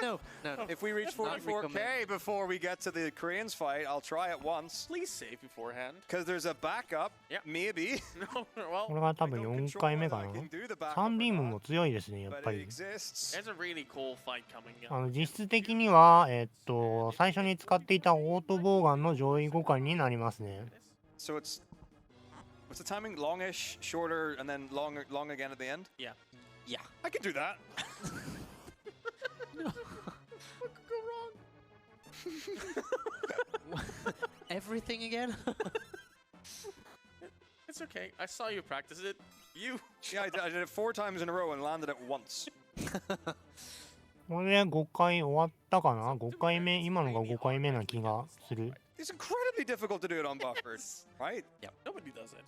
No. If we reach 44k before we get to the Koreans fight, I'll try it once. Please save beforehand. Because there's a backup, Yeah. maybe. No, こ well, れが多分4回目か I な。 can do the backup サンビーム or も not, 強いですね、やっ but ぱ it り。 exists. there's a really cool fight coming up. 実質的には、最初に使っていたオートボーガンの上位互換になりますね。 So it's what's the timing? Longish, shorter, and then long again at the end. Yeah. I can do that. What could go wrong? Everything again? It's okay. I saw you practice it. You. Yeah, I did it 4 times in a row and landed it once. これで5回終わったかな。5回目、今のが5回目な気がする。 It's incredibly difficult to do it unbuffered, right? Nobody does it.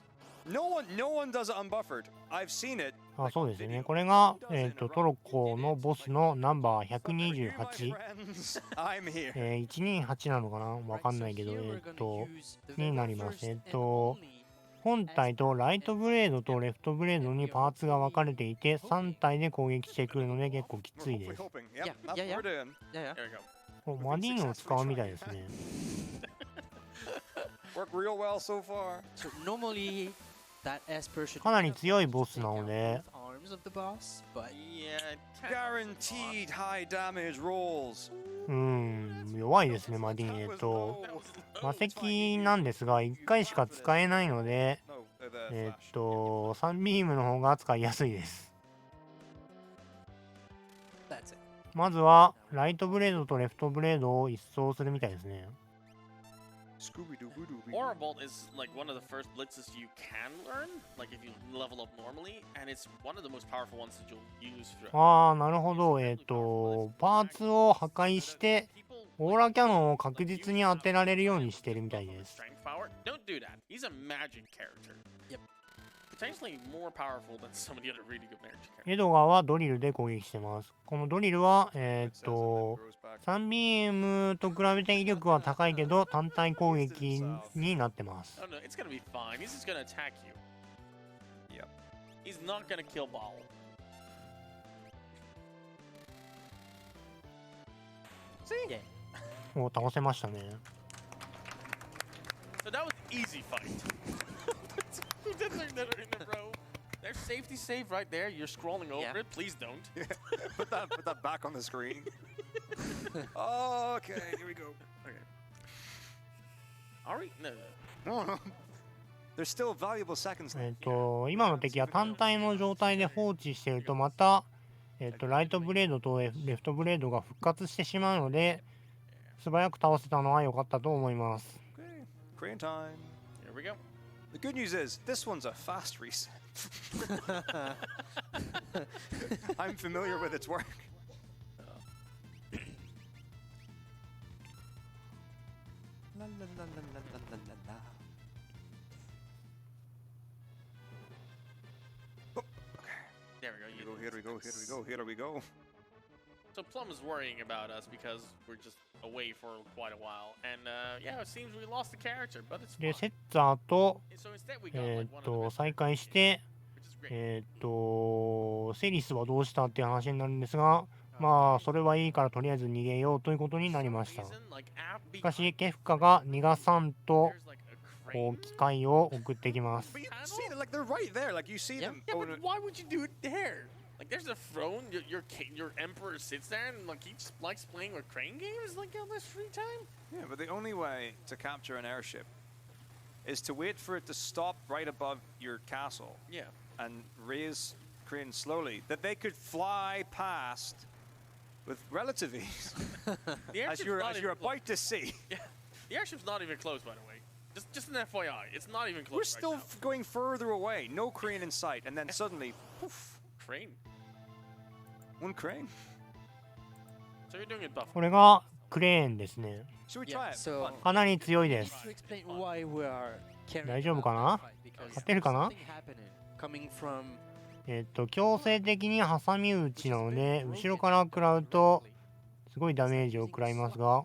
No one does it unbuffered. I've seen it. そうですね。これが、トロッコのボスのナンバー But you, my 128。 friends, I'm here. 128なのかなわかんないけど、 Here we're gonna use the に very なります。 first and only 本体とライトブレードとレフトブレードにパーツが分かれていて、3体で攻撃してくるので結構きつい We're です。 hoping. Yep, Yeah, that's yeah, what we're doing. Yeah. There we go. マディーンを使うみたいですね。 Worked real well so far. So normally that Esper should かなり強いボスなので、 arms of the boss, but Yeah. it kinda was a lot. Guaranteed high damage rolls. 弱いですね、マディーン。魔石なんですが、1回しか使えないので、 No, the flash. サンビームの方が使いやすいです。 that's it. まずは、ライトブレードとレフトブレードを一掃するみたいですね。 Scooby-Doo-Doo-Doo. Orbolt is like one of the first blitzes you can learn, like if you level up normally, and it's one of the most powerful ones that you'll use throughout. なるほど。パーツを破壊して、 オーラキャノンを確実に当てられるようにしてるみたいです。 Strength power? Don't do that. He's a magic character. Yep. Potentially more powerful than some of the other really good magic characters. エドガーはドリルで攻撃してます。このドリルは、 It says it grows back. サンビームと比べて威力は高いけど単体攻撃になってます。 Oh no, it's gonna be fine. He's just gonna attack you. Yep. He's not gonna kill Baal. Yeah. もう倒せましたね。 So that was an easy fight. Who did learn that in a row? There's safety save right there. You're scrolling over Yeah. it. Please don't. Put that back on the screen. Okay, here we go. Okay. Are we? No. No, no. There's still valuable seconds. 今の敵は単体の状態で放置しているとまたライトブレードとレフトブレードが復活してしまうので、素早く倒せたのは良かったと思います。Okay, crane time. Here we go. The good news is this one's a fast reset. I'm familiar with its work. La la la la la la la la. Oh, okay. There we go. Here we go. Here we go. Here we go. So Plum is worrying about us because we're just away for quite a while, and yeah, it seems we lost the character, but it's で、 fine. セッツァーと、 So instead we got like one of the best 再開して、 which is great. セリスはどうしたっていう話になるんですが、まあ、それはいいからとりあえず逃げようということになりました。 Reason, like,しかし、ケフカが逃がさんと、 there's like a こ crane. う機械を送ってきます。 But you see that, like they're right there. Like you see Yeah. them. Yeah, Oh, but why would you do it there? Like, there's a throne. Your emperor sits there and like he just likes playing with crane games. Like, all this free time. yeah, but the only way to capture an airship is to wait for it to stop right above your castle Yeah. and raise cranes slowly that they could fly past with relative ease, The as airship's you're not even about to see. Yeah. The airship's not even close, by the way. Just an FYI, it's not even close. We're still right now. going further away. No crane in sight, and then suddenly, poof, Crane. one crane. So you're doing it buff. これがクレーンですね。 Should we Yeah, try it? so- Come on. かなり強いです。 To explain why we are carrying 大丈夫 out かな？ that fight, because 勝てるかな？ something happening coming from 強制的に挟み撃ちなので、後ろから食らうとすごいダメージを食らいますが、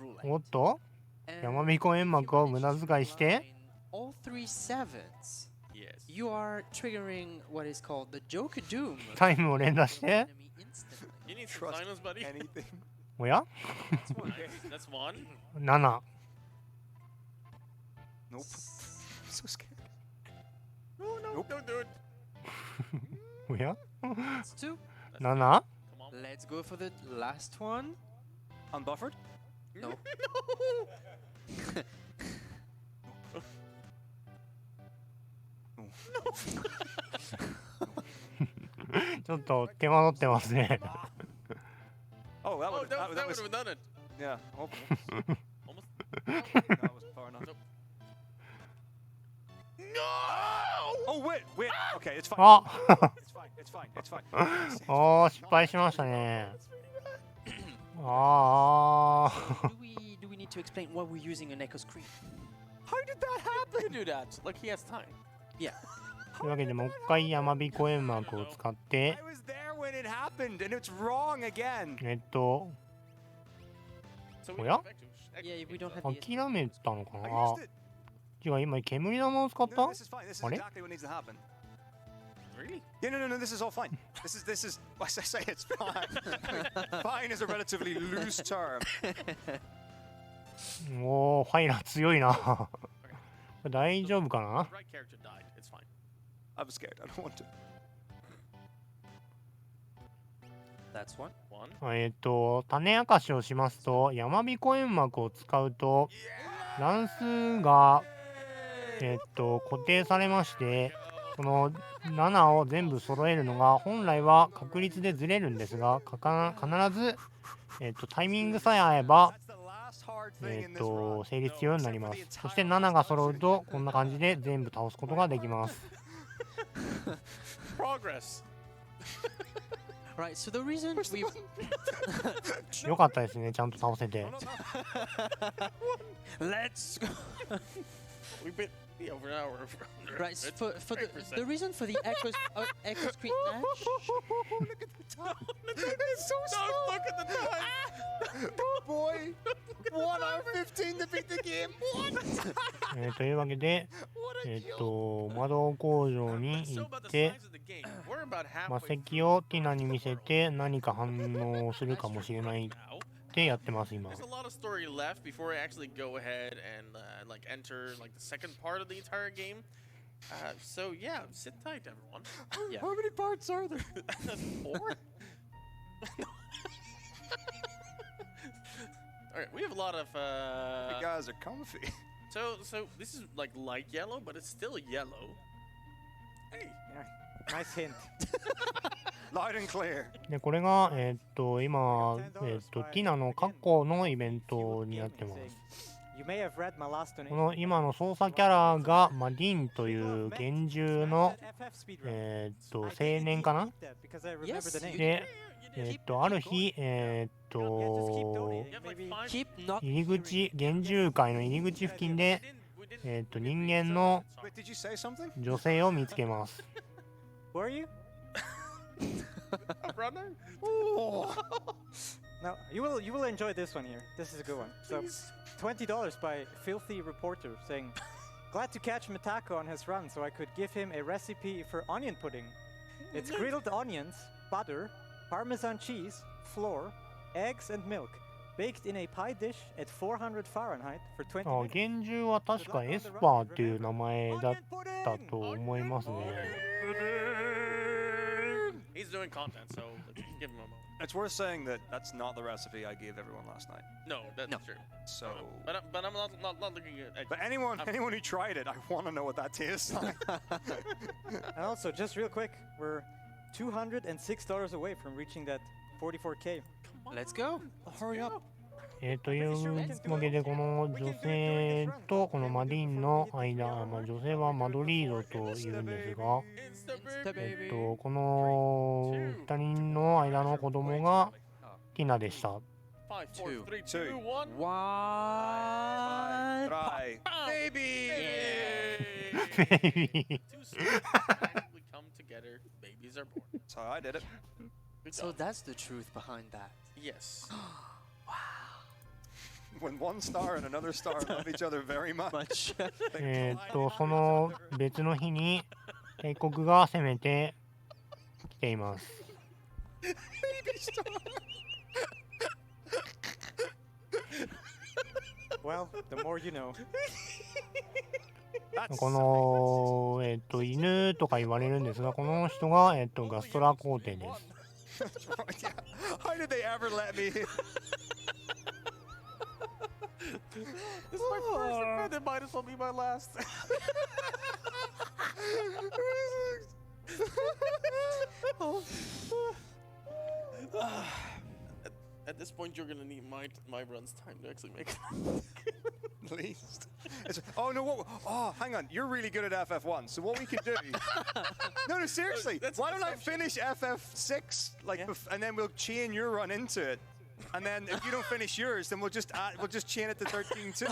ruling. おっと、 And 山彦煙幕を無駄遣いして、 all 3 sevens, Yes. you are triggering what is called the Joker Doom. タイムを連打して、 Enemy instantly. You need some Trust silence, buddy. Anything. おや Nice. That's one. 7。 Nope. I'm so scared. No, no, don't do it. おや That's 2. 7？ Come on. Let's go for the last one. Unbuffered? No. No. ちょっと手間取ってますね。 Oh, that Oh, would that that would was have done it. yeah. Oh, Almost. that was far enough. No! Oh wait. Okay, it's fine. あ It's fine. It's fine. It's fine. おー、失敗しましたね。あ Do we need to explain why we're using an echo screen? How did that happen? Do that. Like he has time. Yeah. というわけでもう一回山彦煙幕を使って I was there when it happened, and it's wrong again. So we Oh, yeah? go back to Yeah, we don't have the 諦めたのか I な。 used it. 違う、今煙玉を使っ No, た this is fine. This is What? exactly what needs to happen. Really? Yeah, no. This is all fine. This is. As I say, it's fine. Fine is a relatively loose term. おー、ファイラー強いな。これ大丈夫かな The right character died. It's fine. I'm scared. I don't want to. That's one. One. 種明かしをしますと、山彦煙幕を使うと乱数が固定されまして、この7を全部揃えるのが本来は確率でずれるんですが、必ずタイミングさえ合えば That's the last hard thing in this run. 成立するようになります。そして7が揃うとこんな感じで全部倒すことができます。 Progress. Right, so the reason we よかったですね、ちゃんと倒せて。 let's go. We've been over an hour. Right, It's for the reason for the echo screen match. Look at the time. It's so slow. Look at the time. Oh boy. 1 hour 15 to beat the game. What? というわけで、魔導工場に So 行 about っ the て size of the game. We're about 魔 halfway 石をティナに見せて何か反応するかもしれないっ now. てやってます今。 There's a lot of story left before I actually go ahead and like enter like the second part of the entire game. So yeah, sit tight, everyone. Yeah. How many parts are there? 4? Alright, we have a lot of You guys are comfy. so this is like light yellow, but it's still yellow. Hey, Nice hint. Loud and clear. で、これが、今、ティナの過去のイベントになってます。You may have read my last こ donation. の今の操作キャラが、ディンという幻獣の、青年かな Yes. で、ある日、Keep not 入り口、幻獣界の入り口付近で、人間の Wait, did you say something? 女性を見つけます。Who are you? A runner? Now you will enjoy this one here. This is a good one. So, $20 by Filthy Reporter saying, "Glad to catch metako on his run, so I could give him a recipe for onion pudding. It's grilled onions, butter, Parmesan cheese, flour, eggs, and milk, baked in a pie dish at 400 Fahrenheit for 20 あ、 minutes." 幻獣は確かエスパーっていう名前だったと思いますね。 He's doing content, so let's give him a moment. It's worth saying that that's not the recipe I gave everyone last night. No, that's No. true. So, But I'm not looking at. but anyone who tried it, I want to know what that tastes like. And also, just real quick, we're $206 away from reaching that 44K. Let's go. Hurry up. というわけで、この女性とこのマディンの間、女性はマドリードというんですが、 It's the baby. この2人の間の子供がティナでした。 5, 4, 3, 2, 2, 1. What? Try. Baby! Baby. Two souls magically come together. Babies are born. That's how I did it. Good So job. that's the truth behind that. Yes. When one star and another star love each other very much. Much. その別の日に帝国が攻めてきています。 Well, the more you know. この、犬とか言われるんですが、この人が、ガストラ皇帝です。 That's right, yeah. How did they ever let me? This is my first event. It might as well be my last. At this point, you're gonna need my run's time to actually make it. At least. Oh no! Oh, hang on. You're really good at FF1. So what we can do? No, seriously. Why don't I finish FF6 and then we'll chain your run into it, and then if you don't finish yours, then we'll just chain it to 13 too.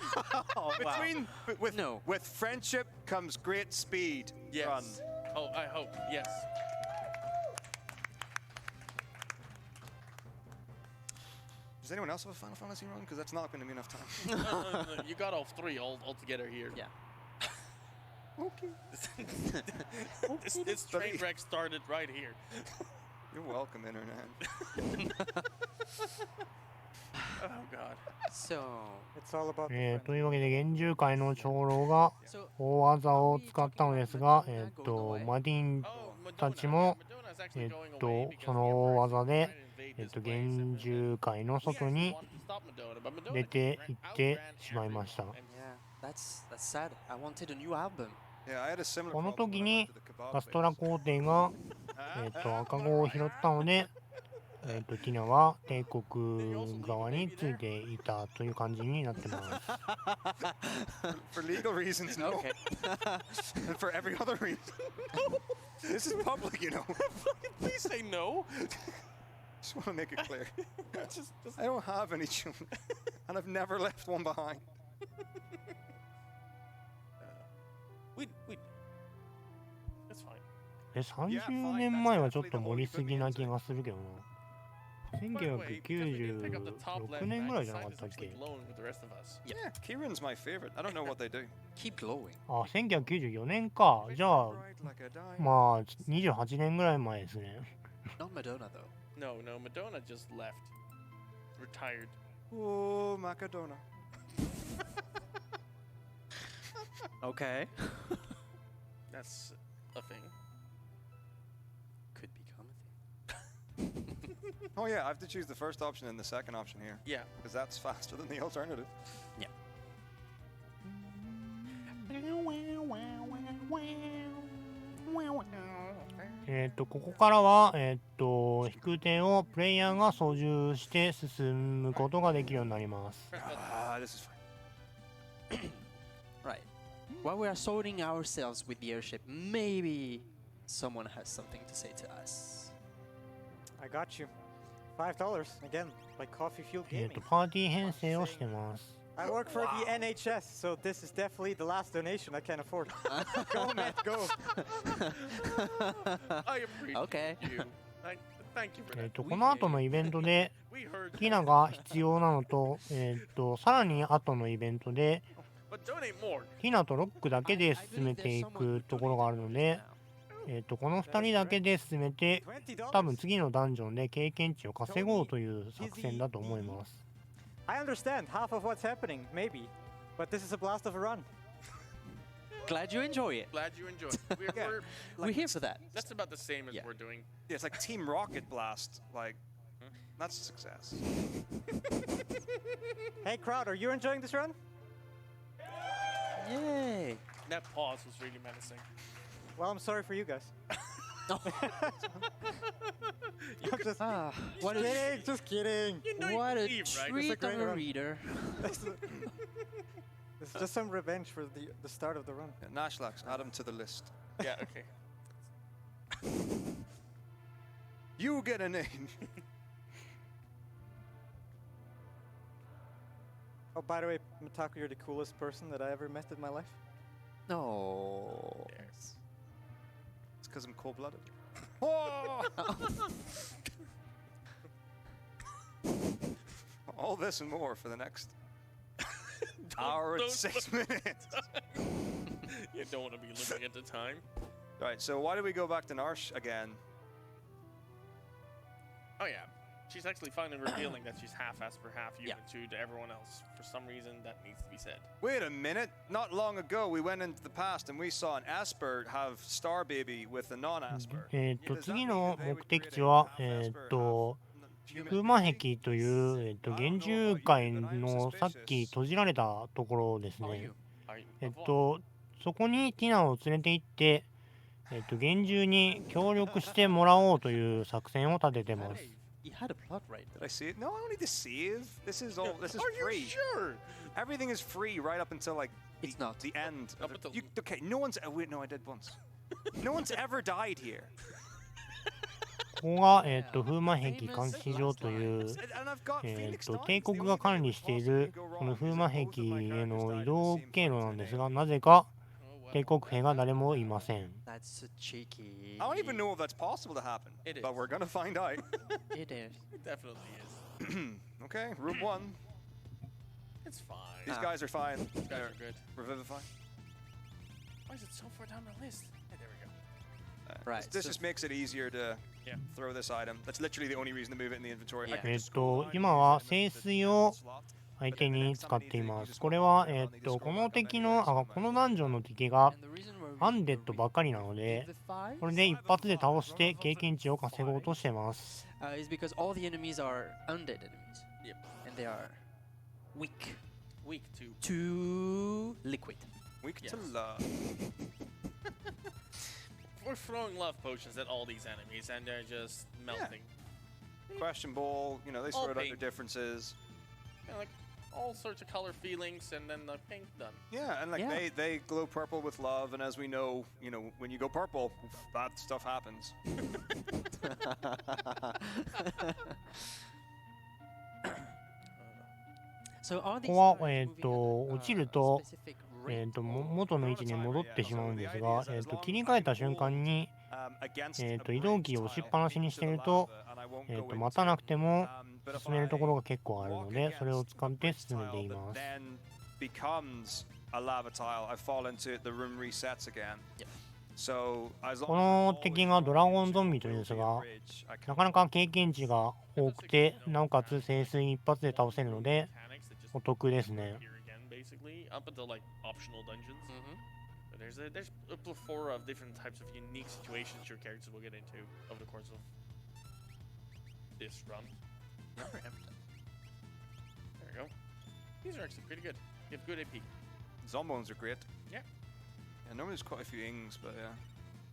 With friendship comes great speed. Yes. Run. Oh, I hope. Yes. Does anyone else have a Final Fantasy run? Because that's not going to be enough time. No. You got all three all together here. Yeah. Okay. This train wreck started right here. You're welcome, Internet. Oh God. So. It's all about. というわけで、幻獣界の長老が So. 大技を使ったのですが、マディン Oh, たちも、 Madona's actually going away because その大技で、幻獣界の外に出て行ってしまいました。 Yeah. That's sad. I wanted a new album. Yeah, I had a similar この problem 時 when I に went to the kebab ガストラ皇帝が、赤子を拾ったので、ティナは帝国側についていたという感じになってます。For legal reasons, no. Okay. And for every other reason. This is public, you know. Please say no. Just want to make it clear. Just I don't have any children, and I've never left one behind. That's fine. 30年前はちょっと盛りすぎな気がするけどな。 By the way, because we can pick up the top 1996 left, 年ぐら I いじゃなか decided ったっ to け actually glowing with the rest of us. Yeah, Kieran's my favorite. I don't know what they do. Keep glowing. あ、1994年か。じゃあ、 Ride like a dime. まあ、28年ぐらい前ですね。 Not Madonna though. No, Madonna just left. Retired. Oh, Macadona. Okay. That's a thing. Could become a thing. Oh yeah, I have to choose the first option and the second option here, Yeah. because that's faster than the alternative. ここからは、飛空艇をプレイヤーが操縦して進むことができるようになります。Ah, this is fine. Right. While we are sorting ourselves with the airship, maybe someone has something to say to us. I got you. $5 again, like coffee fueled gaming. パーティー編成をしてます。I work for the NHS, so this is definitely the last donation I can afford. Go, Matt, go. I appreciate Okay. you. Thank you for that. この後のイベントで We heard ティナが必要なのと、さらに後のイベントで but donate more. ティナとロックだけで進めていくところがあるので、この2人だけで進めて、多分次のダンジョンで経験値を稼ごうという作戦だと思います。I understand half of what's happening, maybe, but this is a blast of a run. Glad you enjoy it. Glad you enjoyed. We're here for that. That's about the same as Yeah. we're doing. Yeah, it's like Team Rocket Blast. Like, that's a success. Hey, crowd, are you enjoying this run? Yay. That pause was really menacing. Well, I'm sorry for you guys. I'm just What a kidding, just kidding. You know what you a can leave, right? treat of great a run. reader. It's just some revenge for the start of the run. Yeah, Nashlax, add him to the list. Yeah, okay. You get a name. Oh, by the way, metako, you're the coolest person that I ever met in my life. No. Yes. It's because I'm cold-blooded. Oh! All this and more for the next hour and don't 6 look- minutes. You don't want to be looking at the time. Right, so why do we go back to Narsh again? Oh yeah. She's actually finally revealing that she's half Asper, half Yeah. human to everyone else. For some reason, that needs to be said. Wait a minute. Not long ago, we went into the past and we saw an Asper have Star Baby with a non-Asper. 次の目的地は、風魔壁という、幻獣界のさっき閉じられたところです How are ね you?。そこにティナを連れて行って、幻獣に協力してもらおうという作戦を立ててます。You had a plot right Did I see it? No, I don't need to save. This is all. This is Are free. you sure? Everything is free right up until like the, It's not. the end. Up of the- until- you, okay, no one's. Wait, no, I did once. No one's ever died here. ここが、風魔壁監視所という、 And I've got Phoenix Dawns. 帝 The 国 only が thing 管 that 理 could してい possibly る go この wrong 風 is 魔 if 壁 both of my へ characters の died 移 at 動 the same 経路 time なんです today. が、なぜか Oh, 帝 well. 国兵が誰もいません。 That's so cheeky. I don't even know if that's possible to happen. It But is. we're gonna find out. It is. It definitely is. Okay, room 1. It's fine. These guys are fine. These guys They're are good. revivifying. Why is it so far down the list? Yeah, there we go. Right, This so- just makes it easier to Yeah. throw this item. That's literally the only reason to move it in the inventory. I Yeah. could just go line 今は using the 聖水を slot. 相手に使っています。これは、この敵の、このダンジョンの敵が And the reason we're アンデッドばっかりなので、 the five これで一発で倒して経験値を稼ごうとしてます。 is because all the enemies are undead enemies. Yep. And they are weak Week 2. to liquid. Weak to Yes. love. We're throwing love potions at all these enemies and they're just melting. Question ball, you know, they All sort out their pink. differences. You know, like all sorts of color feelings and then the pink done. Yeah, and like Yeah. they glow purple with love, and as we know, you know, when you go purple, bad stuff happens. So are こ these こは、 turrets moving at a, 落ちると、 specific rate? 元の位置に戻ってしまうんですが、切り替えた瞬間に、 移動キーを押しっぱなしにしていると、待たなくても進めるところが結構あるので、それを使って進めています。 becomes a lava tile. I fall into the room resets again. Yep. So as この敵がドラゴンゾンビというんですが、なかなか経験値が多くて、なおかつ聖水一発で倒せるので、 Mechanics that just お得ですね。 appear again, basically, up until like optional dungeons. Mhm. But there's a plethora of different types of unique situations your characters will get into over the course of this run. Never There we go. These are actually pretty good. You have good AP. Zombones are great. Yeah. Yeah, normally there's quite a few ings, but yeah,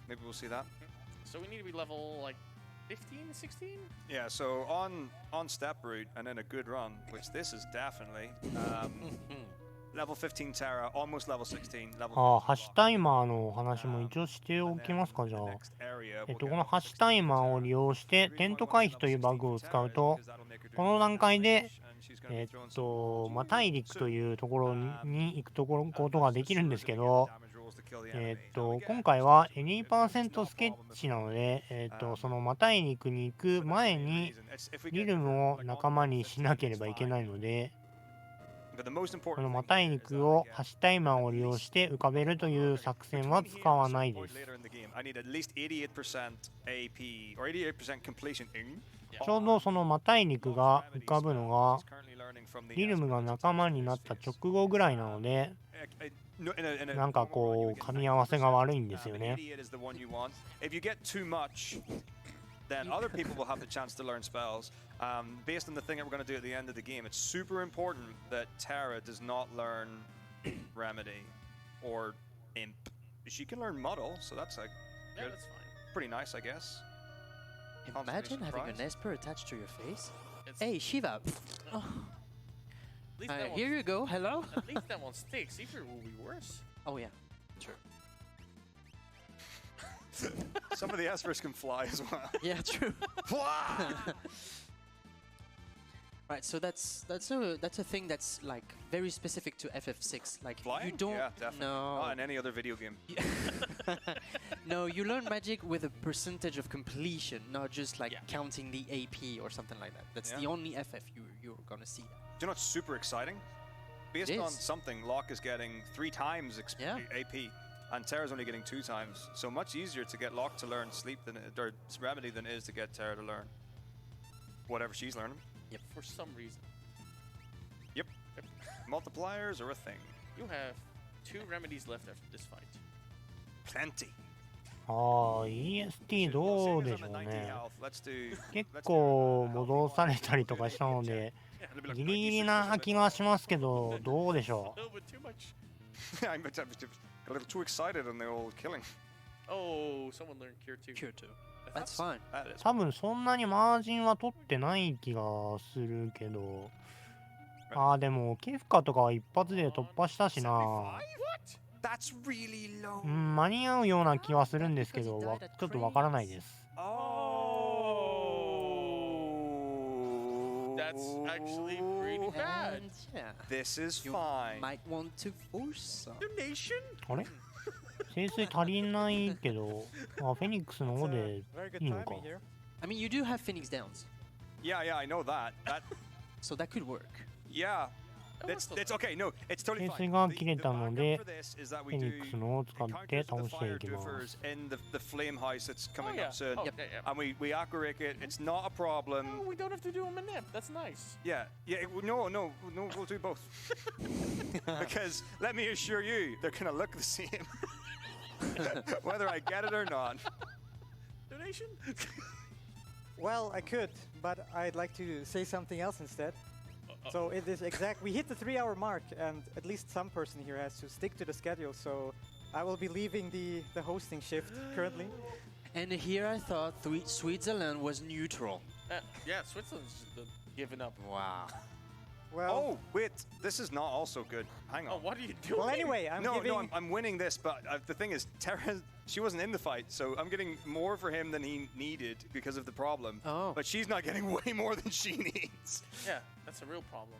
maybe we'll see that. So we need to be level like 15, 16? Yeah, so on step route and in a good run, which this is definitely, level 15 Terra, almost level 16, level ああ、ハッシュタイマーのお話も一応しておきますか、じゃあ。このハッシュタイマーを利用してテント回避というバグを使うと、この段階で、大陸というところに行くことができるんですけど、今回は 2% スケッチなので、その大陸に行く前にリルムを仲間にしなければいけないので、この大陸をハッシュタイマーを利用して浮かべるという作戦は使わないです。ちょうどその大陸が浮かぶのがリルムが仲間になった直後ぐらいなので、なんかこう噛み合わせが悪いんですよね。Then other people will have the chance to learn spells. Based on the thing that we're going to do at the end of the game, it's super important that Terra does not learn Remedy or Imp. She can learn Muddle, so that's like Yeah, that's fine. pretty nice, I guess. Imagine having an Esper attached to your face. Hey, Shiva. Oh. At least that one, Here you go. Hello. at least that one sticks. If it will be worse. Oh yeah. True. Some of the Espers can fly as well. Yeah, true. Right, so that's a thing that's like very specific to FF6. Like Flying? you don't Yeah, definitely. Not in any other video game. No, you learn magic with a percentage of completion, not just like counting the AP or something like that. That's the only FF you're gonna see. Do you know what's super exciting? Based on something, Locke is getting 3 times AP. And Terra's only getting 2 times, so much easier to get Locke to learn Sleep or Remedy than it is to get Terra to learn whatever she's learning. Yep. For some reason. Yep. Multipliers are a thing. You have 2 remedies left after this fight. Plenty. EST どうでしょうね。結構戻されたりとかしたので、ギリギリな気がしますけど、どうでしょう。I'm a little too excited on the old killing. Oh, someone learned Cure 2. Cure 2. That's fine. 多分そんなにマージンは取ってない気がするけど、でもケフカとかは一発で突破したしな。That's really low. 間に合うような気はするんですけど、ちょっとわからないです。That's actually pretty bad. This is You fine. might want to force some. Donation? あれ清水足りないけど、フェニックスの方でいいのか。I mean, you do have Phoenix Downs, Yeah, I know that. so that could work. Yeah. It's okay. No, it's totally 清 fine. 水が切れ The たの backup で、 for this is that フ we ェニ do ックスの方を使って encounters 倒 with the してい fire きます。 doofers in the flame house that's coming yeah. up soon. Oh, Yep. yeah. And we Aquaric it. It's not a problem. Oh, we don't have to do them in Imp. That's nice. Yeah. No, we'll do both. Because let me assure you, they're gonna look the same, whether I get it or not. Donation? Well, I could, but I'd like to say something else instead. So it is we hit the 3-hour mark, and at least some person here has to stick to the schedule, so I will be leaving the hosting shift currently. And here I thought Switzerland was neutral. Yeah, Switzerland's just given up. Wow. Well, Oh, wait, this is not also good. Hang Oh, on. what are you doing? well anyway, I'm giving... I'm winning this, but the thing is, Terra, she wasn't in the fight, so I'm getting more for him than he needed because of the problem. Oh. But she's not getting way more than she needs. Yeah, that's a real problem.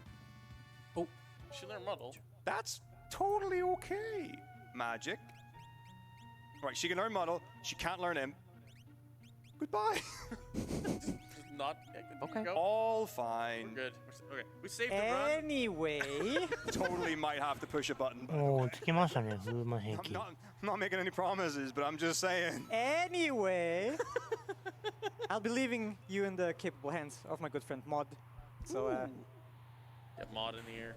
Oh. She learned Muddle. That's totally okay. Magic. Right, she can learn Muddle. She can't learn Imp. Goodbye. Just not. Okay. Go. All We're fine. good. Okay, we saved the run. Anyway... Totally might have to push a button.おお、つきましたね、風魔兵 I'm 器。 not making any promises, but I'm just saying. Anyway... I'll be leaving you in the capable hands of my good friend Mod. So, Get Mod in here.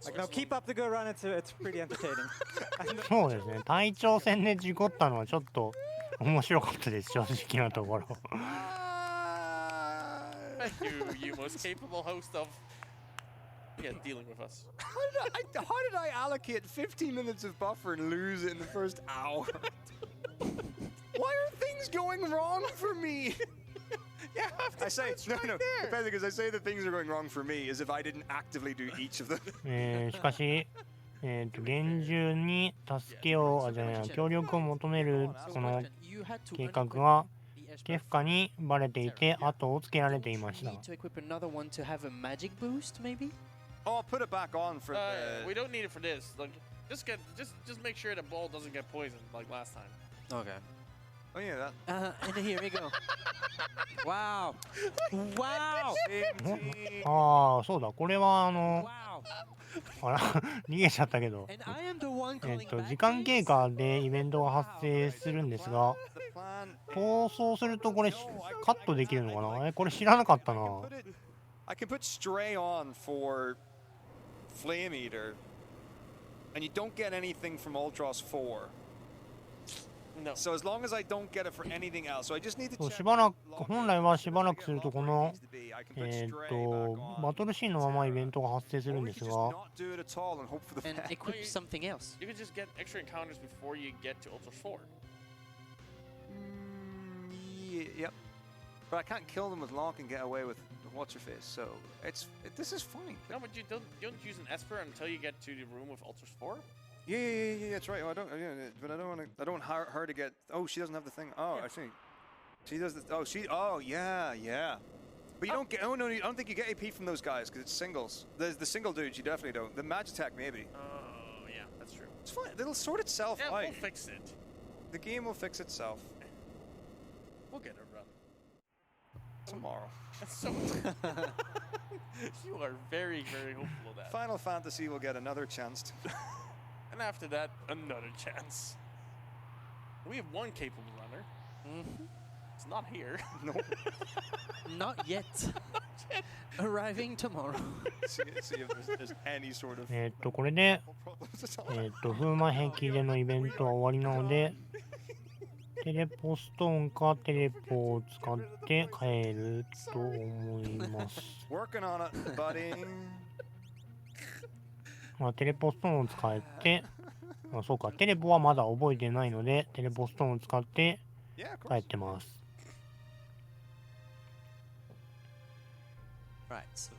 like, now keep up the good run, it's pretty entertaining. そうですね、隊長戦で事故ったのはちょっと面白かったです、正直なところ。Thank you, you most capable host of dealing with us. How did I allocate 15 minutes of buffer and lose it in the first hour? Why are things things going wrong for me? Yeah, I say no. Depends because I say that things are going wrong for me as if I didn't actively do each of them. しかし、厳重に助けを、じゃない、協力を求めるこの計画がケフカにバレていて後をつけられていました。Oh, I'll put it back on for the... we don't need it for this. Like, just make sure the ball doesn't get poisoned like last time. Okay. Oh yeah, that. And here we go. Wow. Wow. Same team. ああ、そうだ。これはWow. あら逃げちゃったけど、 And I am the one calling back 時間経過でイベントが発生するんですが、 The plan 逃走するとこれカットできるのかな。これ知らなかったな。 I can put Stray on for Flame Eater, and you don't get anything from Ultros 4. No. So as long as I don't get it for anything else, so I just need to そう check. しばらく本来はしばらくするとこの I can put Stray back バ on. トルシーンのままイベントが発生する Or ん we で could す just が、 not do it at all and hope for the and best. equip something else. You can just get extra encounters before you get to Ultra 4. Yep. But I can't kill them with Lock and get away with what's her face. So this is fine. No, but you don't use an Esper until you get to the room with Ultra 4. Yeah, that's right. Oh, I don't. Yeah, but I don't want to. I don't want her to get. Oh, she doesn't have the thing. Oh, I see. She does the. Oh, she. Oh, yeah. But you don't get. Oh no, I don't think you get AP from those guys because it's singles. The single dudes, you definitely don't. The Magitech maybe. Oh, yeah, that's true. It's fine. It'll sort itself Yeah, out. we'll fix it. The game will fix itself We'll get a run. tomorrow. That's so. You are very, very hopeful of that. Final Fantasy will get another chance to. And after that, another chance. We have one capable runner. It's not here. No. Not yet. Arriving tomorrow. see if there's any sort of これで、 problems at all. 風魔壁でのイベントは終わりなので、テレポストーンかテレポを使って帰ると思います。Working on it, buddy. テレポストーンを使って、そうか、テレポはまだ覚えてないので、テレポストーンを使って Yeah, of 帰 course. ってます。Right, so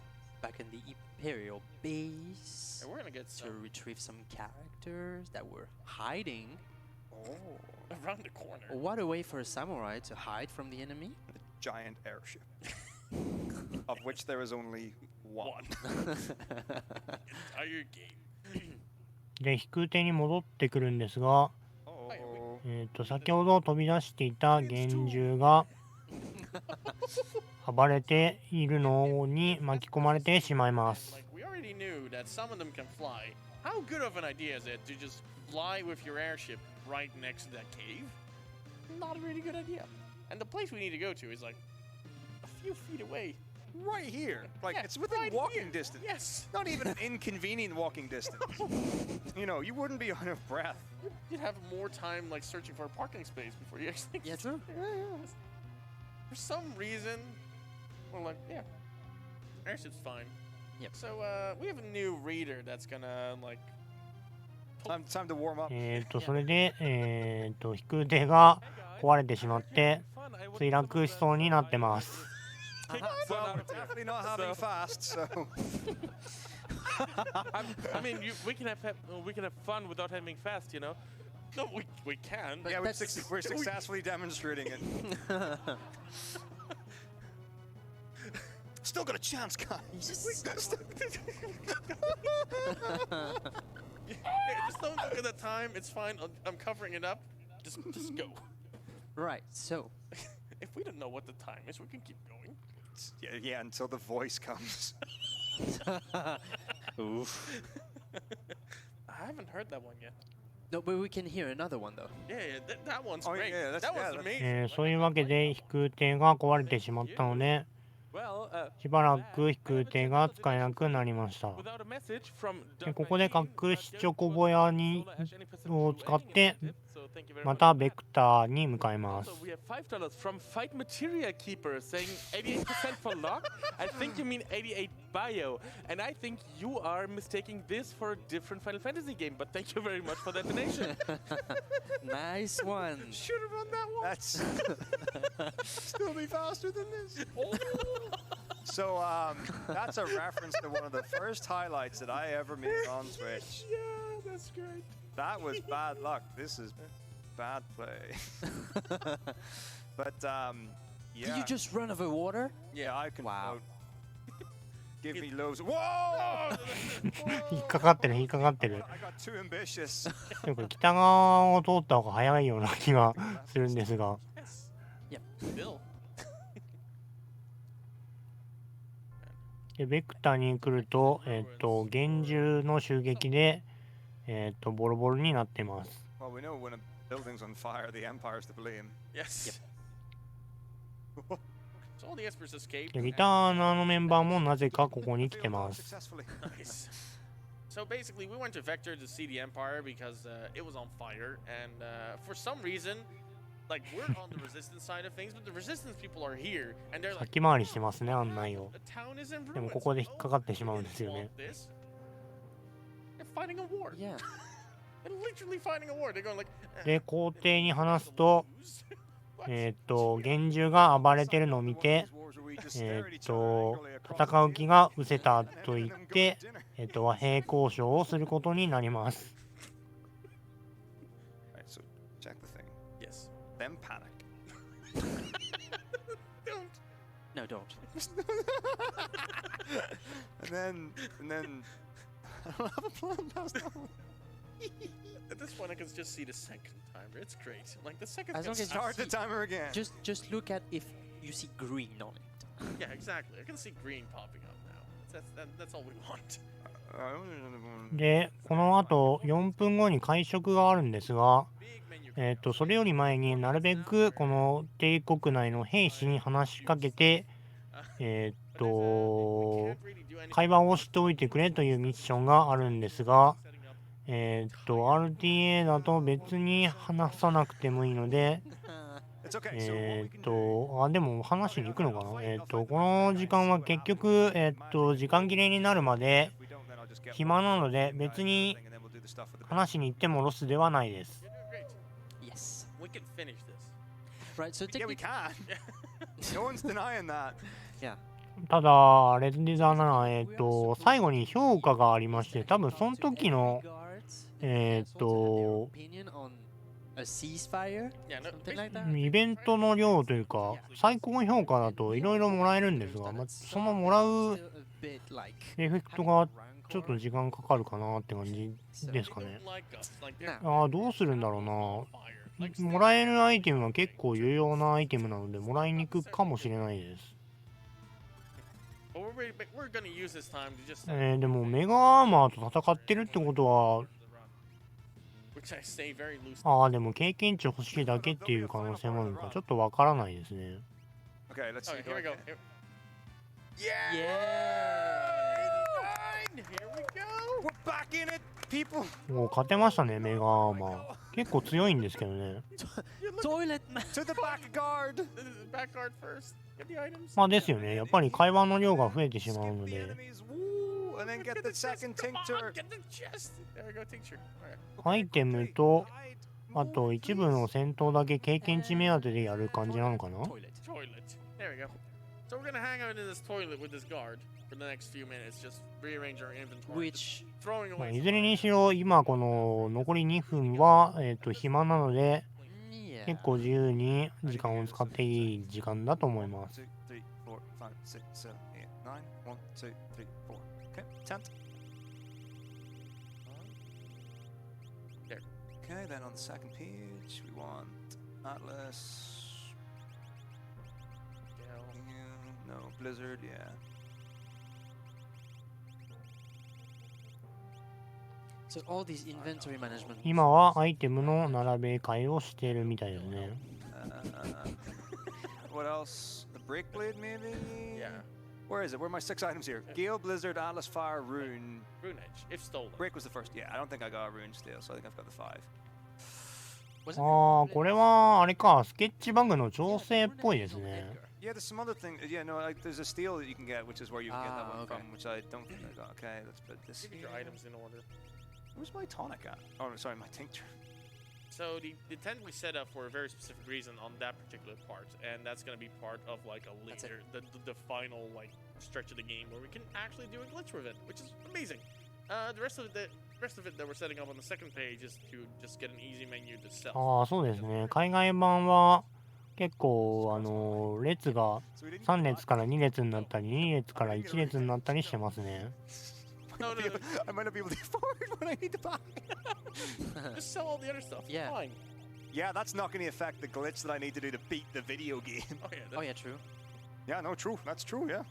back in the Imperial base And we're gonna get to some retrieve some characters that were hiding. around the corner. What a way for a samurai to hide from the enemy. Giant airship, of which there is only one. Entire game. で、飛空艇に戻ってくるんですが、 Oh. 先ほど飛び出していた幻獣が暴れているのに巻き込まれてしまいます。 Like, we already knew that some of them can fly. How good of an idea is it to just fly with your airship right next to that cave? Not a really good idea. And the place we need to go to is like a few feet away. Right here. Like, Yeah, it's within right walking here. distance. Yes. Not even an inconvenient walking distance. You know, you wouldn't be out of breath. You'd have more time like searching for a parking space before you actually. Yeah, true. For some reason, we're like, yeah, airship's fine. Yep. So we have a new reader that's gonna like. Time to warm up. それで、飛空艇が壊れてしまって墜落しそうになってます。Well, we're definitely not having fast, so. I mean, we can have fun without having fast, you know. No, we can. But Yeah, we're that's- successfully demonstrating it. Still got a chance, guys. Yeah, just don't look at the time. It's fine. I'm covering it up. Just go. Right, so If we don't know what the time is, we can keep going. Yeah, until the voice comes. oof. I haven't heard that one yet. No, but we can hear another one though. Yeah, that one's Oh, great. yeah, that's- that yeah, was that's- amazing. そういうわけで飛空艇が壊れてしまったので、 Well, しばらく飛空艇が使えなくなりました。 without a message from でここで隠しチョコボヤにを使って So thank you very ま much. たベクターに向かいます。 Also, we have $5 from Fight Materia Keeper saying 88% for lock. I think you mean 88 bio, and I think you are mistaking this for a different Final Fantasy game. But thank you very much for that donation. Nice one. Should have run that one. That's still be faster than this. So that's a reference to one of the first highlights that I ever made on Twitch. Yeah, that's great. That was bad luck. This is bad play. But yeah. Did you just run over water? Yeah, I can. Wow. Give me loads. Whoa! 引っかかってる引っかかってる。 I got too ambitious. でもこれ北側を通った方が早いような気がするんですが。 Yes. Yep. Still. でベクターに来ると、厳重の襲撃で、ボロボロになってます。 Well, we know when a building's on fire, the Empire's to blame. Yes. So all the Espers escaped. でリターナーのメンバーもなぜかここに来てます。 Successfully. Nice. So basically, we went to Vector to see the Empire because it was on fire, and for some reason, like we're on the Resistance side of things, but the Resistance people are here, and they're like, 先回りしてますね案内を。 the town is in でも ruins. ここで引っかかってしまうんですよね。 This? They're fighting a war. Yeah. They're literally fighting a war. They're going like. で皇帝に話すと、厳重が暴れてるのを見て、戦う気が失せたと言って、和平交渉をすることになります。 Right, so check the thing. Yes. Then panic. Don't. No, don't. And then I don't have a plan past that one. At this point, I can just see the second timer. It's great. Like the second. As long as Start the timer again. Just look at if you see green on it. Yeah, exactly. I can see green popping up now. That's all we want. でこの後4分後に会食があるんですが、 Big menu. それより前になるべくこの帝国内の兵士に話しかけて、Can't really do anything. 会話をしておいてくれというミッションがあるんですが、 Setting up. RTA だと別に話さなくてもいいので、 It's okay. So what we can do. でも話しに行くのかな。この時間は結局、時間切れになるまで If we don't, then I'll just get 暇なので別に and then we'll do the stuff with the 話しに行ってもロスではないです。 You're doing great. Yes. We can finish this. Right. So Yeah, we technically, can. No one's denying that. yeah. ただ、あれだな、最後に評価がありまして、多分その時の、Opinion on a ceasefire, Yeah, no, something like that. イベントの量というか、最高評価だといろいろもらえるんですが、そのもらう Still a bit like エフェクトがちょっと時間かかるかなって感じですかね。 don't like us. Like they're どうするんだろうな。 fire. Like もらえるアイテムは結構有用なアイテムなので、もらいに行くかもしれないです。 but we're gonna use this time to just でもメガアーマーと戦ってるってことは、 which I say very loosely. でも経験値欲しいだけっていう可能性もあるのかちょっとわからないですね。 Okay, let's see. Okay, here we go. Here. Yeah. Here we go. We're back in it, people. もう勝てましたね、メガアーマー。結構強いんですけどね。 Toilet man. To the back guard. Back guard first. Get the items. まあですよね。やっぱり会話の量が増えてしまう Skip の the で、 enemies. Woo! And then get the second Come on, tincture. get the chest. There we go, tincture. Alright. アイテムと、あと一部の戦闘だけ経験値目当てでやる感じなのかな。 Toilet. Toilet. There we go. So we're gonna hang out in this toilet with this guard for the next few minutes. Just rearrange our inventory. Which Throwing まあ away. いずれにしろ、今この残り2分は、暇なので、 yeah. 結構自由に時間を使っていい時間だと思います。 2, 3, 4, 5, 6, 7, 8, 9. 1, 2, 3, 4. Okay, 10. There. Okay, then on the second page, we want Atlas. No, Blizzard, yeah. So all these inventory management. 今はアイテムの並べ替えをしているみたいですね。What else? The Break Blade, maybe? Yeah. Where is it? Where are my 6 items here? Gale, Blizzard, Atlas, Fire, Rune. Rune Edge, if stolen. Break was the first. Yeah, I don't think I got a Rune still, so I think I've got the 5. Was it ああ、 included これ in はあれか、スケッチバグの調整っぽいですね。 Yeah, there's some other thing. Yeah, no, there's a steel that you can get, which is where you can get that Ah, one okay. from, which I don't think I got. Okay, let's put this Get here. your items in order. Where's my tonic at? Oh, no, sorry, my tincture. So the tent we set up for a very specific reason on that particular part, and that's gonna be part of like a That's it. later, the final like stretch of the game where we can actually do a glitch with it, which is amazing. The rest of it that we're setting up on the second page is to just get an easy menu to sell. ああ、そうですね。海外版は結構、列が So we didn't 3列から2列になったり、2列から1列になったりしてますね。No, no, no. I might not be able to afford what I need to buy. Just sell all the other stuff. Yeah. Fine. Yeah, that's not going to affect the glitch that I need to do to beat the video game. Oh yeah. Oh yeah, true. Yeah, no, true. That's true, yeah.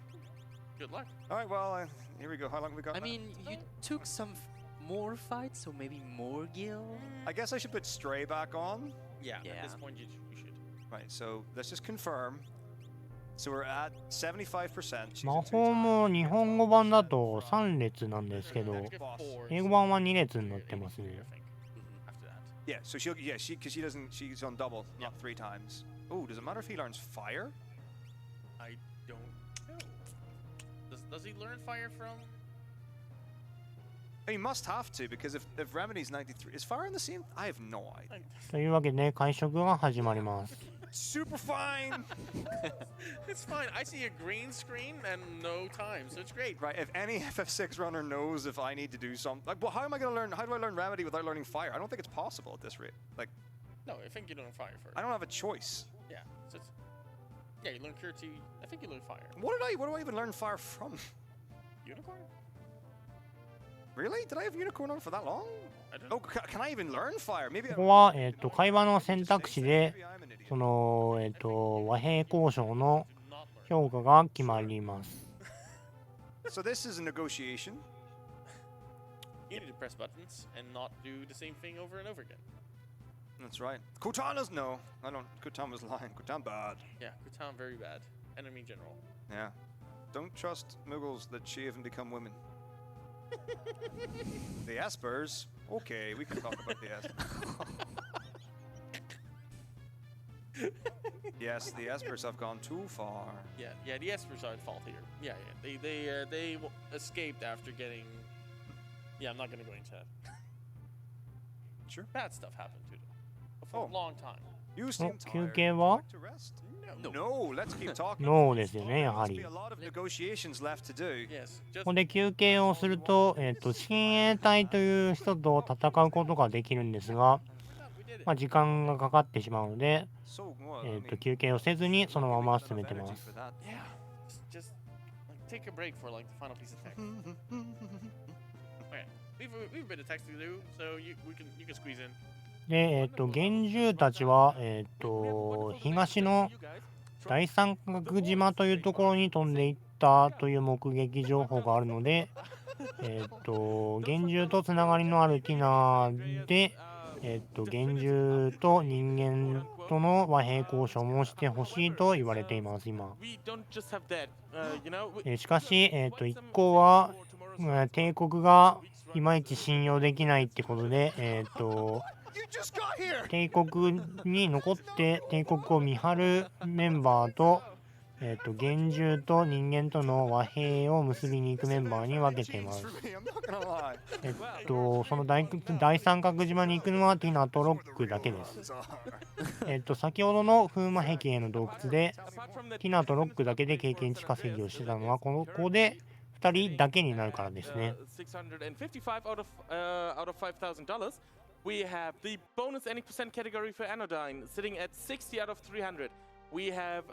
Good luck. All right, well, here we go. How long have we got? I now? mean, you took some more fights, so maybe more gil. I guess I should put Stray back on. Yeah. Yeah. At this point, you should. Right, so let's just confirm. So we're at 75%. She's 魔 at 2 times. 法も日本語版だと3列なんですけど、 Let's get four. 英語版は2列になってますね。 I think. After that. Yeah, so because she doesn't, she's on double, not 3 times. Oh, does it matter if he learns fire? I don't know. Does he learn fire from? He must have to, because if Remedy's 93, is fire in the same? I have no idea. というわけで会食が始まります。 Super fine! It's fine. I see a green screen and no time, so it's great. Right, if any FF6 runner knows if I need to do something, like, well, how am I going to learn, how do I learn Remedy without learning fire? I don't think it's possible at this rate. Like, No, I think you learn fire first. I don't have a choice. Yeah. So yeah, you learn Cure 2. I think you learn fire. What do I even learn fire from? Unicorn? Really? Did I have Unicorn on for that long? I don't Oh, know. can I even learn fire? Maybe ここは、会話の選択肢で Maybe I'm an idiot. その、和平交渉の Do not learn. 評価が決まります。 So this is a negotiation. You need to press buttons and not do the same thing over and over again. That's right. Kotana's no. I don't. Kotan was lying. Kotan bad. Yeah, Kutan very bad. Enemy general. Yeah. Don't trust Muggles that shave and become women. The Espers. Okay, we can talk about the Espers. Yes, the Espers have gone too far. Yeah, the Espers are at fault here. Yeah. They escaped after getting. Yeah, I'm not gonna go into that. Sure. Bad stuff happened to them for Oh. a long time. You seem お、 tired. 休 Would 憩 you は like to rest? No. No, let's keep talking. ノーですよね、 There やは must り。 be a こ lot of negotiations left to do. Yes. Just こで休憩をすると、親衛隊という人と戦うことができるんですが、 we did it. まあ、時間がかかってしまうので、 So what? I mean, 休憩をせずにそのまま maybe 進め not て enough ま energy す。 for that. Yeah. Just like, take a break for like the final piece of text. Okay. We've a bit of text to do, so you can squeeze in. で、幻獣たちは、東の大三角島というところに飛んでいったという目撃情報があるので、幻獣とつながりのあるティナで、幻獣と人間との和平交渉もしてほしいと言われています、今。 We don't just have that. You know, しかし、一行は、帝国がいまいち信用できないってことで、You just got here. 帝国に残って帝国を見張るメンバーと、幻獣と人間との和平を結びに行くメンバーに分けています。 For me, I'm not gonna lie. その大三角島に行くのはティナとロックだけです。先ほどの風魔壁への洞窟で apart from that, ティナとロックだけで経験値稼ぎをしてたのはここで2人だけになるからですね。 655 out of $5,000. We have the bonus any percent category for Anodyne sitting at 60 out of 300. We have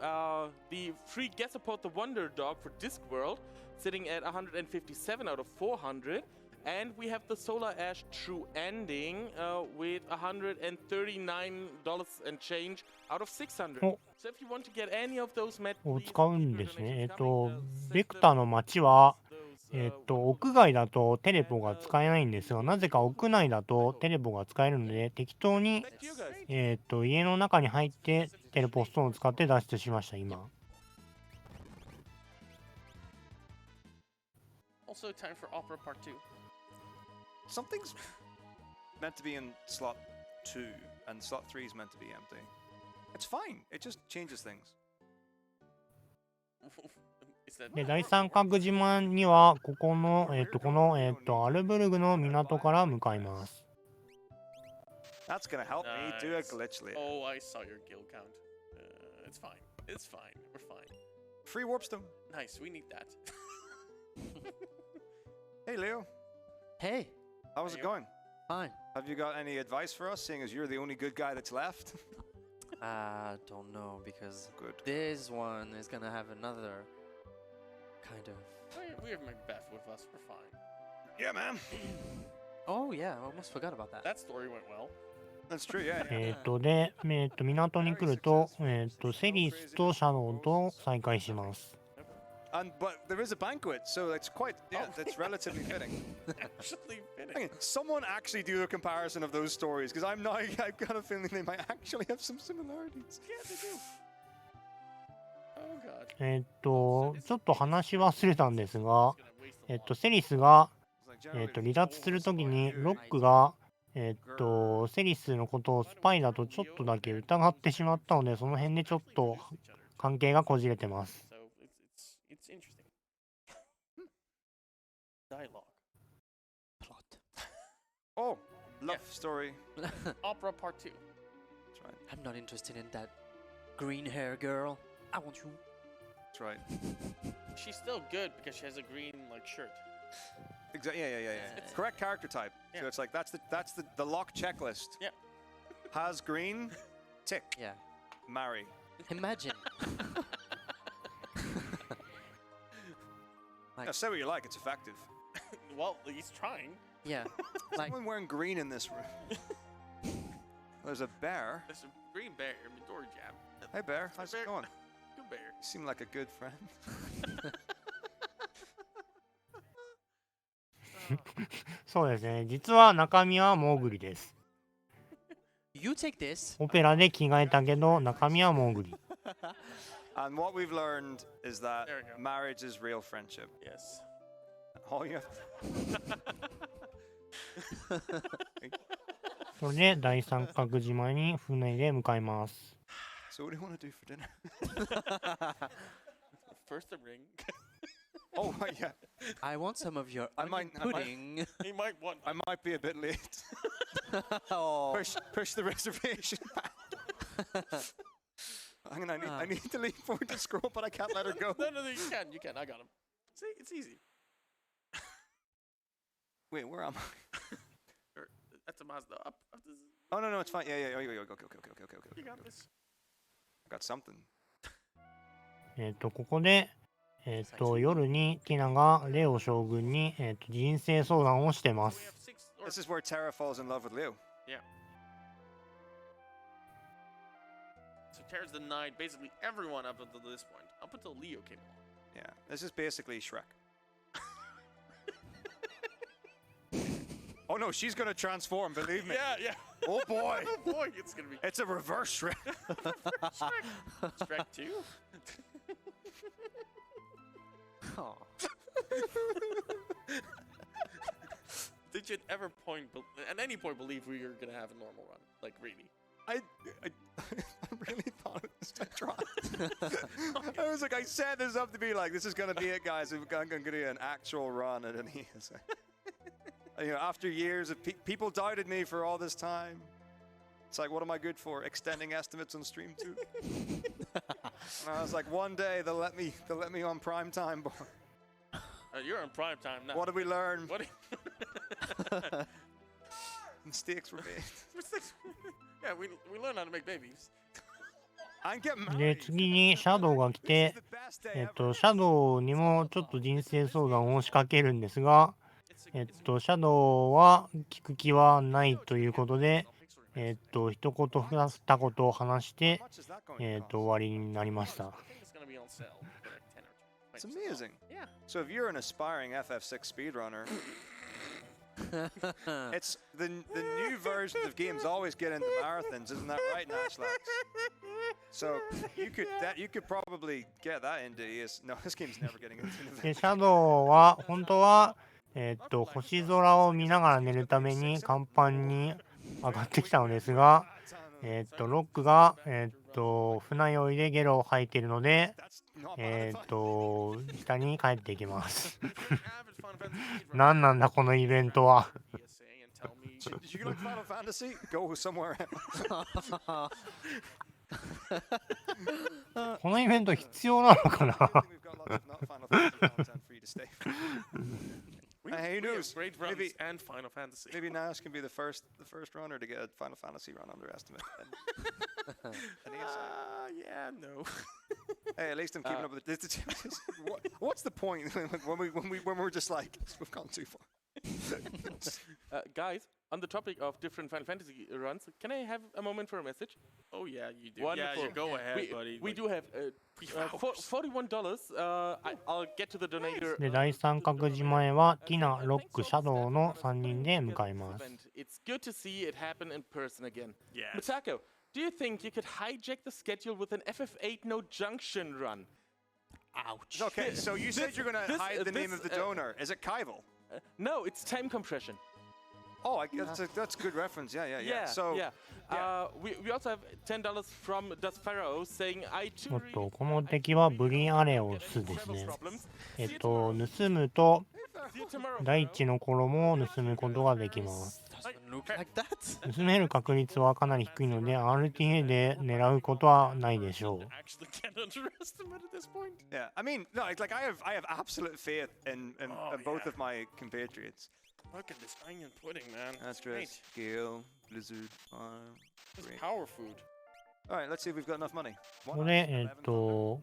the free guest support, the Wonder Dog for Discworld, sitting at 157 out of 400. And we have the Solar Ash True Ending with $139 and change out of 600. Oh. So if you want to get any of those met, を please 使うん keep で your すね。 donations coming. ベクターの街は Those, 屋外だとテレポが使えないんですが、なぜか屋内だとテレポが使えるので、適当に、 Thank you guys. 家の中に入ってテレポストーンを使って脱出しました、今。 Also, time for Opera Part 2. Something's meant to be in slot 2, and slot 3 is meant to be empty. It's fine. It just changes things. Is that で、第三角島には、ここの、アルブルグの港から向かいます。That's gonna help me do a Nice. glitch later. Oh, I saw your guild count. It's fine. It's fine. We're fine. Free warpstone. Nice. We need that. Hey, Leo. Hey, How's it Leo. going? fine. Have you got any advice for us, seeing as you're the only good guy that's left? Don't know because Good. this one is gonna have another kind of. We have Macbeth with us. We're fine. Yeah, man. Oh yeah, I almost forgot about that. That story went well. That's true, yeah. で、港に来ると、セリスとシャドウと再会します。But there is a banquet, so it's quite, that's relatively fitting. Actually Hang finished. on, someone actually do a comparison of those stories, because I've got a feeling they might actually have some similarities. Yeah, they do. Oh god. ちょっと話忘れたんですが、 It's gonna waste a lot. セリスが、 It's like generally 離脱するときにロックが、セリスのことをスパイだとちょっとだけ疑ってしまったので、その辺でちょっと関係がこじれてます。 So it's interesting. Dialogue. Plot. Oh, love story. Opera Part 2. That's right. I'm not interested in that green hair girl. I want you. That's right. She's still good because she has a green like shirt. Exactly. Yeah. It's- Correct character type. Yeah. So it's like that's the lock checklist. Yeah. Has green, tick. Yeah. Marry. Imagine. Now, say what you like. It's effective. Well, he's trying. Yeah. Like Someone wearing green in this room. There's a bear. There's a green bear, Midori jab. Hey, bear. How's Bear. it going? Good bear. You seem like a good friend. そうですね。実は中身はモーグリです。 you take this. オペラで着替えたけど中身はモーグリ。 And what we've learned is that There we go. marriage is real friendship. Yes. All you have to それで第三角島に船で向かいます。 So what do you want to do for dinner? First a ring. Oh, right, yeah. I want some of your I onion might- pudding. He might want. I might be a bit late. Oh. Push the reservation back. Hang on, I need to lean forward to scroll, but I can't let her go. No, you can. I got him. See, it's easy. Wait, where am I? That's the Mazda. Up this. Oh, no, it's fine. Yeah. Okay. You got this. I got something. ここで、夜にティナがレオ将軍に、人生相談をしてま We す。 have 6 or This is where Terra falls in love with Leo. so Terra's denied basically everyone up until this point. Up until Leo came along. Yeah, this is basically Shrek. Oh no, she's gonna transform, believe me. Yeah. Oh boy, Oh boy, it's gonna be it's a reverse Shrek. Shrek 2. Oh. Did you at any point believe we were gonna have a normal run? Like really? I really thought it was a try. I was like, I set this up to be like, this is gonna be it, guys. I'm gonna do an actual run, and then he is. You know, after years of people doubted me for all this time. It's like, what am I good for? Extending estimates on stream too. And I was like, one day they'll let me on prime time, boy. You're on prime time now. What did we learn? What? Mistakes were made. Yeah, we learned how to make babies. And get で、 married. 次にシャドウが来 This て is、the best day ever. シャドウにもちょっと人生相談を仕掛けるんですが、シャドウは聞く気はないということで、一言二言を話して、 How much is that going to cost? 終わりになりました。 I think it's gonna be on sale for like 10 or 20. It's amazing. Yeah. So if you're an aspiring FF6 speedrunner, it's the new versions of games always get into marathons, isn't that right, Nashlax? So you could probably get that into ES. No, this game's never getting into で、 the シャドウは本当は、星空を見ながら寝るために甲板に上がってきたのですが、ロックが、船酔いでゲロを吐いているので、 That's not bad advice. 下に帰っていきます。何なんだこのイベントは。 Did you like Final Fantasy? Go somewhere else. このイベント必要なのかな。 We've got lots of not Final Fantasy content for you to stay. We, Hey, who we have knows? great runs Maybe- and Final Fantasy. Maybe Nash can be the first runner to get a Final Fantasy run under estimate. And Yeah, no. hey, at least I'm keeping up with it. What's the point when we're just like we've gone too far? Guys, on the topic of different Final Fantasy runs, can I have a moment for a message? Oh yeah, you do. Wonderful. Yeah, you go ahead, buddy. We do have $41. I'll get to the donator. で、第三角島へはティナ、ロック、シャドウの3人で向かいます。 It's good to see it happen in person again. Yes. Metako, do you think you could hijack the schedule with an FF8 no junction run? Ouch. Okay, so you said you're gonna this- hide the name this, of the donor. Is it Kaival? No, it's time compression. Oh, I guess that's a good reference. Yeah. So we also have $10 from Das Pharaoh saying I too おっと、この敵はブリアレオスですね。盗むと See you tomorrow. 第一の衣を盗むことができます。 Doesn't look like that. 盗める確率はかなり低いので RTA で狙うことはないでしょう。 Actually can't underestimate at this point. yeah, I mean, no, it's like I have absolute faith in Oh, both yeah. of my compatriots. Look at this onion pudding, man. That's great. right. Gale, Blizzard, This is great. power food. All right, let's see if we've got enough money. ここで、 Nope,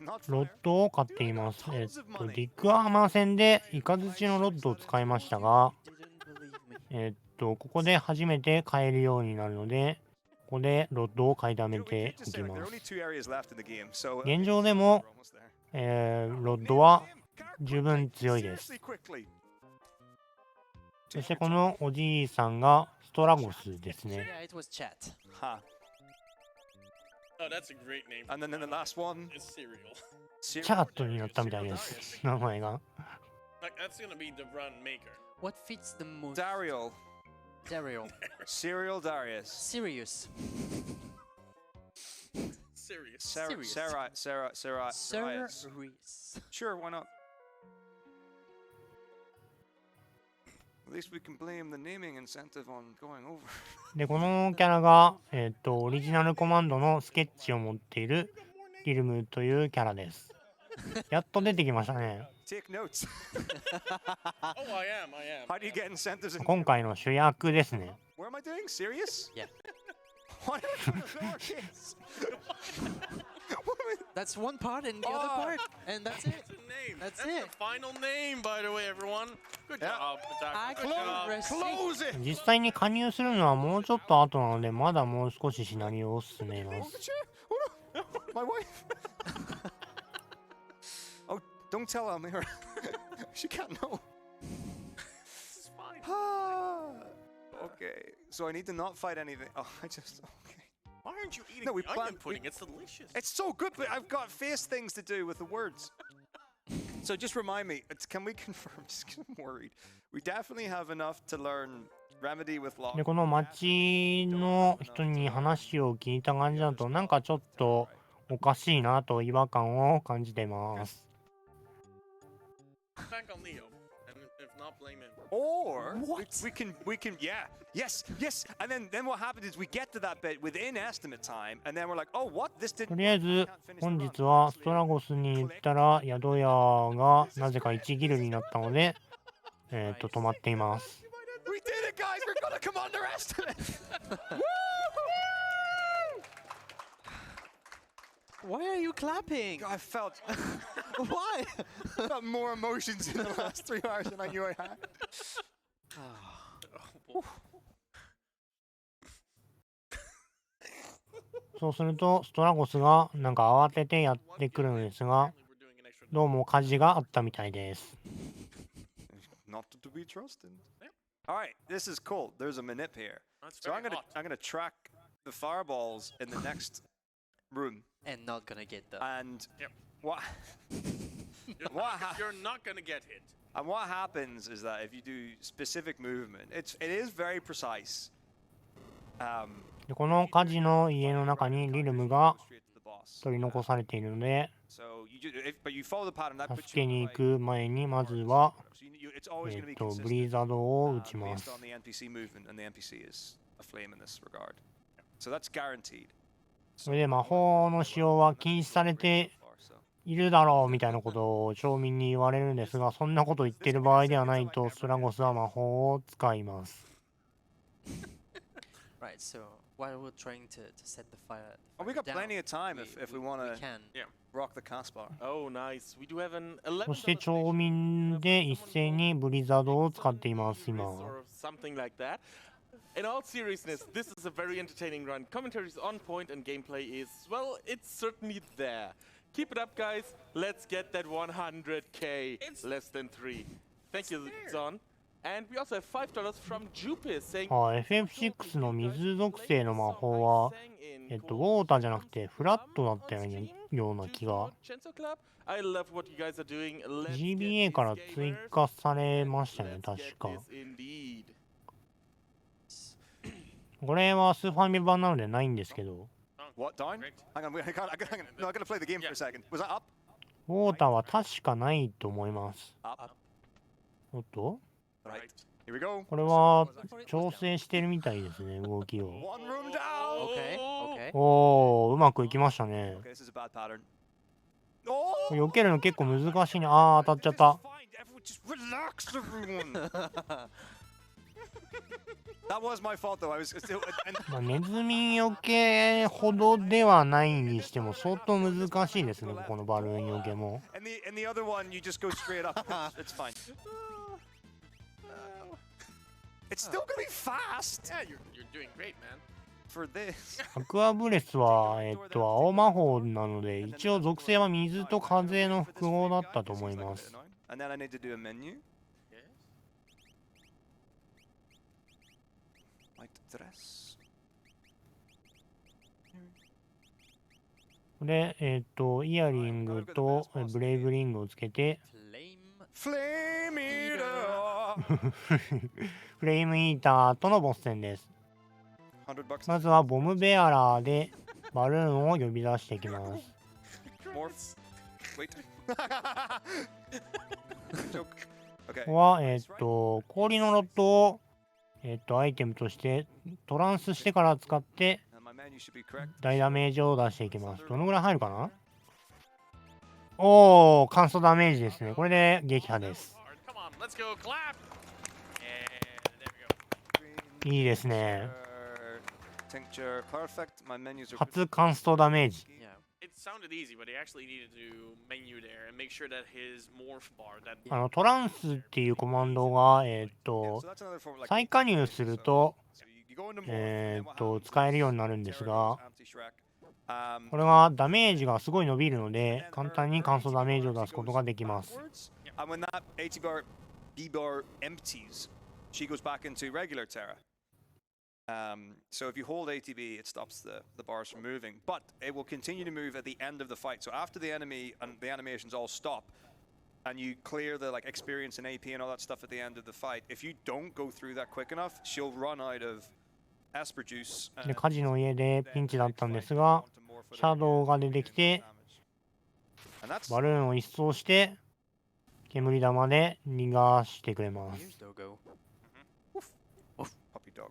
not ロッ fire. ドを買っています。ディックアーマー戦でイカズチのロッドを使いましたが、 Didn't believe me. ここで初めて買えるようになるので、ここでロッドを買いだめ You know, we て did お just き say, like, ま there are す。 only 2 areas left in the game, so 現状でも we're almost there. ロッドは十分強いです。 Seriously, quickly. そしてこのおじいさんがストラゴスですね。 Yeah, it was chat. Ha. Oh, that's a great name. And then the last one. It's cereal. チャートになったみたいです。名前が。 Like that's gonna be the run maker. What fits the most? Dariel. Daryl. Serial Darius. Sirius. Serious. Sarah. Darius. Sirius. Sure, why not? At least we can blame the naming incentive on going over. で、このキャラが、オリジナルコマンドのスケッチを持っているギルムというキャラです。やっと出てきましたね。 Take notes. Oh, I am. How do you get incentives in 今回の主役ですね。 What am I doing? Serious? Yeah. What am I doing? Lowercase? What am I- That's one part and the other Oh. part, and that's it. That's a name. That's the it. final name, by the way, everyone. Good Yeah. job, I Metako. Good job. Close it! 実際に加入するのはもうちょっと後なので、まだもう少しシナリオを進めま Oh, す。 the chair! Oh no! My wife! Oh, don't tell Almira. She can't know. This is fine. Okay, so I need to not fight anything. Oh, I just. Okay. Why aren't you eating No, we the onion planned- pudding? It's delicious. It's so good, but I've got face things to do with the words. So just remind me, can we confirm? Just 'cause I'm worried. We definitely have enough to learn Remedy with Lock. で、この町の人に話を聞いた感じだと、なんかちょっとおかしいなと違和感を感じてます。 Back on Leo, and if not, blame him. Or we can yes, and then what happens is we get to that bit within estimate time, and then we're like, oh, what? This と didn't. りあえず本日はストラゴスに行ったら宿屋がなぜか1ギルになったので、止まっています。 We did it, guys! We're gonna come under estimate. Why are you clapping? I felt Why? more emotions in the last 3 hours than I knew I had. そうするとストラゴスがなんか慌ててやってくるのですが、 We're doing an extra. どうも火事があったみたいです。 Not to be trusted. All right, this is cool. There's a manip here. That's So very hot. I'm gonna track the fireballs in the next room, And not gonna get the. and Yep. what You're, What not, you're not gonna get hit. and what happens is that if you do specific movement, it is very precise. でこの火事の家の中にリルムが取り残されているので、助けに行く前にまずは、ブリザードを撃ちます。それで魔法の使用は禁止されているだろうみたいなことを町民に言われるんですが、そんなこと言っている場合ではないとストラゴスは魔法を使います。Right, so while we're trying to set the fire, Oh, we got down, plenty of time if we want we to can. rock the Caspar. Oh, nice. We do have an 11 そして町民で一斉にブリザードを使っています、今。 or something like that. In all seriousness, this is a very entertaining run. Commentary is on point and gameplay is, well, it's certainly there. Keep it up, guys. Let's get that 100k. Less than 3. Thank you, Zon. And we also have $5 from Jupis saying, FF6 の水属性の魔法は、ウォーターじゃなくてフラットだったような気が。I love what you guys are doing. Let's GBA get から this 追 gamer. 加されましたね、 Let's 確 get か。 this indeed. これはスーファミ版なのでないんですけど、 What, down? Great. Hang on, no, I gotta play the game for a second. Was that up? ウォーターは確かないと思います。 Up. おっと Right. Here we go. これは調整してるみたいですね、動きを。 One room down. Okay, okay. おー、うまくいきましたね。 Okay, this is a bad pattern. Oh! 避けるの結構難しいね。あー、当たっちゃった。 Everyone, just relax, everyone. That was my fault, though. I was still. まあ、ネズミ避けほどではないにしても相当難しいですね、ここのバルーン避けも。 And the other one, you just go straight up. It's fine. It's still gonna be fast Yeah, you're doing great, man. for this. アクアブレスは、青魔法なので、一応属性は水と風の複合だったと思います。 And then I need to do a menu. Yes. Like dress. で、イヤリングとブレイブリングをつけて、 Flame. Flame eater. フレームイーターとのボス戦です。 $100 bucks. まずはボムベアラーでバルーンを呼び出していきます。 Morphs. Wait. Joke. こ Okay. こは、氷のロッドを、アイテムとしてトランスしてから使って And my menu should be correct. 大ダメージを出していきます。どのぐらい入るかな。おー、乾燥ダメージですね。これで撃破です。 Come on, let's go, clap. And there we go. いいですね。 Tincture. Perfect. My menus are. 初乾燥ダメージ。 Yeah. It sounded easy, but he actually needed to menu there and make sure that his morph bar, that トランスっていうコマンドが、 Yeah, so that's another form of like. 再加入すると、 So you go into morph, and then what happens 使えるように is なるんです Terra が、 goes anti-Shrek. これはダメージがすごい伸びるので、簡単に乾燥ダメージを出すことができます。 And when that AT bar B bar empties, she goes back into regular Terra. So if you hold ATB, it stops the bars from moving, but it will continue to move at the end of the fight. So after the enemy and the animations all stop, and you clear the like experience and AP and all that stuff at the end of the fight, if you don't go through that quick enough, she'll run out of Esper juice. で、火事の家でピンチだったんですが、シャドウが出てきて、バルーンを一掃して、煙玉で逃がしてくれます。 Here's Dogo. Puppy dog.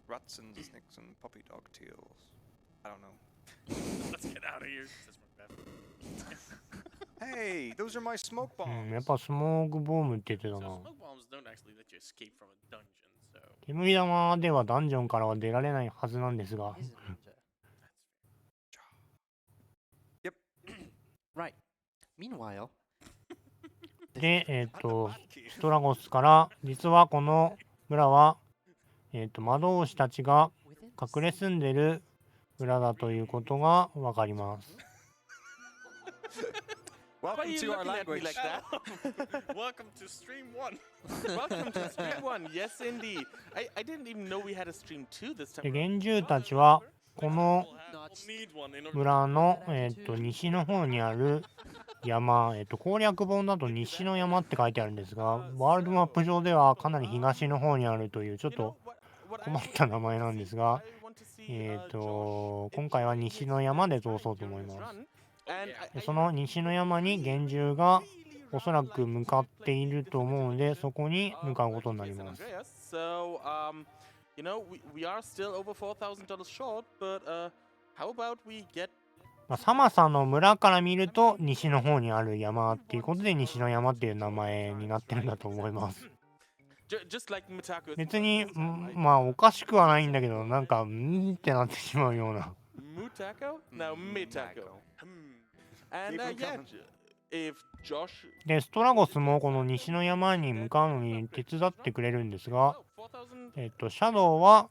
Rats and snakes and puppy dog tails. I don't know. let's get out of here. Says Macbeth. Hey, those are my smoke うん、 bombs. やっぱスモークボムって言ってた So な。 smoke bombs don't actually let you escape from a dungeon, so 煙玉ではダンジョンからは出られないはずなんですが、 He's a ninja. Yep. Right. Meanwhile, で、ストラゴスから、実はこの村は、魔導士たちが within 隠れ住んでる村だということがわかります。 Why are Welcome you to our looking at me language. like that? welcome to stream 1. Welcome to Stream 1. Yes, indeed. I didn't even know we had a Stream 2 this で、 time. 幻獣たちはこの We'll need one in order 村の、西の方にある山、攻略本だと西の山って書いてあるんですが、ワールドマップ上ではかなり東の方にあるという、ちょっ You と know, 困った名前なんですが、今回は西の山で通そうと思います。でその西の山に幻獣がおそらく向かっていると思うので、そこに向かうことになります。サマサの村から見ると西の方にある山っていうことで西の山っていう名前になってるんだと思います。別にまあおかしくはないんだけど、なんかってなってしまうような。でストラゴスもこの西の山に向かうのに手伝ってくれるんですが、シャドウは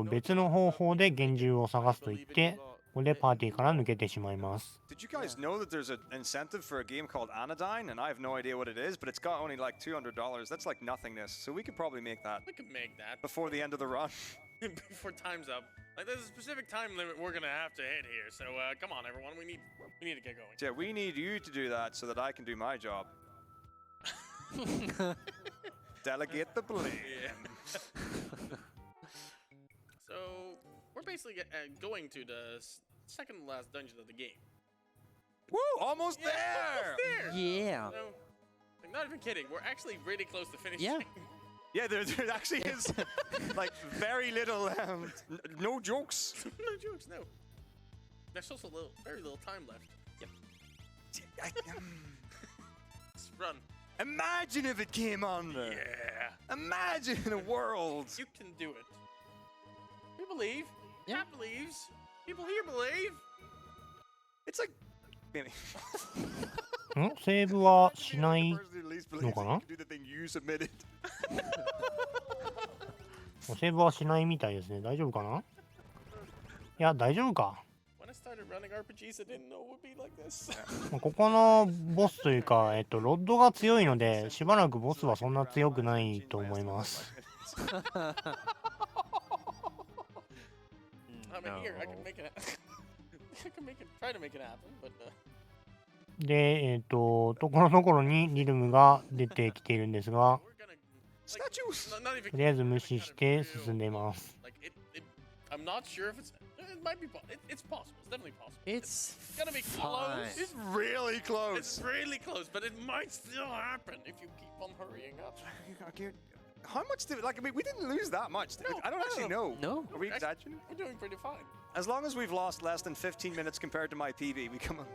別の方法で幻獣を探すと言って、ここでパーティーから抜けてしまいます。Did you guys know that there's an incentive for a game called Anodyne? And I have no idea what it is, but it's got only like $200. That's like nothingness. So we could probably make that. We could make that before the end of the run. Before time's up. Like there's a specific time limit we're gonna have to hit here. So come on, everyone, we need to get going. Yeah, we need you to do that so that I can do my job. Delegate the blame. Yeah. So we're basically going to the second to last dungeon of the game. Woo! Almost there! Almost there! Yeah. So, like, not even kidding. We're actually really close to finishing. Yeah. Yeah, there actually is like very little, no jokes. No jokes, no. There's also very little time left. Yep. Let's run. Imagine if it came under. Yeah. Imagine a world. You can do it. We believe. Yeah. Cat believes. People here believe. It's like. セーブはしないのかな？セーブはしないみたいですね。大丈夫かな？いや、大丈夫か。ここのボスというか、ロッドが強いので、しばらくボスはそんな強くないと思います。で、ところどころにリルムが出てきているんですが、とりあえず無視して進んでいます。It's gonna be close. It's really close. It's really close, but it might still happen if you keep on hurrying up. How much did I mean, we didn't lose that much. No, I don't actually know. No. Are we exaggerating? We're doing pretty fine. As long as we've lost less than 15 minutes compared to my PB, we come on.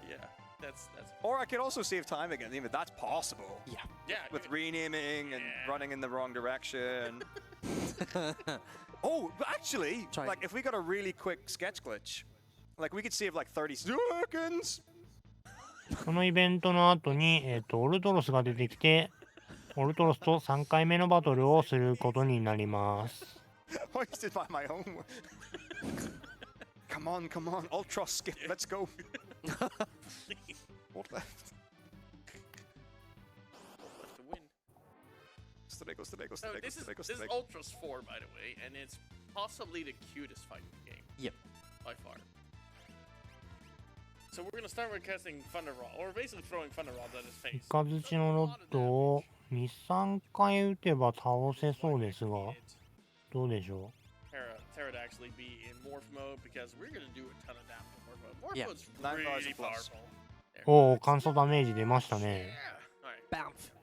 Yeah, that's. Or I could also save time again. Even that's possible. Yeah. With renaming and running in the wrong direction. Oh, actually, like if we got a really quick sketch glitch, like we could save like 30 seconds. このイベントの後に、オルトロスが出てきて、オルトロスと3回目のバトルをすることになります。Hoisted by my own. Come on, Ultra skip, let's go. What left? So this is Ultras 4, by the way, and it's possibly the cutest fight in the game. Yep. By far. So we're gonna start with casting Thunder Rod, or basically throwing Thunder Rods at his face. イカズチのロッドを2、3回撃てば倒せそうですが、どうでしょう。Terra to actually be in Morph mode because we're gonna do a ton of damage in Morph mode. Morph Yeah. mode's really powerful. おお、乾燥ダメージ出ましたね。Yeah. Alright. Bounce.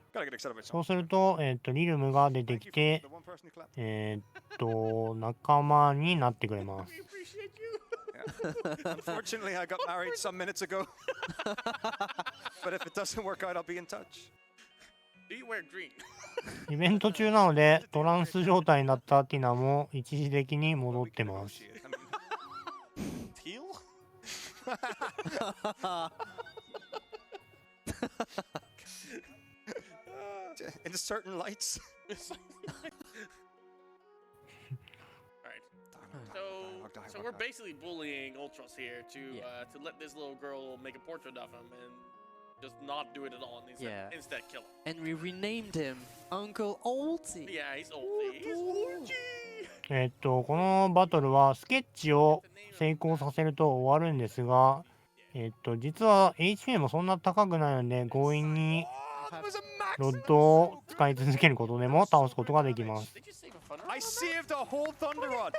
そうすると、リルムが出てきて、仲間になってくれます。We appreciate you. Unfortunately, I got married some minutes ago. But if it doesn't work out, I'll be in touch. Do you wear green? イベント中なので、トランス状態になったティナも一時的に戻ってます。Teal? In certain lights. Alright. So we're basically bullying Ultras here to let this little girl make a portrait of him and just not do it at all and instead kill him. And we renamed him Uncle Oldie. Yeah, he's Oldie. He's Oldie. このバトルはスケッチを成功させると終わるんですが、実は HP もそんな高くないので強引に have. ロッドを使い続けることでも倒すことができます。 Did you save a fun I saved a whole Thunder Rod.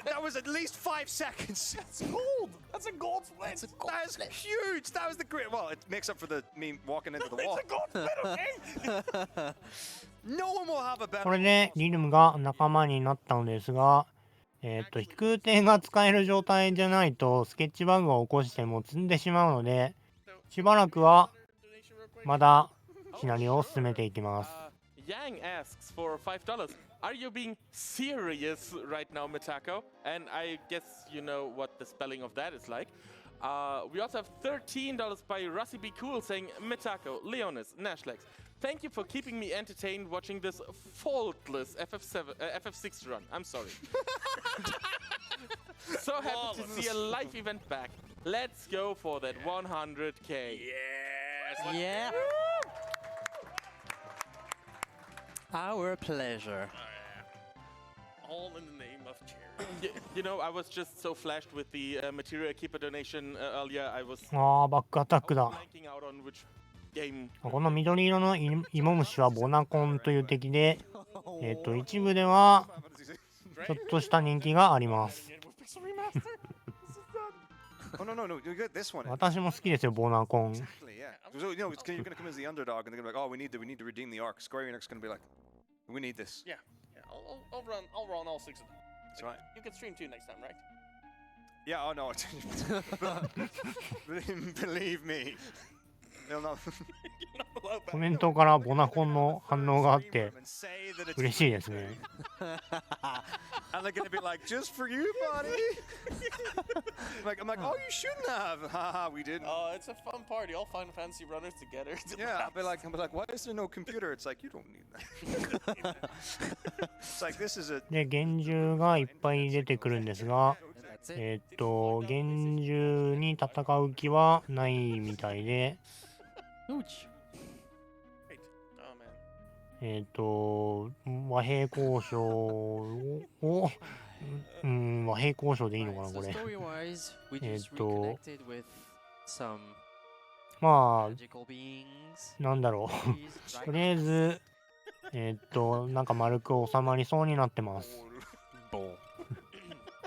That was at least 5 seconds. That's gold. That's a gold split. It's a gold That is split. huge. That was the great. Well, it makes up for me walking into the wall. It's a gold split, okay? No one will have a better. これでリルムが仲間になったのですが、飛空艇が使える状態じゃないとスケッチバグを起こしても積んでしまうので、しばらくはまだシナリオを進めていきます。Yang asks for $5. Are you being serious right now, metako? And I guess you know what the spelling of that is like. We also have $13 by Russi B. Cool saying, metako, Leonis, Nashlex. Thank you for keeping me entertained watching this faultless FF6 run. I'm sorry. So happy to see a live event back. Let's go for that 100k. Yes. Yeah. Our pleasure. All in the name of charity. You know, I was just so flashed with the Material Keeper donation earlier. I was バックアタックだ。 blanking out on which game. この緑色の芋虫はボナコンという敵で、一部ではちょっとした人気があります。 Oh no, you get this one. 私も好きですよ、ボナコン。 Exactly, yeah. So, you're going to come as the underdog, and they're going to be like, oh, we need to redeem the arc. Square Enix is going to be like, we need this. Yeah. I'll run all 6 of them. That's right. You can stream 2 next time, right? Yeah, oh no. Believe me. They'll not コメントからボナコンの反応があって and say that it's 嬉しいですね。 and they're going to be like, just for you, buddy. I'm like, oh, you shouldn't have. Haha, we didn't. It's a fun party. All Final Fantasy runners together. Yeah, I'll be like, why is there no computer? It's like, you don't need that. It's like, this is a. で、幻獣がいっぱい出てくるんですが、 And that's it. 幻獣に戦う気はないみたいで、 Ouch. Great. Oh man. 和平交渉を、和平交渉でいいのかな、 So これ。 story-wise, we just to- reconnected with some ま magical beings. あ、なんだろう。 trees, とりあえず、なんか丸く収まりそうになってます。 Bull.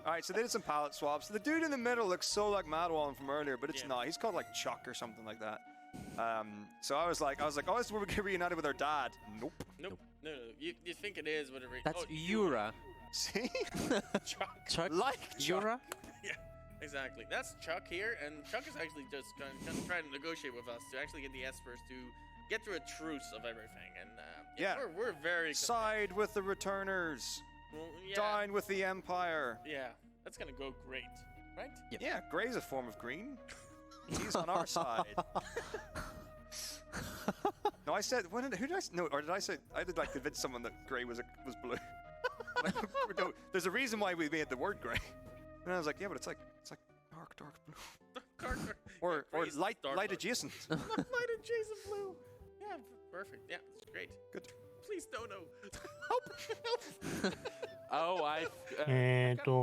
Alright, so they did some palette swaps. The dude in the middle looks so like Madwallen from earlier, but it's not. He's called like Chuck or something like that. So I was like, oh, this is where we get reunited with our dad. Nope. Nope. No. You think it is, but That's Yura. See? Chuck. Chuck? Like Chuck. Yura? Yeah, exactly. That's Chuck here, and Chuck is actually just kind of trying to negotiate with us to actually get the Espers to get to a truce of everything. And Yeah. we're very Side with the returners. well, yeah, Dine with the Empire. yeah. That's gonna go great, right? Yeah, gray's a form of green. He's on our side. No, I said, who did I say? No, or did I say, I did like convince someone that gray was blue. Like, no, there's a reason why we made the word gray. And I was like, yeah, but it's like dark blue. Or Gray's light dark blue. adjacent. Light adjacent blue. Yeah, perfect. Yeah, it's great. Good. Please don't know. Oh, I.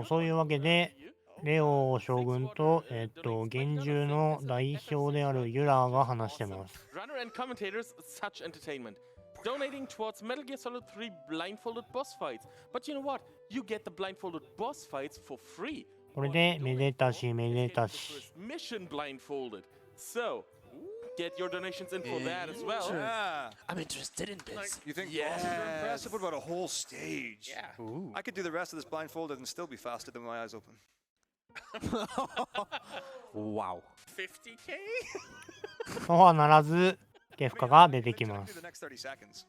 そういうわけで、レオ将軍と、幻獣の代表であるユラが話してます。 Runner and commentators, such entertainment. Donating towards Metal Gear Solid 3 blindfolded boss fights. But you know what? You get the blindfolded boss fights for free. これでめでたしめでたし。 Mission blindfolded. So, get your donations in for that as well. Yeah. I'm interested in this. You think bosses are impressive? What about a whole stage? Yeah. Ooh. I could do the rest of this blindfolded and still be faster than my eyes open. Wow. 50k? とはならず、ケフカが出てき I ま can do す the。next 30 seconds.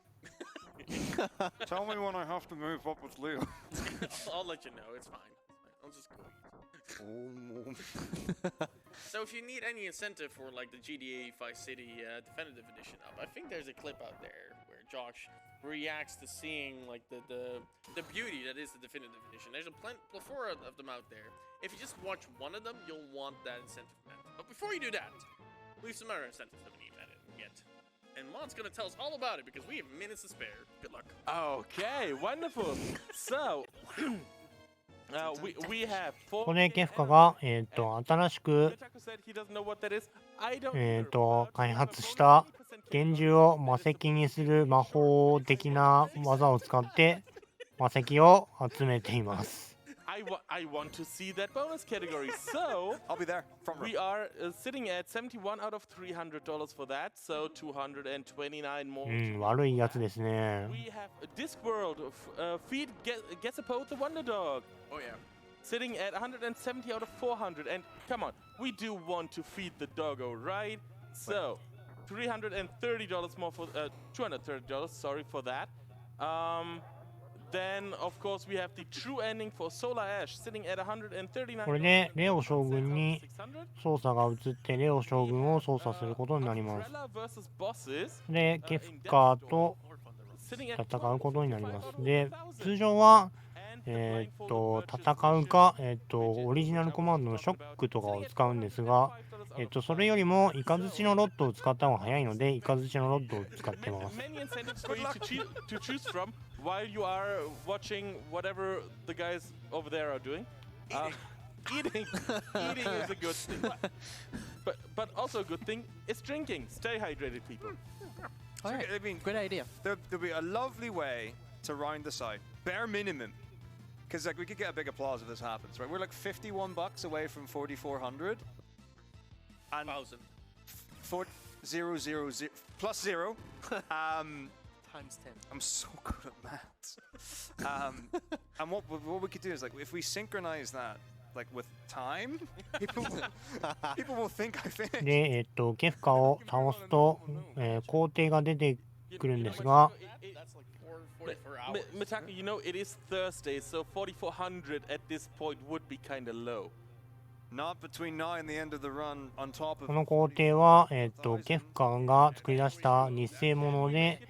Tell me when I have to move up with Leo. I'll let you know. It's fine. I'll just go. So if you need any incentive for like the GTA Vice City Definitive Edition up, I think there's a clip out there where Josh reacts to seeing like the beauty that is the Definitive Edition. There's a plethora of them out there. If you just watch one of them, you'll want that incentive met. But before you do that, leave some other incentives that we need met yet. And Mon's gonna tell us all about it because we have minutes to spare. Good luck. Okay, wonderful. So, We have こ four. こでケフカが、新しく、 metako said he doesn't know what that is. I don't 開発した幻獣を魔石にする魔法的な技を使って魔石を集めています。I want to see that bonus category. So I'll be there. Front row. we are sitting at 71 out of $300 for that. So 229 more. 悪いやつですね。 We have Discworld. Feed Getsapode the Wonder Dog. Oh yeah. Sitting at 170 out of 400. And come on, we do want to feed the doggo, right? So $330 more for $230. Sorry for that. Then of course we have the true ending for Solar Ash sitting at 139. これでレオ将軍に600. 操作が移ってレオ将軍を操作することになります。 Umbrella versus bosses で、ケフカと sitting at 戦うことになります。で、通常は戦うか、オリジナルコマンドのショックとかを使うんですが、それよりもイカズチのロットを使った方が早いので、イカズチのロットを使ってます。 Many incentives for you to choose from while you are watching whatever the guys over there are doing. Eating is a good thing. But also a good thing is drinking. Stay hydrated, people. Alright, I mean, great idea. there'll be a lovely way to round this out. Bare minimum. Because like we could get a big applause if this happens, right? We're like $51 away from 4,400. And 1,000 0 plus 0. Times 10. I'm so good at maths. And what we could do is like if we synchronize that like with time, people will think I finished. で、ケフカを倒すと、工程が出てくるんですが、 That's like 44 hours. Metako, you know it is Thursday, so 4,400 at this point would be kind of low. Not between now and the end of the run on top of この工程は、ケフカが作り出した偽物で、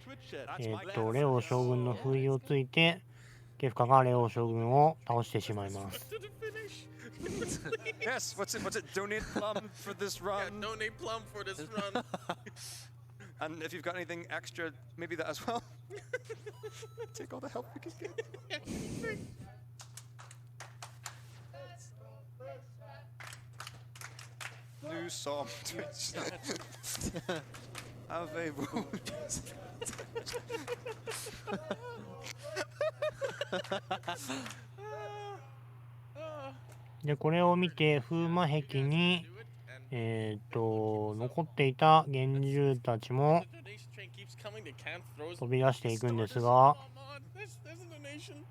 レオ将軍の封印をついて、ケフカがレオ将軍を倒してしまいます。Yes, what's it? Donate plum for this Yeah, run. donate plum for this run. And if you've got anything extra, maybe that as well. Take all the help we can get. New song. Twitch. Available. で、これを見て、風魔壁に、残っていた幻獣たちも The donation train keeps coming. They can't throw 飛び出していくんですが、 Come on, there's a donation.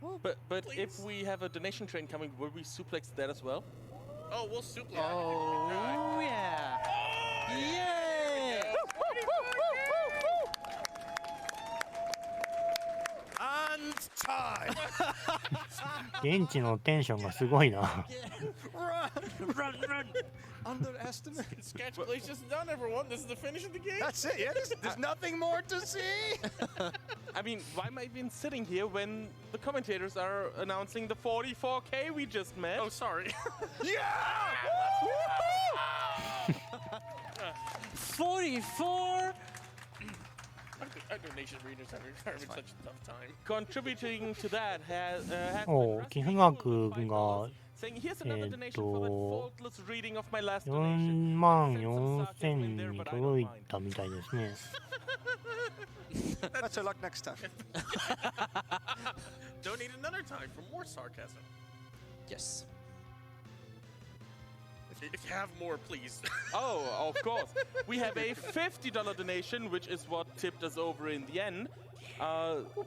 But if we have a donation train coming, will we suplex that as well? Oh, we'll suplex. Oh, yeah. Yay! And time. 現地のテンションがすごいな。 Run. Underestimate. Sketch Glacier's done, everyone. This is the finish of the game. That's it. Yeah, there's nothing more to see. I mean, why am I even sitting here when the commentators are announcing the 44K we just met? Oh, sorry. Yeah. 44! Our donation readers are having such a tough time. Contributing to that has おう、寄付額が saying here's another donation for that faultless reading of my last 4 donation. 万4千に届いたみたいですね。 That's our luck next time. Donate another time for more sarcasm. Yes. If you have more, please. Oh, of course. We have a $50 donation, which is what tipped us over in the end,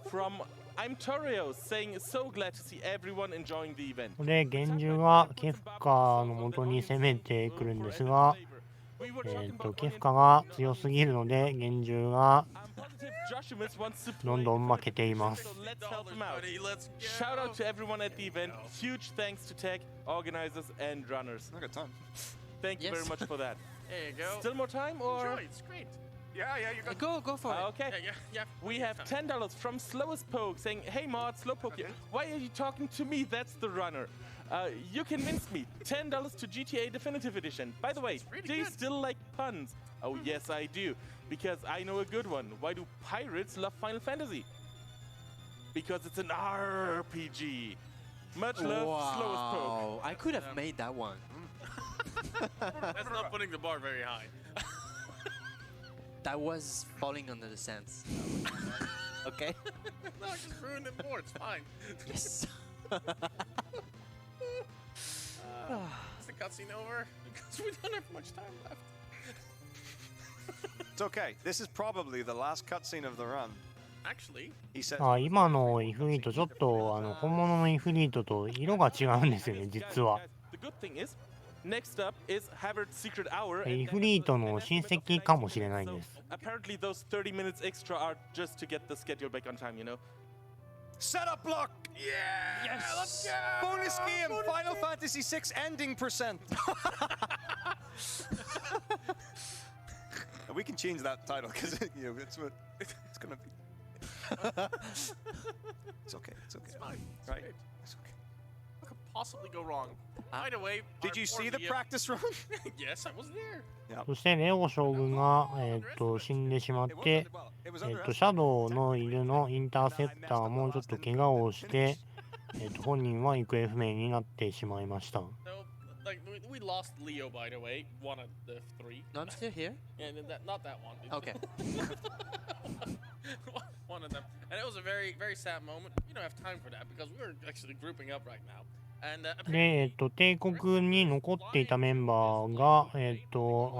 from I'm Torio, saying so glad to see everyone enjoying the event. これで幻獣がケフカの元に攻めてくるんですが、ケフカが強すぎるので幻獣が I'm positive Joshimus wants to どん play どん負けています。 so let's help him out. Buddy, let's go. Shout out to everyone at the event. Huge thanks to tech, organizers, and runners. I got time. Thank you Yes. very much for that. There you go. Still more time, or? Enjoy. It's great. Yeah, you got. Go for it. Okay. Yeah. We have $10 from Slowest Poke saying, "Hey Mod, Slowpoke, why are you talking to me? That's the runner. You convinced me. $10 to GTA Definitive Edition. By the way, really do you good. still like puns? Oh yes, I do. Because I know a good one. Why do pirates love Final Fantasy? Because it's an RPG. Much love, slowest poke. Wow, I could have made that one. That's not putting the bar very high. That was falling under the sands. Okay. No, I just ruined it more. It's fine. Yes. Is the cutscene over? Because we don't have much time left. It's okay. This is probably the last cutscene of the run. Actually, He said. 今のイフリートちょっと本物のイフリートと色が違うんですよね、実は。 The good thing is, next up is Havard's Secret Hour. イフリートの親戚かもしれないんです。 Apparently, those 30 minutes extra are just to get the schedule back on time, you know? Setup block! Yeah! Yes. Let's go! Bonus game! Final Fantasy VI ending percent! We can change that title because it's what it's gonna be. It's okay. It's okay. it's fine. It's Right. great. It's okay. What could possibly go wrong? By the way, Did you see the practice run? Yes, I was there. そしてレオ将軍が、死んでしまっ It て、 was シ underestimated. ャドウのいるのインターセプターもちょっと怪我をして、本人は行方不明になってしまいました。 So, like, we lost Leo, by the way, one of the three. No, I'm still here. Yeah, not that one. Okay. One of them. And it was a very, very sad moment. We don't have time for that because we're actually grouping up right now. And で、帝国に残っていたメンバーが、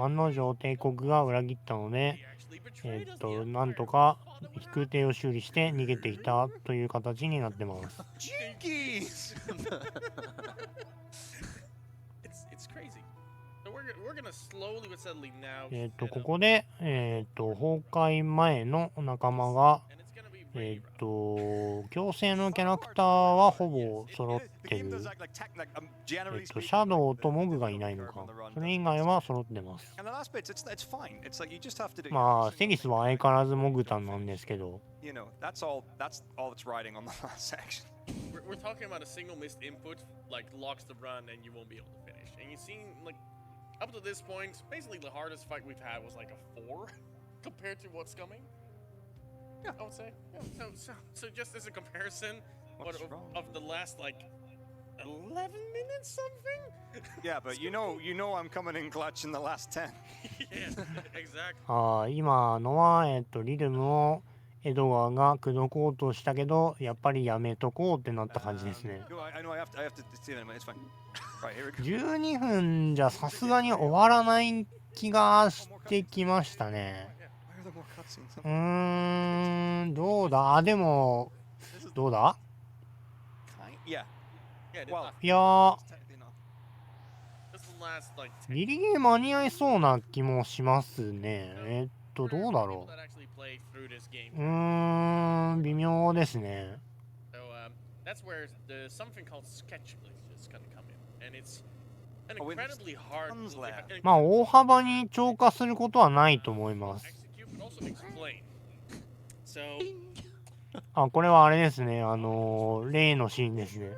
案の定帝国が裏切ったので、 he actually betrayed us. the なんと entire か time. Thought it 飛空艇を修理して逃げてきたという形になってます。 Jinkies! It's crazy. So we're gonna slowly but steadily now. ここで、崩壊前の仲間が、 And it's gonna be really rough. 強制のキャラクターはほぼ揃っ The て game る。 does generally シ speaking, ャドウとモグがいないのか。 on the run. それ以外は揃ってます。 And the last bits, it's fine. It's like you just have to do. まあ、セリスは相変わらずモグタンなんですけど、 You know, that's all that's riding on the last section. We're talking about a single missed input, like locks the run, and you won't be able to finish. And you've seen, like, up to this point, basically the hardest fight we've had was like a 4 compared to what's coming. Yeah. I would say. Yeah. So just as a comparison, What's of, wrong? of the last like 11 minutes something. Yeah, but you know I'm coming in clutch in the last 10. Yeah, exactly. 今のは、リルムをエドガーが口説こうとしたけど、やっぱりやめとこうってなった感じですね。 No, I know I have to see it. It's fine. Right, here we go. 12分じゃさすがに終わらない気がしてきましたね。 Where are the more cutscenes? どうだ？でも、どうだ？ Yeah. Yeah, Well, いやー、 technically not. this is the last like 10ギリギリ間に合いそうな気もしますね。どうだ people ろ that actually played through this game. う？微妙ですね。 So that's where the something called sketch glitch is gonna come in, and it's an Oh, wait, there's incredibly hard tons to left. まあ、大幅に超過することはないと思います。 execute, but also explain. So これはあれですね。例のシーンですね。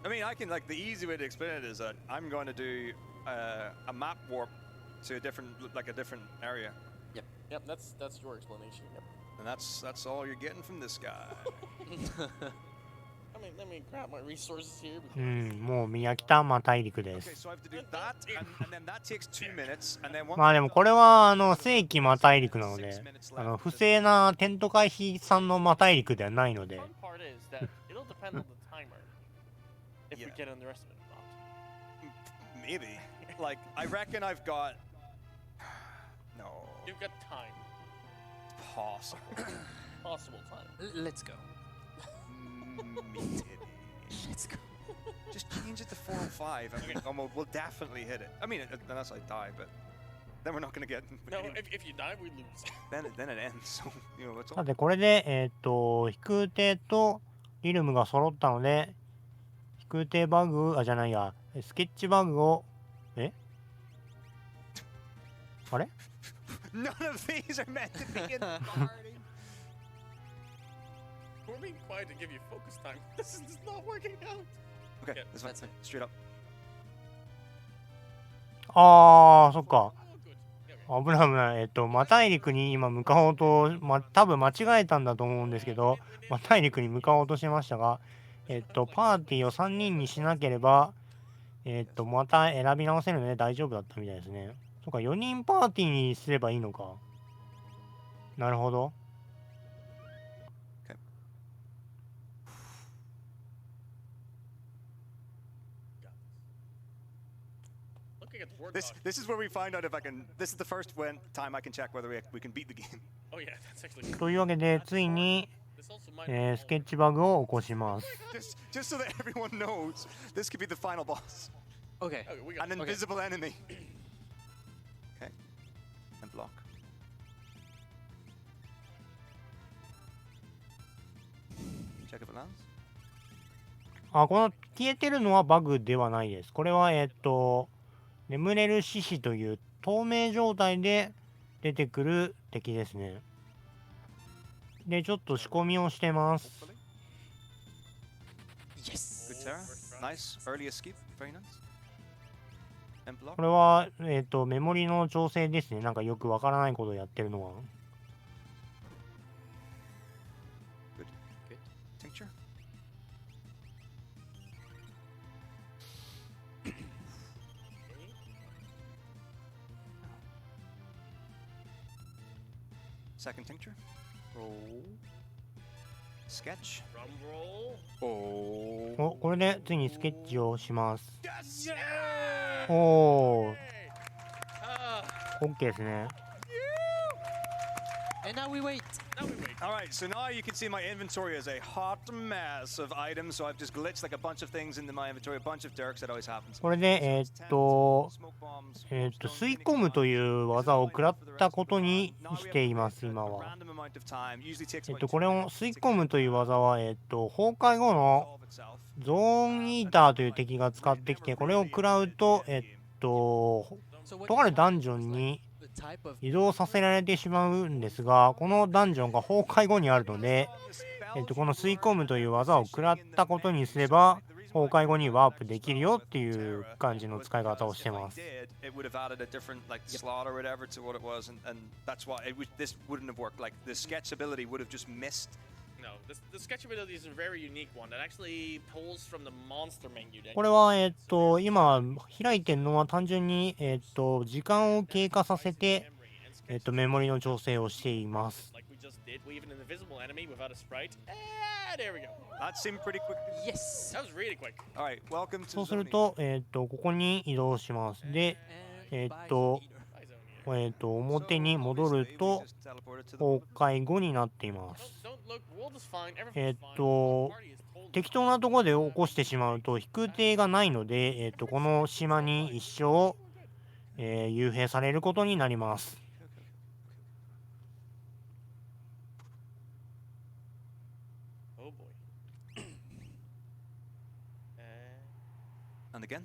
I mean, I can like the easy way to explain it is that I'm going to do a map warp to a different area, yep, that's your explanation. Yep. and that's all you're getting from this guy. Let me grab my resources here. もう宮北真大陸で Okay, す。 so I have to do that, and then that takes 2 minutes, and then once まあでもこれは正規真大陸なので、不正なテント回避産の真大陸ではないので、 The fun part is that it'll depend on the timer if we Yeah. get underestimated or not. maybe like I reckon I've got no You've got time, possible. possible time. Let's go. Maybe. Let's go. Just change it to 405. I mean, we'll definitely hit it. I mean, unless I die, but then we're not going to get. No, if you die, we lose. Then it ends. So you know, it's さ all. てこれで、飛空艇とリルムが揃ったので、飛空艇バグ、じゃないや、スケッチバグを、あれ None of these are meant to be in the party. We're being quiet to give you focus time. This is not working out. Okay, Yeah, this one. that's fine. Straight up. そっか。Oh, good. Yeah, okay. 危ない危ない。マ大陸に今向かおうと、多分間違えたんだと思うんですけど、マ大陸に向かおうとしましたが、パーティーを3人にしなければ、また選び直せるので大丈夫だったみたいですね。そっか、4人パーティーにすればいいのか。なるほど。This is where we find out if I can. This is the first time I can check whether we can beat the game. Oh yeah, that's actually. というわけで、ついに、This also might. スケッチバグを起こします。Just so that everyone knows, this could be the final boss. Okay. Okay, we got. An invisible enemy. Okay. And block. Check if it lands. この消えてるのはバグではないです。これは、眠れる獅子という透明状態で出てくる敵ですね。で、ちょっと仕込みをしてます。Yes. Good Terra. Nice. Early escape. Very nice. And block. これは、メモリの調整ですね。なんかよくわからないことをやってるのは。Good. Tincture. Second tincture. Roll. Sketch. Drum roll. Oh. これでついにスケッチをします。 Yes! Yeah! おー、 Ah, OK ですね。 And now we wait. now we wait. Alright, so now you can see my inventory is a hot mess of items, so I've just glitched like a bunch of things into my inventory, a bunch of Dirks, that always happens. これで、吸い込むという技を食らったことにしています、今は。これを吸い込むという技は、崩壊後のゾーンイーターという敵が使ってきて、これを食らうと、とあるダンジョンに移動させられてしまうんですが、このダンジョンが崩壊後にあるので、この吸い込むという技を食らったことにすれば崩壊後にワープできるよっていう感じの使い方をしてます。これは今開いてるのは単純に時間を経過させてメモリの調整をしています。そうするとここに移動します。で表に戻ると崩壊後になっています。適当なところで起こしてしまうと飛空艇がないので、この島に一生、幽閉されることになります。And again.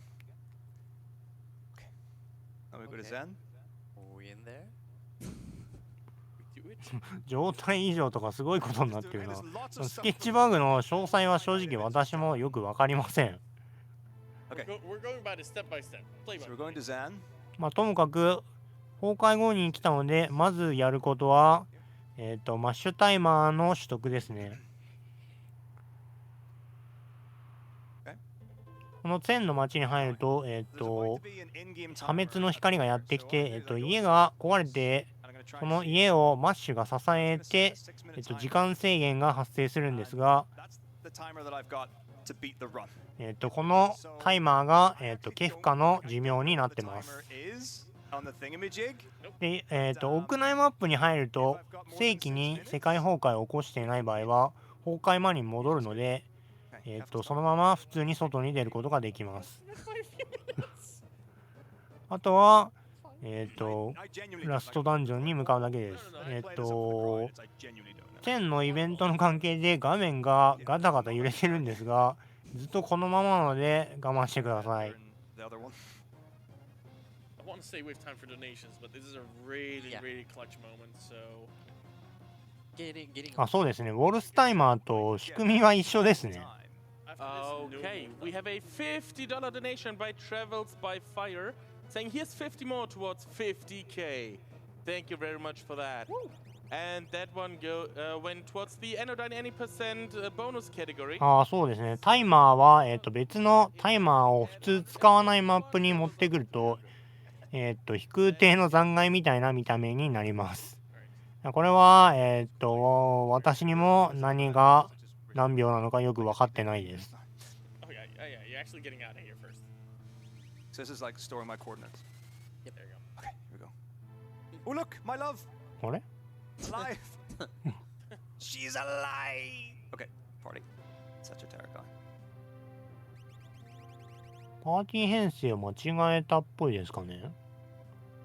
Okay. Now we go to Zen. We in there? 状態異常とかすごいことになってるな。スケッチバグの詳細は正直私もよくわかりません。ともかく崩壊後に来たので、まずやることはマッシュタイマーの取得ですね。このツェンの町に入ると、破滅の光がやってきて、家が壊れて、この家をマッシュが支えて、時間制限が発生するんですが、このタイマーが、ケフカの寿命になってます。で、屋内マップに入ると、正規に世界崩壊を起こしていない場合は、崩壊間に戻るので、そのまま普通に外に出ることができます。あとは、ラストダンジョンに向かうだけです。10のイベントの関係で画面がガタガタ揺れてるんですが、ずっとこのままなので我慢してください。そうですね。ウォルスタイマーと仕組みは一緒ですね。Okay, we have a $50 donation by Travels by Fire saying here's 50 more towards 50k. Thank you very much for that. And that one went towards the Anodyne any percent bonus category. ああ、そうですね。タイマーは、別のタイマーを普通使わないマップに持ってくると、飛空艇の残骸みたいな見た目になります。これは、私にも何が何秒なのかよく分かってないです。Oh yeah, you're actually getting out of here first. So this is like storing my coordinates. Yep, there you go. Okay, here we go. Oh look, my love, あれ alive. She's alive. Okay, party. Such a terror guy. パーティー編成を間違えたっぽいですかね。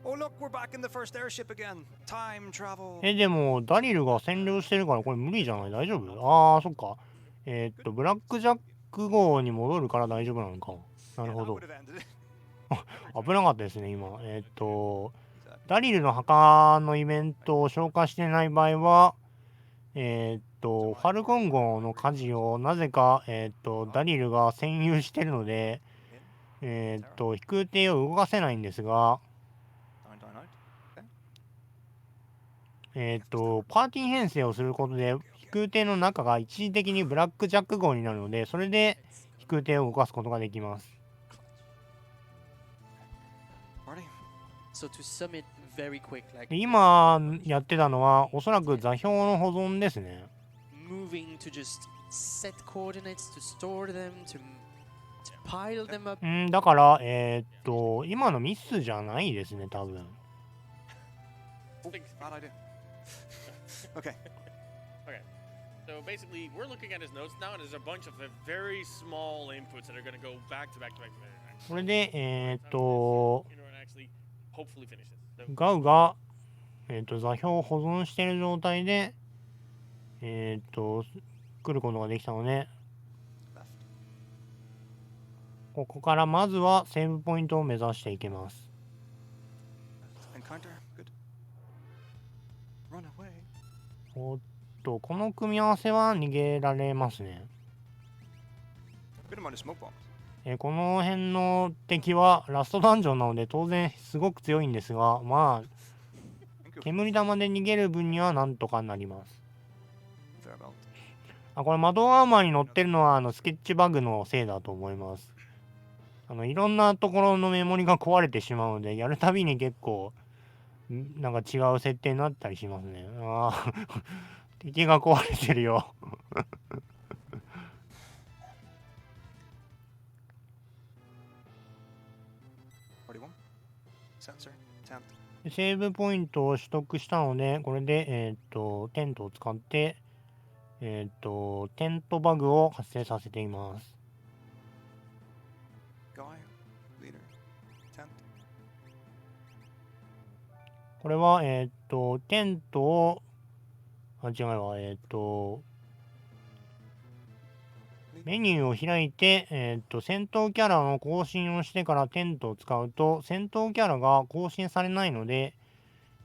Oh look, we're back in the first airship again. Time travel. でも、ダリルが占領してるからこれ無理じゃない？大丈夫？ああ、そっか。ブラックジャック号に戻るから大丈夫なのか。なる Yeah, ほ that ど would。have ended it. 危なかったですね、今。ダリルの墓のイベントを消化してない場合は、ファルコン号の火事をなぜか、ダリルが占有してるので、飛空艇を動かせないんですが、Down, down, out. Okay. パーティー編成をすることで、飛空艇の中が一時的にブラックジャック号になるので、それで飛空艇を動かすことができます。Party. So to sum it very quick, like で今やってたのは、おそらく座標の保存ですね。moving to just set coordinates, to store them, to pile them up. だから、今のミスじゃないですね、多分。Oh, bad idea. Okay. Okay. So basically, we're looking at his notes now, and there's a bunch of very small inputs that are going to go back to back to back to back. これで、You know, and actually, hopefully finish this. So, ガウが、座標を保存している状態で、来ることができたので、ここからまずはセーブポイントを目指していきます。Encounter. Good. Run away. おっと、この組み合わせは逃げられますね。 Good amount of smoke bombs. この辺の敵はラストダンジョンなので当然すごく強いんですが、まあ、煙玉で逃げる分にはなんとかなります。Fair belt. これ窓アーマーに乗ってるのはスケッチバグのせいだと思います。いろんなところのメモリが壊れてしまうので、やるたびに結構なんか違う設定になったりしますね。ああ敵が壊れてるよ41. Sensor. Tent. セーブポイントを取得したので、これで、テントを使って、テントバグを発生させています。Guy. Leader. Tent. これは、テントを、違うわ、メニューを開いて、戦闘キャラの更新をしてからテントを使うと、戦闘キャラが更新されないので、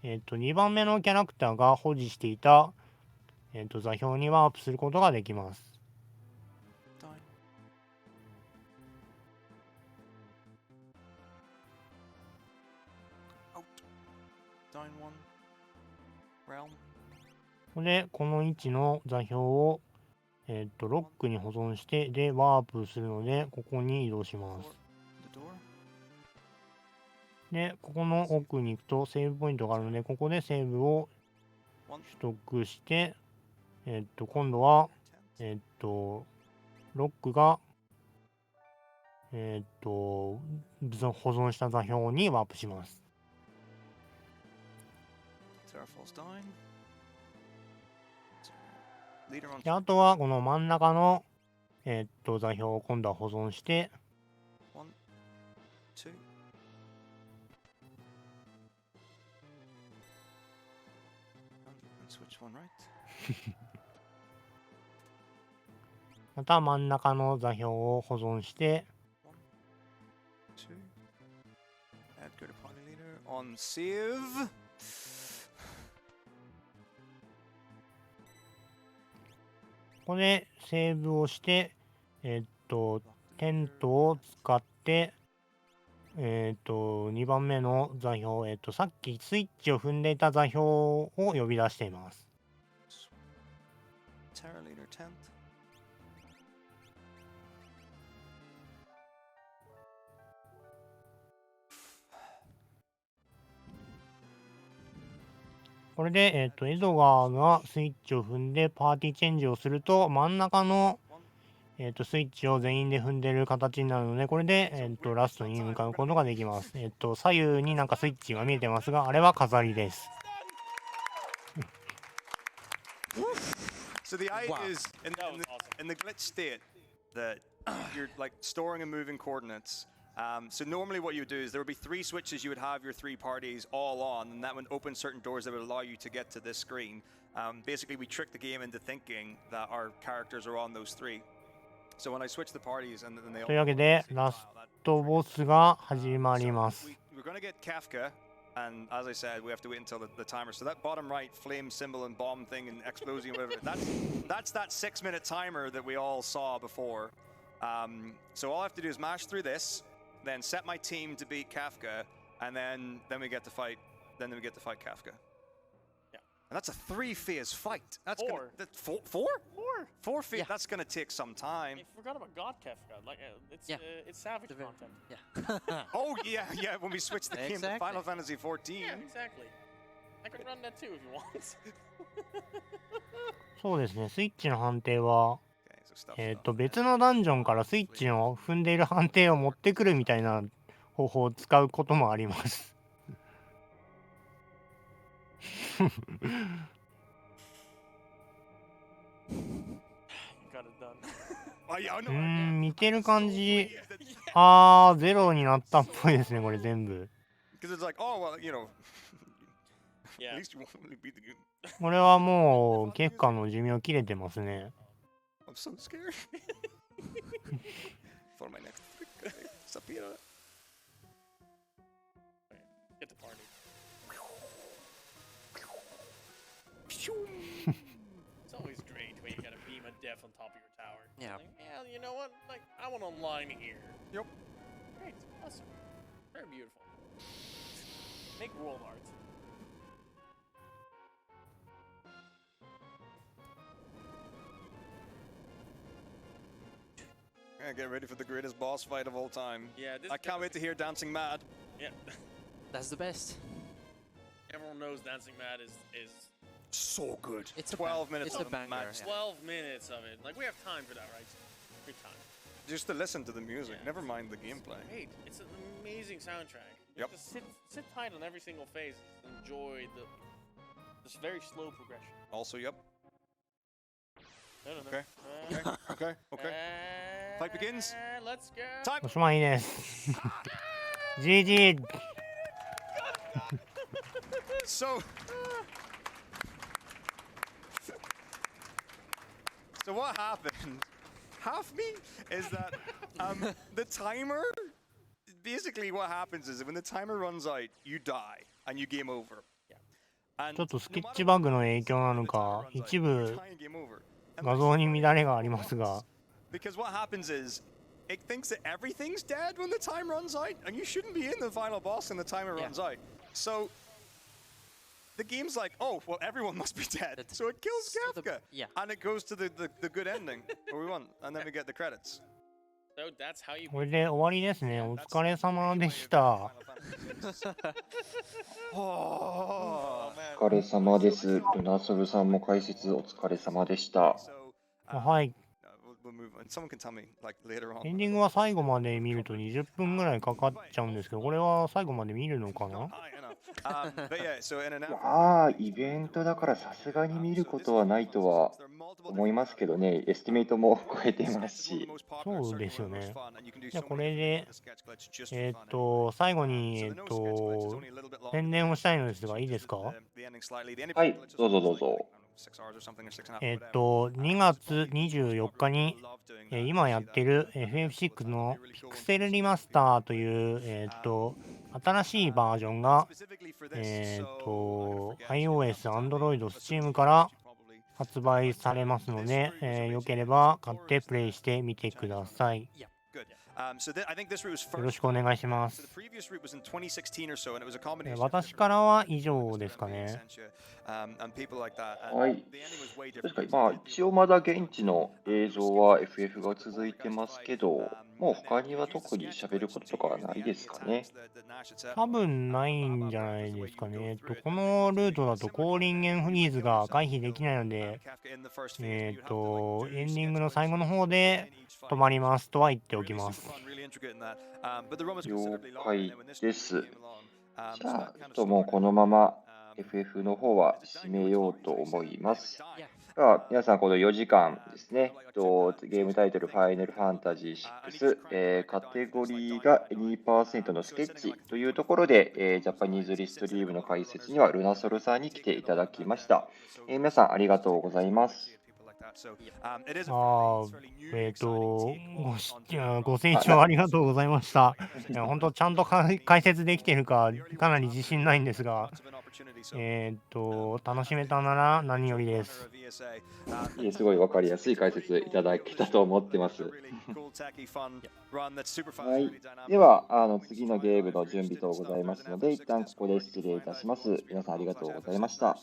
2番目のキャラクターが保持していた、座標にワープすることができます。Down. Out. Down one. Realm. これで、この位置の座標を、ロックに保存して、で、ワープするので、ここに移動します。 The door. で、ここの奥に行くとセーブポイントがあるので、ここでセーブを One. 取得して、今度は、 Tent. ロックが、保存した座標にワープします。 Terra falls down. Leader on. で、あとはこの真ん中の、座標を今度は保存して、 One. Two. And switch one right. また真ん中の座標を保存して、 One. Two. Add go to party leader on save. ここでセーブをして、テントを使って、2番目の座標、さっきスイッチを踏んでいた座標を呼び出しています。Terra Leader 10th. これで、エドガーがスイッチを踏んでパーティーチェンジをすると、真ん中の、スイッチを全員で踏んでる形になるので、これで、ラストに向かうことができます。左右になんかスイッチが見えてますが、あれは飾りです。So the idea Wow. is in the glitch state that you're like storing and moving coordinates. So normally what you would do is there would be 3 switches. You would have your 3 parties all on, and that would open certain doors that would allow you to get to this screen. Basically, we trick the game into thinking that our characters are on those 3. So when I switch the parties and then they all というわけで、ラストボスが始まります。we're going to get Kafka, and as I said, we have to wait until the timer. So that bottom right flame symbol and bomb thing and explosion, whatever, that's that 6-minute timer that we all saw before. So all I have to do is mash through this, then set my team to beat Kafka, and then we get to fight. Then we get to fight Kafka. Yeah. And that's a 3-phase fight. That's 4. Four? 4 phase. Yeah. That's going to take some time. I forgot about God Kefka. Like, it's Savage The very- content. Yeah. Oh yeah, when we switch the game to Exactly. Final Fantasy 14. Yeah, exactly. I can run that too if you want. そうですね、スイッチの判定は、Okay, so stuff. 別のダンジョンからスイッチの踏んでいる判定を持ってくるみたいな方法を使うこともあります。Got it done. I know. 見てる感じ、 Because ゼロになったっぽいですね、これ全部。 it's like, oh well, you know. Yeah. At least you won't really beat the game. これはもう、結果の寿命切れてますね。I'm so scared. For my next trick, Sapira. Get the party. It's always great when you got a beam of death on top of your tower. Yeah. Like, yeah, you know what? Like, I want online here. Yep. Great. Awesome. Very beautiful. Make world art. Yeah, get ready for the greatest boss fight of all time. Yeah, this I can't wait to hear Dancing Mad. Yeah. That's the best. Everyone knows Dancing Mad is So good. It's a 12 minutes it's a of banger. match. Yeah. 12 minutes of it. Like, we have time for that, right? Free time. Just to listen to the music, Yeah. never mind the gameplay. Great. It's an amazing soundtrack. You Yep. Just sit tight on every single phase. Enjoy this very slow progression. Also, yep. No, no, no. Okay. Okay. Fight begins. Let's go. Time. おしまいです。GG! So what happened? Half me is that the timer. Basically, what happens is that when the timer runs out, you die and you game over. And ちょっとスケッチバグの影響なのか、一部 try and game over. 画像に乱れがありますが、 Because what happens is it thinks that everything's dead when the time runs out, and you shouldn't be in the final boss when the timer Yeah. runs out. So the game's like, oh, well, everyone must be dead. That's- So it kills so the- Kafka. yeah. And it goes to the good ending where we won, and then we get the credits. So that's how you. これで終わりですね。お疲れ様でした。 Oh, お疲れ様です。ルナソルさんも解説お疲れ様でした。 So, はい。 we'll move on. Someone can tell me, like, later on. エンディングは最後まで見ると20分ぐらいかかっちゃうんですけど、これは最後まで見るのかな？ I know. But yeah, so in an hour. まあ、イベントだからさすがに見ることはないとは思いますけどね、エスティメイトも超えてますし。そうですよね。じゃあこれで、最後に、宣伝をしたいのですが、いいですか？はい、どうぞどうぞ。2月24日に、今やってる FF6 のピクセルリマスターという、新しいバージョンが、iOS、Android、Steam から発売されますので、よければ買ってプレイしてみてください。よろしくお願いします。私私からは以上ですかね。はい。確かに、まあ、一応まだ現地の映像は FF が続いてますけど、もう他には特に喋ることとかはないですかね。多分ないんじゃないですかね。このルートだと高輪源フリーズが回避できないので、エンディングの最後の方で止まりますとは言っておきます。了解です。じゃあ、ちょっともうこのまま FF の方は締めようと思います。では、皆さん、この4時間ですね、ゲームタイトル、ファイナルファンタジー6、カテゴリーが2%のスケッチというところで、ジャパニーズリストリームの解説にはルナソルさんに来ていただきました。皆さん、ありがとうございます。ご清聴ありがとうございました。本当、ちゃんと解説できてるか、かなり自信ないんですが、楽しめたなら何よりです。すごい分かりやすい解説いただけたと思ってます。はい。では、次のゲームの準備等ございますので、一旦ここで失礼いたします。皆さんありがとうございました。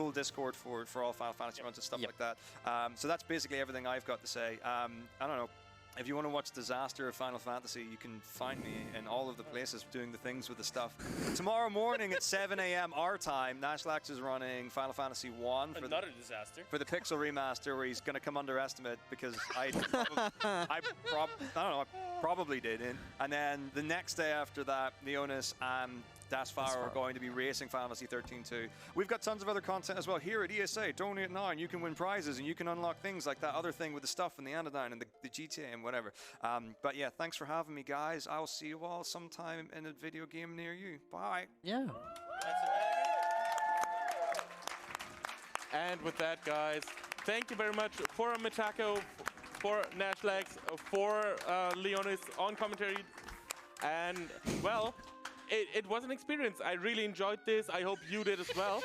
full Discord for all Final Fantasy runs and stuff like that. So that's basically everything I've got to say. I don't know. If you want to watch Disaster of Final Fantasy, you can find me in all of the places doing the things with the stuff. Tomorrow morning at 7 a.m. our time, Nashlax is running Final Fantasy 1 for Another disaster. For the Pixel remaster, where he's going to come under estimate because I probably didn't. And then the next day after that, Leonis and Dasfire are going to be racing Final Fantasy 13 too. We've got tons of other content as well here at ESA. Donate now and you can win prizes and you can unlock things like that other thing with the stuff and the Anodyne and the GTA and whatever. But yeah, thanks for having me, guys. I'll see you all sometime in a video game near you. Bye. Yeah. And with that, guys, thank you very much for metako, for Nashlax, for Leonis on commentary. And, well, it was an experience. I really enjoyed this. I hope you did as well.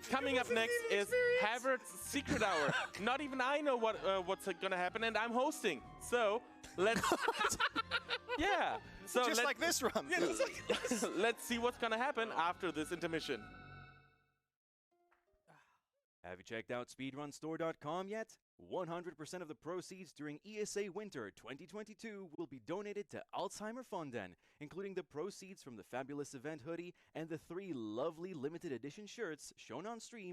Coming up next is Havertz's Secret Hour. Not even I know what's gonna happen, and I'm hosting. So let's yeah. So just like this run. Yeah, let's see what's gonna happen after this intermission. Have you checked out speedrunstore.com yet? 100% of the proceeds during ESAwinter 2022 will be donated to Alzheimer Fonden, including the proceeds from the fabulous event hoodie and the 3 lovely limited edition shirts shown on stream